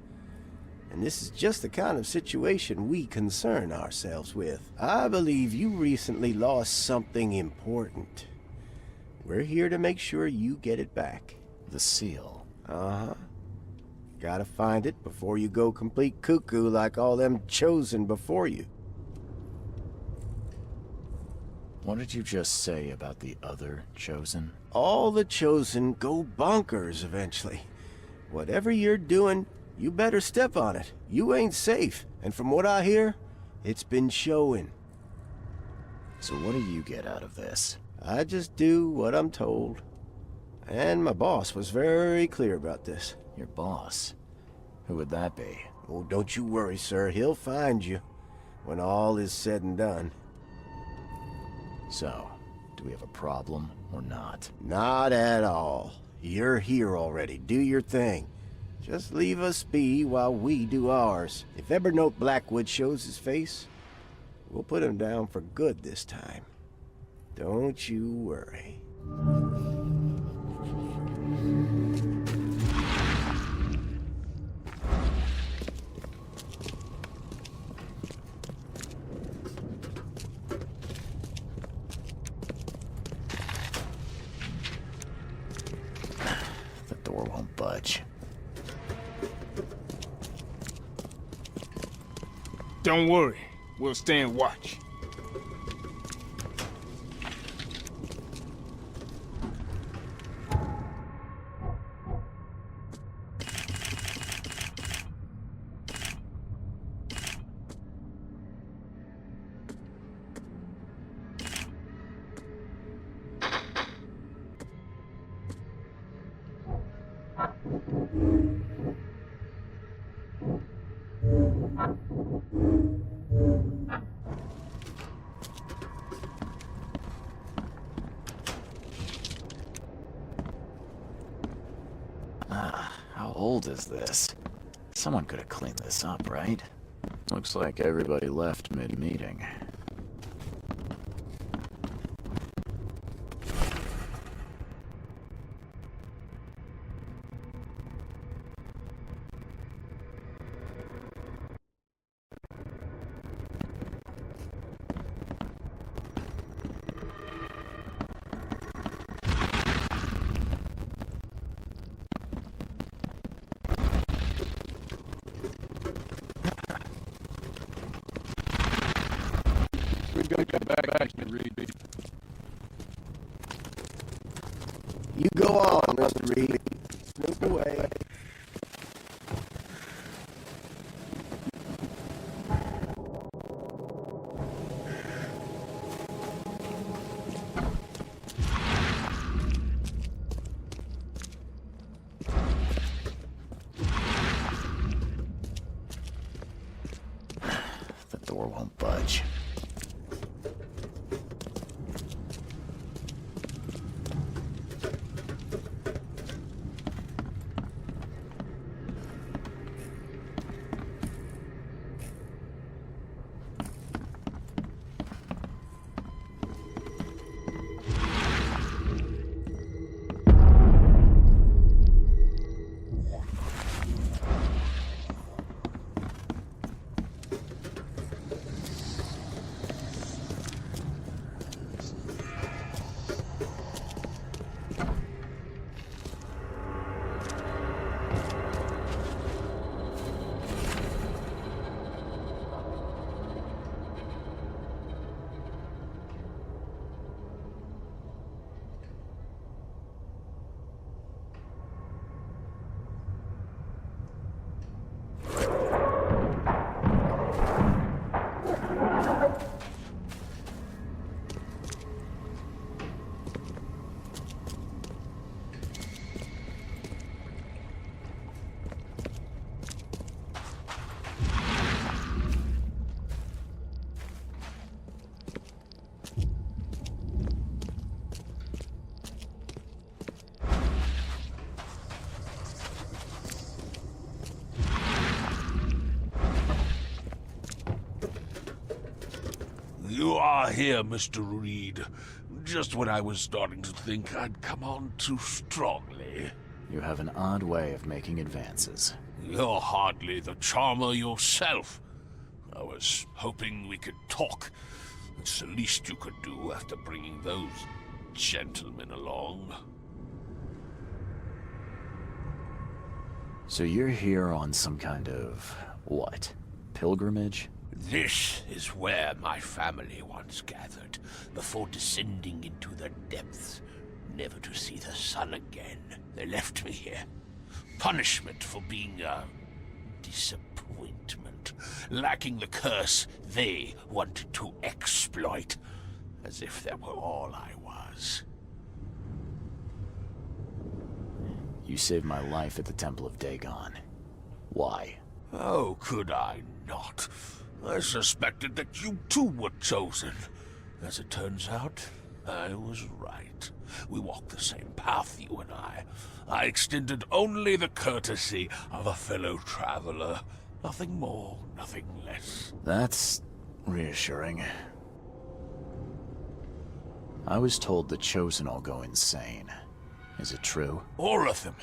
And this is just the kind of situation we concern ourselves with. I believe you recently lost something important. We're here to make sure you get it back. The seal? Uh-huh. Gotta find it before you go complete cuckoo like all them chosen before you. What did you just say about the other chosen? All the chosen go bonkers eventually. Whatever you're doing, you better step on it. You ain't safe. And from what I hear, it's been showing. So what do you get out of this? I just do what I'm told. And my boss was very clear about this. Your boss? Who would that be? Oh, don't you worry, sir. He'll find you when all is said and done. So, do we have a problem or not? Not at all. You're here already. Do your thing. Just leave us be while we do ours. If ever no Blackwood shows his face, we'll put him down for good this time. Don't you worry. The door won't budge. Don't worry. We'll stand watch. How old is this? Someone could have cleaned this up, right? Looks like everybody left mid-meeting. We've got to get back to Reed. You go on, Mr. Reed. Snoop away. The door won't budge. You are here, Mr. Reed. Just when I was starting to think I'd come on too strongly. You have an odd way of making advances. You're hardly the charmer yourself. I was hoping we could talk. It's the least you could do after bringing those gentlemen along. So you're here on some kind of... what? Pilgrimage? This is where my family once gathered, before descending into the depths, never to see the sun again. They left me here. Punishment for being a disappointment, lacking the curse they wanted to exploit, as if that were all I was. You saved my life at the Temple of Dagon. Why? Oh, could I not? I suspected that you too were chosen. As it turns out, I was right. We walked the same path, you and I. I extended only the courtesy of a fellow traveler. Nothing more, nothing less. That's reassuring. I was told the Chosen all go insane. Is it true? All of them.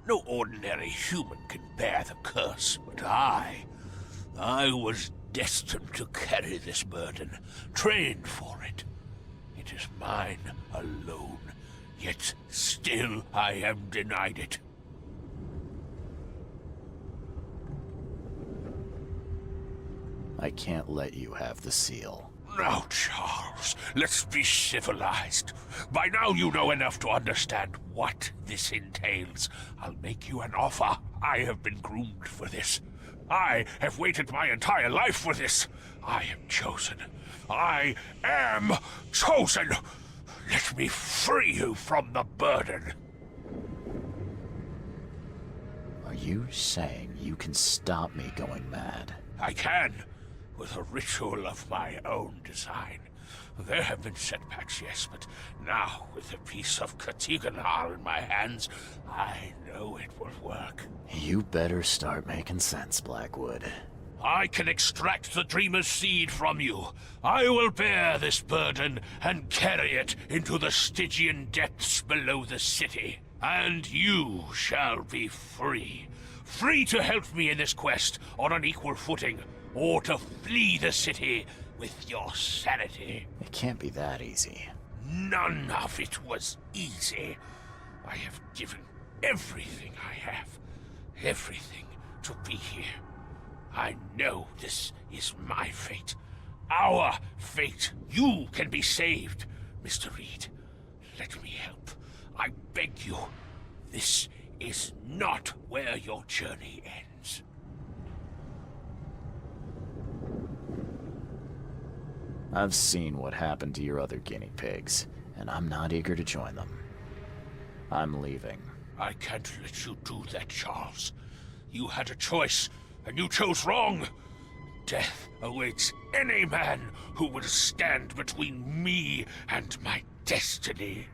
No ordinary human can bear the curse, but I was destined to carry this burden, trained for it. It is mine alone, yet still I am denied it. I can't let you have the seal. Now, Charles, let's be civilized. By now you know enough to understand what this entails. I'll make you an offer. I have been groomed for this. I have waited my entire life for this. I am chosen. I am chosen. Let me free you from the burden. Are you saying you can stop me going mad? I can, with a ritual of my own design. There have been setbacks, yes, but now, with a piece of Katiganar in my hands, I know it will work. You better start making sense, Blackwood. I can extract the Dreamer's seed from you. I will bear this burden and carry it into the Stygian depths below the city. And you shall be free. Free to help me in this quest on an equal footing, or to flee the city with your sanity. It can't be that easy. None of it was easy. I have given everything I have, everything to be here. I know this is my fate, our fate. You can be saved, Mr. Reed. Let me help. I beg you. This is not where your journey ends. I've seen what happened to your other guinea pigs, and I'm not eager to join them. I'm leaving. I can't let you do that, Charles. You had a choice, and you chose wrong. Death awaits any man who will stand between me and my destiny.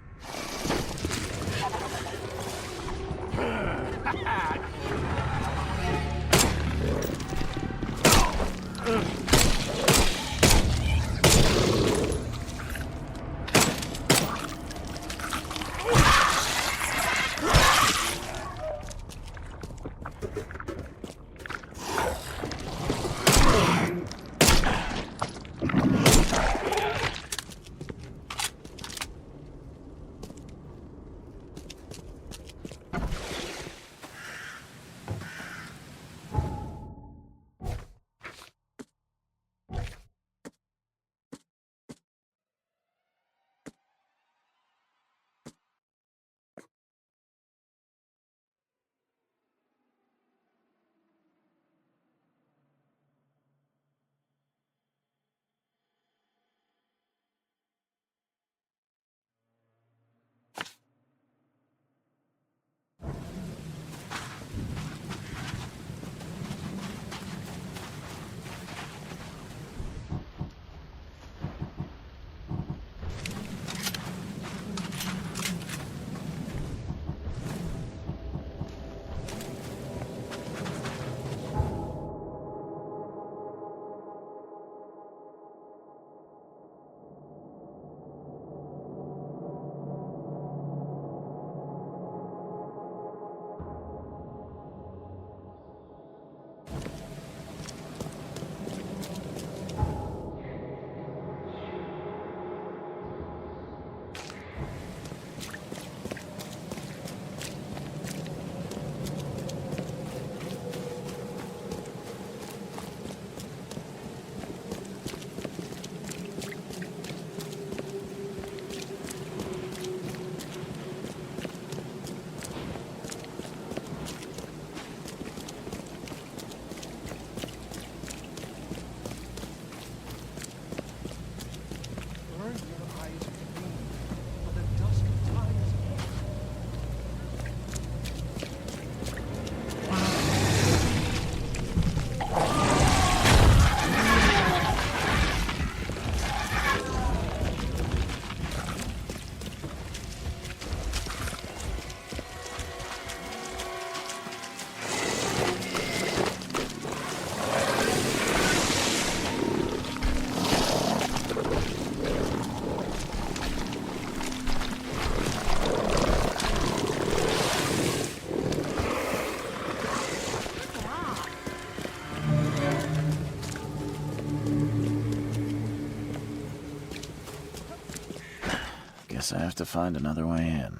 Guess I have to find another way in.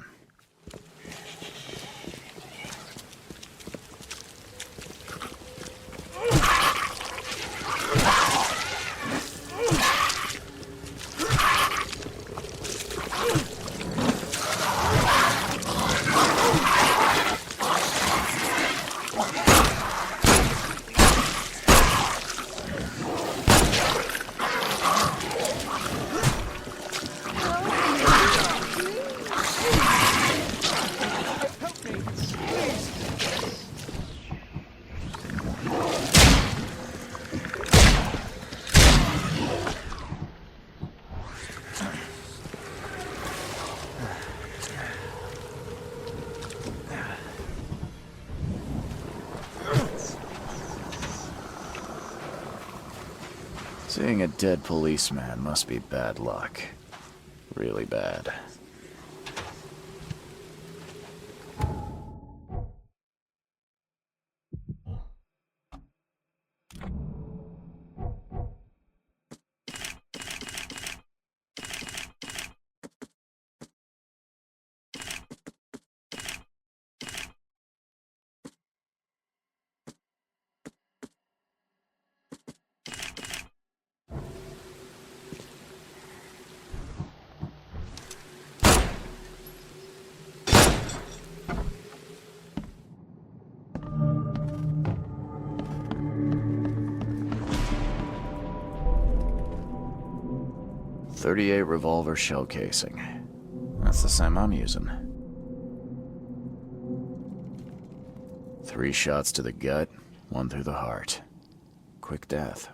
Seeing a dead policeman must be bad luck. Really bad. .38 revolver shell casing. That's the same I'm using. 3 shots to the gut, 1 through the heart. Quick death.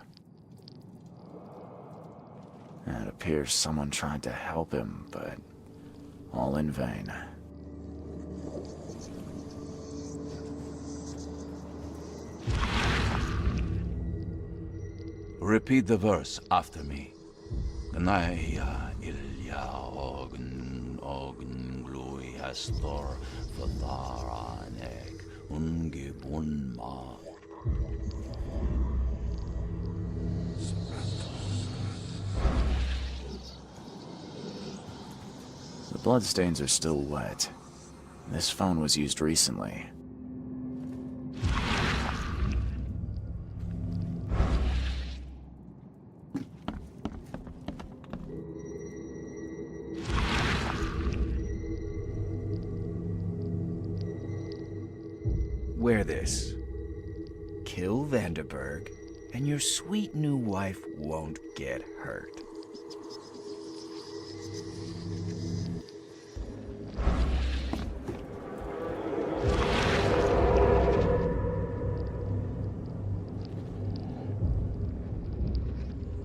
And it appears someone tried to help him, but all in vain. Repeat the verse after me. Naya ilya ogn glui astor fatharanek ungibun ma. The bloodstains are still wet. This phone was used recently. Wear this. Kill Vanderberg, and your sweet new wife won't get hurt.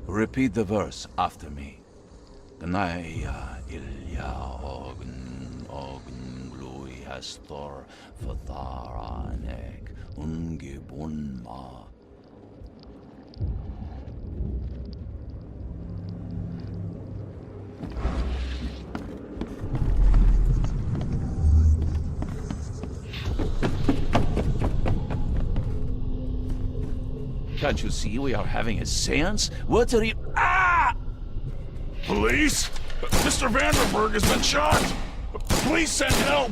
Repeat the verse after me. Naya ilya ogn glui astor fatharanek ungibun ma. Can't you see we are having a seance? What are you— Ah! Police? Mr. Vanderberg has been shot! Please send help!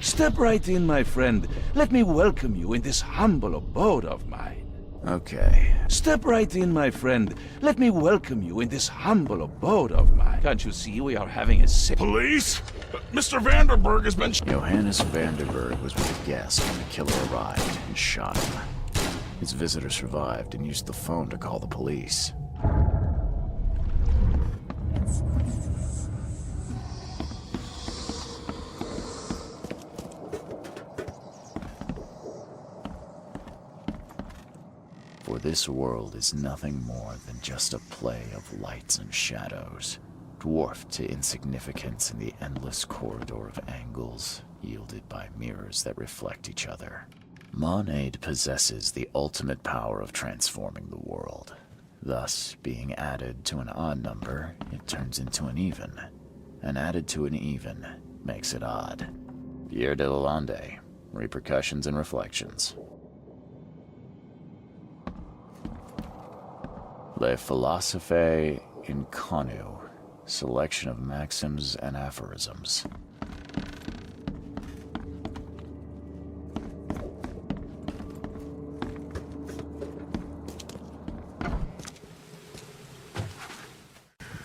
Step right in, my friend. Let me welcome you in this humble abode of mine. Okay. Step right in, my friend. Let me welcome you in this humble abode of mine. Can't you see we are having a Police? Mr. Vanderberg has been Johannes Vanderberg was with a guest when the killer arrived and shot him. His visitor survived and used the phone to call the police. For this world is nothing more than just a play of lights and shadows, dwarfed to insignificance in the endless corridor of angles yielded by mirrors that reflect each other. Monade possesses the ultimate power of transforming the world. Thus, being added to an odd number, it turns into an even. And added to an even makes it odd. Pierre de Lalande, Repercussions and Reflections. Le philosophe inconu. Selection of maxims and aphorisms.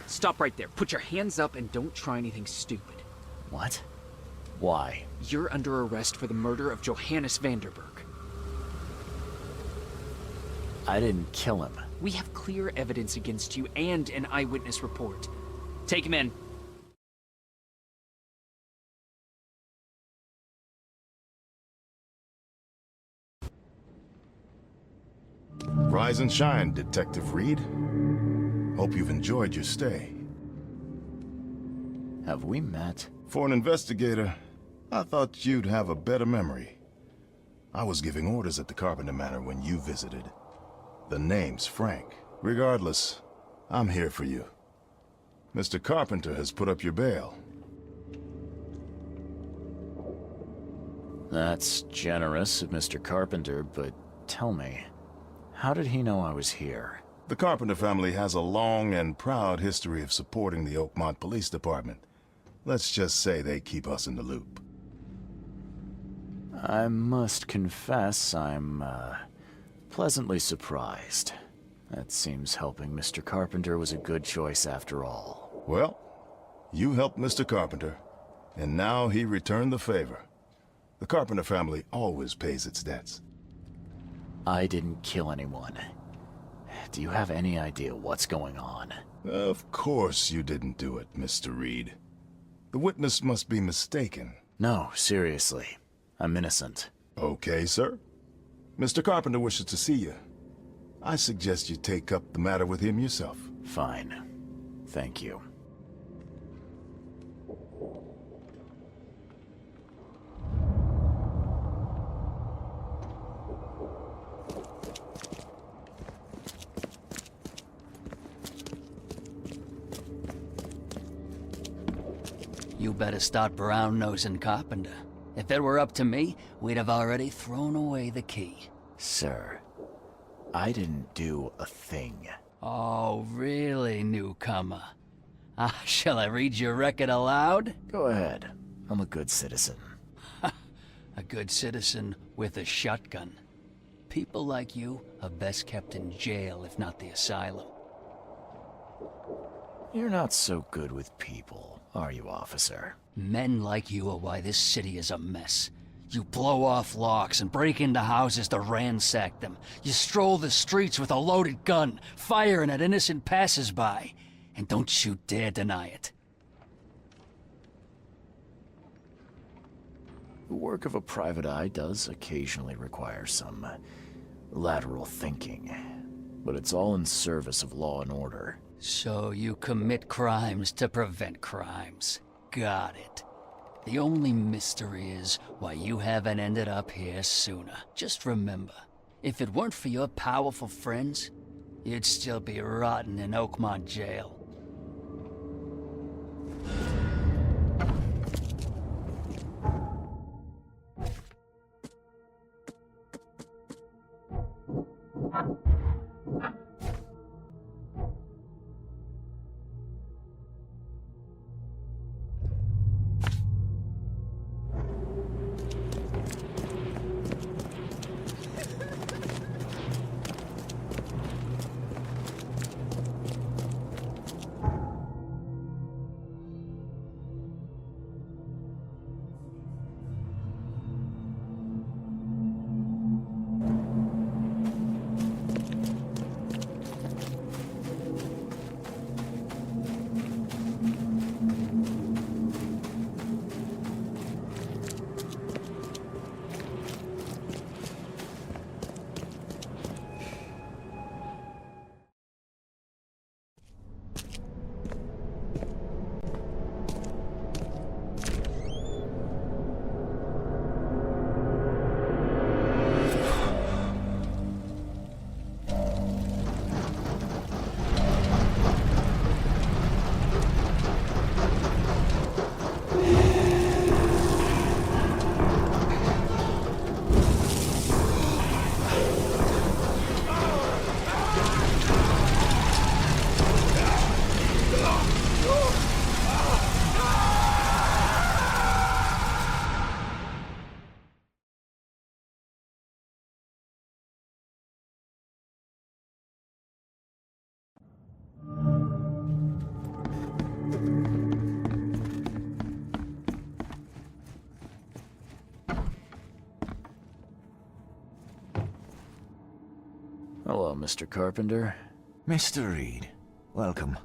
Stop right there. Put your hands up and don't try anything stupid. What? Why? You're under arrest for the murder of Johannes Vanderberg. I didn't kill him. We have clear evidence against you and an eyewitness report. Take him in. Rise and shine, Detective Reed. Hope you've enjoyed your stay. Have we met? For an investigator, I thought you'd have a better memory. I was giving orders at the Carpenter Manor when you visited. The name's Frank. Regardless, I'm here for you. Mr. Carpenter has put up your bail. That's generous of Mr. Carpenter, but tell me, how did he know I was here? The Carpenter family has a long and proud history of supporting the Oakmont Police Department. Let's just say they keep us in the loop. I must confess I'm, pleasantly surprised. That seems helping Mr. Carpenter was a good choice after all. Well, you helped Mr. Carpenter, and now he returned the favor. The Carpenter family always pays its debts. I didn't kill anyone. Do you have any idea what's going on? Of course you didn't do it, Mr. Reed. The witness must be mistaken. No, seriously. I'm innocent. Okay, sir. Mr. Carpenter wishes to see you. I suggest you take up the matter with him yourself. Fine. Thank you. You better start brown-nosing Carpenter. If it were up to me, we'd have already thrown away the key. Sir, I didn't do a thing. Oh, really, newcomer? Shall I read your record aloud? Go ahead. I'm a good citizen. A good citizen with a shotgun. People like you are best kept in jail, if not the asylum. You're not so good with people, are you, officer? Men like you are why this city is a mess. You blow off locks and break into houses to ransack them. You stroll the streets with a loaded gun, firing at innocent passers-by. And don't you dare deny it. The work of a private eye does occasionally require some lateral thinking, but it's all in service of law and order. So you commit crimes to prevent crimes. Got it. The only mystery is why you haven't ended up here sooner. Just remember, if it weren't for your powerful friends, you'd still be rotting in Oakmont jail. Hello, Mr. Carpenter. Mr. Reed, welcome.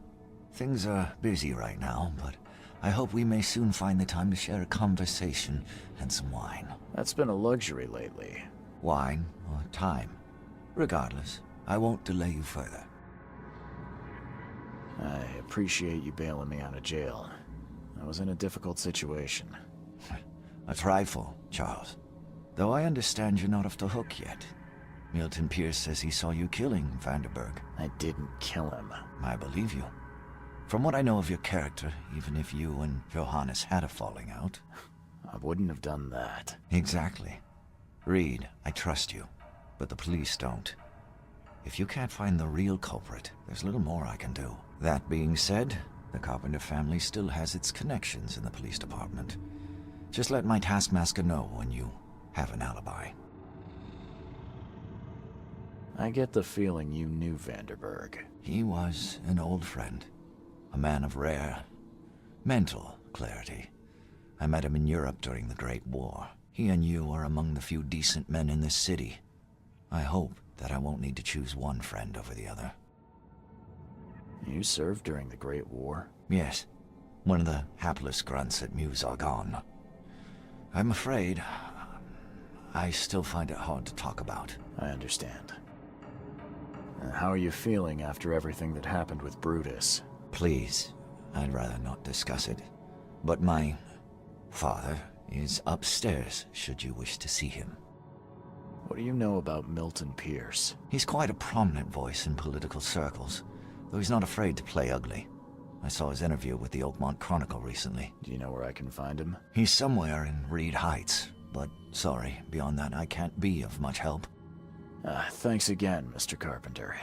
Things are busy right now, but I hope we may soon find the time to share a conversation and some wine. That's been a luxury lately. Wine or time. Regardless, I won't delay you further. I appreciate you bailing me out of jail. I was in a difficult situation. A trifle, Charles. Though I understand you're not off the hook yet. Milton Pierce says he saw you killing Vanderberg. I didn't kill him. I believe you. From what I know of your character, even if you and Johannes had a falling out... I wouldn't have done that. Exactly. Reed, I trust you, but the police don't. If you can't find the real culprit, there's little more I can do. That being said, the Carpenter family still has its connections in the police department. Just let my taskmaster know when you have an alibi. I get the feeling you knew Vanderberg. He was an old friend. A man of rare mental clarity. I met him in Europe during the Great War. He and you are among the few decent men in this city. I hope that I won't need to choose one friend over the other. You served during the Great War? Yes. One of the hapless grunts at Meuse Argonne. I'm afraid I still find it hard to talk about. I understand. How are you feeling after everything that happened with Brutus? Please, I'd rather not discuss it. But my father is upstairs, should you wish to see him. What do you know about Milton Pierce? He's quite a prominent voice in political circles, though he's not afraid to play ugly. I saw his interview with the Oakmont Chronicle recently. Do you know where I can find him? He's somewhere in Reed Heights, but sorry, beyond that I can't be of much help. Thanks again, Mr. Carpenter.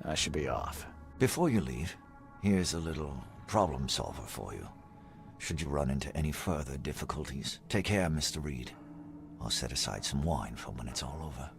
I should be off. Before you leave, here's a little problem solver for you. Should you run into any further difficulties, take care, Mr. Reed. I'll set aside some wine for when it's all over.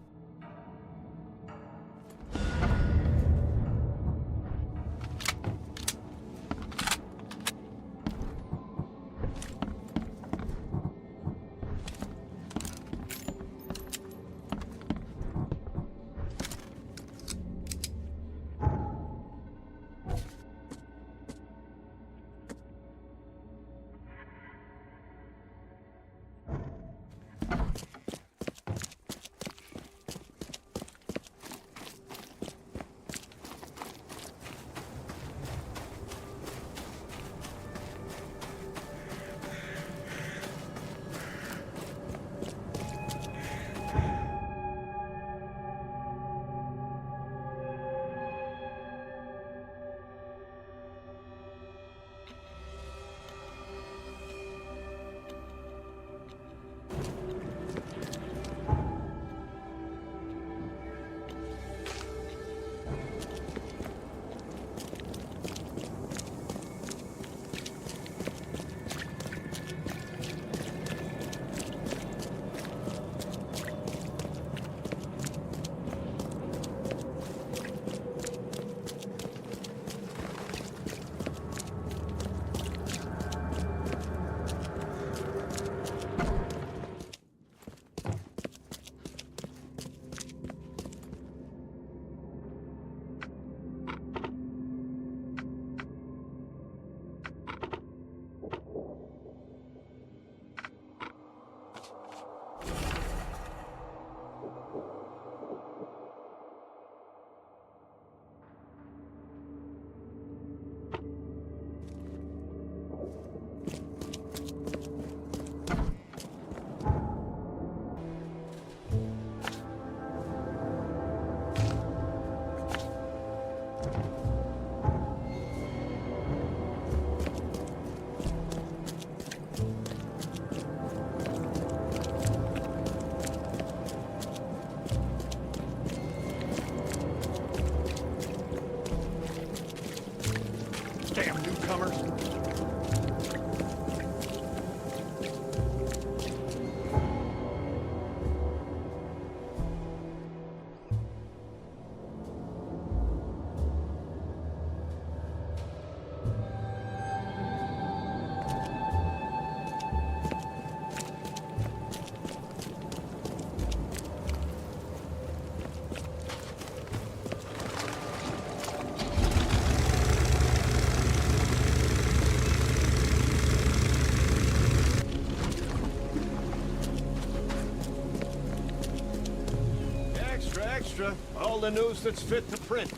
extra. All the news that's fit to print.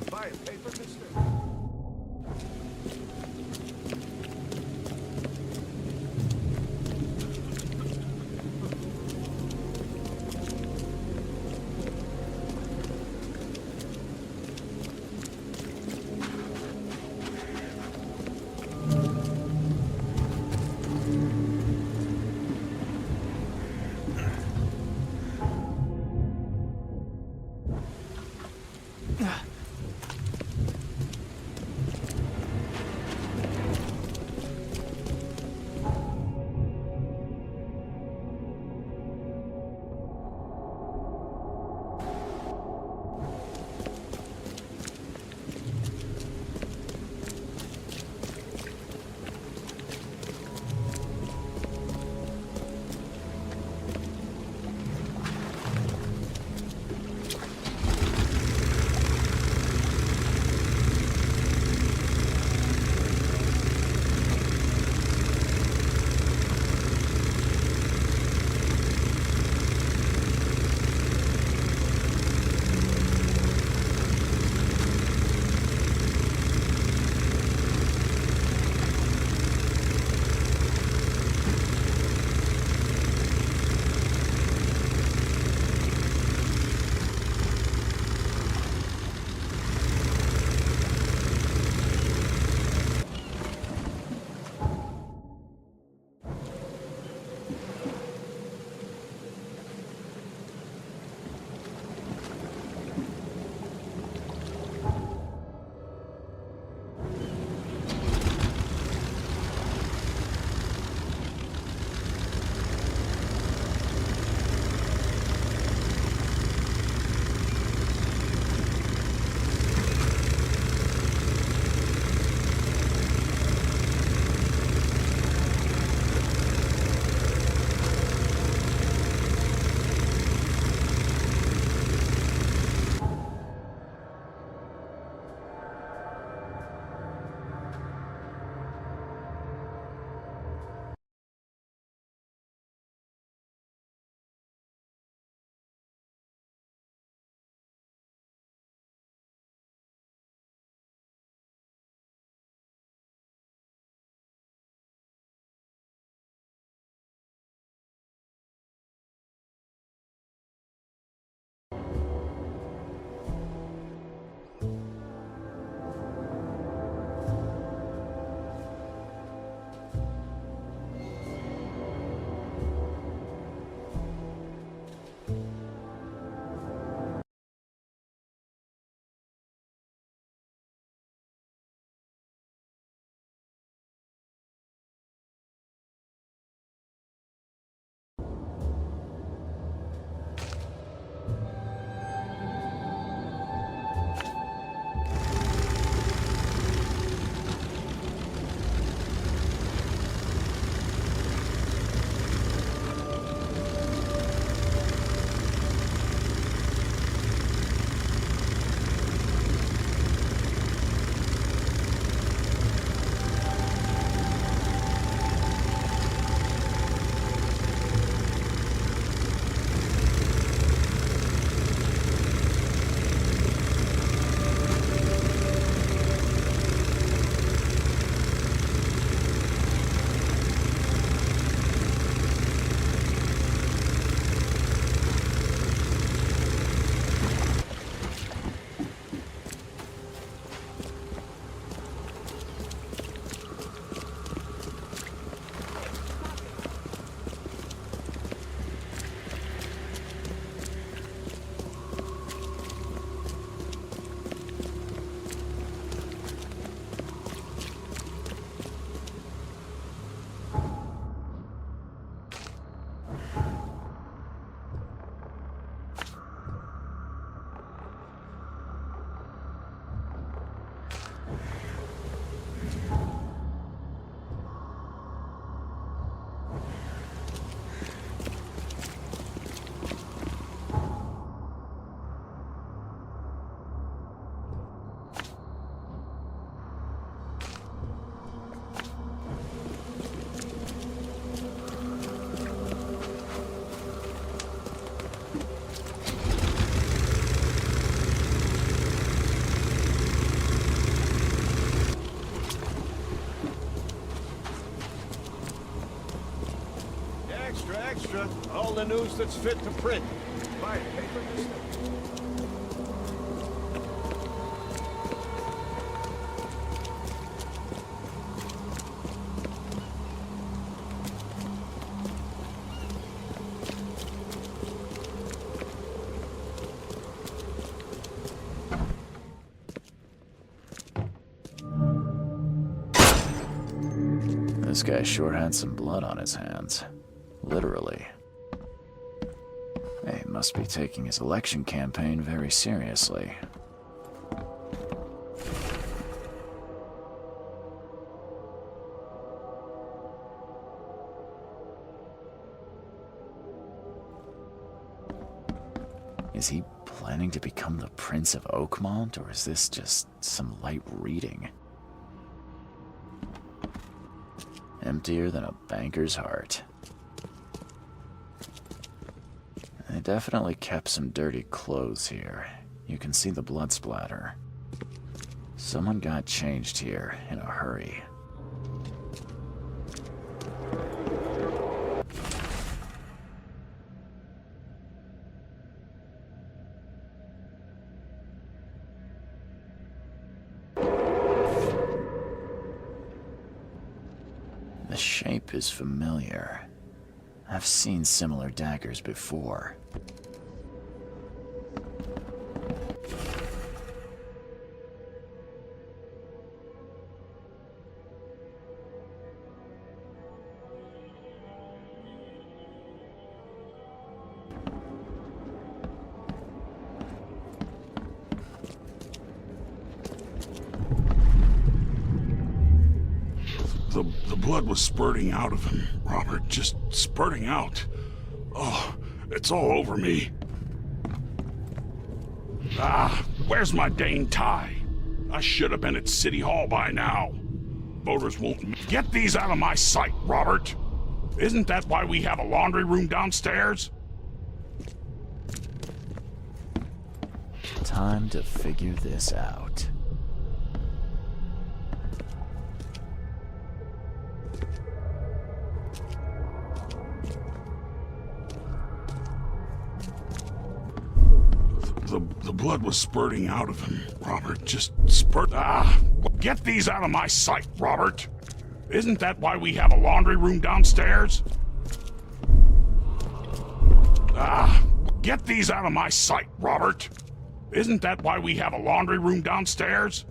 Buy a paper, mister? All the news that's fit to print. Buy a paper, mister. This guy sure had some blood on his hands. Literally. He must be taking his election campaign very seriously. Is he planning to become the Prince of Oakmont, or is this just some light reading? Emptier than a banker's heart. They definitely kept some dirty clothes here. You can see the blood splatter. Someone got changed here in a hurry. The shape is familiar. I've seen similar daggers before. The blood was spurting out of him, Robert. Just spurting out. Oh, it's all over me. Ah, where's my dang tie? I should have been at City Hall by now. Voters won't... Get these out of my sight, Robert! Isn't that why we have a laundry room downstairs? Time to figure this out. The blood was spurting out of him, Robert. Just spurt... Ah! Get these out of my sight, Robert! Isn't that why we have a laundry room downstairs? Ah! Get these out of my sight, Robert! Isn't that why we have a laundry room downstairs?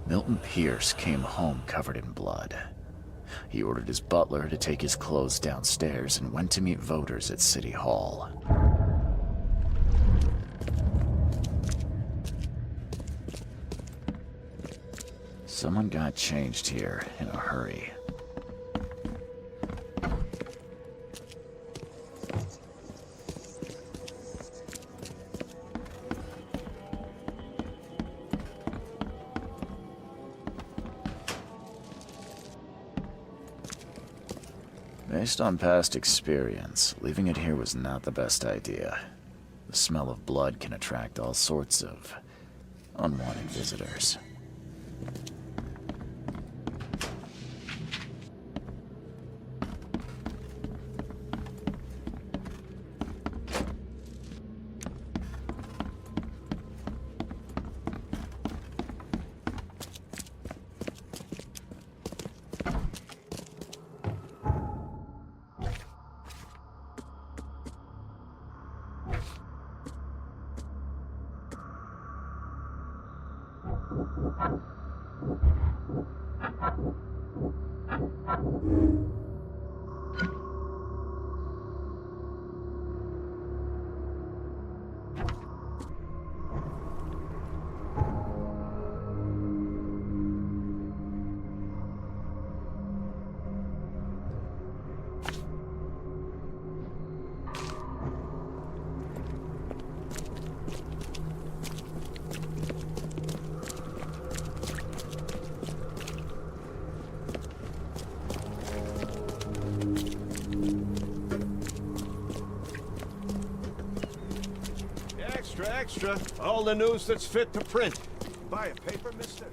Milton Pierce came home covered in blood. He ordered his butler to take his clothes downstairs and went to meet voters at City Hall. Someone got changed here in a hurry. Based on past experience, leaving it here was not the best idea. The smell of blood can attract all sorts of unwanted visitors. Extra. All the news that's fit to print. Buy a paper, mister?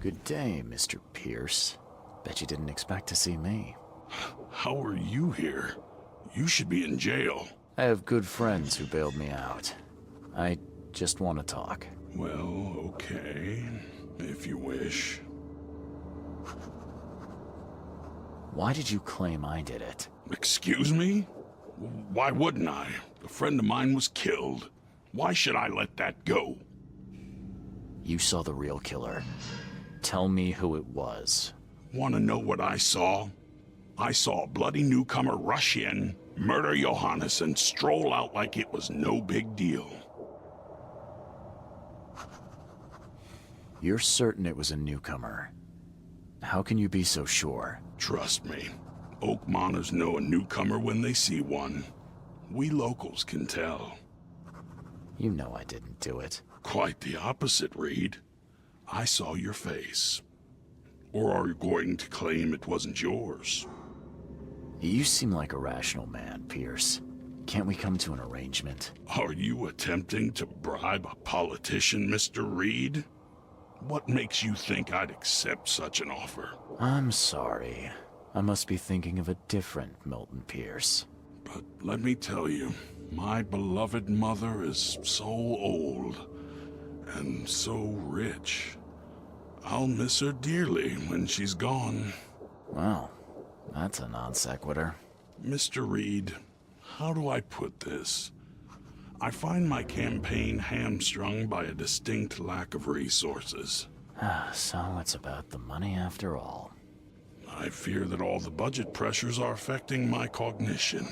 Good day, Mr. Pierce. Bet you didn't expect to see me. How are you here? You should be in jail. I have good friends who bailed me out. I just want to talk. Well, okay, if you wish. Why did you claim I did it? Excuse me? Why wouldn't I? A friend of mine was killed. Why should I let that go? You saw the real killer. Tell me who it was. Want to know what I saw? I saw a bloody newcomer rush in, murder Johannes, and stroll out like it was no big deal. You're certain it was a newcomer. How can you be so sure? Trust me, Oakmonters know a newcomer when they see one. We locals can tell. You know I didn't do it. Quite the opposite, Reed. I saw your face. Or are you going to claim it wasn't yours? You seem like a rational man, Pierce. Can't we come to an arrangement? Are you attempting to bribe a politician, Mr. Reed? What makes you think I'd accept such an offer? I'm sorry. I must be thinking of a different Milton Pierce. But let me tell you, my beloved mother is so old and so rich. I'll miss her dearly when she's gone. Well, that's a non sequitur. Mr. Reed, how do I put this? I find my campaign hamstrung by a distinct lack of resources. So it's about the money after all. I fear that all the budget pressures are affecting my cognition.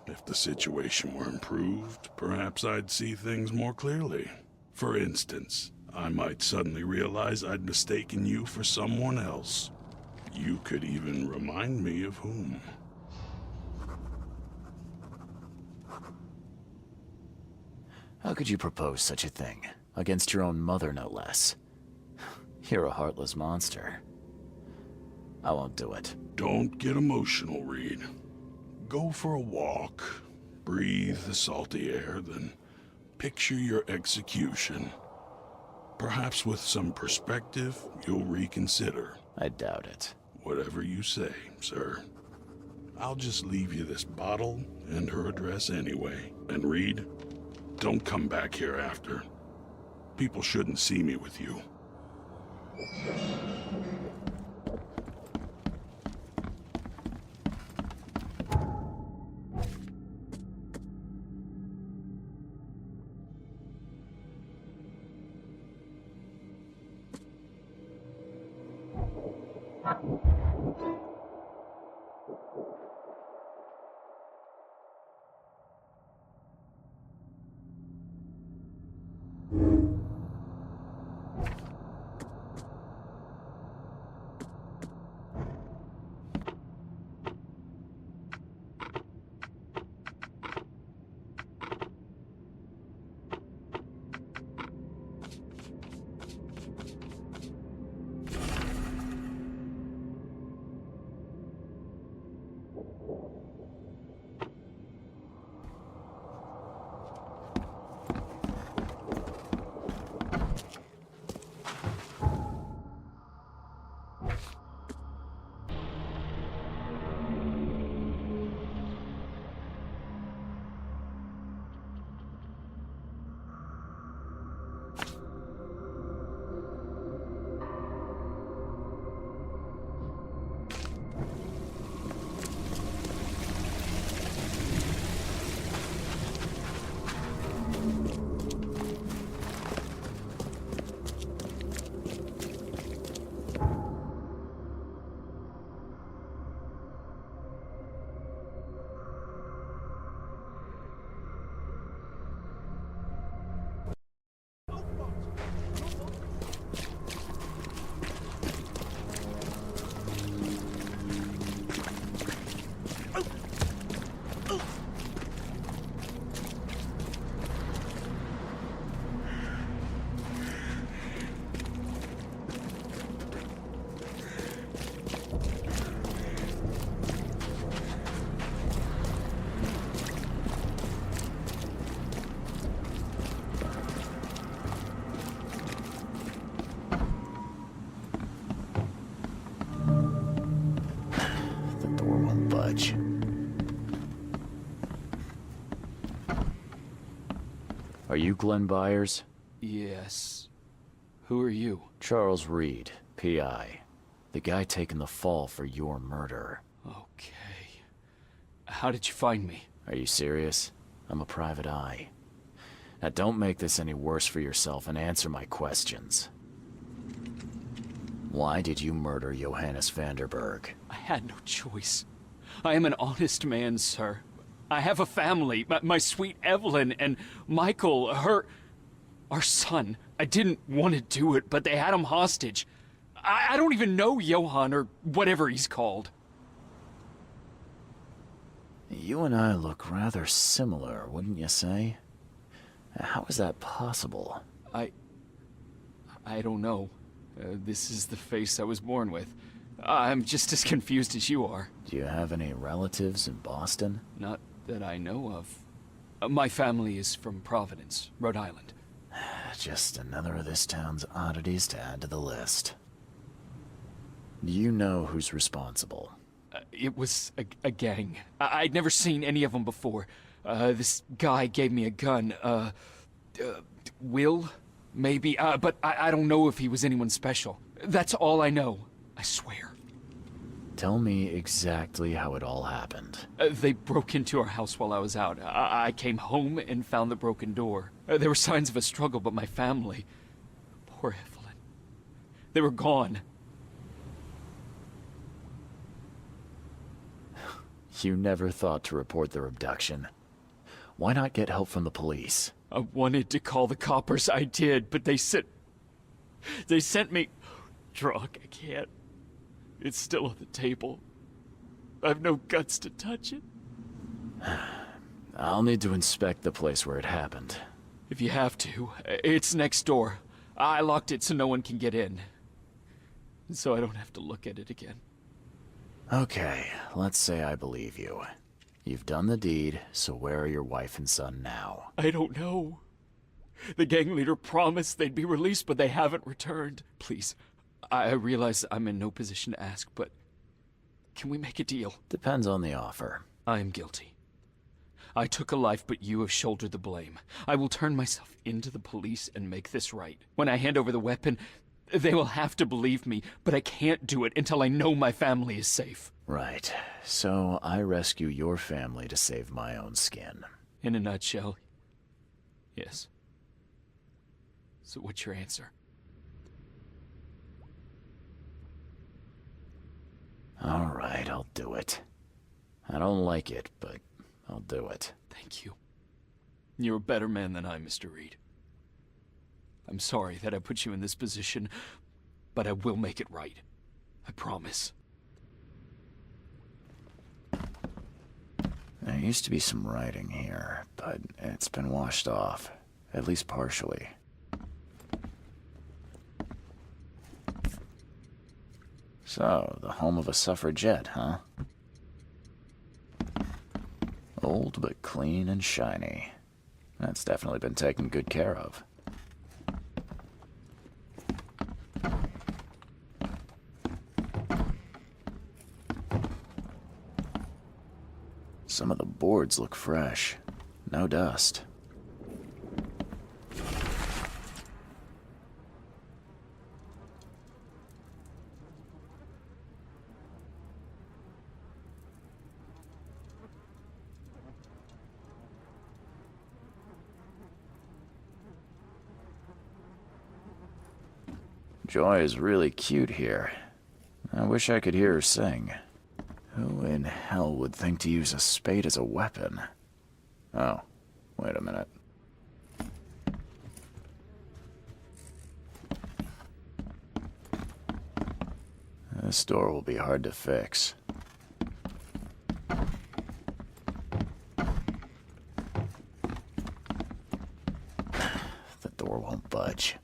If the situation were improved, perhaps I'd see things more clearly. For instance, I might suddenly realize I'd mistaken you for someone else. You could even remind me of whom. How could you propose such a thing? Against your own mother, no less. You're a heartless monster. I won't do it. Don't get emotional, Reed. Go for a walk, breathe the salty air, then picture your execution. Perhaps with some perspective, you'll reconsider. I doubt it. Whatever you say, sir. I'll just leave you this bottle and her address anyway. And Reed, don't come back here after. People shouldn't see me with you. budge. Are you Glenn Byers? Yes. Who are you? Charles Reed, P.I. The guy taking the fall for your murder. Okay. How did you find me? Are you serious? I'm a private eye. Now don't make this any worse for yourself and answer my questions. Why did you murder Johannes Vanderberg? I had no choice. I am an honest man, sir. I have a family, my sweet Evelyn and Michael, our son. I didn't want to do it, but they had him hostage. I don't even know Johann or whatever he's called. You and I look rather similar, wouldn't you say? How is that possible? I don't know. This is the face I was born with. I'm just as confused as you are. Do you have any relatives in Boston? Not that I know of. My family is from Providence, Rhode Island. Just another of this town's oddities to add to the list. Do you know who's responsible? It was a gang. I'd never seen any of them before. This guy gave me a gun. Will? Maybe. But I don't know if he was anyone special. That's all I know. I swear. Tell me exactly how it all happened. They broke into our house while I was out. I came home and found the broken door. There were signs of a struggle, but my family... Poor Evelyn. They were gone. You never thought to report their abduction. Why not get help from the police? I wanted to call the coppers, I did, but they sent me... Drunk, I can't. It's still on the table. I've no guts to touch it. I'll need to inspect the place where it happened. If you have to, it's next door. I locked it so no one can get in. So I don't have to look at it again. Okay, let's say I believe you. You've done the deed, so where are your wife and son now? I don't know. The gang leader promised they'd be released, but they haven't returned. Please, I realize I'm in no position to ask, but can we make a deal? Depends on the offer. I am guilty. I took a life, but you have shouldered the blame. I will turn myself into the police and make this right. When I hand over the weapon, they will have to believe me, but I can't do it until I know my family is safe. Right. So I rescue your family to save my own skin. In a nutshell, yes. So what's your answer? All right, I'll do it. I don't like it, but I'll do it. Thank you. You're a better man than I, Mr. Reed. I'm sorry that I put you in this position, but I will make it right. I promise. There used to be some writing here, but it's been washed off, at least partially. So, the home of a suffragette, huh? Old but clean and shiny. That's definitely been taken good care of. Some of the boards look fresh. No dust. Joy is really cute here. I wish I could hear her sing. Who in hell would think to use a spade as a weapon? Oh, wait a minute. This door will be hard to fix. The door won't budge.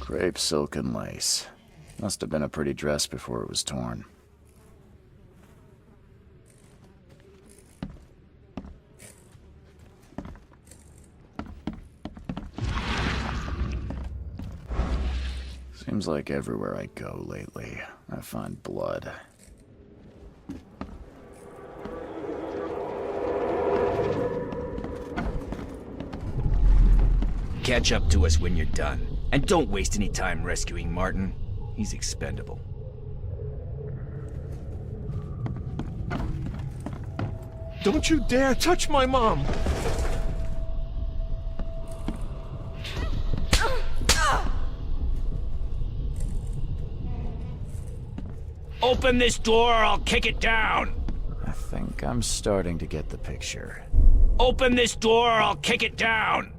Crepe silk and lace. Must have been a pretty dress before it was torn. Seems like everywhere I go lately, I find blood. Catch up to us when you're done. And don't waste any time rescuing Martin. He's expendable. Don't you dare touch my mom! Open this door or I'll kick it down! I think I'm starting to get the picture. Open this door or I'll kick it down!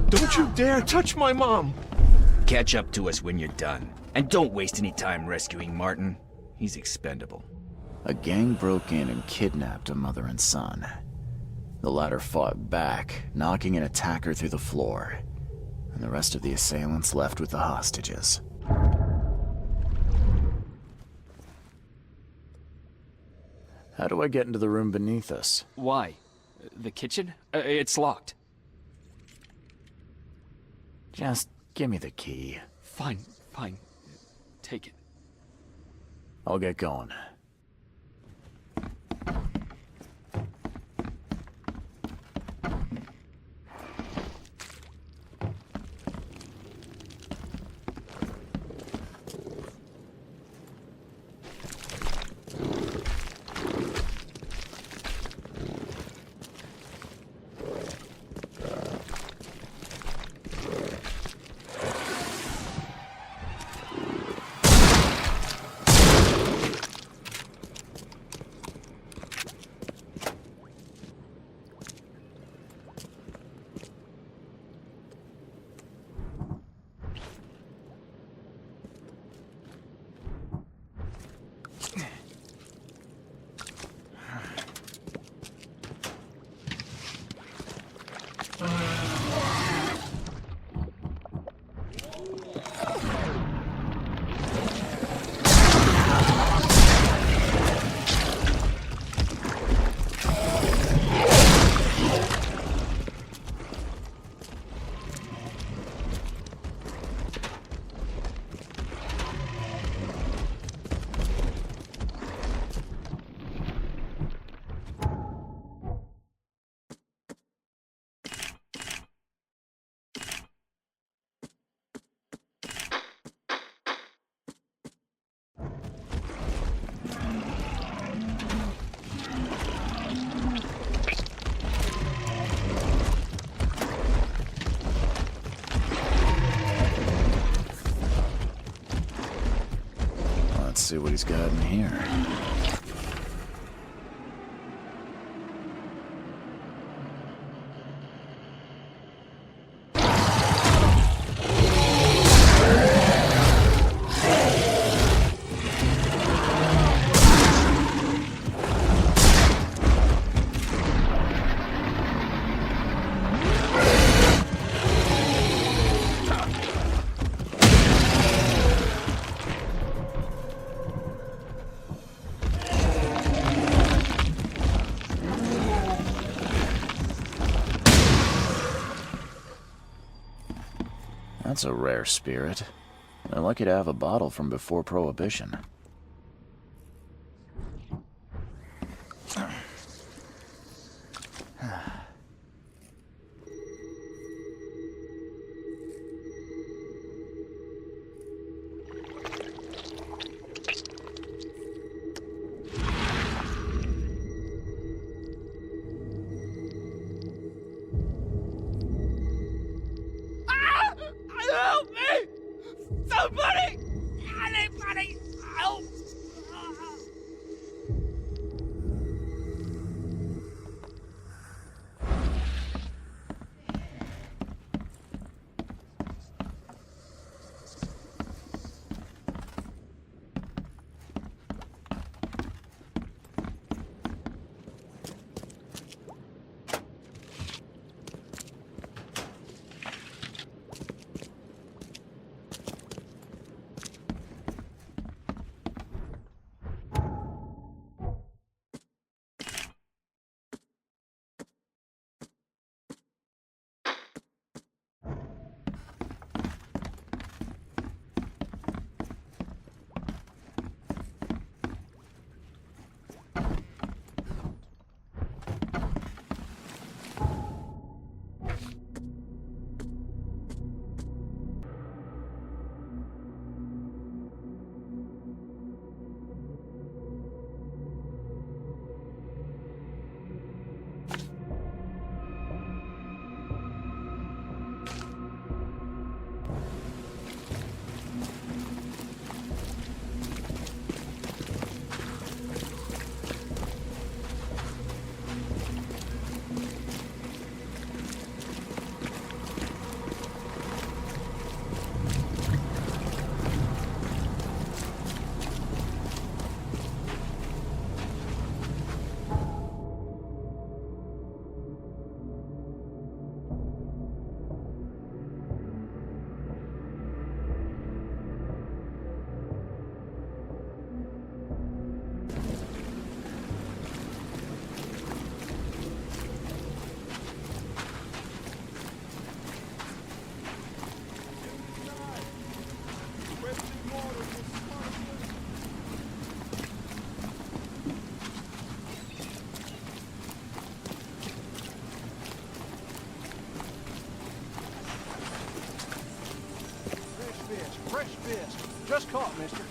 Don't you dare touch my mom! Catch up to us when you're done. And don't waste any time rescuing Martin. He's expendable. A gang broke in and kidnapped a mother and son. The latter fought back, knocking an attacker through the floor, and the rest of the assailants left with the hostages. How do I get into the room beneath us? Why? The kitchen? It's locked. Just give me the key. Fine. Take it. I'll get going. Let's see what he's got in here. That's a rare spirit. They're lucky to have a bottle from before Prohibition. Help me! Somebody! Anybody! Help! Fresh fish. Just caught, mister.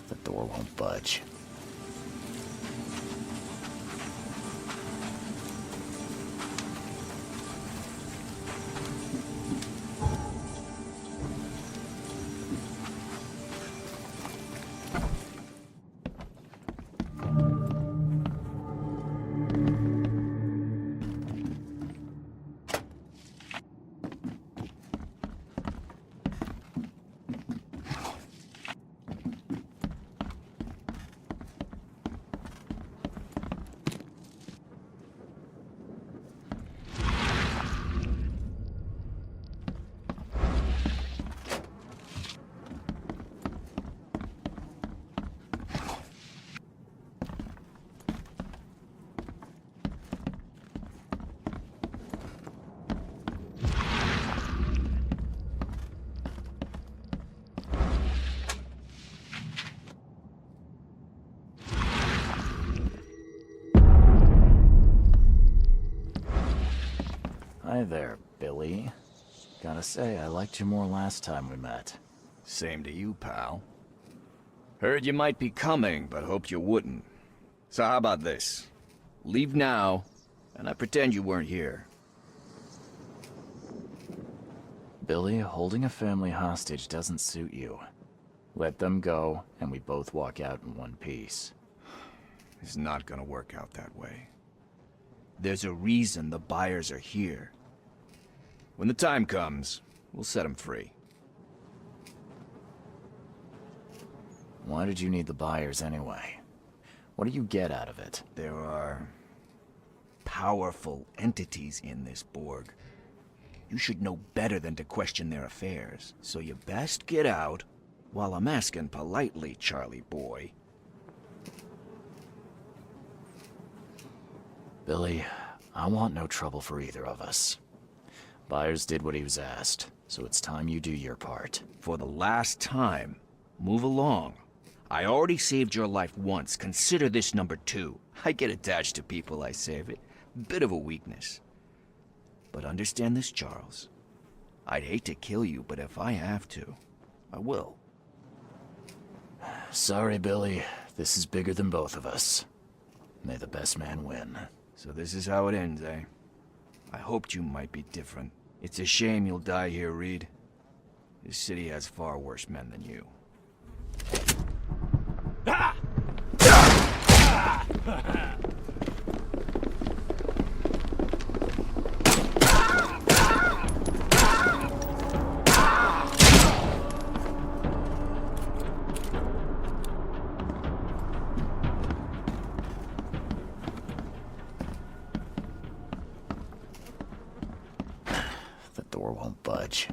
The door won't budge. Hi there, Billy. Gotta say, I liked you more last time we met. Same to you, pal. Heard you might be coming, but hoped you wouldn't. So how about this? Leave now, and I pretend you weren't here. Billy, holding a family hostage doesn't suit you. Let them go, and we both walk out in one piece. It's not gonna work out that way. There's a reason the buyers are here. When the time comes, we'll set them free. Why did you need the buyers anyway? What do you get out of it? There are powerful entities in this Borg. You should know better than to question their affairs, so you best get out While I'm asking politely, Charlie boy. Billy, I want no trouble for either of us. Byers did what he was asked, so it's time you do your part. For the last time, move along. I already saved your life once. Consider this number 2. I get attached to people I save. It bit of a weakness. But understand this, Charles. I'd hate to kill you, but if I have to, I will. Sorry, Billy. This is bigger than both of us. May the best man win. So this is how it ends, eh? I hoped you might be different. It's a shame you'll die here, Reed. This city has far worse men than you. The door won't budge.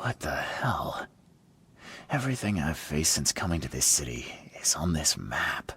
What the hell? Everything I've faced since coming to this city is on this map.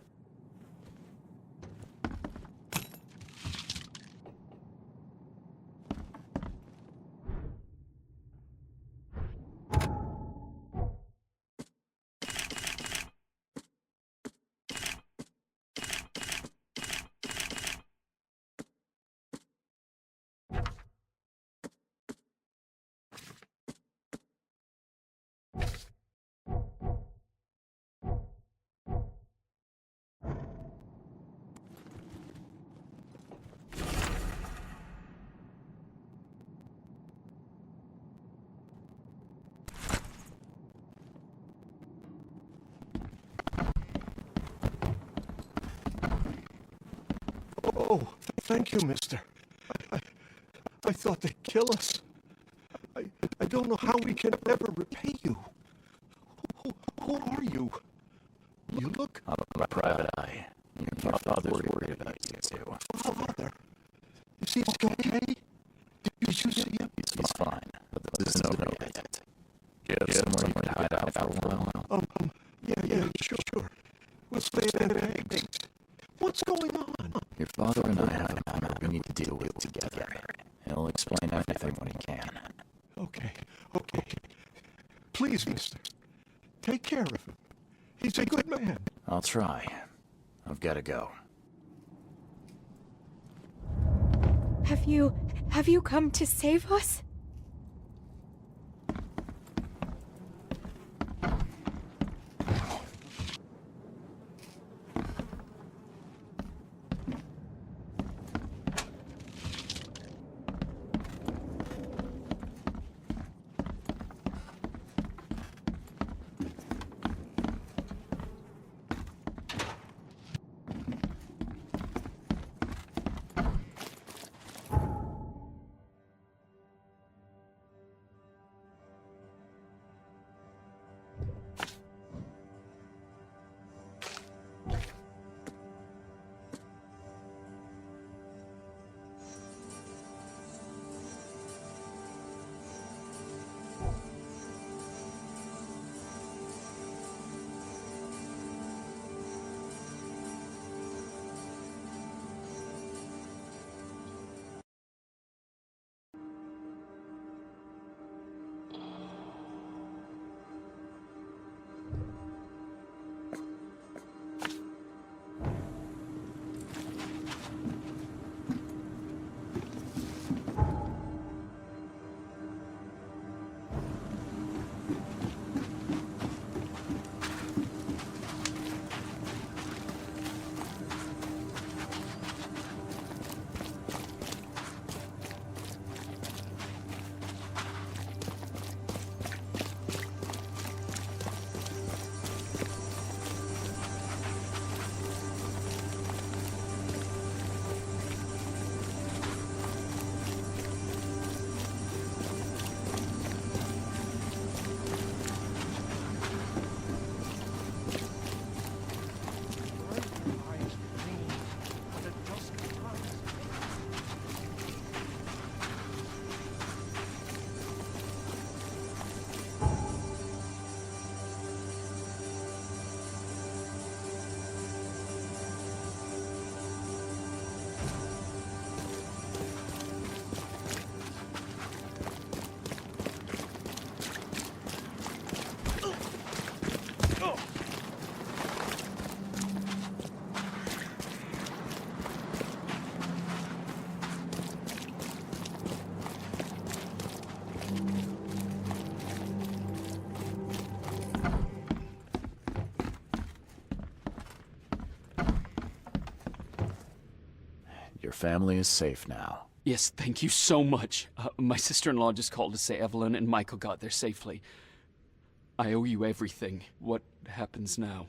Oh, thank you, mister. I thought they'd kill us. I don't know how we can ever repay you. Who are you? You look... I'm a private eye. Your father's worried about you, too. Father? Is he okay? Did you see him? He's fine, but this isn't over yet. Do you have somewhere you can hide out for a while? Yeah, sure. We'll stay at eggs. What's going on? Your father and I have a matter we need to deal with together. He'll explain everything when he can. Okay. Please, mister. Take care of him. He's a good man. I'll try. I've got to go. Have you come to save us? family is safe now. Yes, thank you so much. My sister-in-law just called to say Evelyn and Michael got there safely. I owe you everything. What happens now?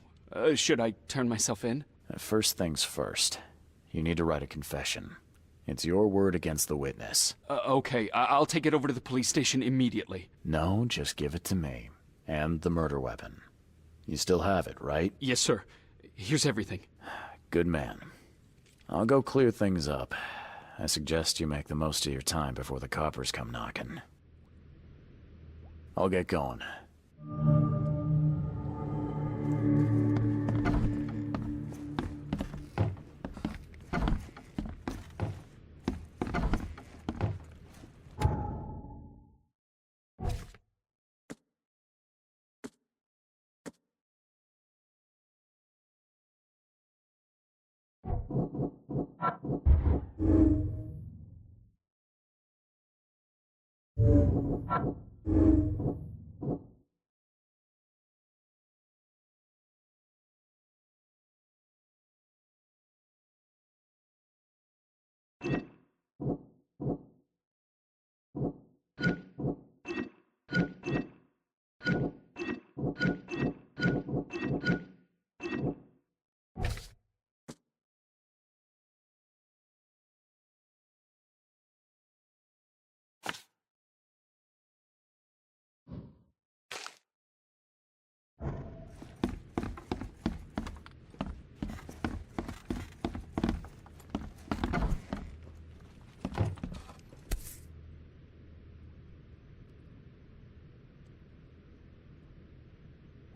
Should I turn myself in? First things first. You need to write a confession. It's your word against the witness. Okay, I'll take it over to the police station immediately. No, just give it to me. And the murder weapon. You still have it, right? Yes, sir. Here's everything. Good man. I'll go clear things up. I suggest you make the most of your time before the coppers come knocking. I'll get going.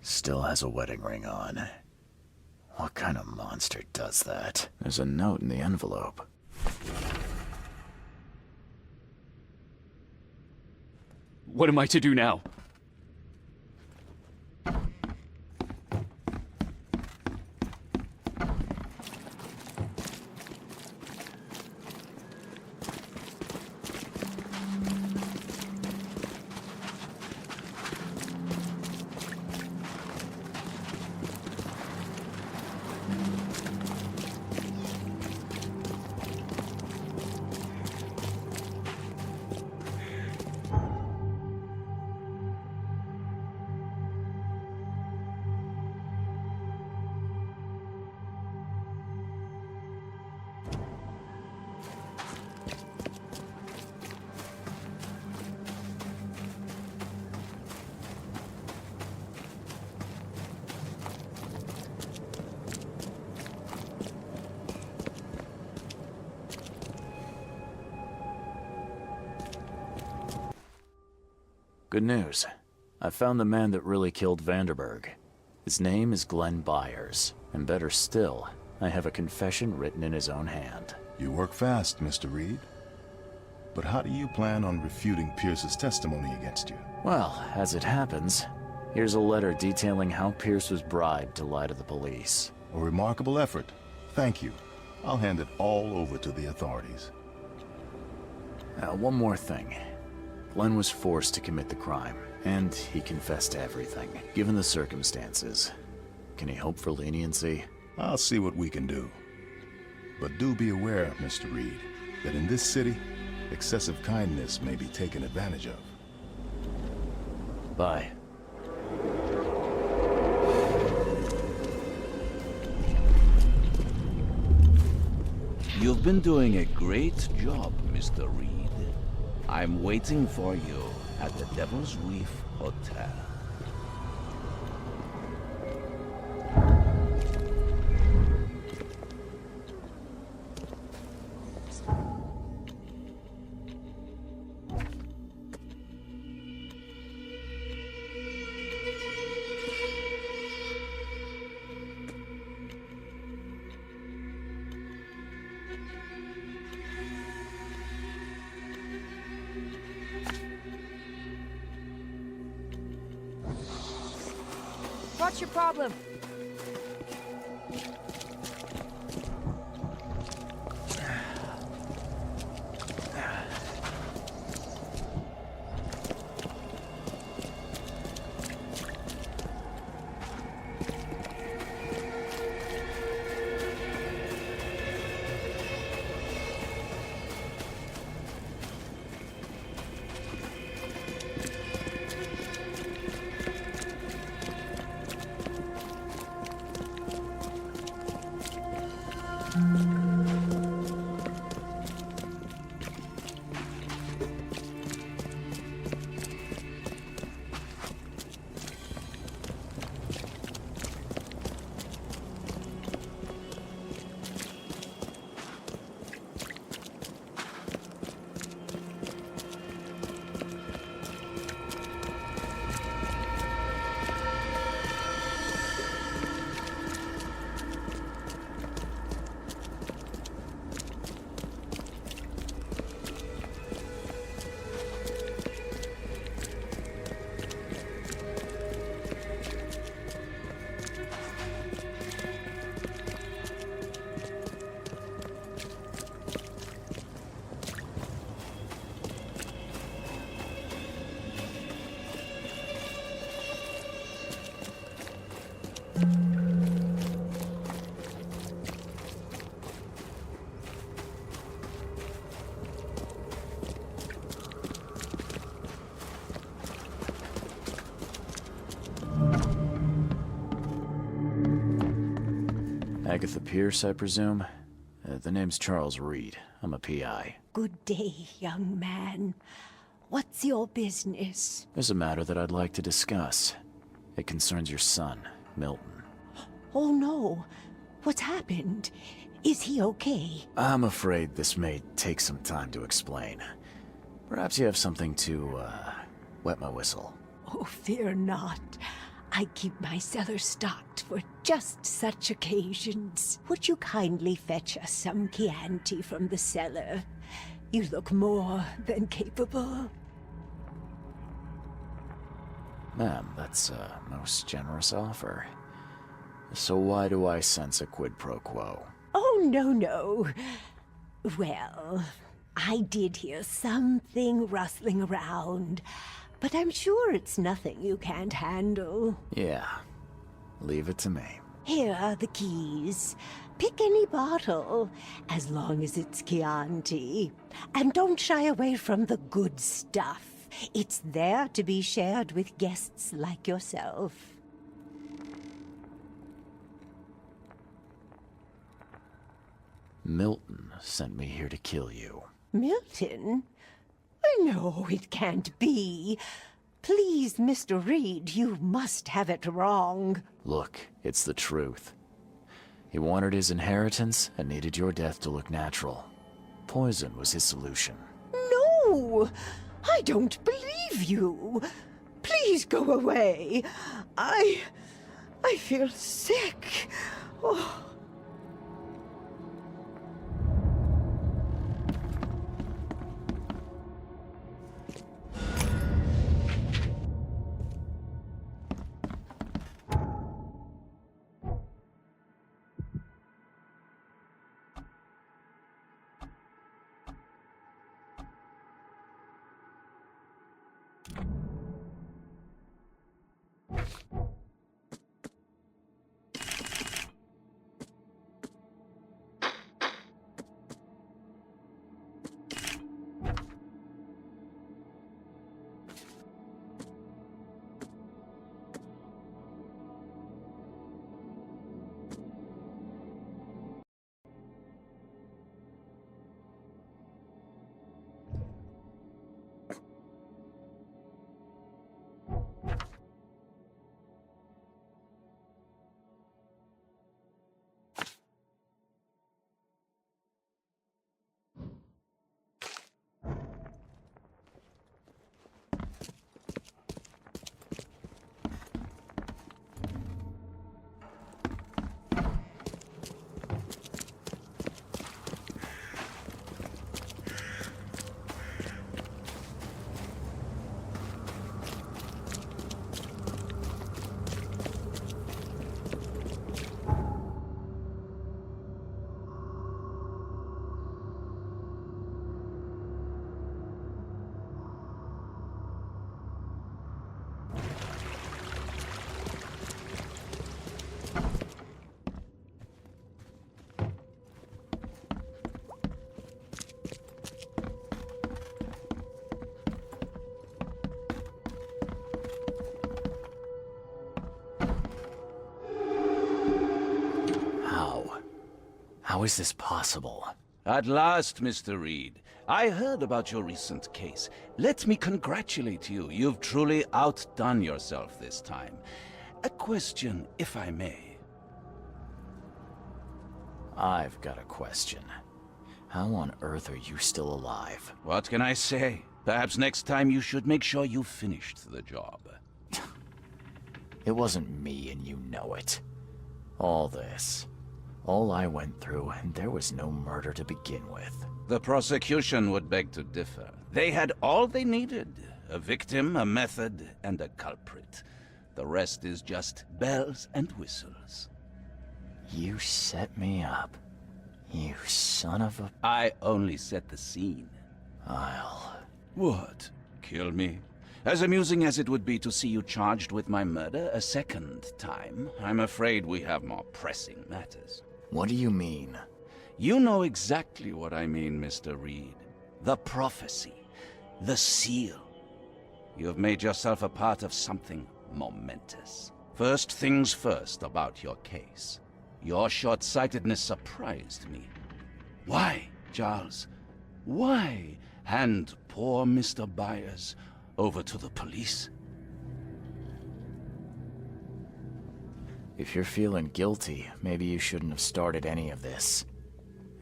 Still has a wedding ring on. What kind of monster does that? There's a note in the envelope. What am I to do now? Good news. I found the man that really killed Vanderberg. His name is Glenn Byers, and better still, I have a confession written in his own hand. You work fast, Mr. Reed. But how do you plan on refuting Pierce's testimony against you? Well, as it happens, here's a letter detailing how Pierce was bribed to lie to the police. A remarkable effort. Thank you. I'll hand it all over to the authorities. One more thing. Glenn was forced to commit the crime, and he confessed to everything. Given the circumstances, can he hope for leniency? I'll see what we can do. But do be aware, Mr. Reed, that in this city, excessive kindness may be taken advantage of. Bye. You've been doing a great job, Mr. Reed. I'm waiting for you at the Devil's Reef Hotel. What's your problem? Agatha Pierce, I presume? The name's Charles Reed. I'm a PI. Good day, young man. What's your business? There's a matter that I'd like to discuss. It concerns your son, Milton. Oh no. What's happened? Is he okay? I'm afraid this may take some time to explain. Perhaps you have something to, wet my whistle. Oh, fear not. I keep my cellar stocked for just such occasions. Would you kindly fetch us some Chianti from the cellar? You look more than capable. Ma'am, that's a most generous offer. So why do I sense a quid pro quo? Oh, no. Well, I did hear something rustling around, but I'm sure it's nothing you can't handle. Yeah. Leave it to me. Here are the keys. Pick any bottle, as long as it's Chianti. And don't shy away from the good stuff. It's there to be shared with guests like yourself. Milton sent me here to kill you. Milton? No, it can't be. Please, Mr. Reed, you must have it wrong. Look, it's the truth. He wanted his inheritance and needed your death to look natural. Poison was his solution. No! I don't believe you. Please go away. I feel sick. Oh. How is this possible? At last, Mr. Reed. I heard about your recent case. Let me congratulate you. You've truly outdone yourself this time. A question, if I may. I've got a question. How on earth are you still alive? What can I say? Perhaps next time you should make sure you finished the job. It wasn't me, and you know it. All I went through, and there was no murder to begin with. The prosecution would beg to differ. They had all they needed. A victim, a method, and a culprit. The rest is just bells and whistles. You set me up. You son of a... I only set the scene. I'll... What? Kill me? As amusing as it would be to see you charged with my murder a second time, I'm afraid we have more pressing matters. What do you mean? You know exactly what I mean, Mr. Reed. The prophecy. The seal. You have made yourself a part of something momentous. First things first about your case. Your short-sightedness surprised me. Why, Charles? Why hand poor Mr. Byers over to the police? If you're feeling guilty, maybe you shouldn't have started any of this.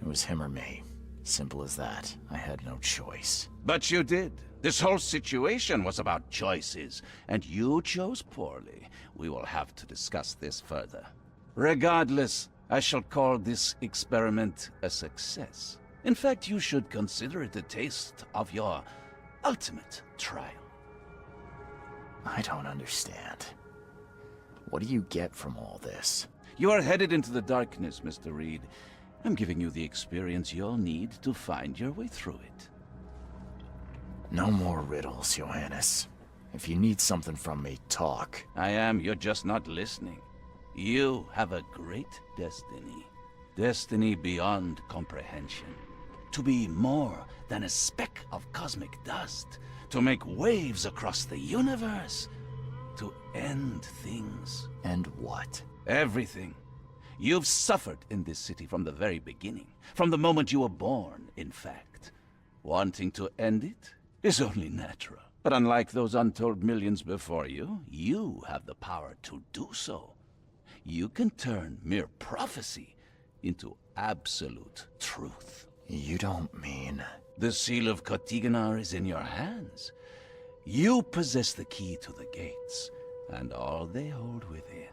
It was him or me. Simple as that. I had no choice. But you did. This whole situation was about choices, and you chose poorly. We will have to discuss this further. Regardless, I shall call this experiment a success. In fact, you should consider it a taste of your ultimate trial. I don't understand. What do you get from all this? You are headed into the darkness, Mr. Reed. I'm giving you the experience you'll need to find your way through it. No more riddles, Johannes. If you need something from me, talk. I am, you're just not listening. You have a great destiny. Destiny beyond comprehension. To be more than a speck of cosmic dust. To make waves across the universe. To end things. End what? Everything. You've suffered in this city from the very beginning. From the moment you were born, in fact. Wanting to end it is only natural. But unlike those untold millions before you, you have the power to do so. You can turn mere prophecy into absolute truth. You don't mean... The seal of Katiganar is in your hands. You possess the key to the gates, and all they hold within.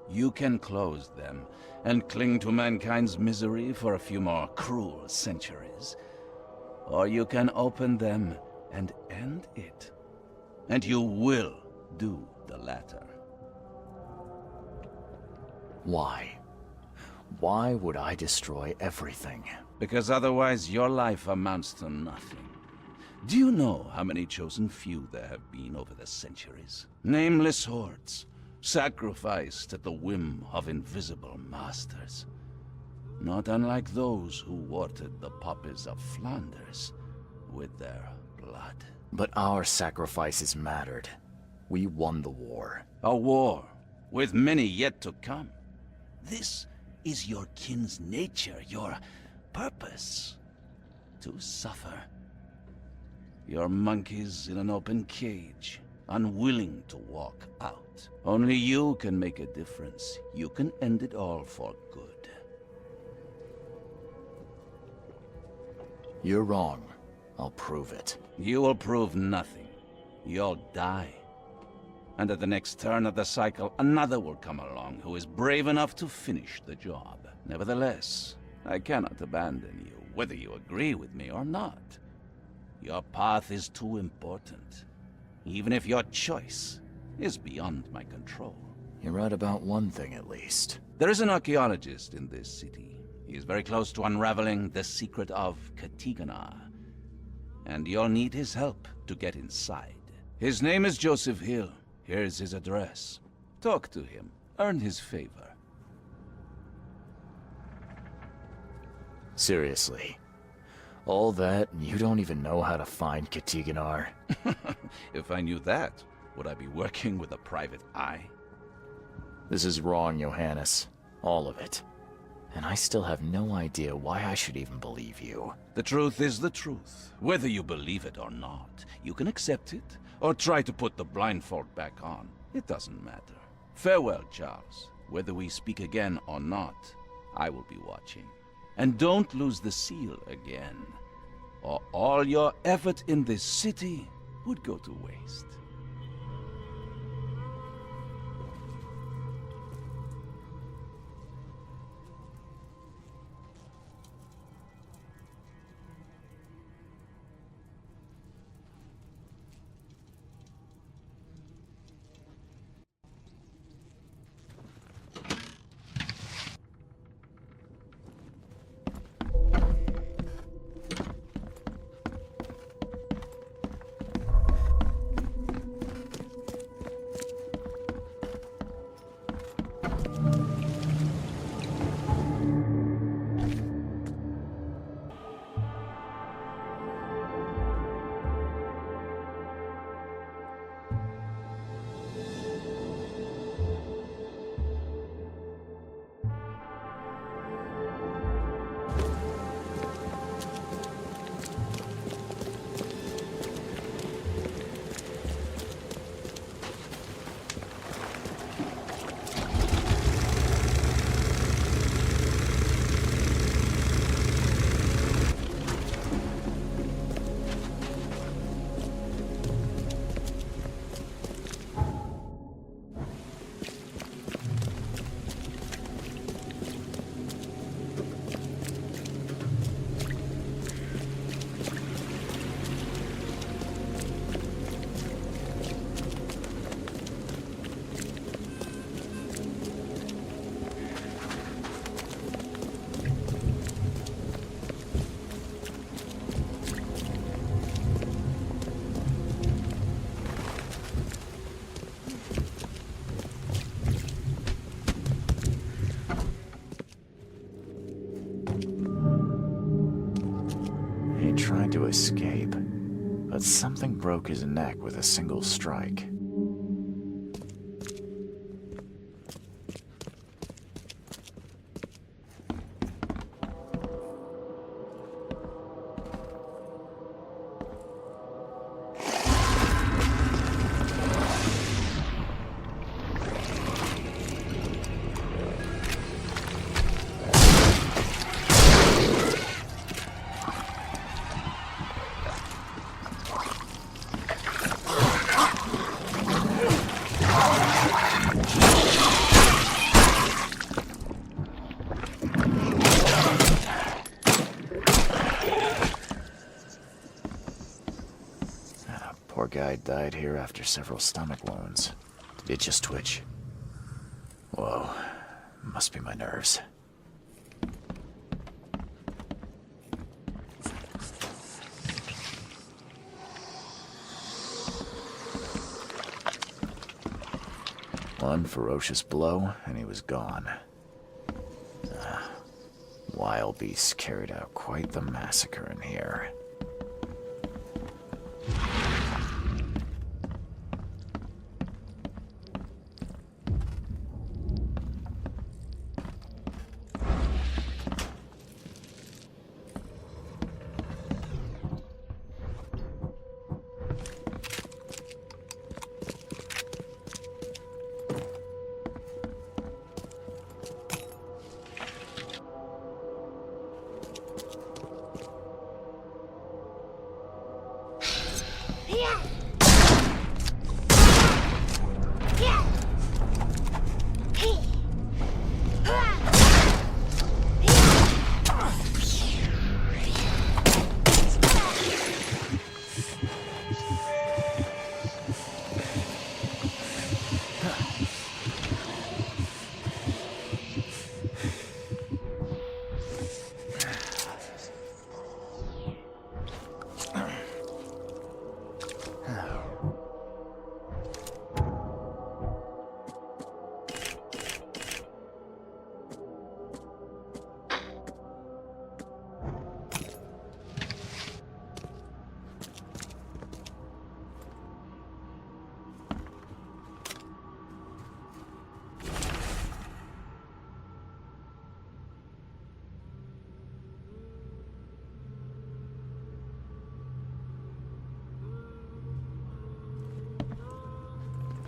You can close them, and cling to mankind's misery for a few more cruel centuries. Or you can open them and end it. And you will do the latter. Why? Why would I destroy everything? Because otherwise your life amounts to nothing. Do you know how many chosen few there have been over the centuries? Nameless hordes, sacrificed at the whim of invisible masters. Not unlike those who watered the poppies of Flanders with their blood. But our sacrifices mattered. We won the war. A war, with many yet to come. This is your kin's nature, your purpose. To suffer. You're monkeys in an open cage, unwilling to walk out. Only you can make a difference. You can end it all for good. You're wrong. I'll prove it. You will prove nothing. You'll die. And at the next turn of the cycle, another will come along who is brave enough to finish the job. Nevertheless, I cannot abandon you, whether you agree with me or not. Your path is too important, even if your choice is beyond my control. You're right about one thing, at least. There is an archaeologist in this city. He is very close to unraveling the secret of Katiganar. And you'll need his help to get inside. His name is Joseph Hill. Here's his address. Talk to him. Earn his favor. Seriously. All that, and you don't even know how to find Katiganar? If I knew that, would I be working with a private eye? This is wrong, Johannes. All of it. And I still have no idea why I should even believe you. The truth is the truth. Whether you believe it or not, you can accept it, or try to put the blindfold back on. It doesn't matter. Farewell, Charles. Whether we speak again or not, I will be watching. And don't lose the seal again, or all your effort in this city would go to waste. but something broke his neck with a single strike. Poor guy died here after several stomach wounds. Did it just twitch? Whoa. Must be my nerves. One ferocious blow, and he was gone. Wild beasts carried out quite the massacre in here.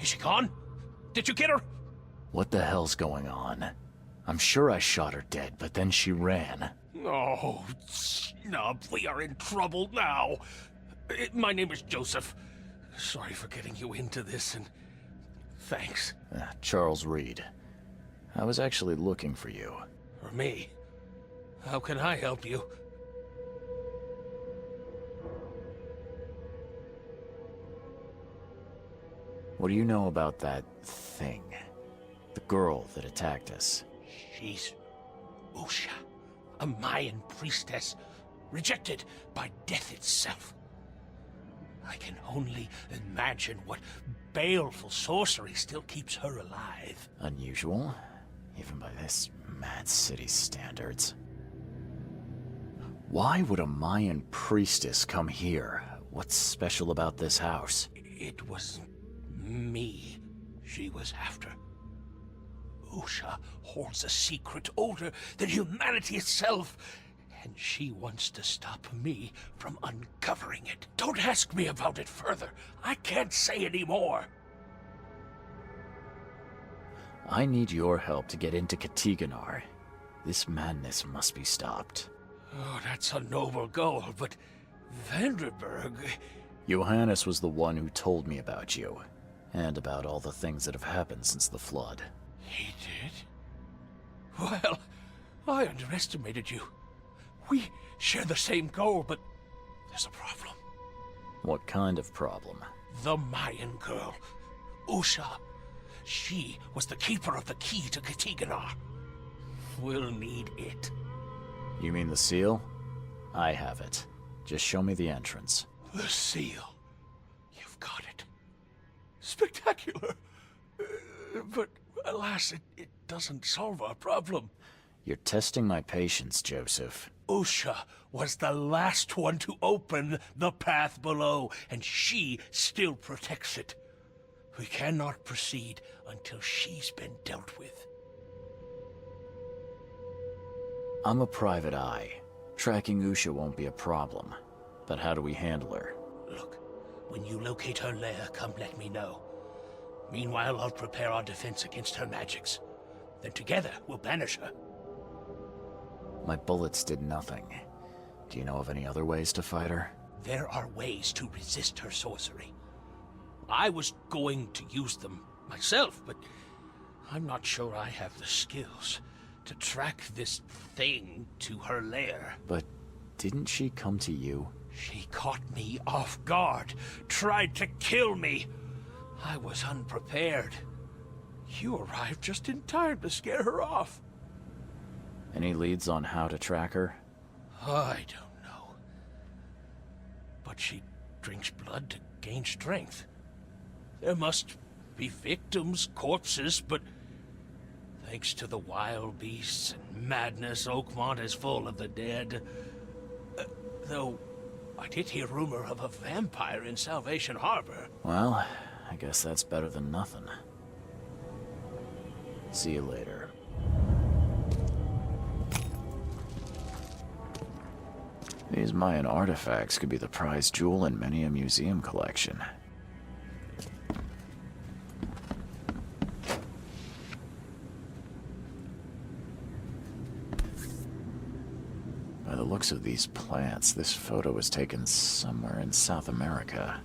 Is she gone? Did you get her? What the hell's going on? I'm sure I shot her dead, but then she ran. Oh, snub, we are in trouble now. My name is Joseph. Sorry for getting you into this, and thanks. Charles Reed. I was actually looking for you. For me? How can I help you? What do you know about that thing? The girl that attacked us? She's Usha, a Mayan priestess, rejected by death itself. I can only imagine what baleful sorcery still keeps her alive. Unusual, even by this mad city's standards. Why would a Mayan priestess come here? What's special about this house? It was me she was after. Usha holds a secret older than humanity itself, and she wants to stop me from uncovering it. Don't ask me about it further. I can't say any more. I need your help to get into Katiganar. This madness must be stopped. Oh, that's a noble goal, but Vanderberg... Johannes was the one who told me about you, and about all the things that have happened since the flood. He did? Well, I underestimated you. We share the same goal, but there's a problem. What kind of problem? The Mayan girl, Usha. She was the keeper of the key to Katiganar. We'll need it. You mean the seal? I have it. Just show me the entrance. The seal. You've got it. Spectacular. But alas, it doesn't solve our problem. You're testing my patience, Joseph. Usha was the last one to open the path below, and she still protects it. We cannot proceed until she's been dealt with. I'm a private eye. Tracking Usha won't be a problem. But how do we handle her? Look, when you locate her lair, come let me know. Meanwhile, I'll prepare our defense against her magics. Then together, we'll banish her. My bullets did nothing. Do you know of any other ways to fight her? There are ways to resist her sorcery. I was going to use them myself, but I'm not sure I have the skills to track this thing to her lair. But didn't she come to you? She caught me off guard, tried to kill me. I was unprepared. You arrived just in time to scare her off. Any leads on how to track her? I don't know. But she drinks blood to gain strength. There must be victims, corpses, but thanks to the wild beasts and madness, Oakmont is full of the dead. Though I did hear rumor of a vampire in Salvation Harbor. Well, I guess that's better than nothing. See you later. These Mayan artifacts could be the prized jewel in many a museum collection. By the looks of these plants, this photo was taken somewhere in South America.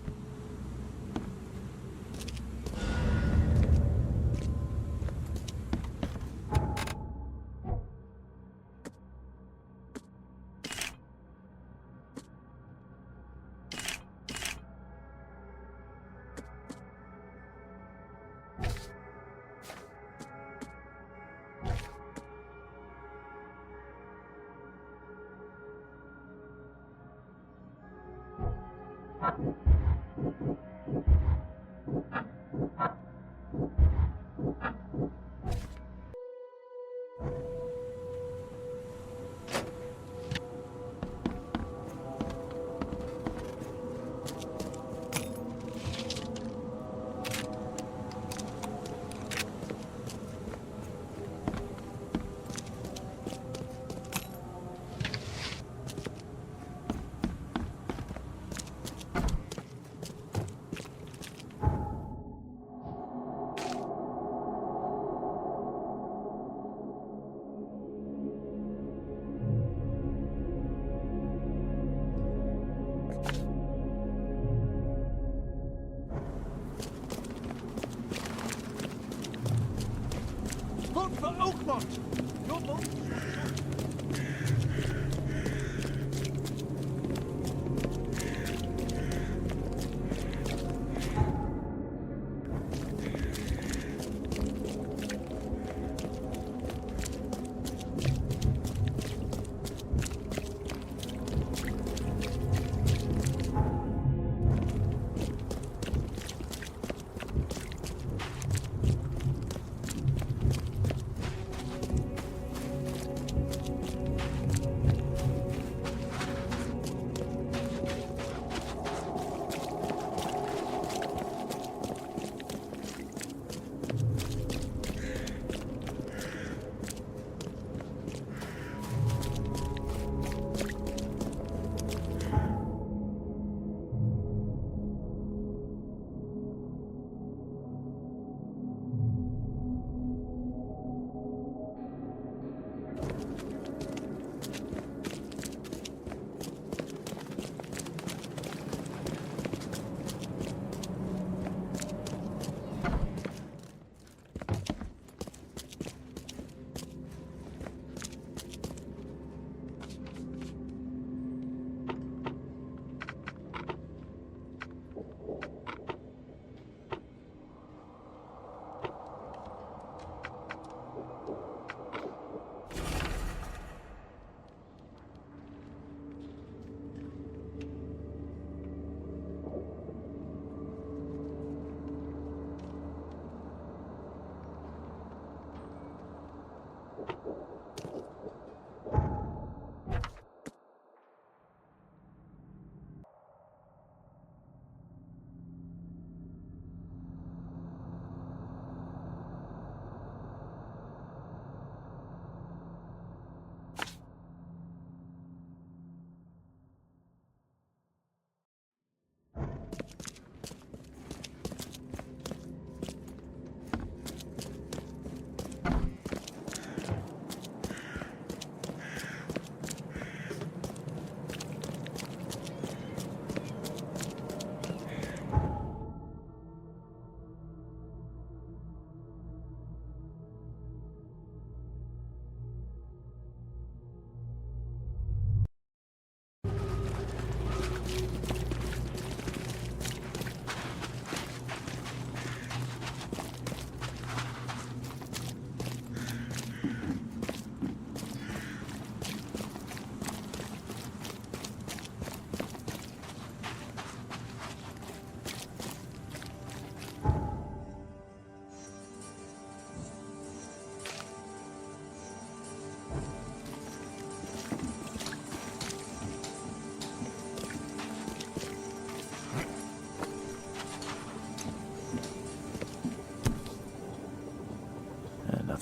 Look for Oakmont! Your boat!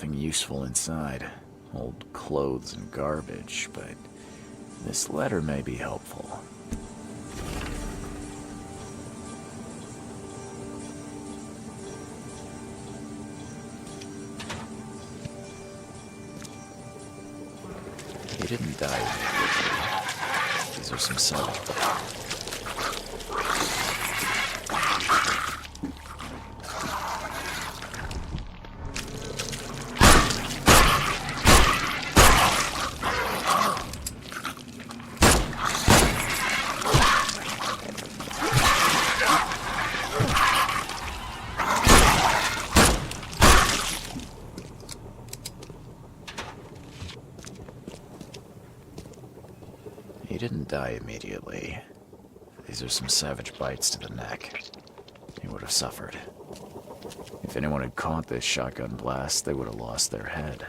nothing useful inside. Old clothes and garbage, but this letter may be helpful. He didn't die immediately. These are some savage. He didn't die immediately. These are some savage bites to the neck. He would have suffered. If anyone had caught this shotgun blast, they would have lost their head.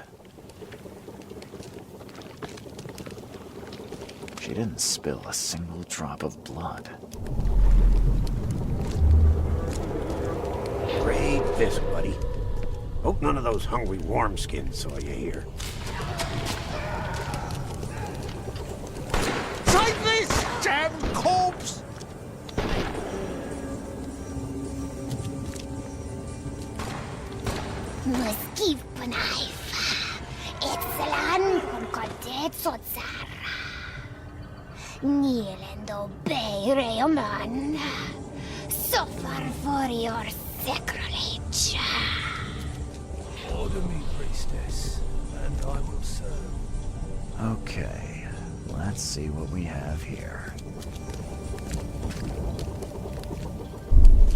She didn't spill a single drop of blood. Great fisk, buddy. Hope none of those hungry wormskins saw you here. Take this, damn corpse! Moskiv knife. Excellent concordet sotsara. Nielendo bay reoman. Suffer for your sacrilege. Order me, priestess, and I will serve. Okay, let's see what we have here.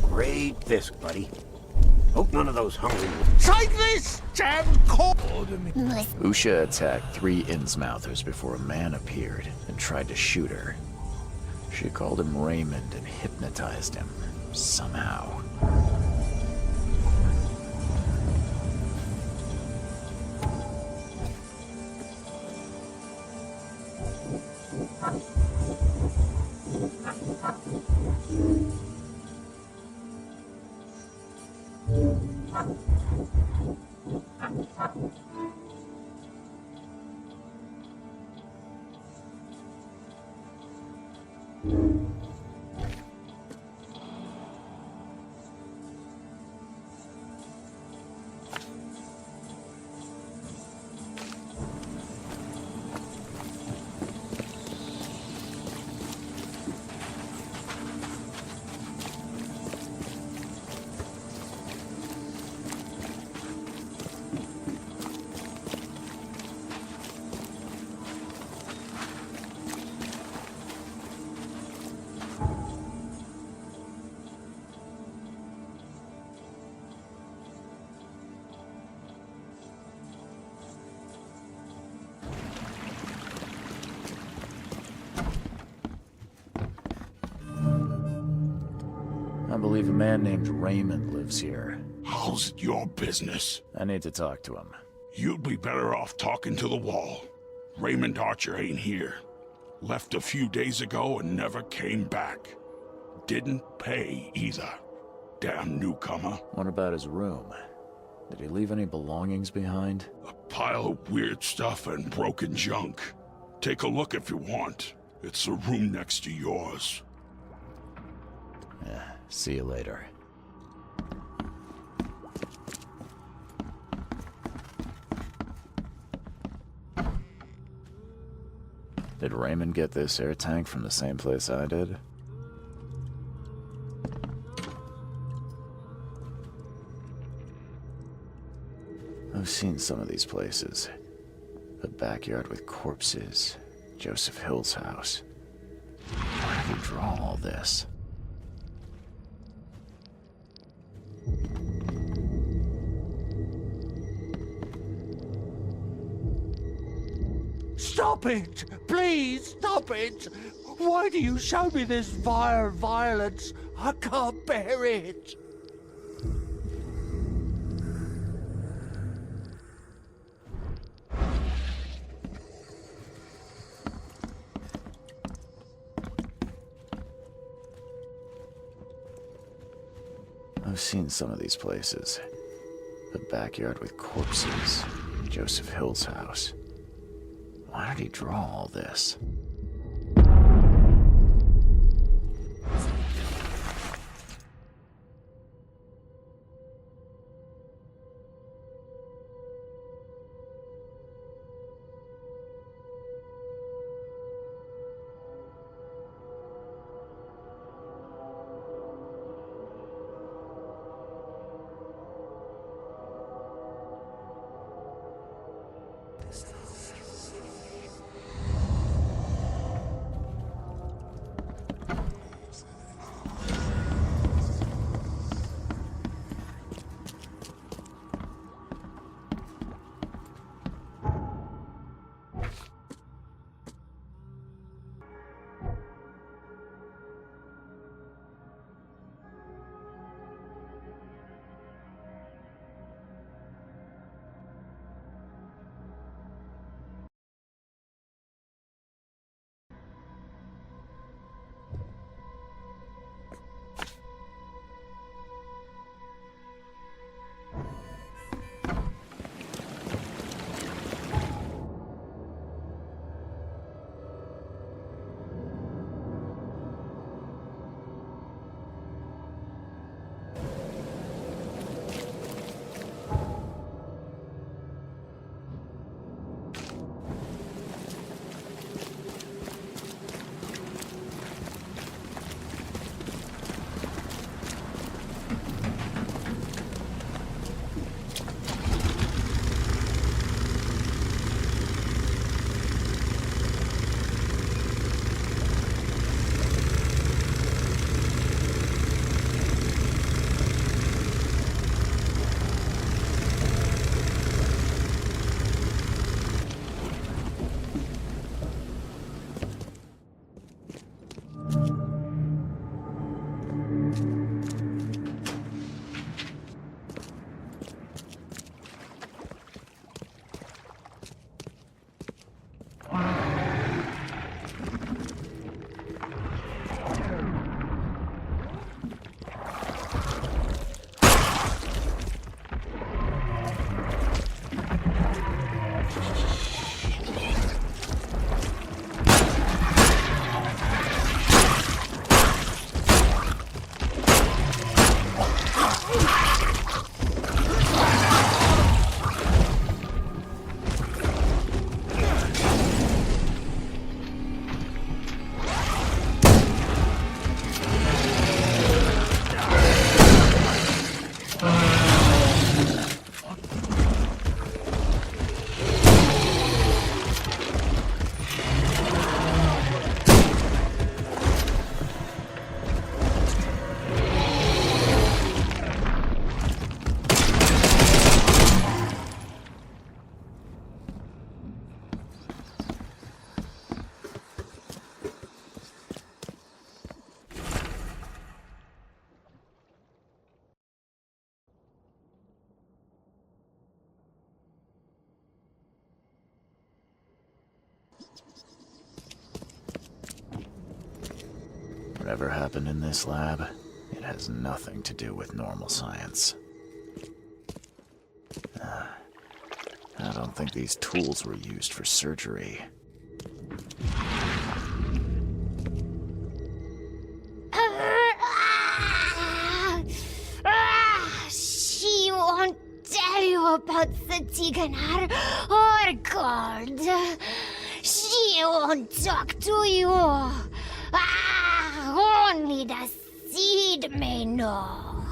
Great fisk, buddy. Hope none of those hungry... Take this, damn corpse! Usha attacked 3 Innsmouthers before a man appeared and tried to shoot her. She called him Raymond and hypnotized him, somehow. I believe a man named Raymond lives here. How's it your business? I need to talk to him. You'd be better off talking to the wall. Raymond Archer ain't here. Left a few days ago and never came back. Didn't pay either. Damn newcomer. What about his room? Did he leave any belongings behind? A pile of weird stuff and broken junk. Take a look if you want. It's the room next to yours. Yeah, see you later. Did Raymond get this air tank from the same place I did? I've seen some of these places. A backyard with corpses. Joseph Hill's house. Why did he draw all this? Stop it! Please, stop it! Why do you show me this vile violence? I can't bear it! I've seen some of these places. The backyard with corpses. Joseph Hill's house. Why did he draw all this? Whatever happened in this lab, it has nothing to do with normal science. I don't think these tools were used for surgery. She won't tell you about the Tiganar or gold. She won't talk to you. Only the seed may know.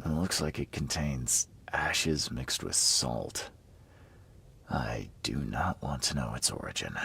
It looks like it contains ashes mixed with salt. I do not want to know its origin.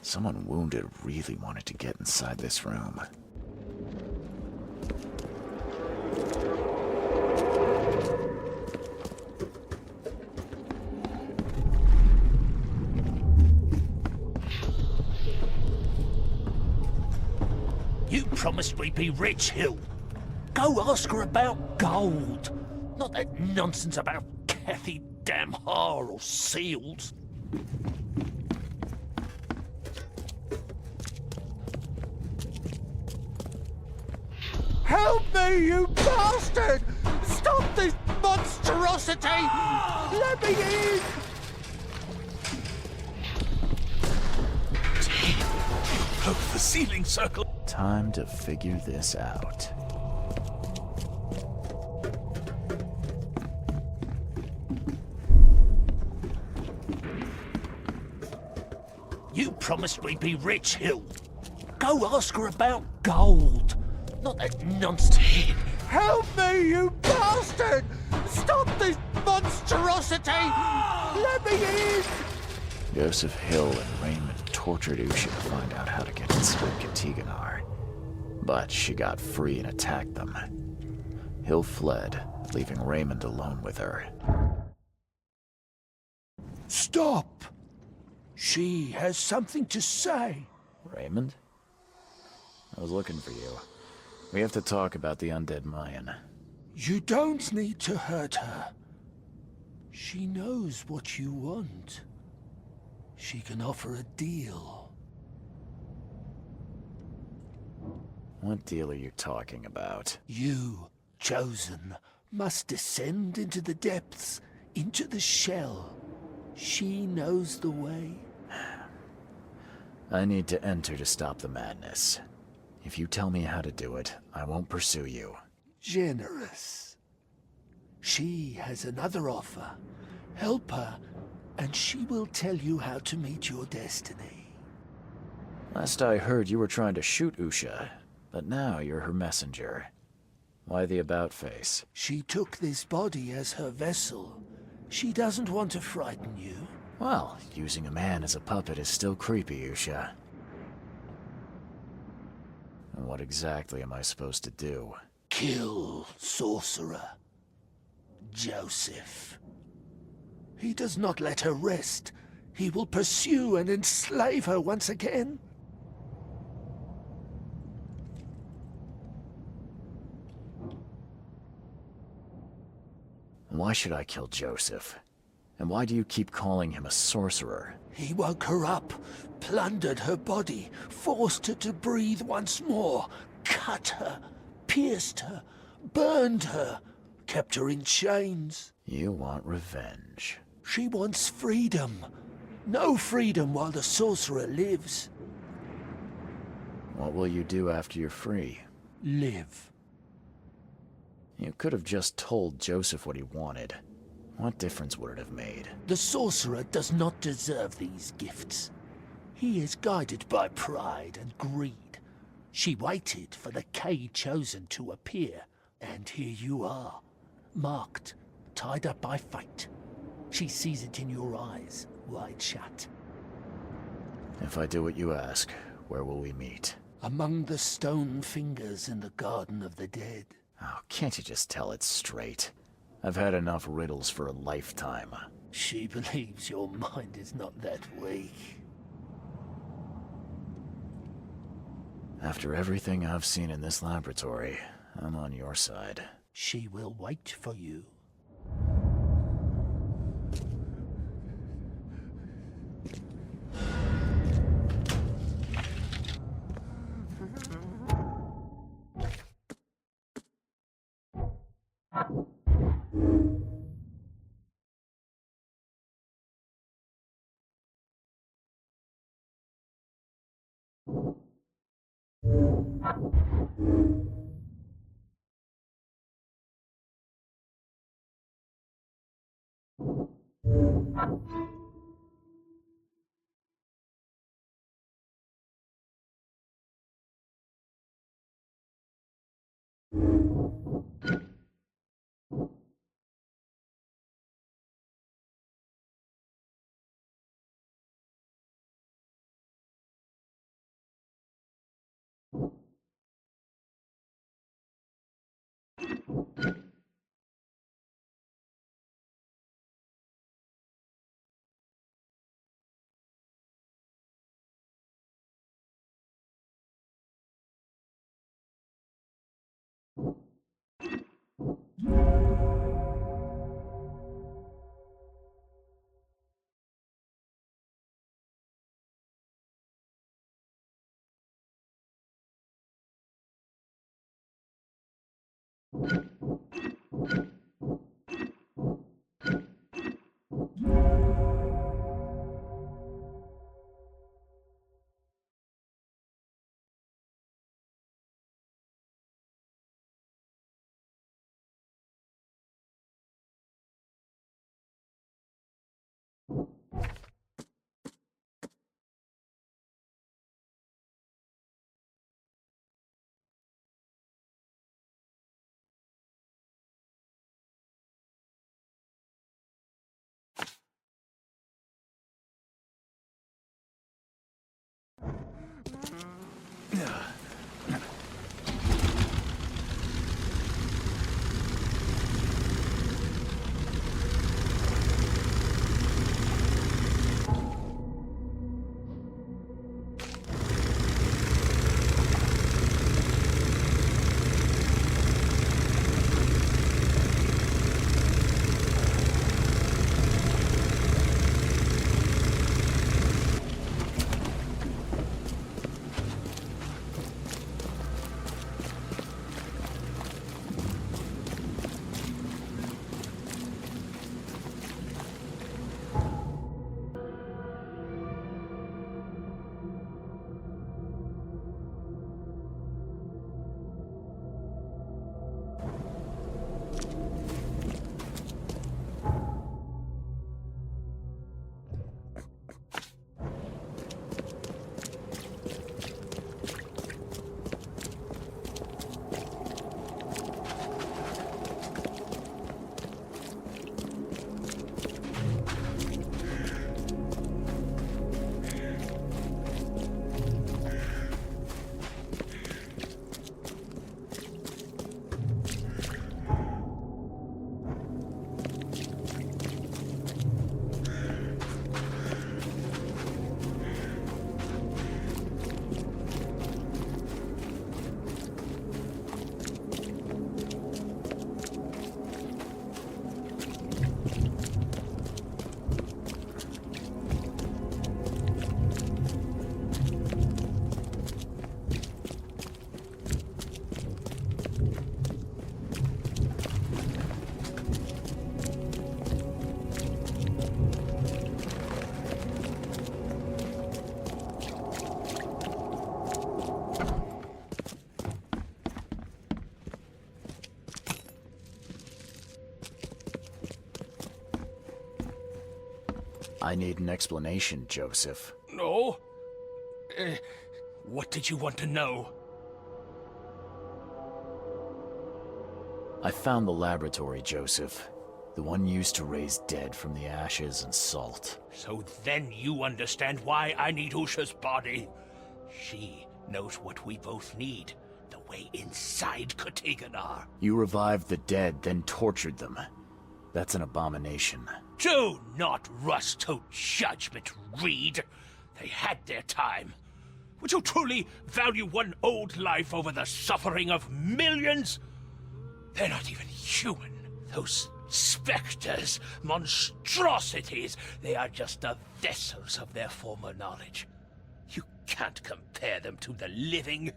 Someone wounded really wanted to get inside this room. You promised we'd be rich, Hill. Go ask her about gold. Not that nonsense about Kathy Damhar or seals. Help me, you bastard! Stop this monstrosity! Let me in! Oh, the ceiling circle. Time to figure this out. You promised we'd be rich, Hill. Go ask her about gold. Not that nonsense. Help me, you bastard! Stop this monstrosity! Let me in! Joseph Hill and Raymond tortured Usha to find out how to get inside Katiganar. But she got free and attacked them. Hill fled, leaving Raymond alone with her. Stop! She has something to say. Raymond? I was looking for you. We have to talk about the undead Mayan. You don't need to hurt her. She knows what you want. She can offer a deal. What deal are you talking about? You, chosen, must descend into the depths, into the shell. She knows the way. I need to enter to stop the madness. If you tell me how to do it, I won't pursue you. Generous. She has another offer. Help her, and she will tell you how to meet your destiny. Last I heard, you were trying to shoot Usha, but now you're her messenger. Why the about-face? She took this body as her vessel. She doesn't want to frighten you. Well, using a man as a puppet is still creepy, Usha. And what exactly am I supposed to do? Kill sorcerer Joseph. He does not let her rest. He will pursue and enslave her once again. Why should I kill Joseph? And why do you keep calling him a sorcerer? He woke her up, plundered her body, forced her to breathe once more, cut her, pierced her, burned her, kept her in chains. You want revenge. She wants freedom. No freedom while the sorcerer lives. What will you do after you're free? Live. You could have just told Joseph what he wanted. What difference would it have made? The sorcerer does not deserve these gifts. He is guided by pride and greed. She waited for the K chosen to appear, and here you are, marked, tied up by fate. She sees it in your eyes, wide shut. If I do what you ask, where will we meet? Among the stone fingers in the Garden of the Dead. Oh, can't you just tell it straight? I've had enough riddles for a lifetime. She believes your mind is not that weak. After everything I've seen in this laboratory, I'm on your side. She will wait for you. I need an explanation, Joseph. No? What did you want to know? I found the laboratory, Joseph. The one used to raise dead from the ashes and salt. So then you understand why I need Usha's body. She knows what we both need. The way inside Katiganar. You revived the dead, then tortured them. That's an abomination. Do not rush to judgment, Reed. They had their time. Would you truly value one old life over the suffering of millions? They're not even human. Those specters, monstrosities, they are just the vessels of their former knowledge. You can't compare them to the living.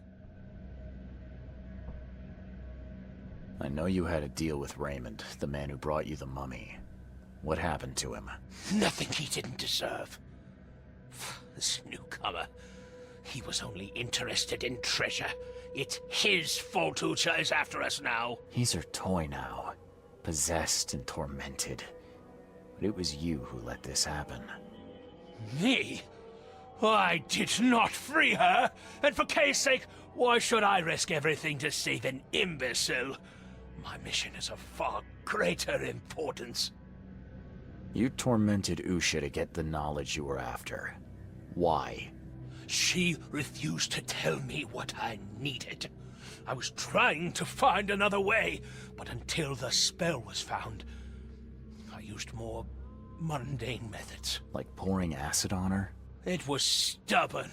I know you had a deal with Raymond, the man who brought you the mummy. What happened to him? Nothing he didn't deserve. This newcomer, he was only interested in treasure. It's his fault Usha is after us now. He's her toy now, possessed and tormented. But it was you who let this happen. Me? I did not free her, and for Kay's sake, Why should I risk everything to save an imbecile? My mission is of far greater importance. You tormented Usha to get the knowledge you were after. Why? She refused to tell me what I needed. I was trying to find another way, but until the spell was found, I used more mundane methods. Like pouring acid on her? It was stubborn,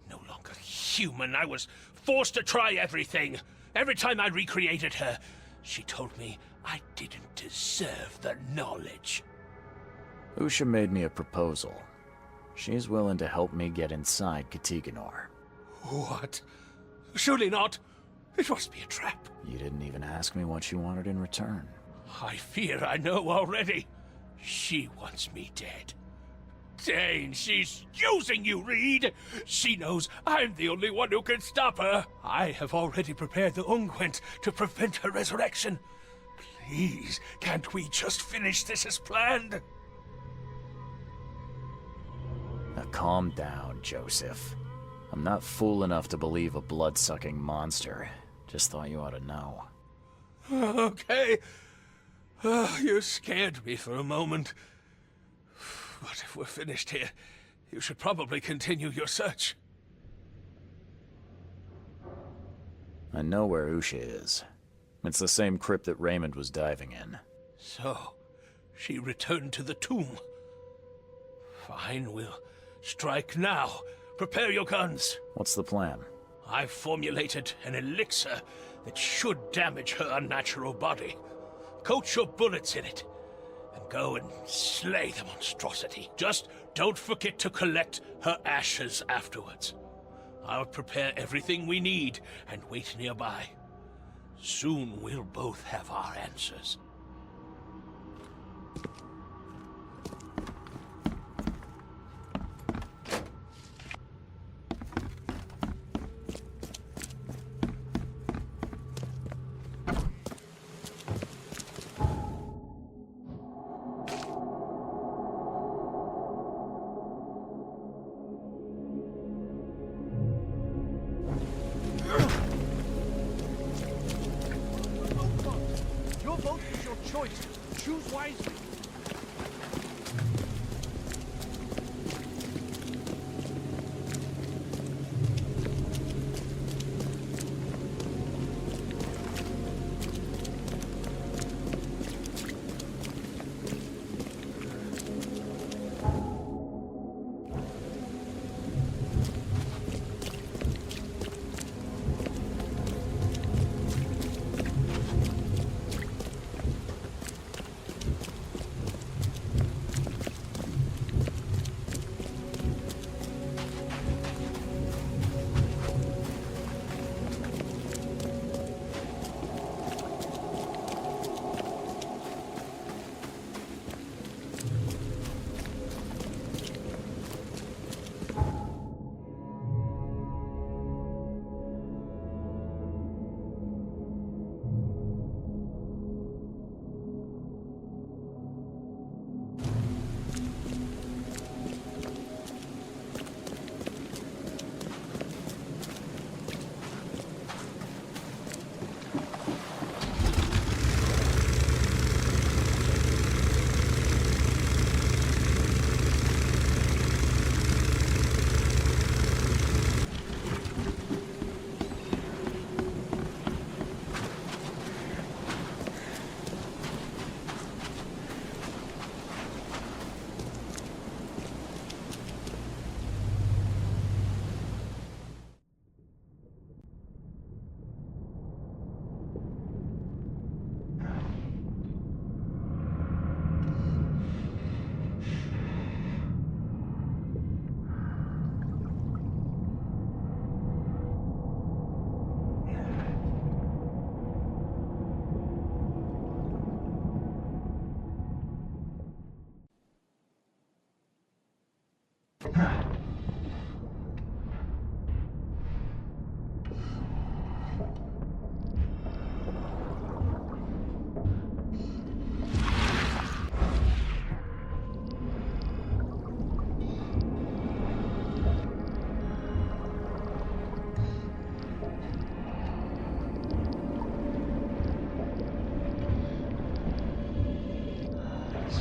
no longer human. I was forced to try everything. Every time I recreated her, she told me I didn't deserve the knowledge. Usha made me a proposal. She's willing to help me get inside Katiganor. What? Surely not. It must be a trap. You didn't even ask me what she wanted in return. I fear I know already. She wants me dead. Dane, she's using you, Reed! She knows I'm the only one who can stop her. I have already prepared the unguent to prevent her resurrection. Please, can't we just finish this as planned? Now calm down, Joseph. I'm not fool enough to believe a blood-sucking monster. Just thought you ought to know. Okay. You scared me for a moment. But if we're finished here, you should probably continue your search. I know where Usha is. It's the same crypt that Raymond was diving in. So, she returned to the tomb. Fine, we'll strike now. Prepare your guns. What's the plan? I've formulated an elixir that should damage her unnatural body. Coat your bullets in it, and go and slay the monstrosity. Just don't forget to collect her ashes afterwards. I'll prepare everything we need and wait nearby. Soon we'll both have our answers. Your vote is your choice. Choose wisely.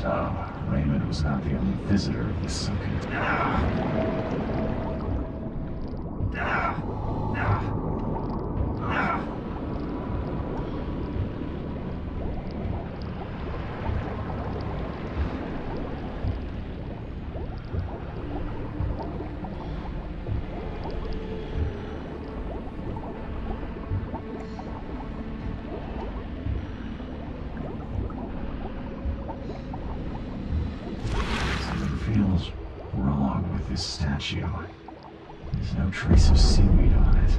So, Raymond was not the only visitor of the Sunken. Feels wrong with this statue. There's no trace of seaweed on it.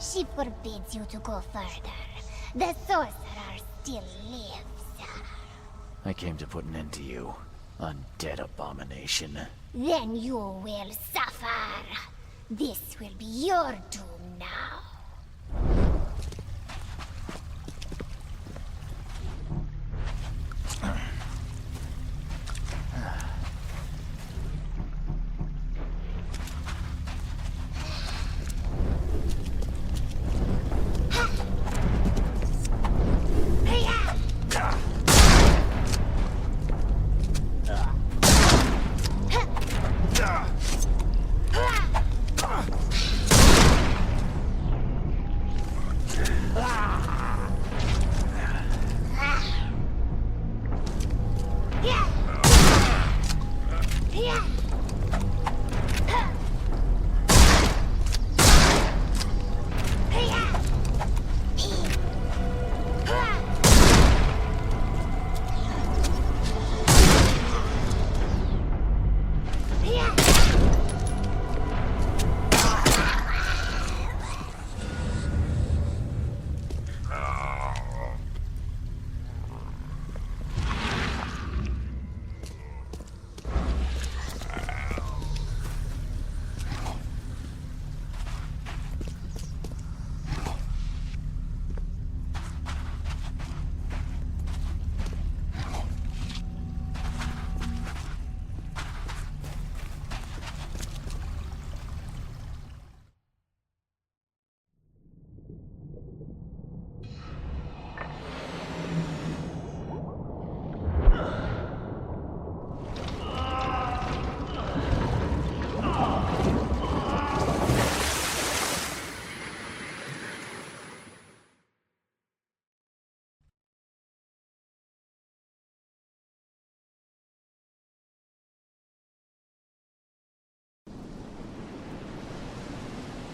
She forbids you to go further. The sorcerer still lives. I came to put an end to you, undead abomination. Then you will suffer. This will be your doom now.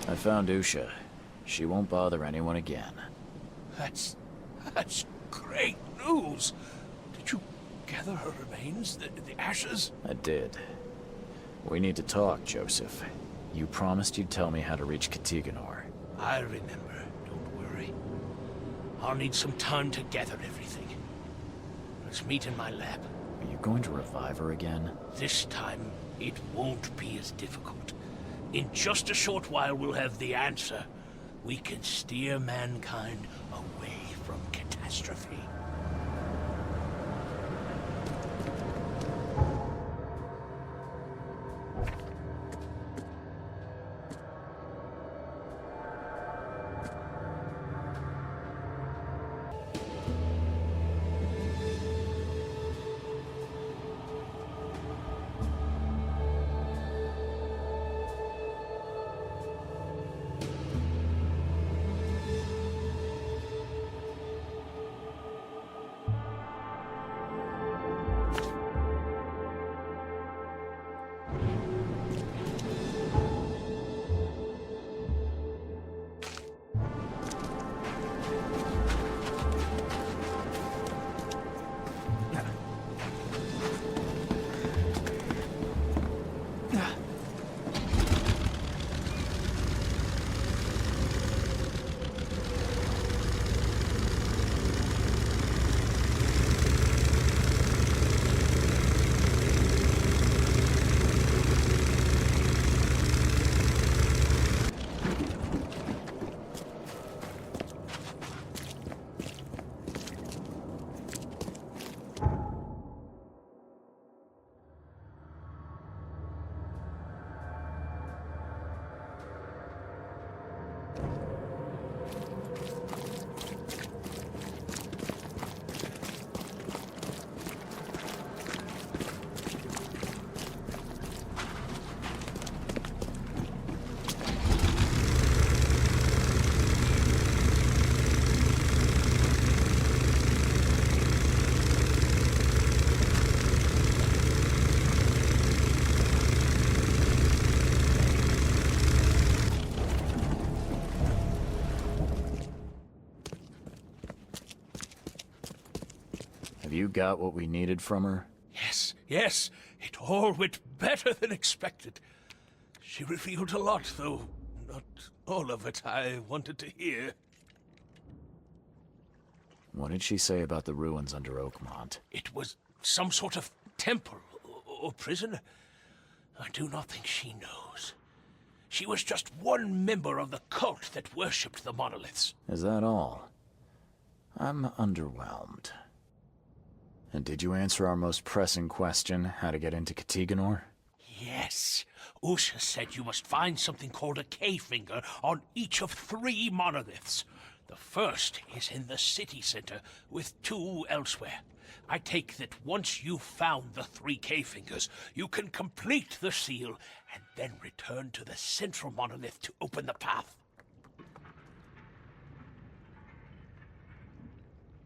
I found Usha. She won't bother anyone again. That's great news. Did you gather her remains, the ashes? I did. We need to talk, Joseph. You promised you'd tell me how to reach Katiganor. I remember, don't worry. I'll need some time to gather everything. Let's meet in my lab. Are you going to revive her again? This time, it won't be as difficult. In just a short while, we'll have the answer. We can steer mankind away from catastrophe. you got what we needed from her? Yes. It all went better than expected. She revealed a lot, though not all of it I wanted to hear. What did she say about the ruins under Oakmont? It was some sort of temple or prison. I do not think she knows. She was just one member of the cult that worshipped the monoliths. Is that all? I'm underwhelmed. And did you answer our most pressing question, how to get into Katiganor? Yes. Usha said you must find something called a K-finger on each of 3 monoliths. The first is in the city center, with 2 elsewhere. I take that once you've found the 3 K-fingers, you can complete the seal, and then return to the central monolith to open the path.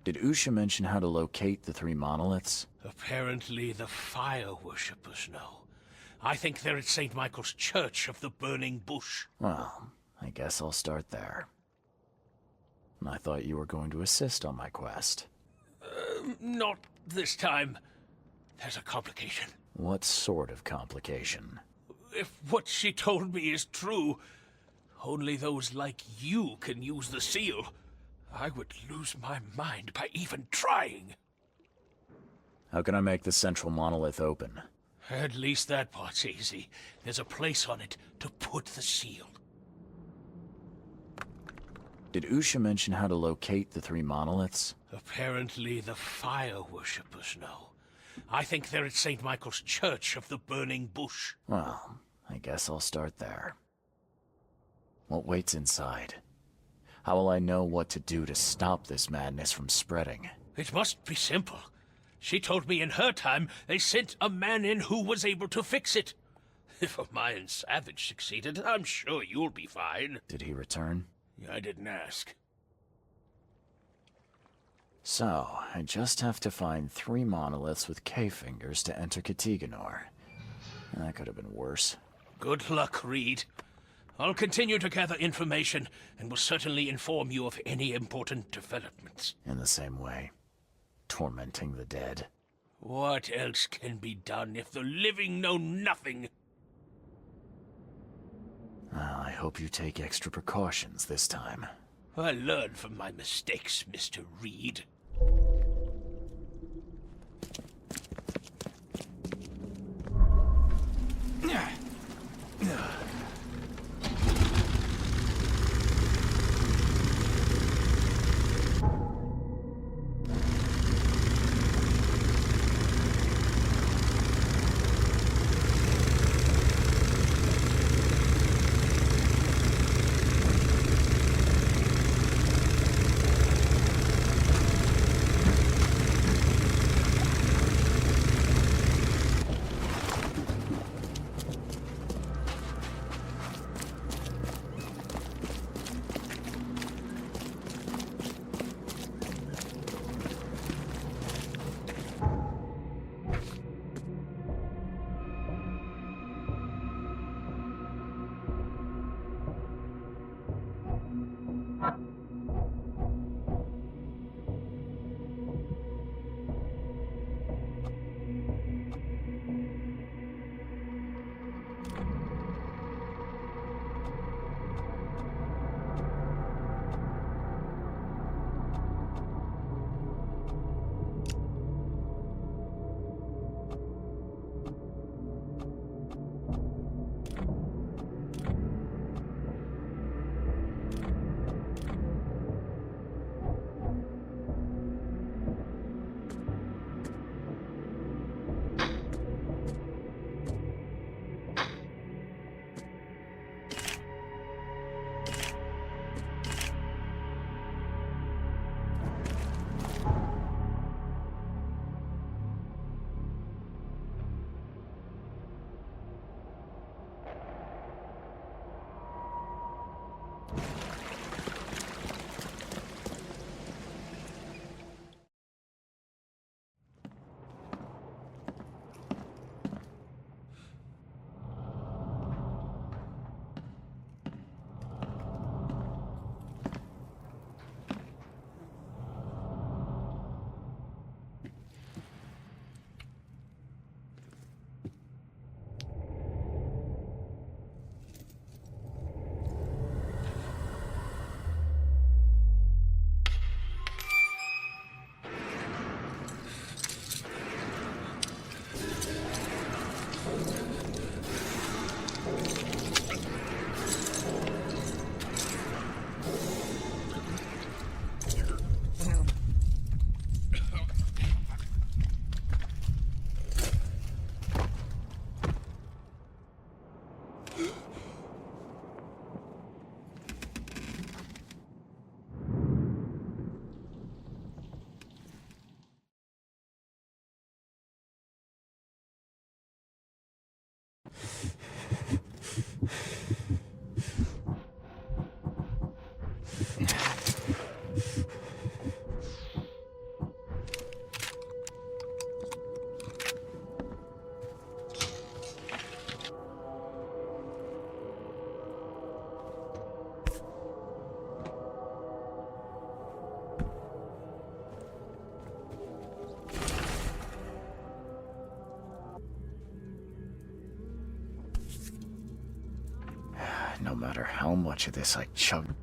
Did Usha mention how to locate the 3 monoliths? Apparently the fire worshippers know. I think they're at St. Michael's Church of the Burning Bush. Well, I guess I'll start there. I thought you were going to assist on my quest. Not this time. There's a complication. What sort of complication? If what she told me is true, only those like you can use the seal. I would lose my mind by even trying. How can I make the central monolith open? At least that part's easy. There's a place on it to put the seal. Did Usha mention how to locate the 3 monoliths? Apparently the fire worshippers know. I think they're at St. Michael's Church of the Burning Bush. Well, I guess I'll start there. What waits inside? How will I know what to do to stop this madness from spreading? It must be simple. She told me in her time they sent a man in who was able to fix it. If a Mayan savage succeeded, I'm sure you'll be fine. Did he return? I didn't ask. So, I just have to find 3 monoliths with K-fingers to enter Katiganor. That could have been worse. Good luck, Reed. I'll continue to gather information, and will certainly inform you of any important developments. In the same way, tormenting the dead. What else can be done if the living know nothing? I hope you take extra precautions this time. I learn from my mistakes, Mr. Reed. matter how much of this I chug...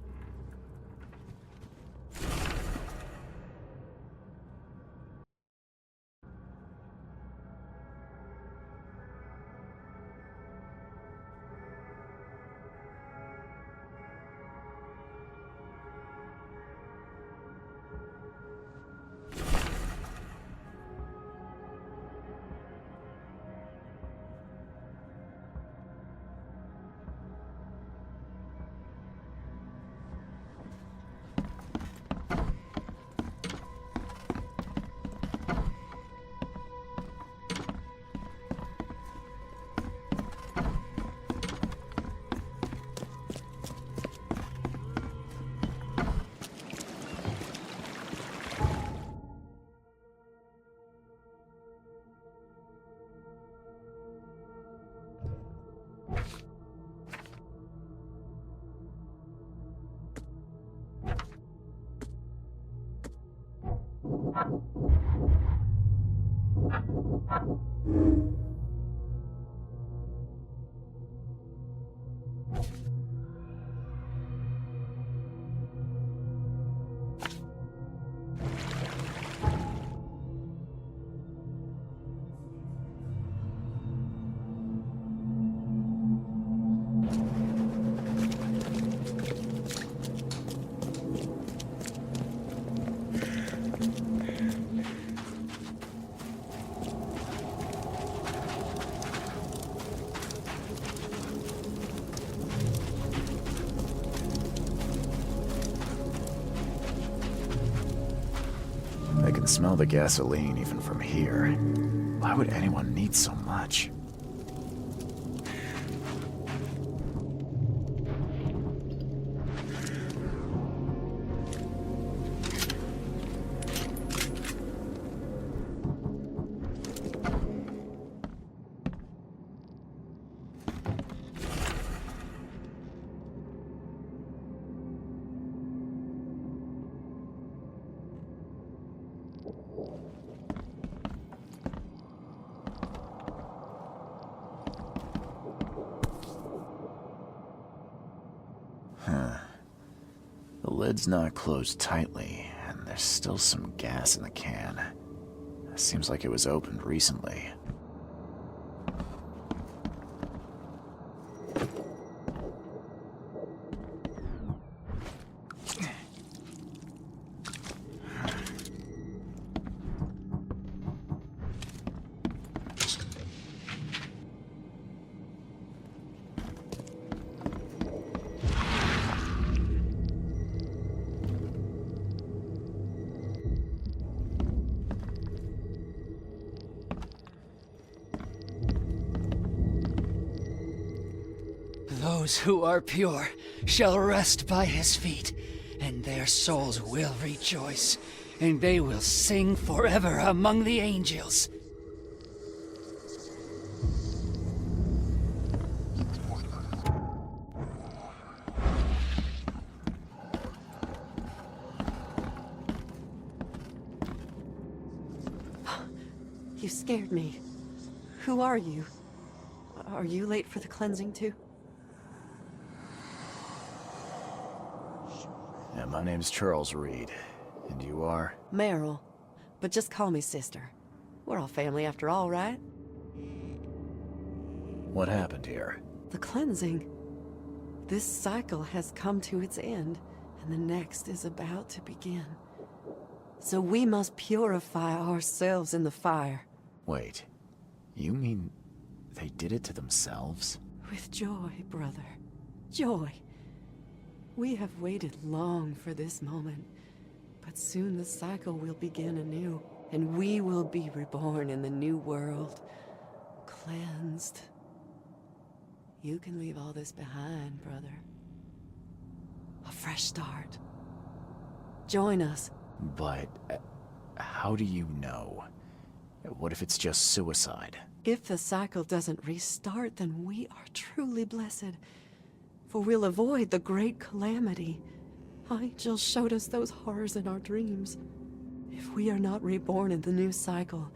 I can smell the gasoline even from here. Why would anyone need so much? The lid's not closed tightly, and there's still some gas in the can. Seems like it was opened recently. Those who are pure shall rest by his feet, and their souls will rejoice, and they will sing forever among the angels. You scared me. Who are you? Are you late for the cleansing too? Yeah, my name's Charles Reed. And you are? Meryl. But just call me sister. We're all family after all, right? What happened here? The cleansing. This cycle has come to its end, and the next is about to begin. So we must purify ourselves in the fire. Wait, you mean they did it to themselves? With joy, brother. Joy. We have waited long for this moment, but soon the cycle will begin anew, and we will be reborn in the new world, cleansed. You can leave all this behind, brother. A fresh start. Join us. But how do you know? What if it's just suicide? If the cycle doesn't restart, then we are truly blessed. For we'll avoid the great calamity. Angels showed us those horrors in our dreams. If we are not reborn in the new cycle,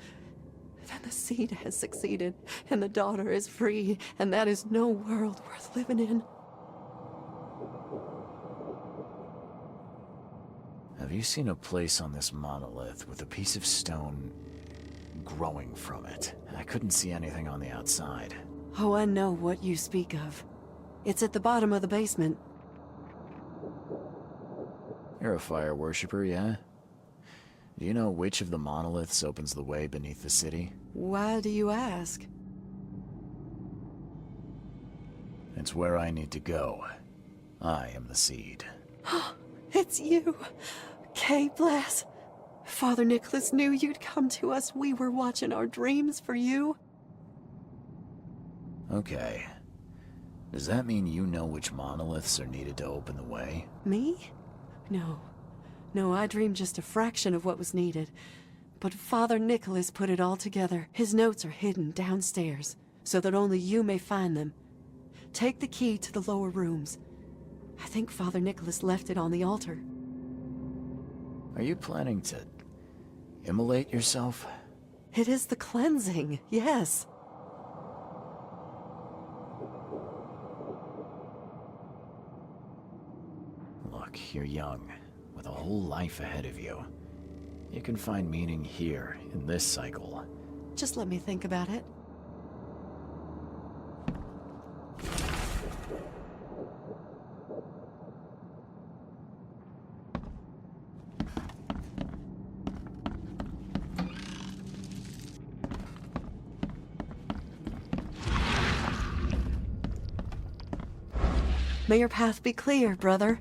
then the seed has succeeded, and the daughter is free, and that is no world worth living in. Have you seen a place on this monolith with a piece of stone growing from it? I couldn't see anything on the outside. Oh, I know what you speak of. It's at the bottom of the basement. You're a fire worshiper, yeah? Do you know which of the monoliths opens the way beneath the city? Why do you ask? It's where I need to go. I am the seed. It's you! K-Bless! Father Nicholas knew you'd come to us. We were watching our dreams for you. Okay. Does that mean you know which monoliths are needed to open the way? Me? No. No, I dreamed just a fraction of what was needed. But Father Nicholas put it all together. His notes are hidden downstairs, so that only you may find them. Take the key to the lower rooms. I think Father Nicholas left it on the altar. Are you planning to immolate yourself? It is the cleansing, yes. Look, you're young, with a whole life ahead of you. You can find meaning here, in this cycle. Just let me think about it. May your path be clear, brother.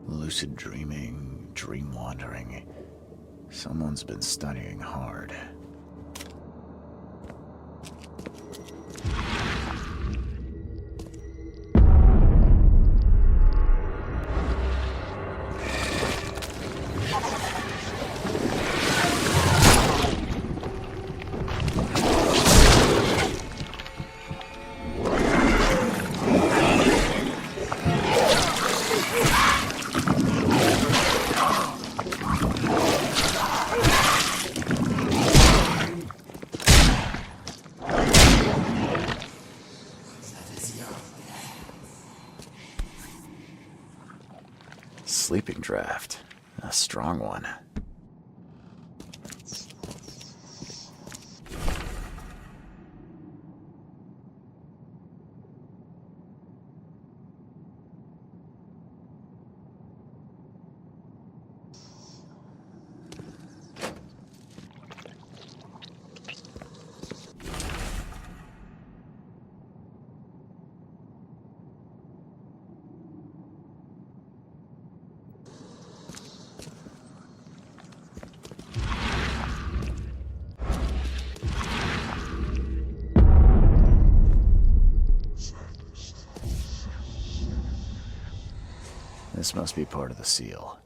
Lucid dreaming, dream wandering. Someone's been studying hard. Sleeping draft. A strong one. This must be part of the seal.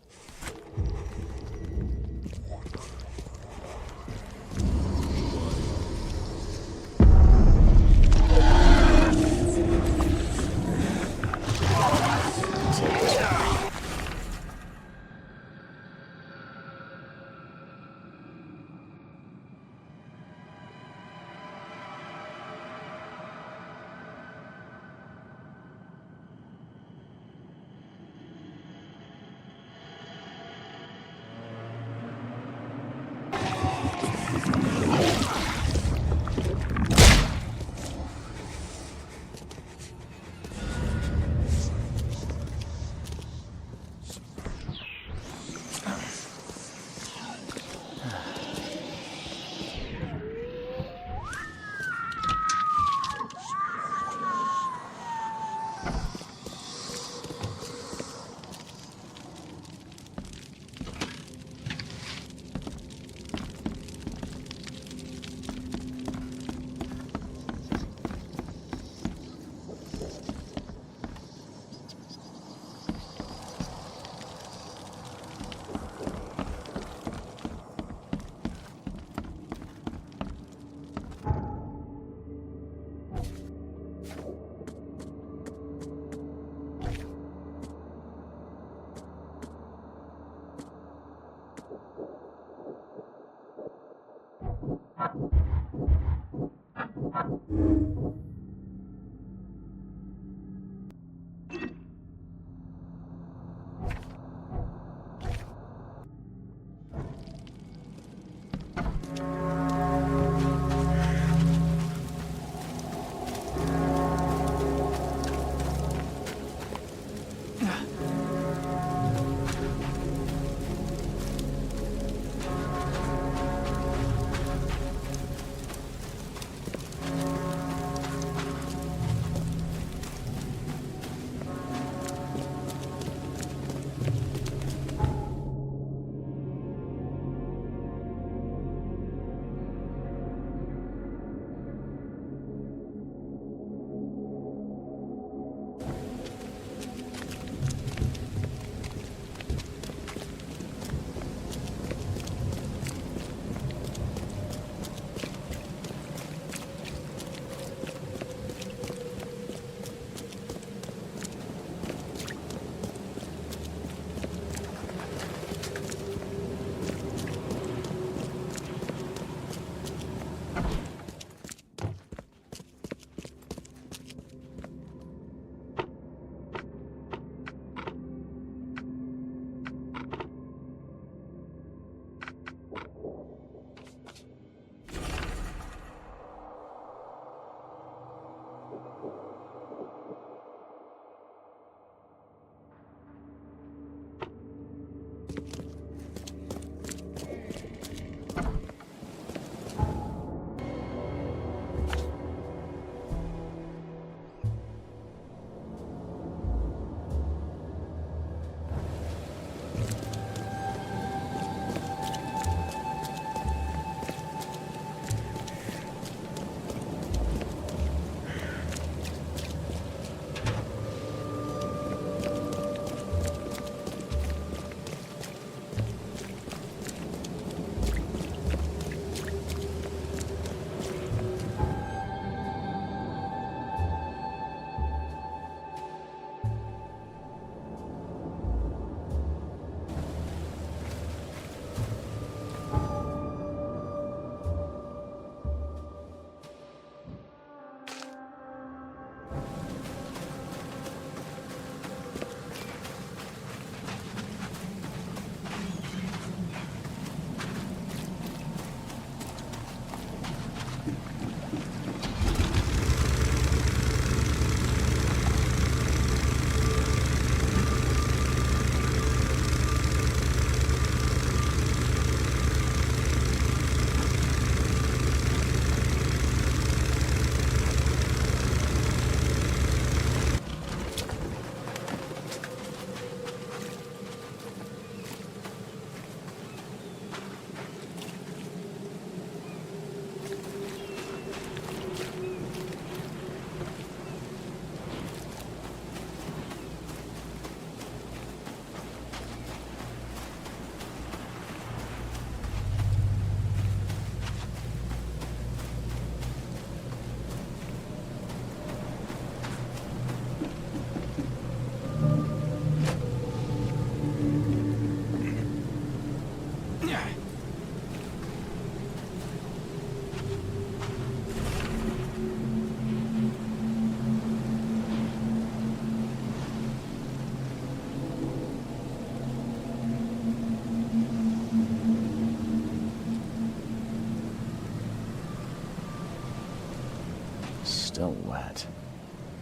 Still wet.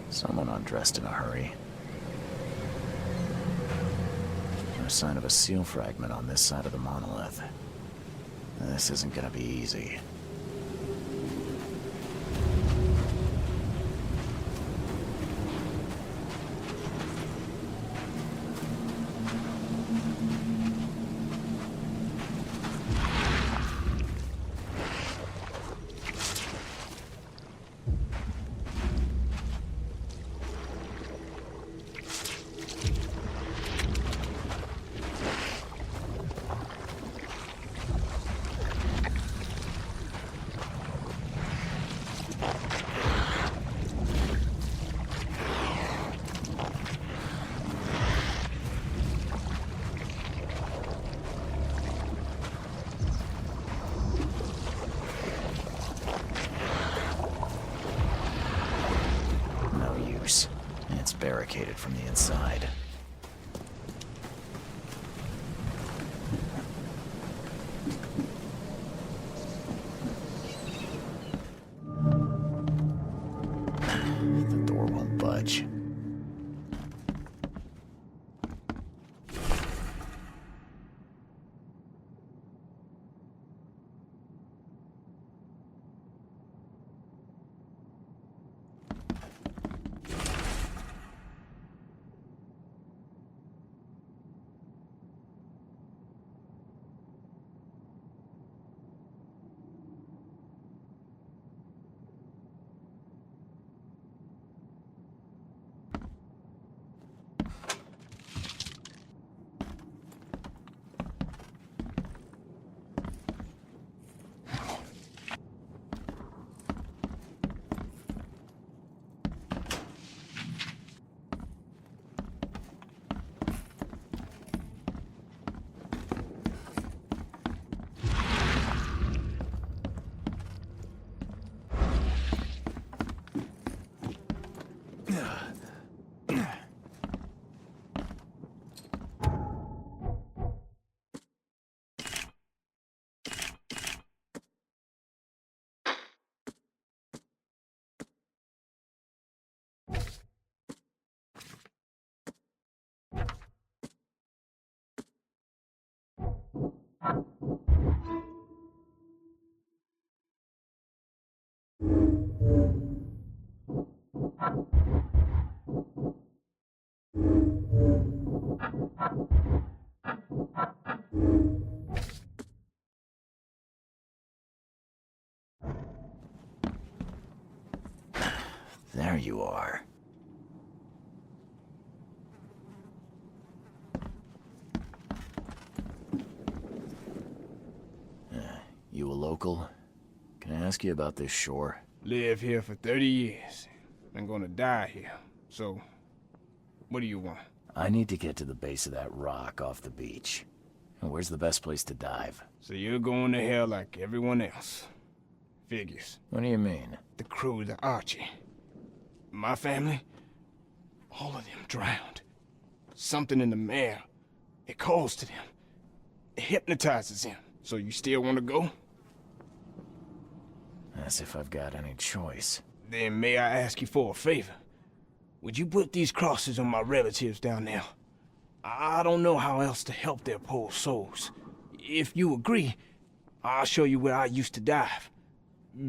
Someone undressed in a hurry. No sign of a seal fragment on this side of the monolith. This isn't gonna be easy. barricaded from the inside. The door won't budge. There you are. You a local? Can I ask you about this shore? Live here for 30 years. I'm gonna die here. So, what do you want? I need to get to the base of that rock off the beach. Where's the best place to dive? So you're going to hell like everyone else. Figures. What do you mean? The crew, the Archie. My family, all of them drowned. Something in the mare, it calls to them. It hypnotizes them. So you still want to go? As if I've got any choice. Then may I ask you for a favor? Would you put these crosses on my relatives down there? I don't know how else to help their poor souls. If you agree, I'll show you where I used to dive.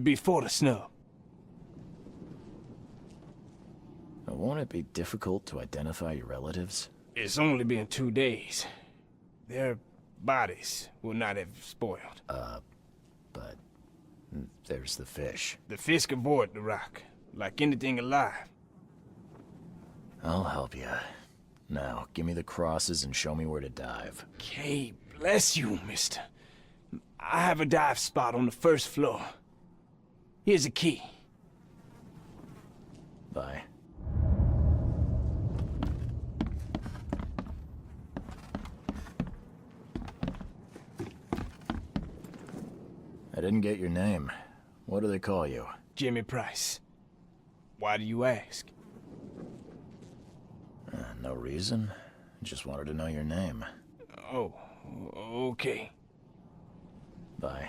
Before the snub. Won't it be difficult to identify your relatives? It's only been 2 days. Their bodies will not have spoiled. But there's the fish. The fish avoid the rock, like anything alive. I'll help you. Now, give me the crosses and show me where to dive. Okay, bless you, mister. I have a dive spot on the first floor. Here's a key. Bye. I didn't get your name. What do they call you? Jimmy Price. Why do you ask? No reason. Just wanted to know your name. Oh, okay. Bye.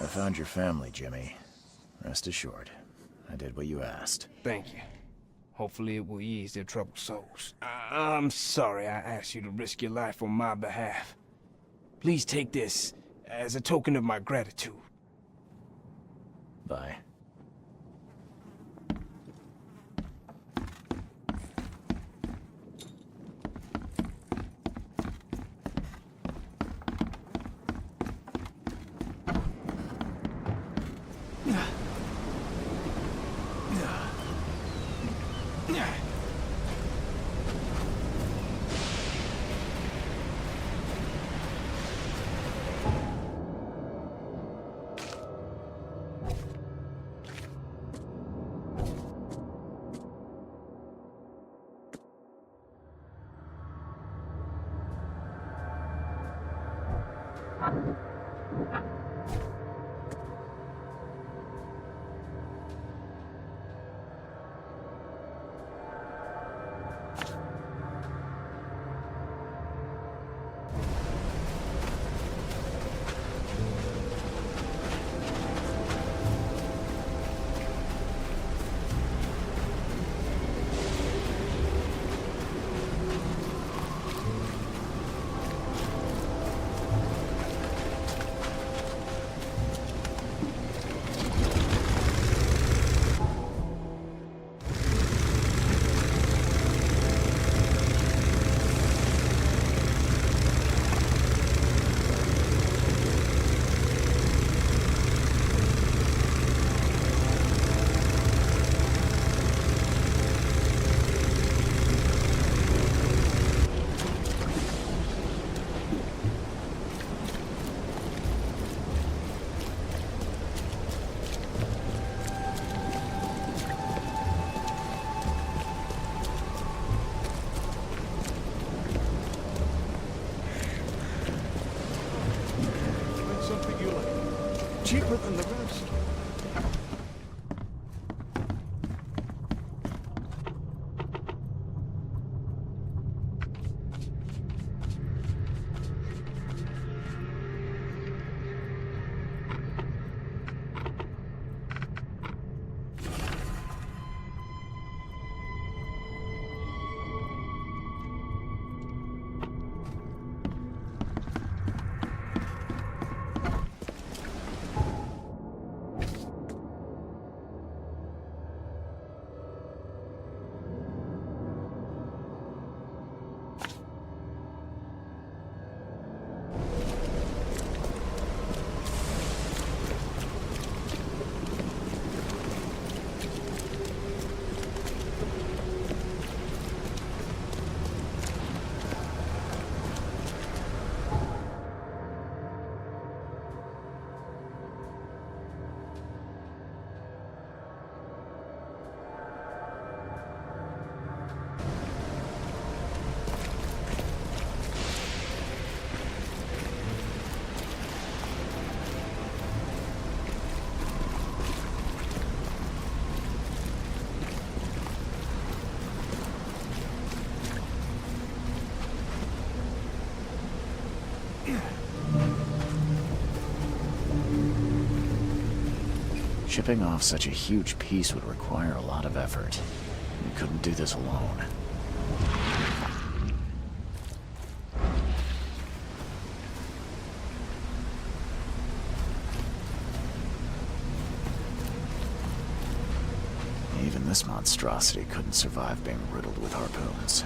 I found your family, Jimmy. Rest assured, I did what you asked. Thank you. Hopefully it will ease their troubled souls. I'm sorry I asked you to risk your life on my behalf. Please take this as a token of my gratitude. Bye. Cheaper than the rest. Shipping off such a huge piece would require a lot of effort. We couldn't do this alone. Even This monstrosity couldn't survive being riddled with harpoons.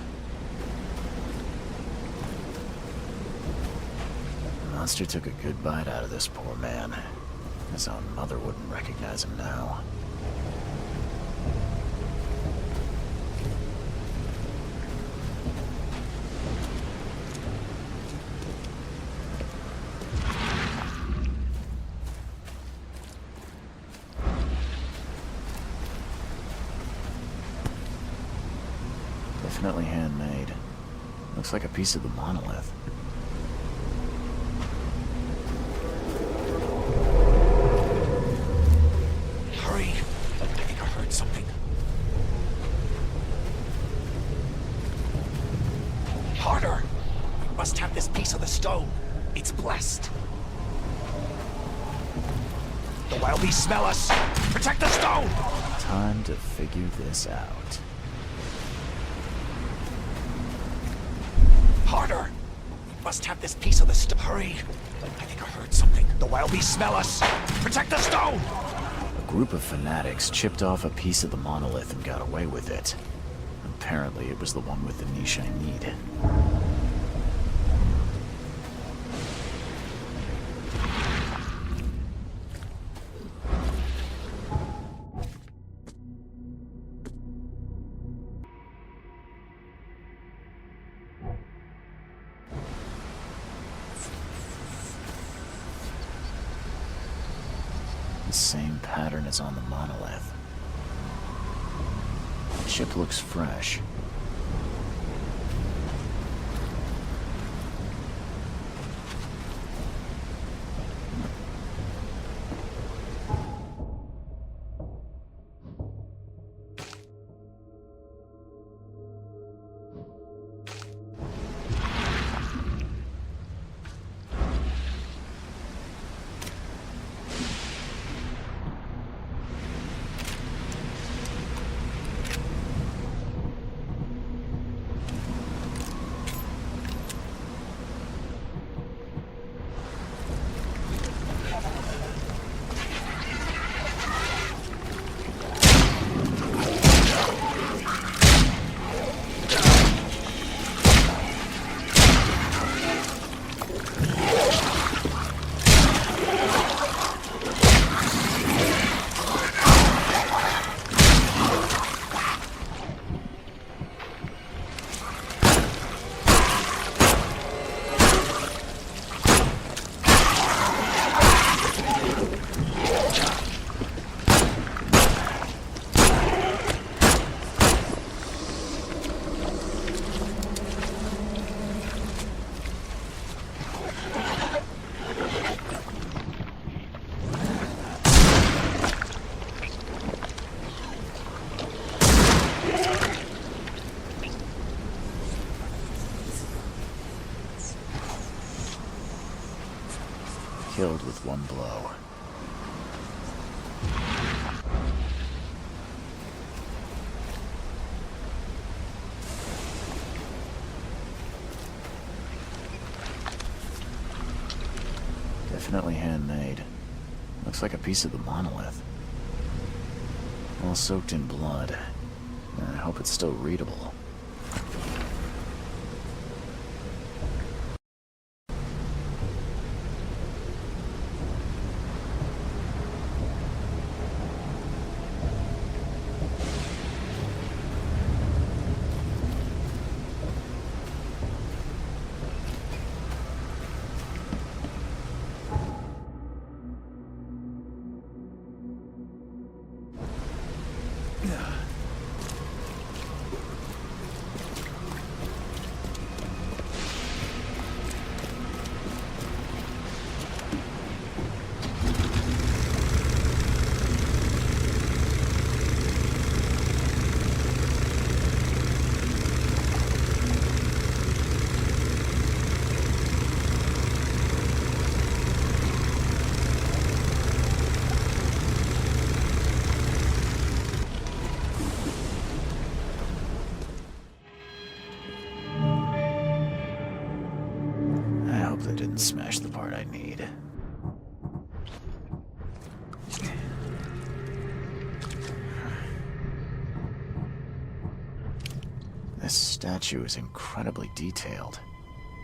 The monster took a good bite out of this poor man. His own mother wouldn't recognize him now. Definitely handmade. Looks like a piece of the monolith. Hurry! I think I heard something. Harder! We must have this piece of the stone. It's blessed. The wild beasts smell us! Protect the stone! Time to figure this out. Harder! We must have this piece of the stone. Hurry! I think I heard something. The wild beasts smell us! Protect the stone! A group of fanatics chipped off a piece of the monolith and got away with it. Apparently it was the one with the niche I need. Same pattern as on the monolith. The chip looks fresh. Killed with one blow. Definitely handmade. Looks like a piece of the monolith. All soaked in blood. I hope it's still readable. Smash the part I need. This statue is incredibly detailed.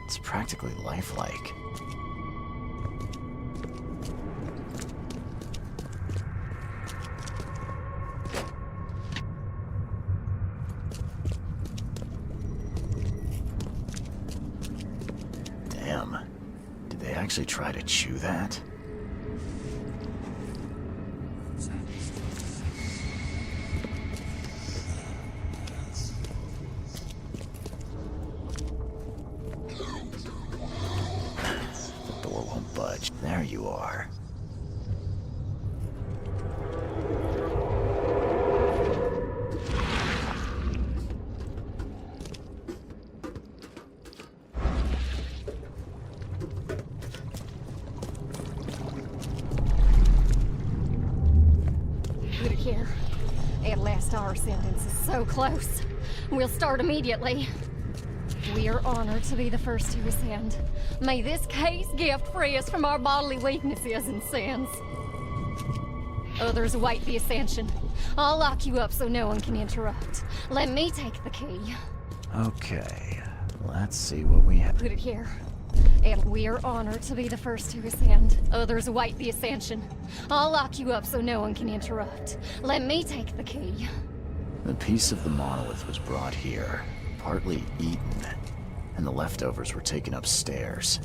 It's practically lifelike. Damn. Did they actually try to chew that? There you are. Put it here. At last, our sentence is so close. We'll start immediately. We are honored to be the first to ascend. May this case gift free us from our bodily weaknesses and sins. Others await the ascension. I'll lock you up so no one can interrupt. Let me take the key. Okay, let's see what we have. Put it here. And we are honored to be the first to ascend. Others await the ascension. I'll lock you up so no one can interrupt. Let me take the key. The piece of the monolith was brought here, partly eaten, and the leftovers were taken upstairs.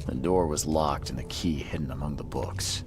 The door was locked and the key hidden among the books.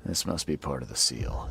This must be part of the seal.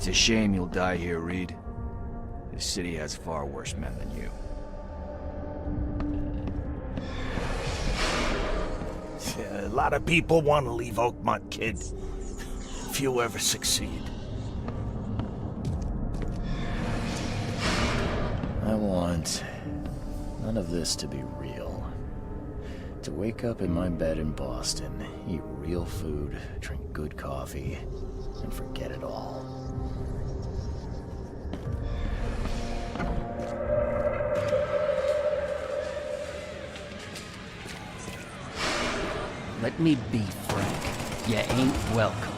It's a shame you'll die here, Reed. This city has far worse men than you. A lot of people want to leave Oakmont, kid. Few ever succeed. I want none of this to be real. To wake up in my bed in Boston, eat real food, drink good coffee, and forget it all. Let me be frank. You ain't welcome.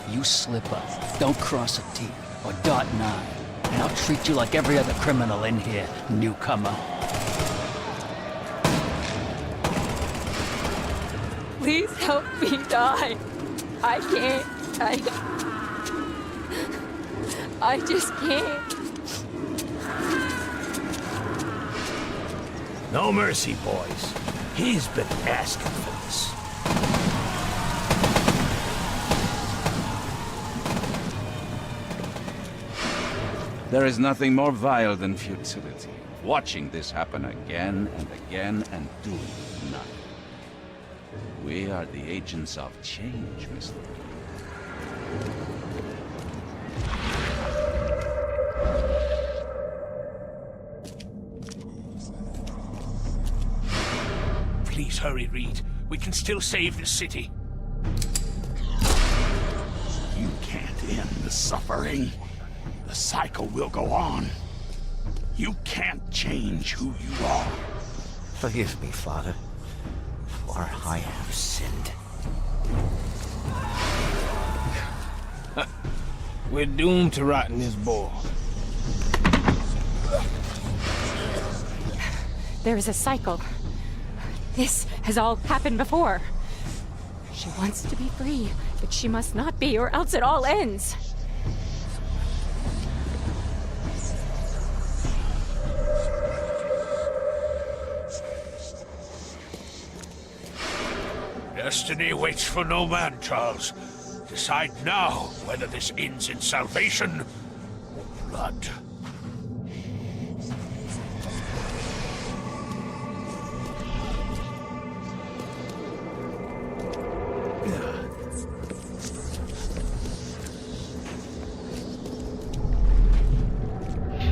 You slip up, don't cross a T, or dot an I, and I'll treat you like every other criminal in here, newcomer. Please help me die. I can't. I just can't. No mercy, boys. He's been asking for this. There is nothing more vile than futility. Watching this happen again and again and doing nothing. We are the agents of change, Mr. Please hurry, Reed. We can still save this city. You can't end the suffering. The cycle will go on. You can't change who you are. Forgive me, Father, for I have sinned. We're doomed to rot in this bowl. There is a cycle. This has all happened before. She wants to be free, but she must not be, or else it all ends. Destiny waits for no man, Charles. Decide now whether this ends in salvation or blood.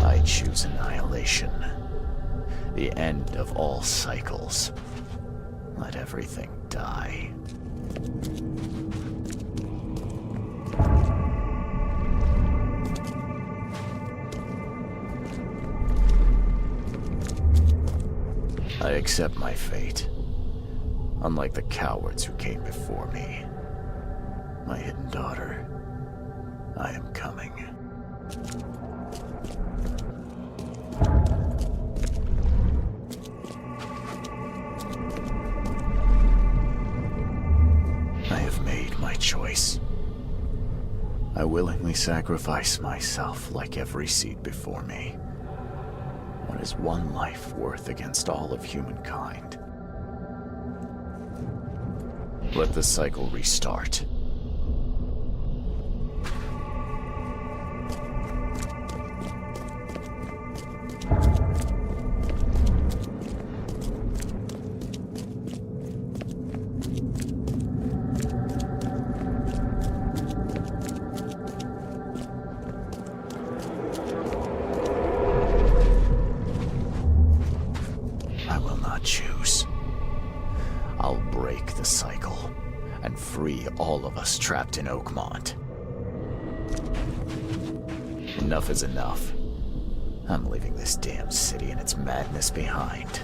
I choose annihilation. The end of all cycles. Let everything die. I accept my fate. Unlike the cowards who came before me. My hidden daughter, I am coming. I have made my choice. I willingly sacrifice myself like every seed before me. What is one life worth against all of humankind? Let the cycle restart. I will not choose. I'll break the cycle and free all of us trapped in Oakmont. Enough is enough. I'm leaving this damn city and its madness behind.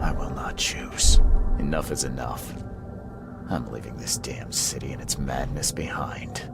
I will not choose. Enough is enough. I'm leaving this damn city and its madness behind.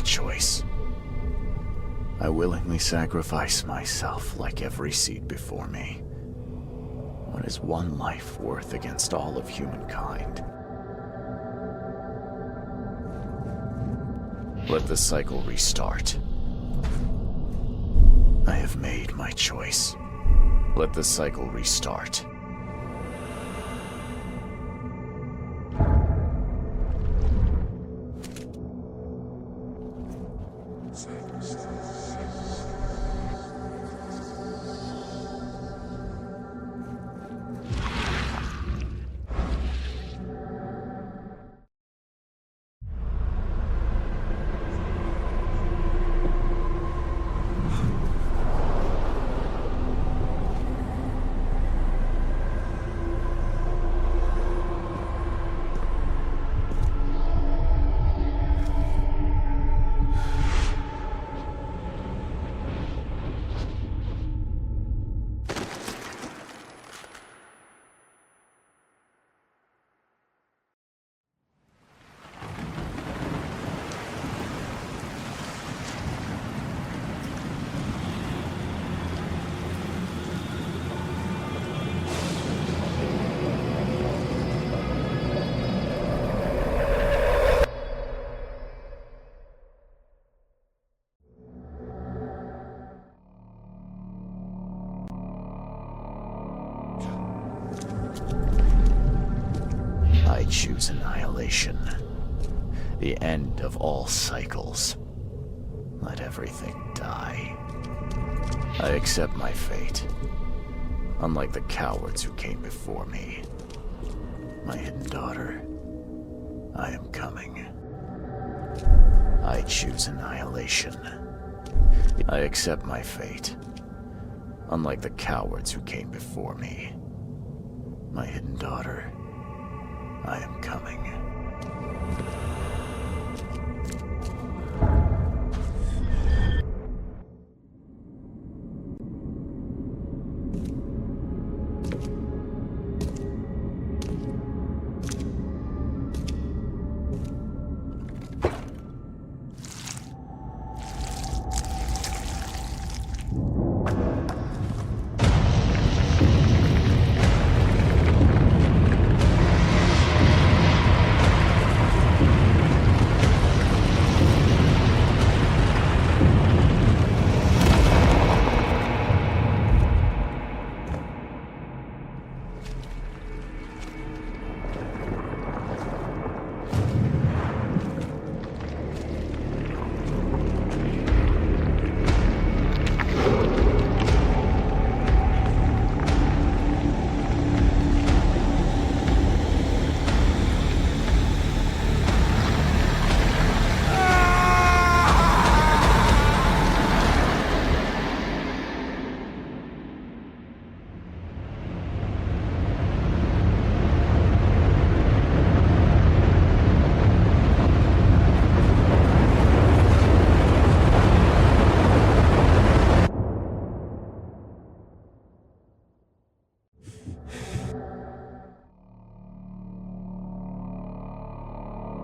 Choice. I willingly sacrifice myself like every seed before me. What is one life worth against all of humankind? Let the cycle restart. I have made my choice. Let the cycle restart. I choose annihilation. The end of all cycles. Let everything die. I accept my fate. Unlike the cowards who came before me. My hidden daughter, I am coming. I choose annihilation. I accept my fate. Unlike the cowards who came before me. My hidden daughter, I am coming.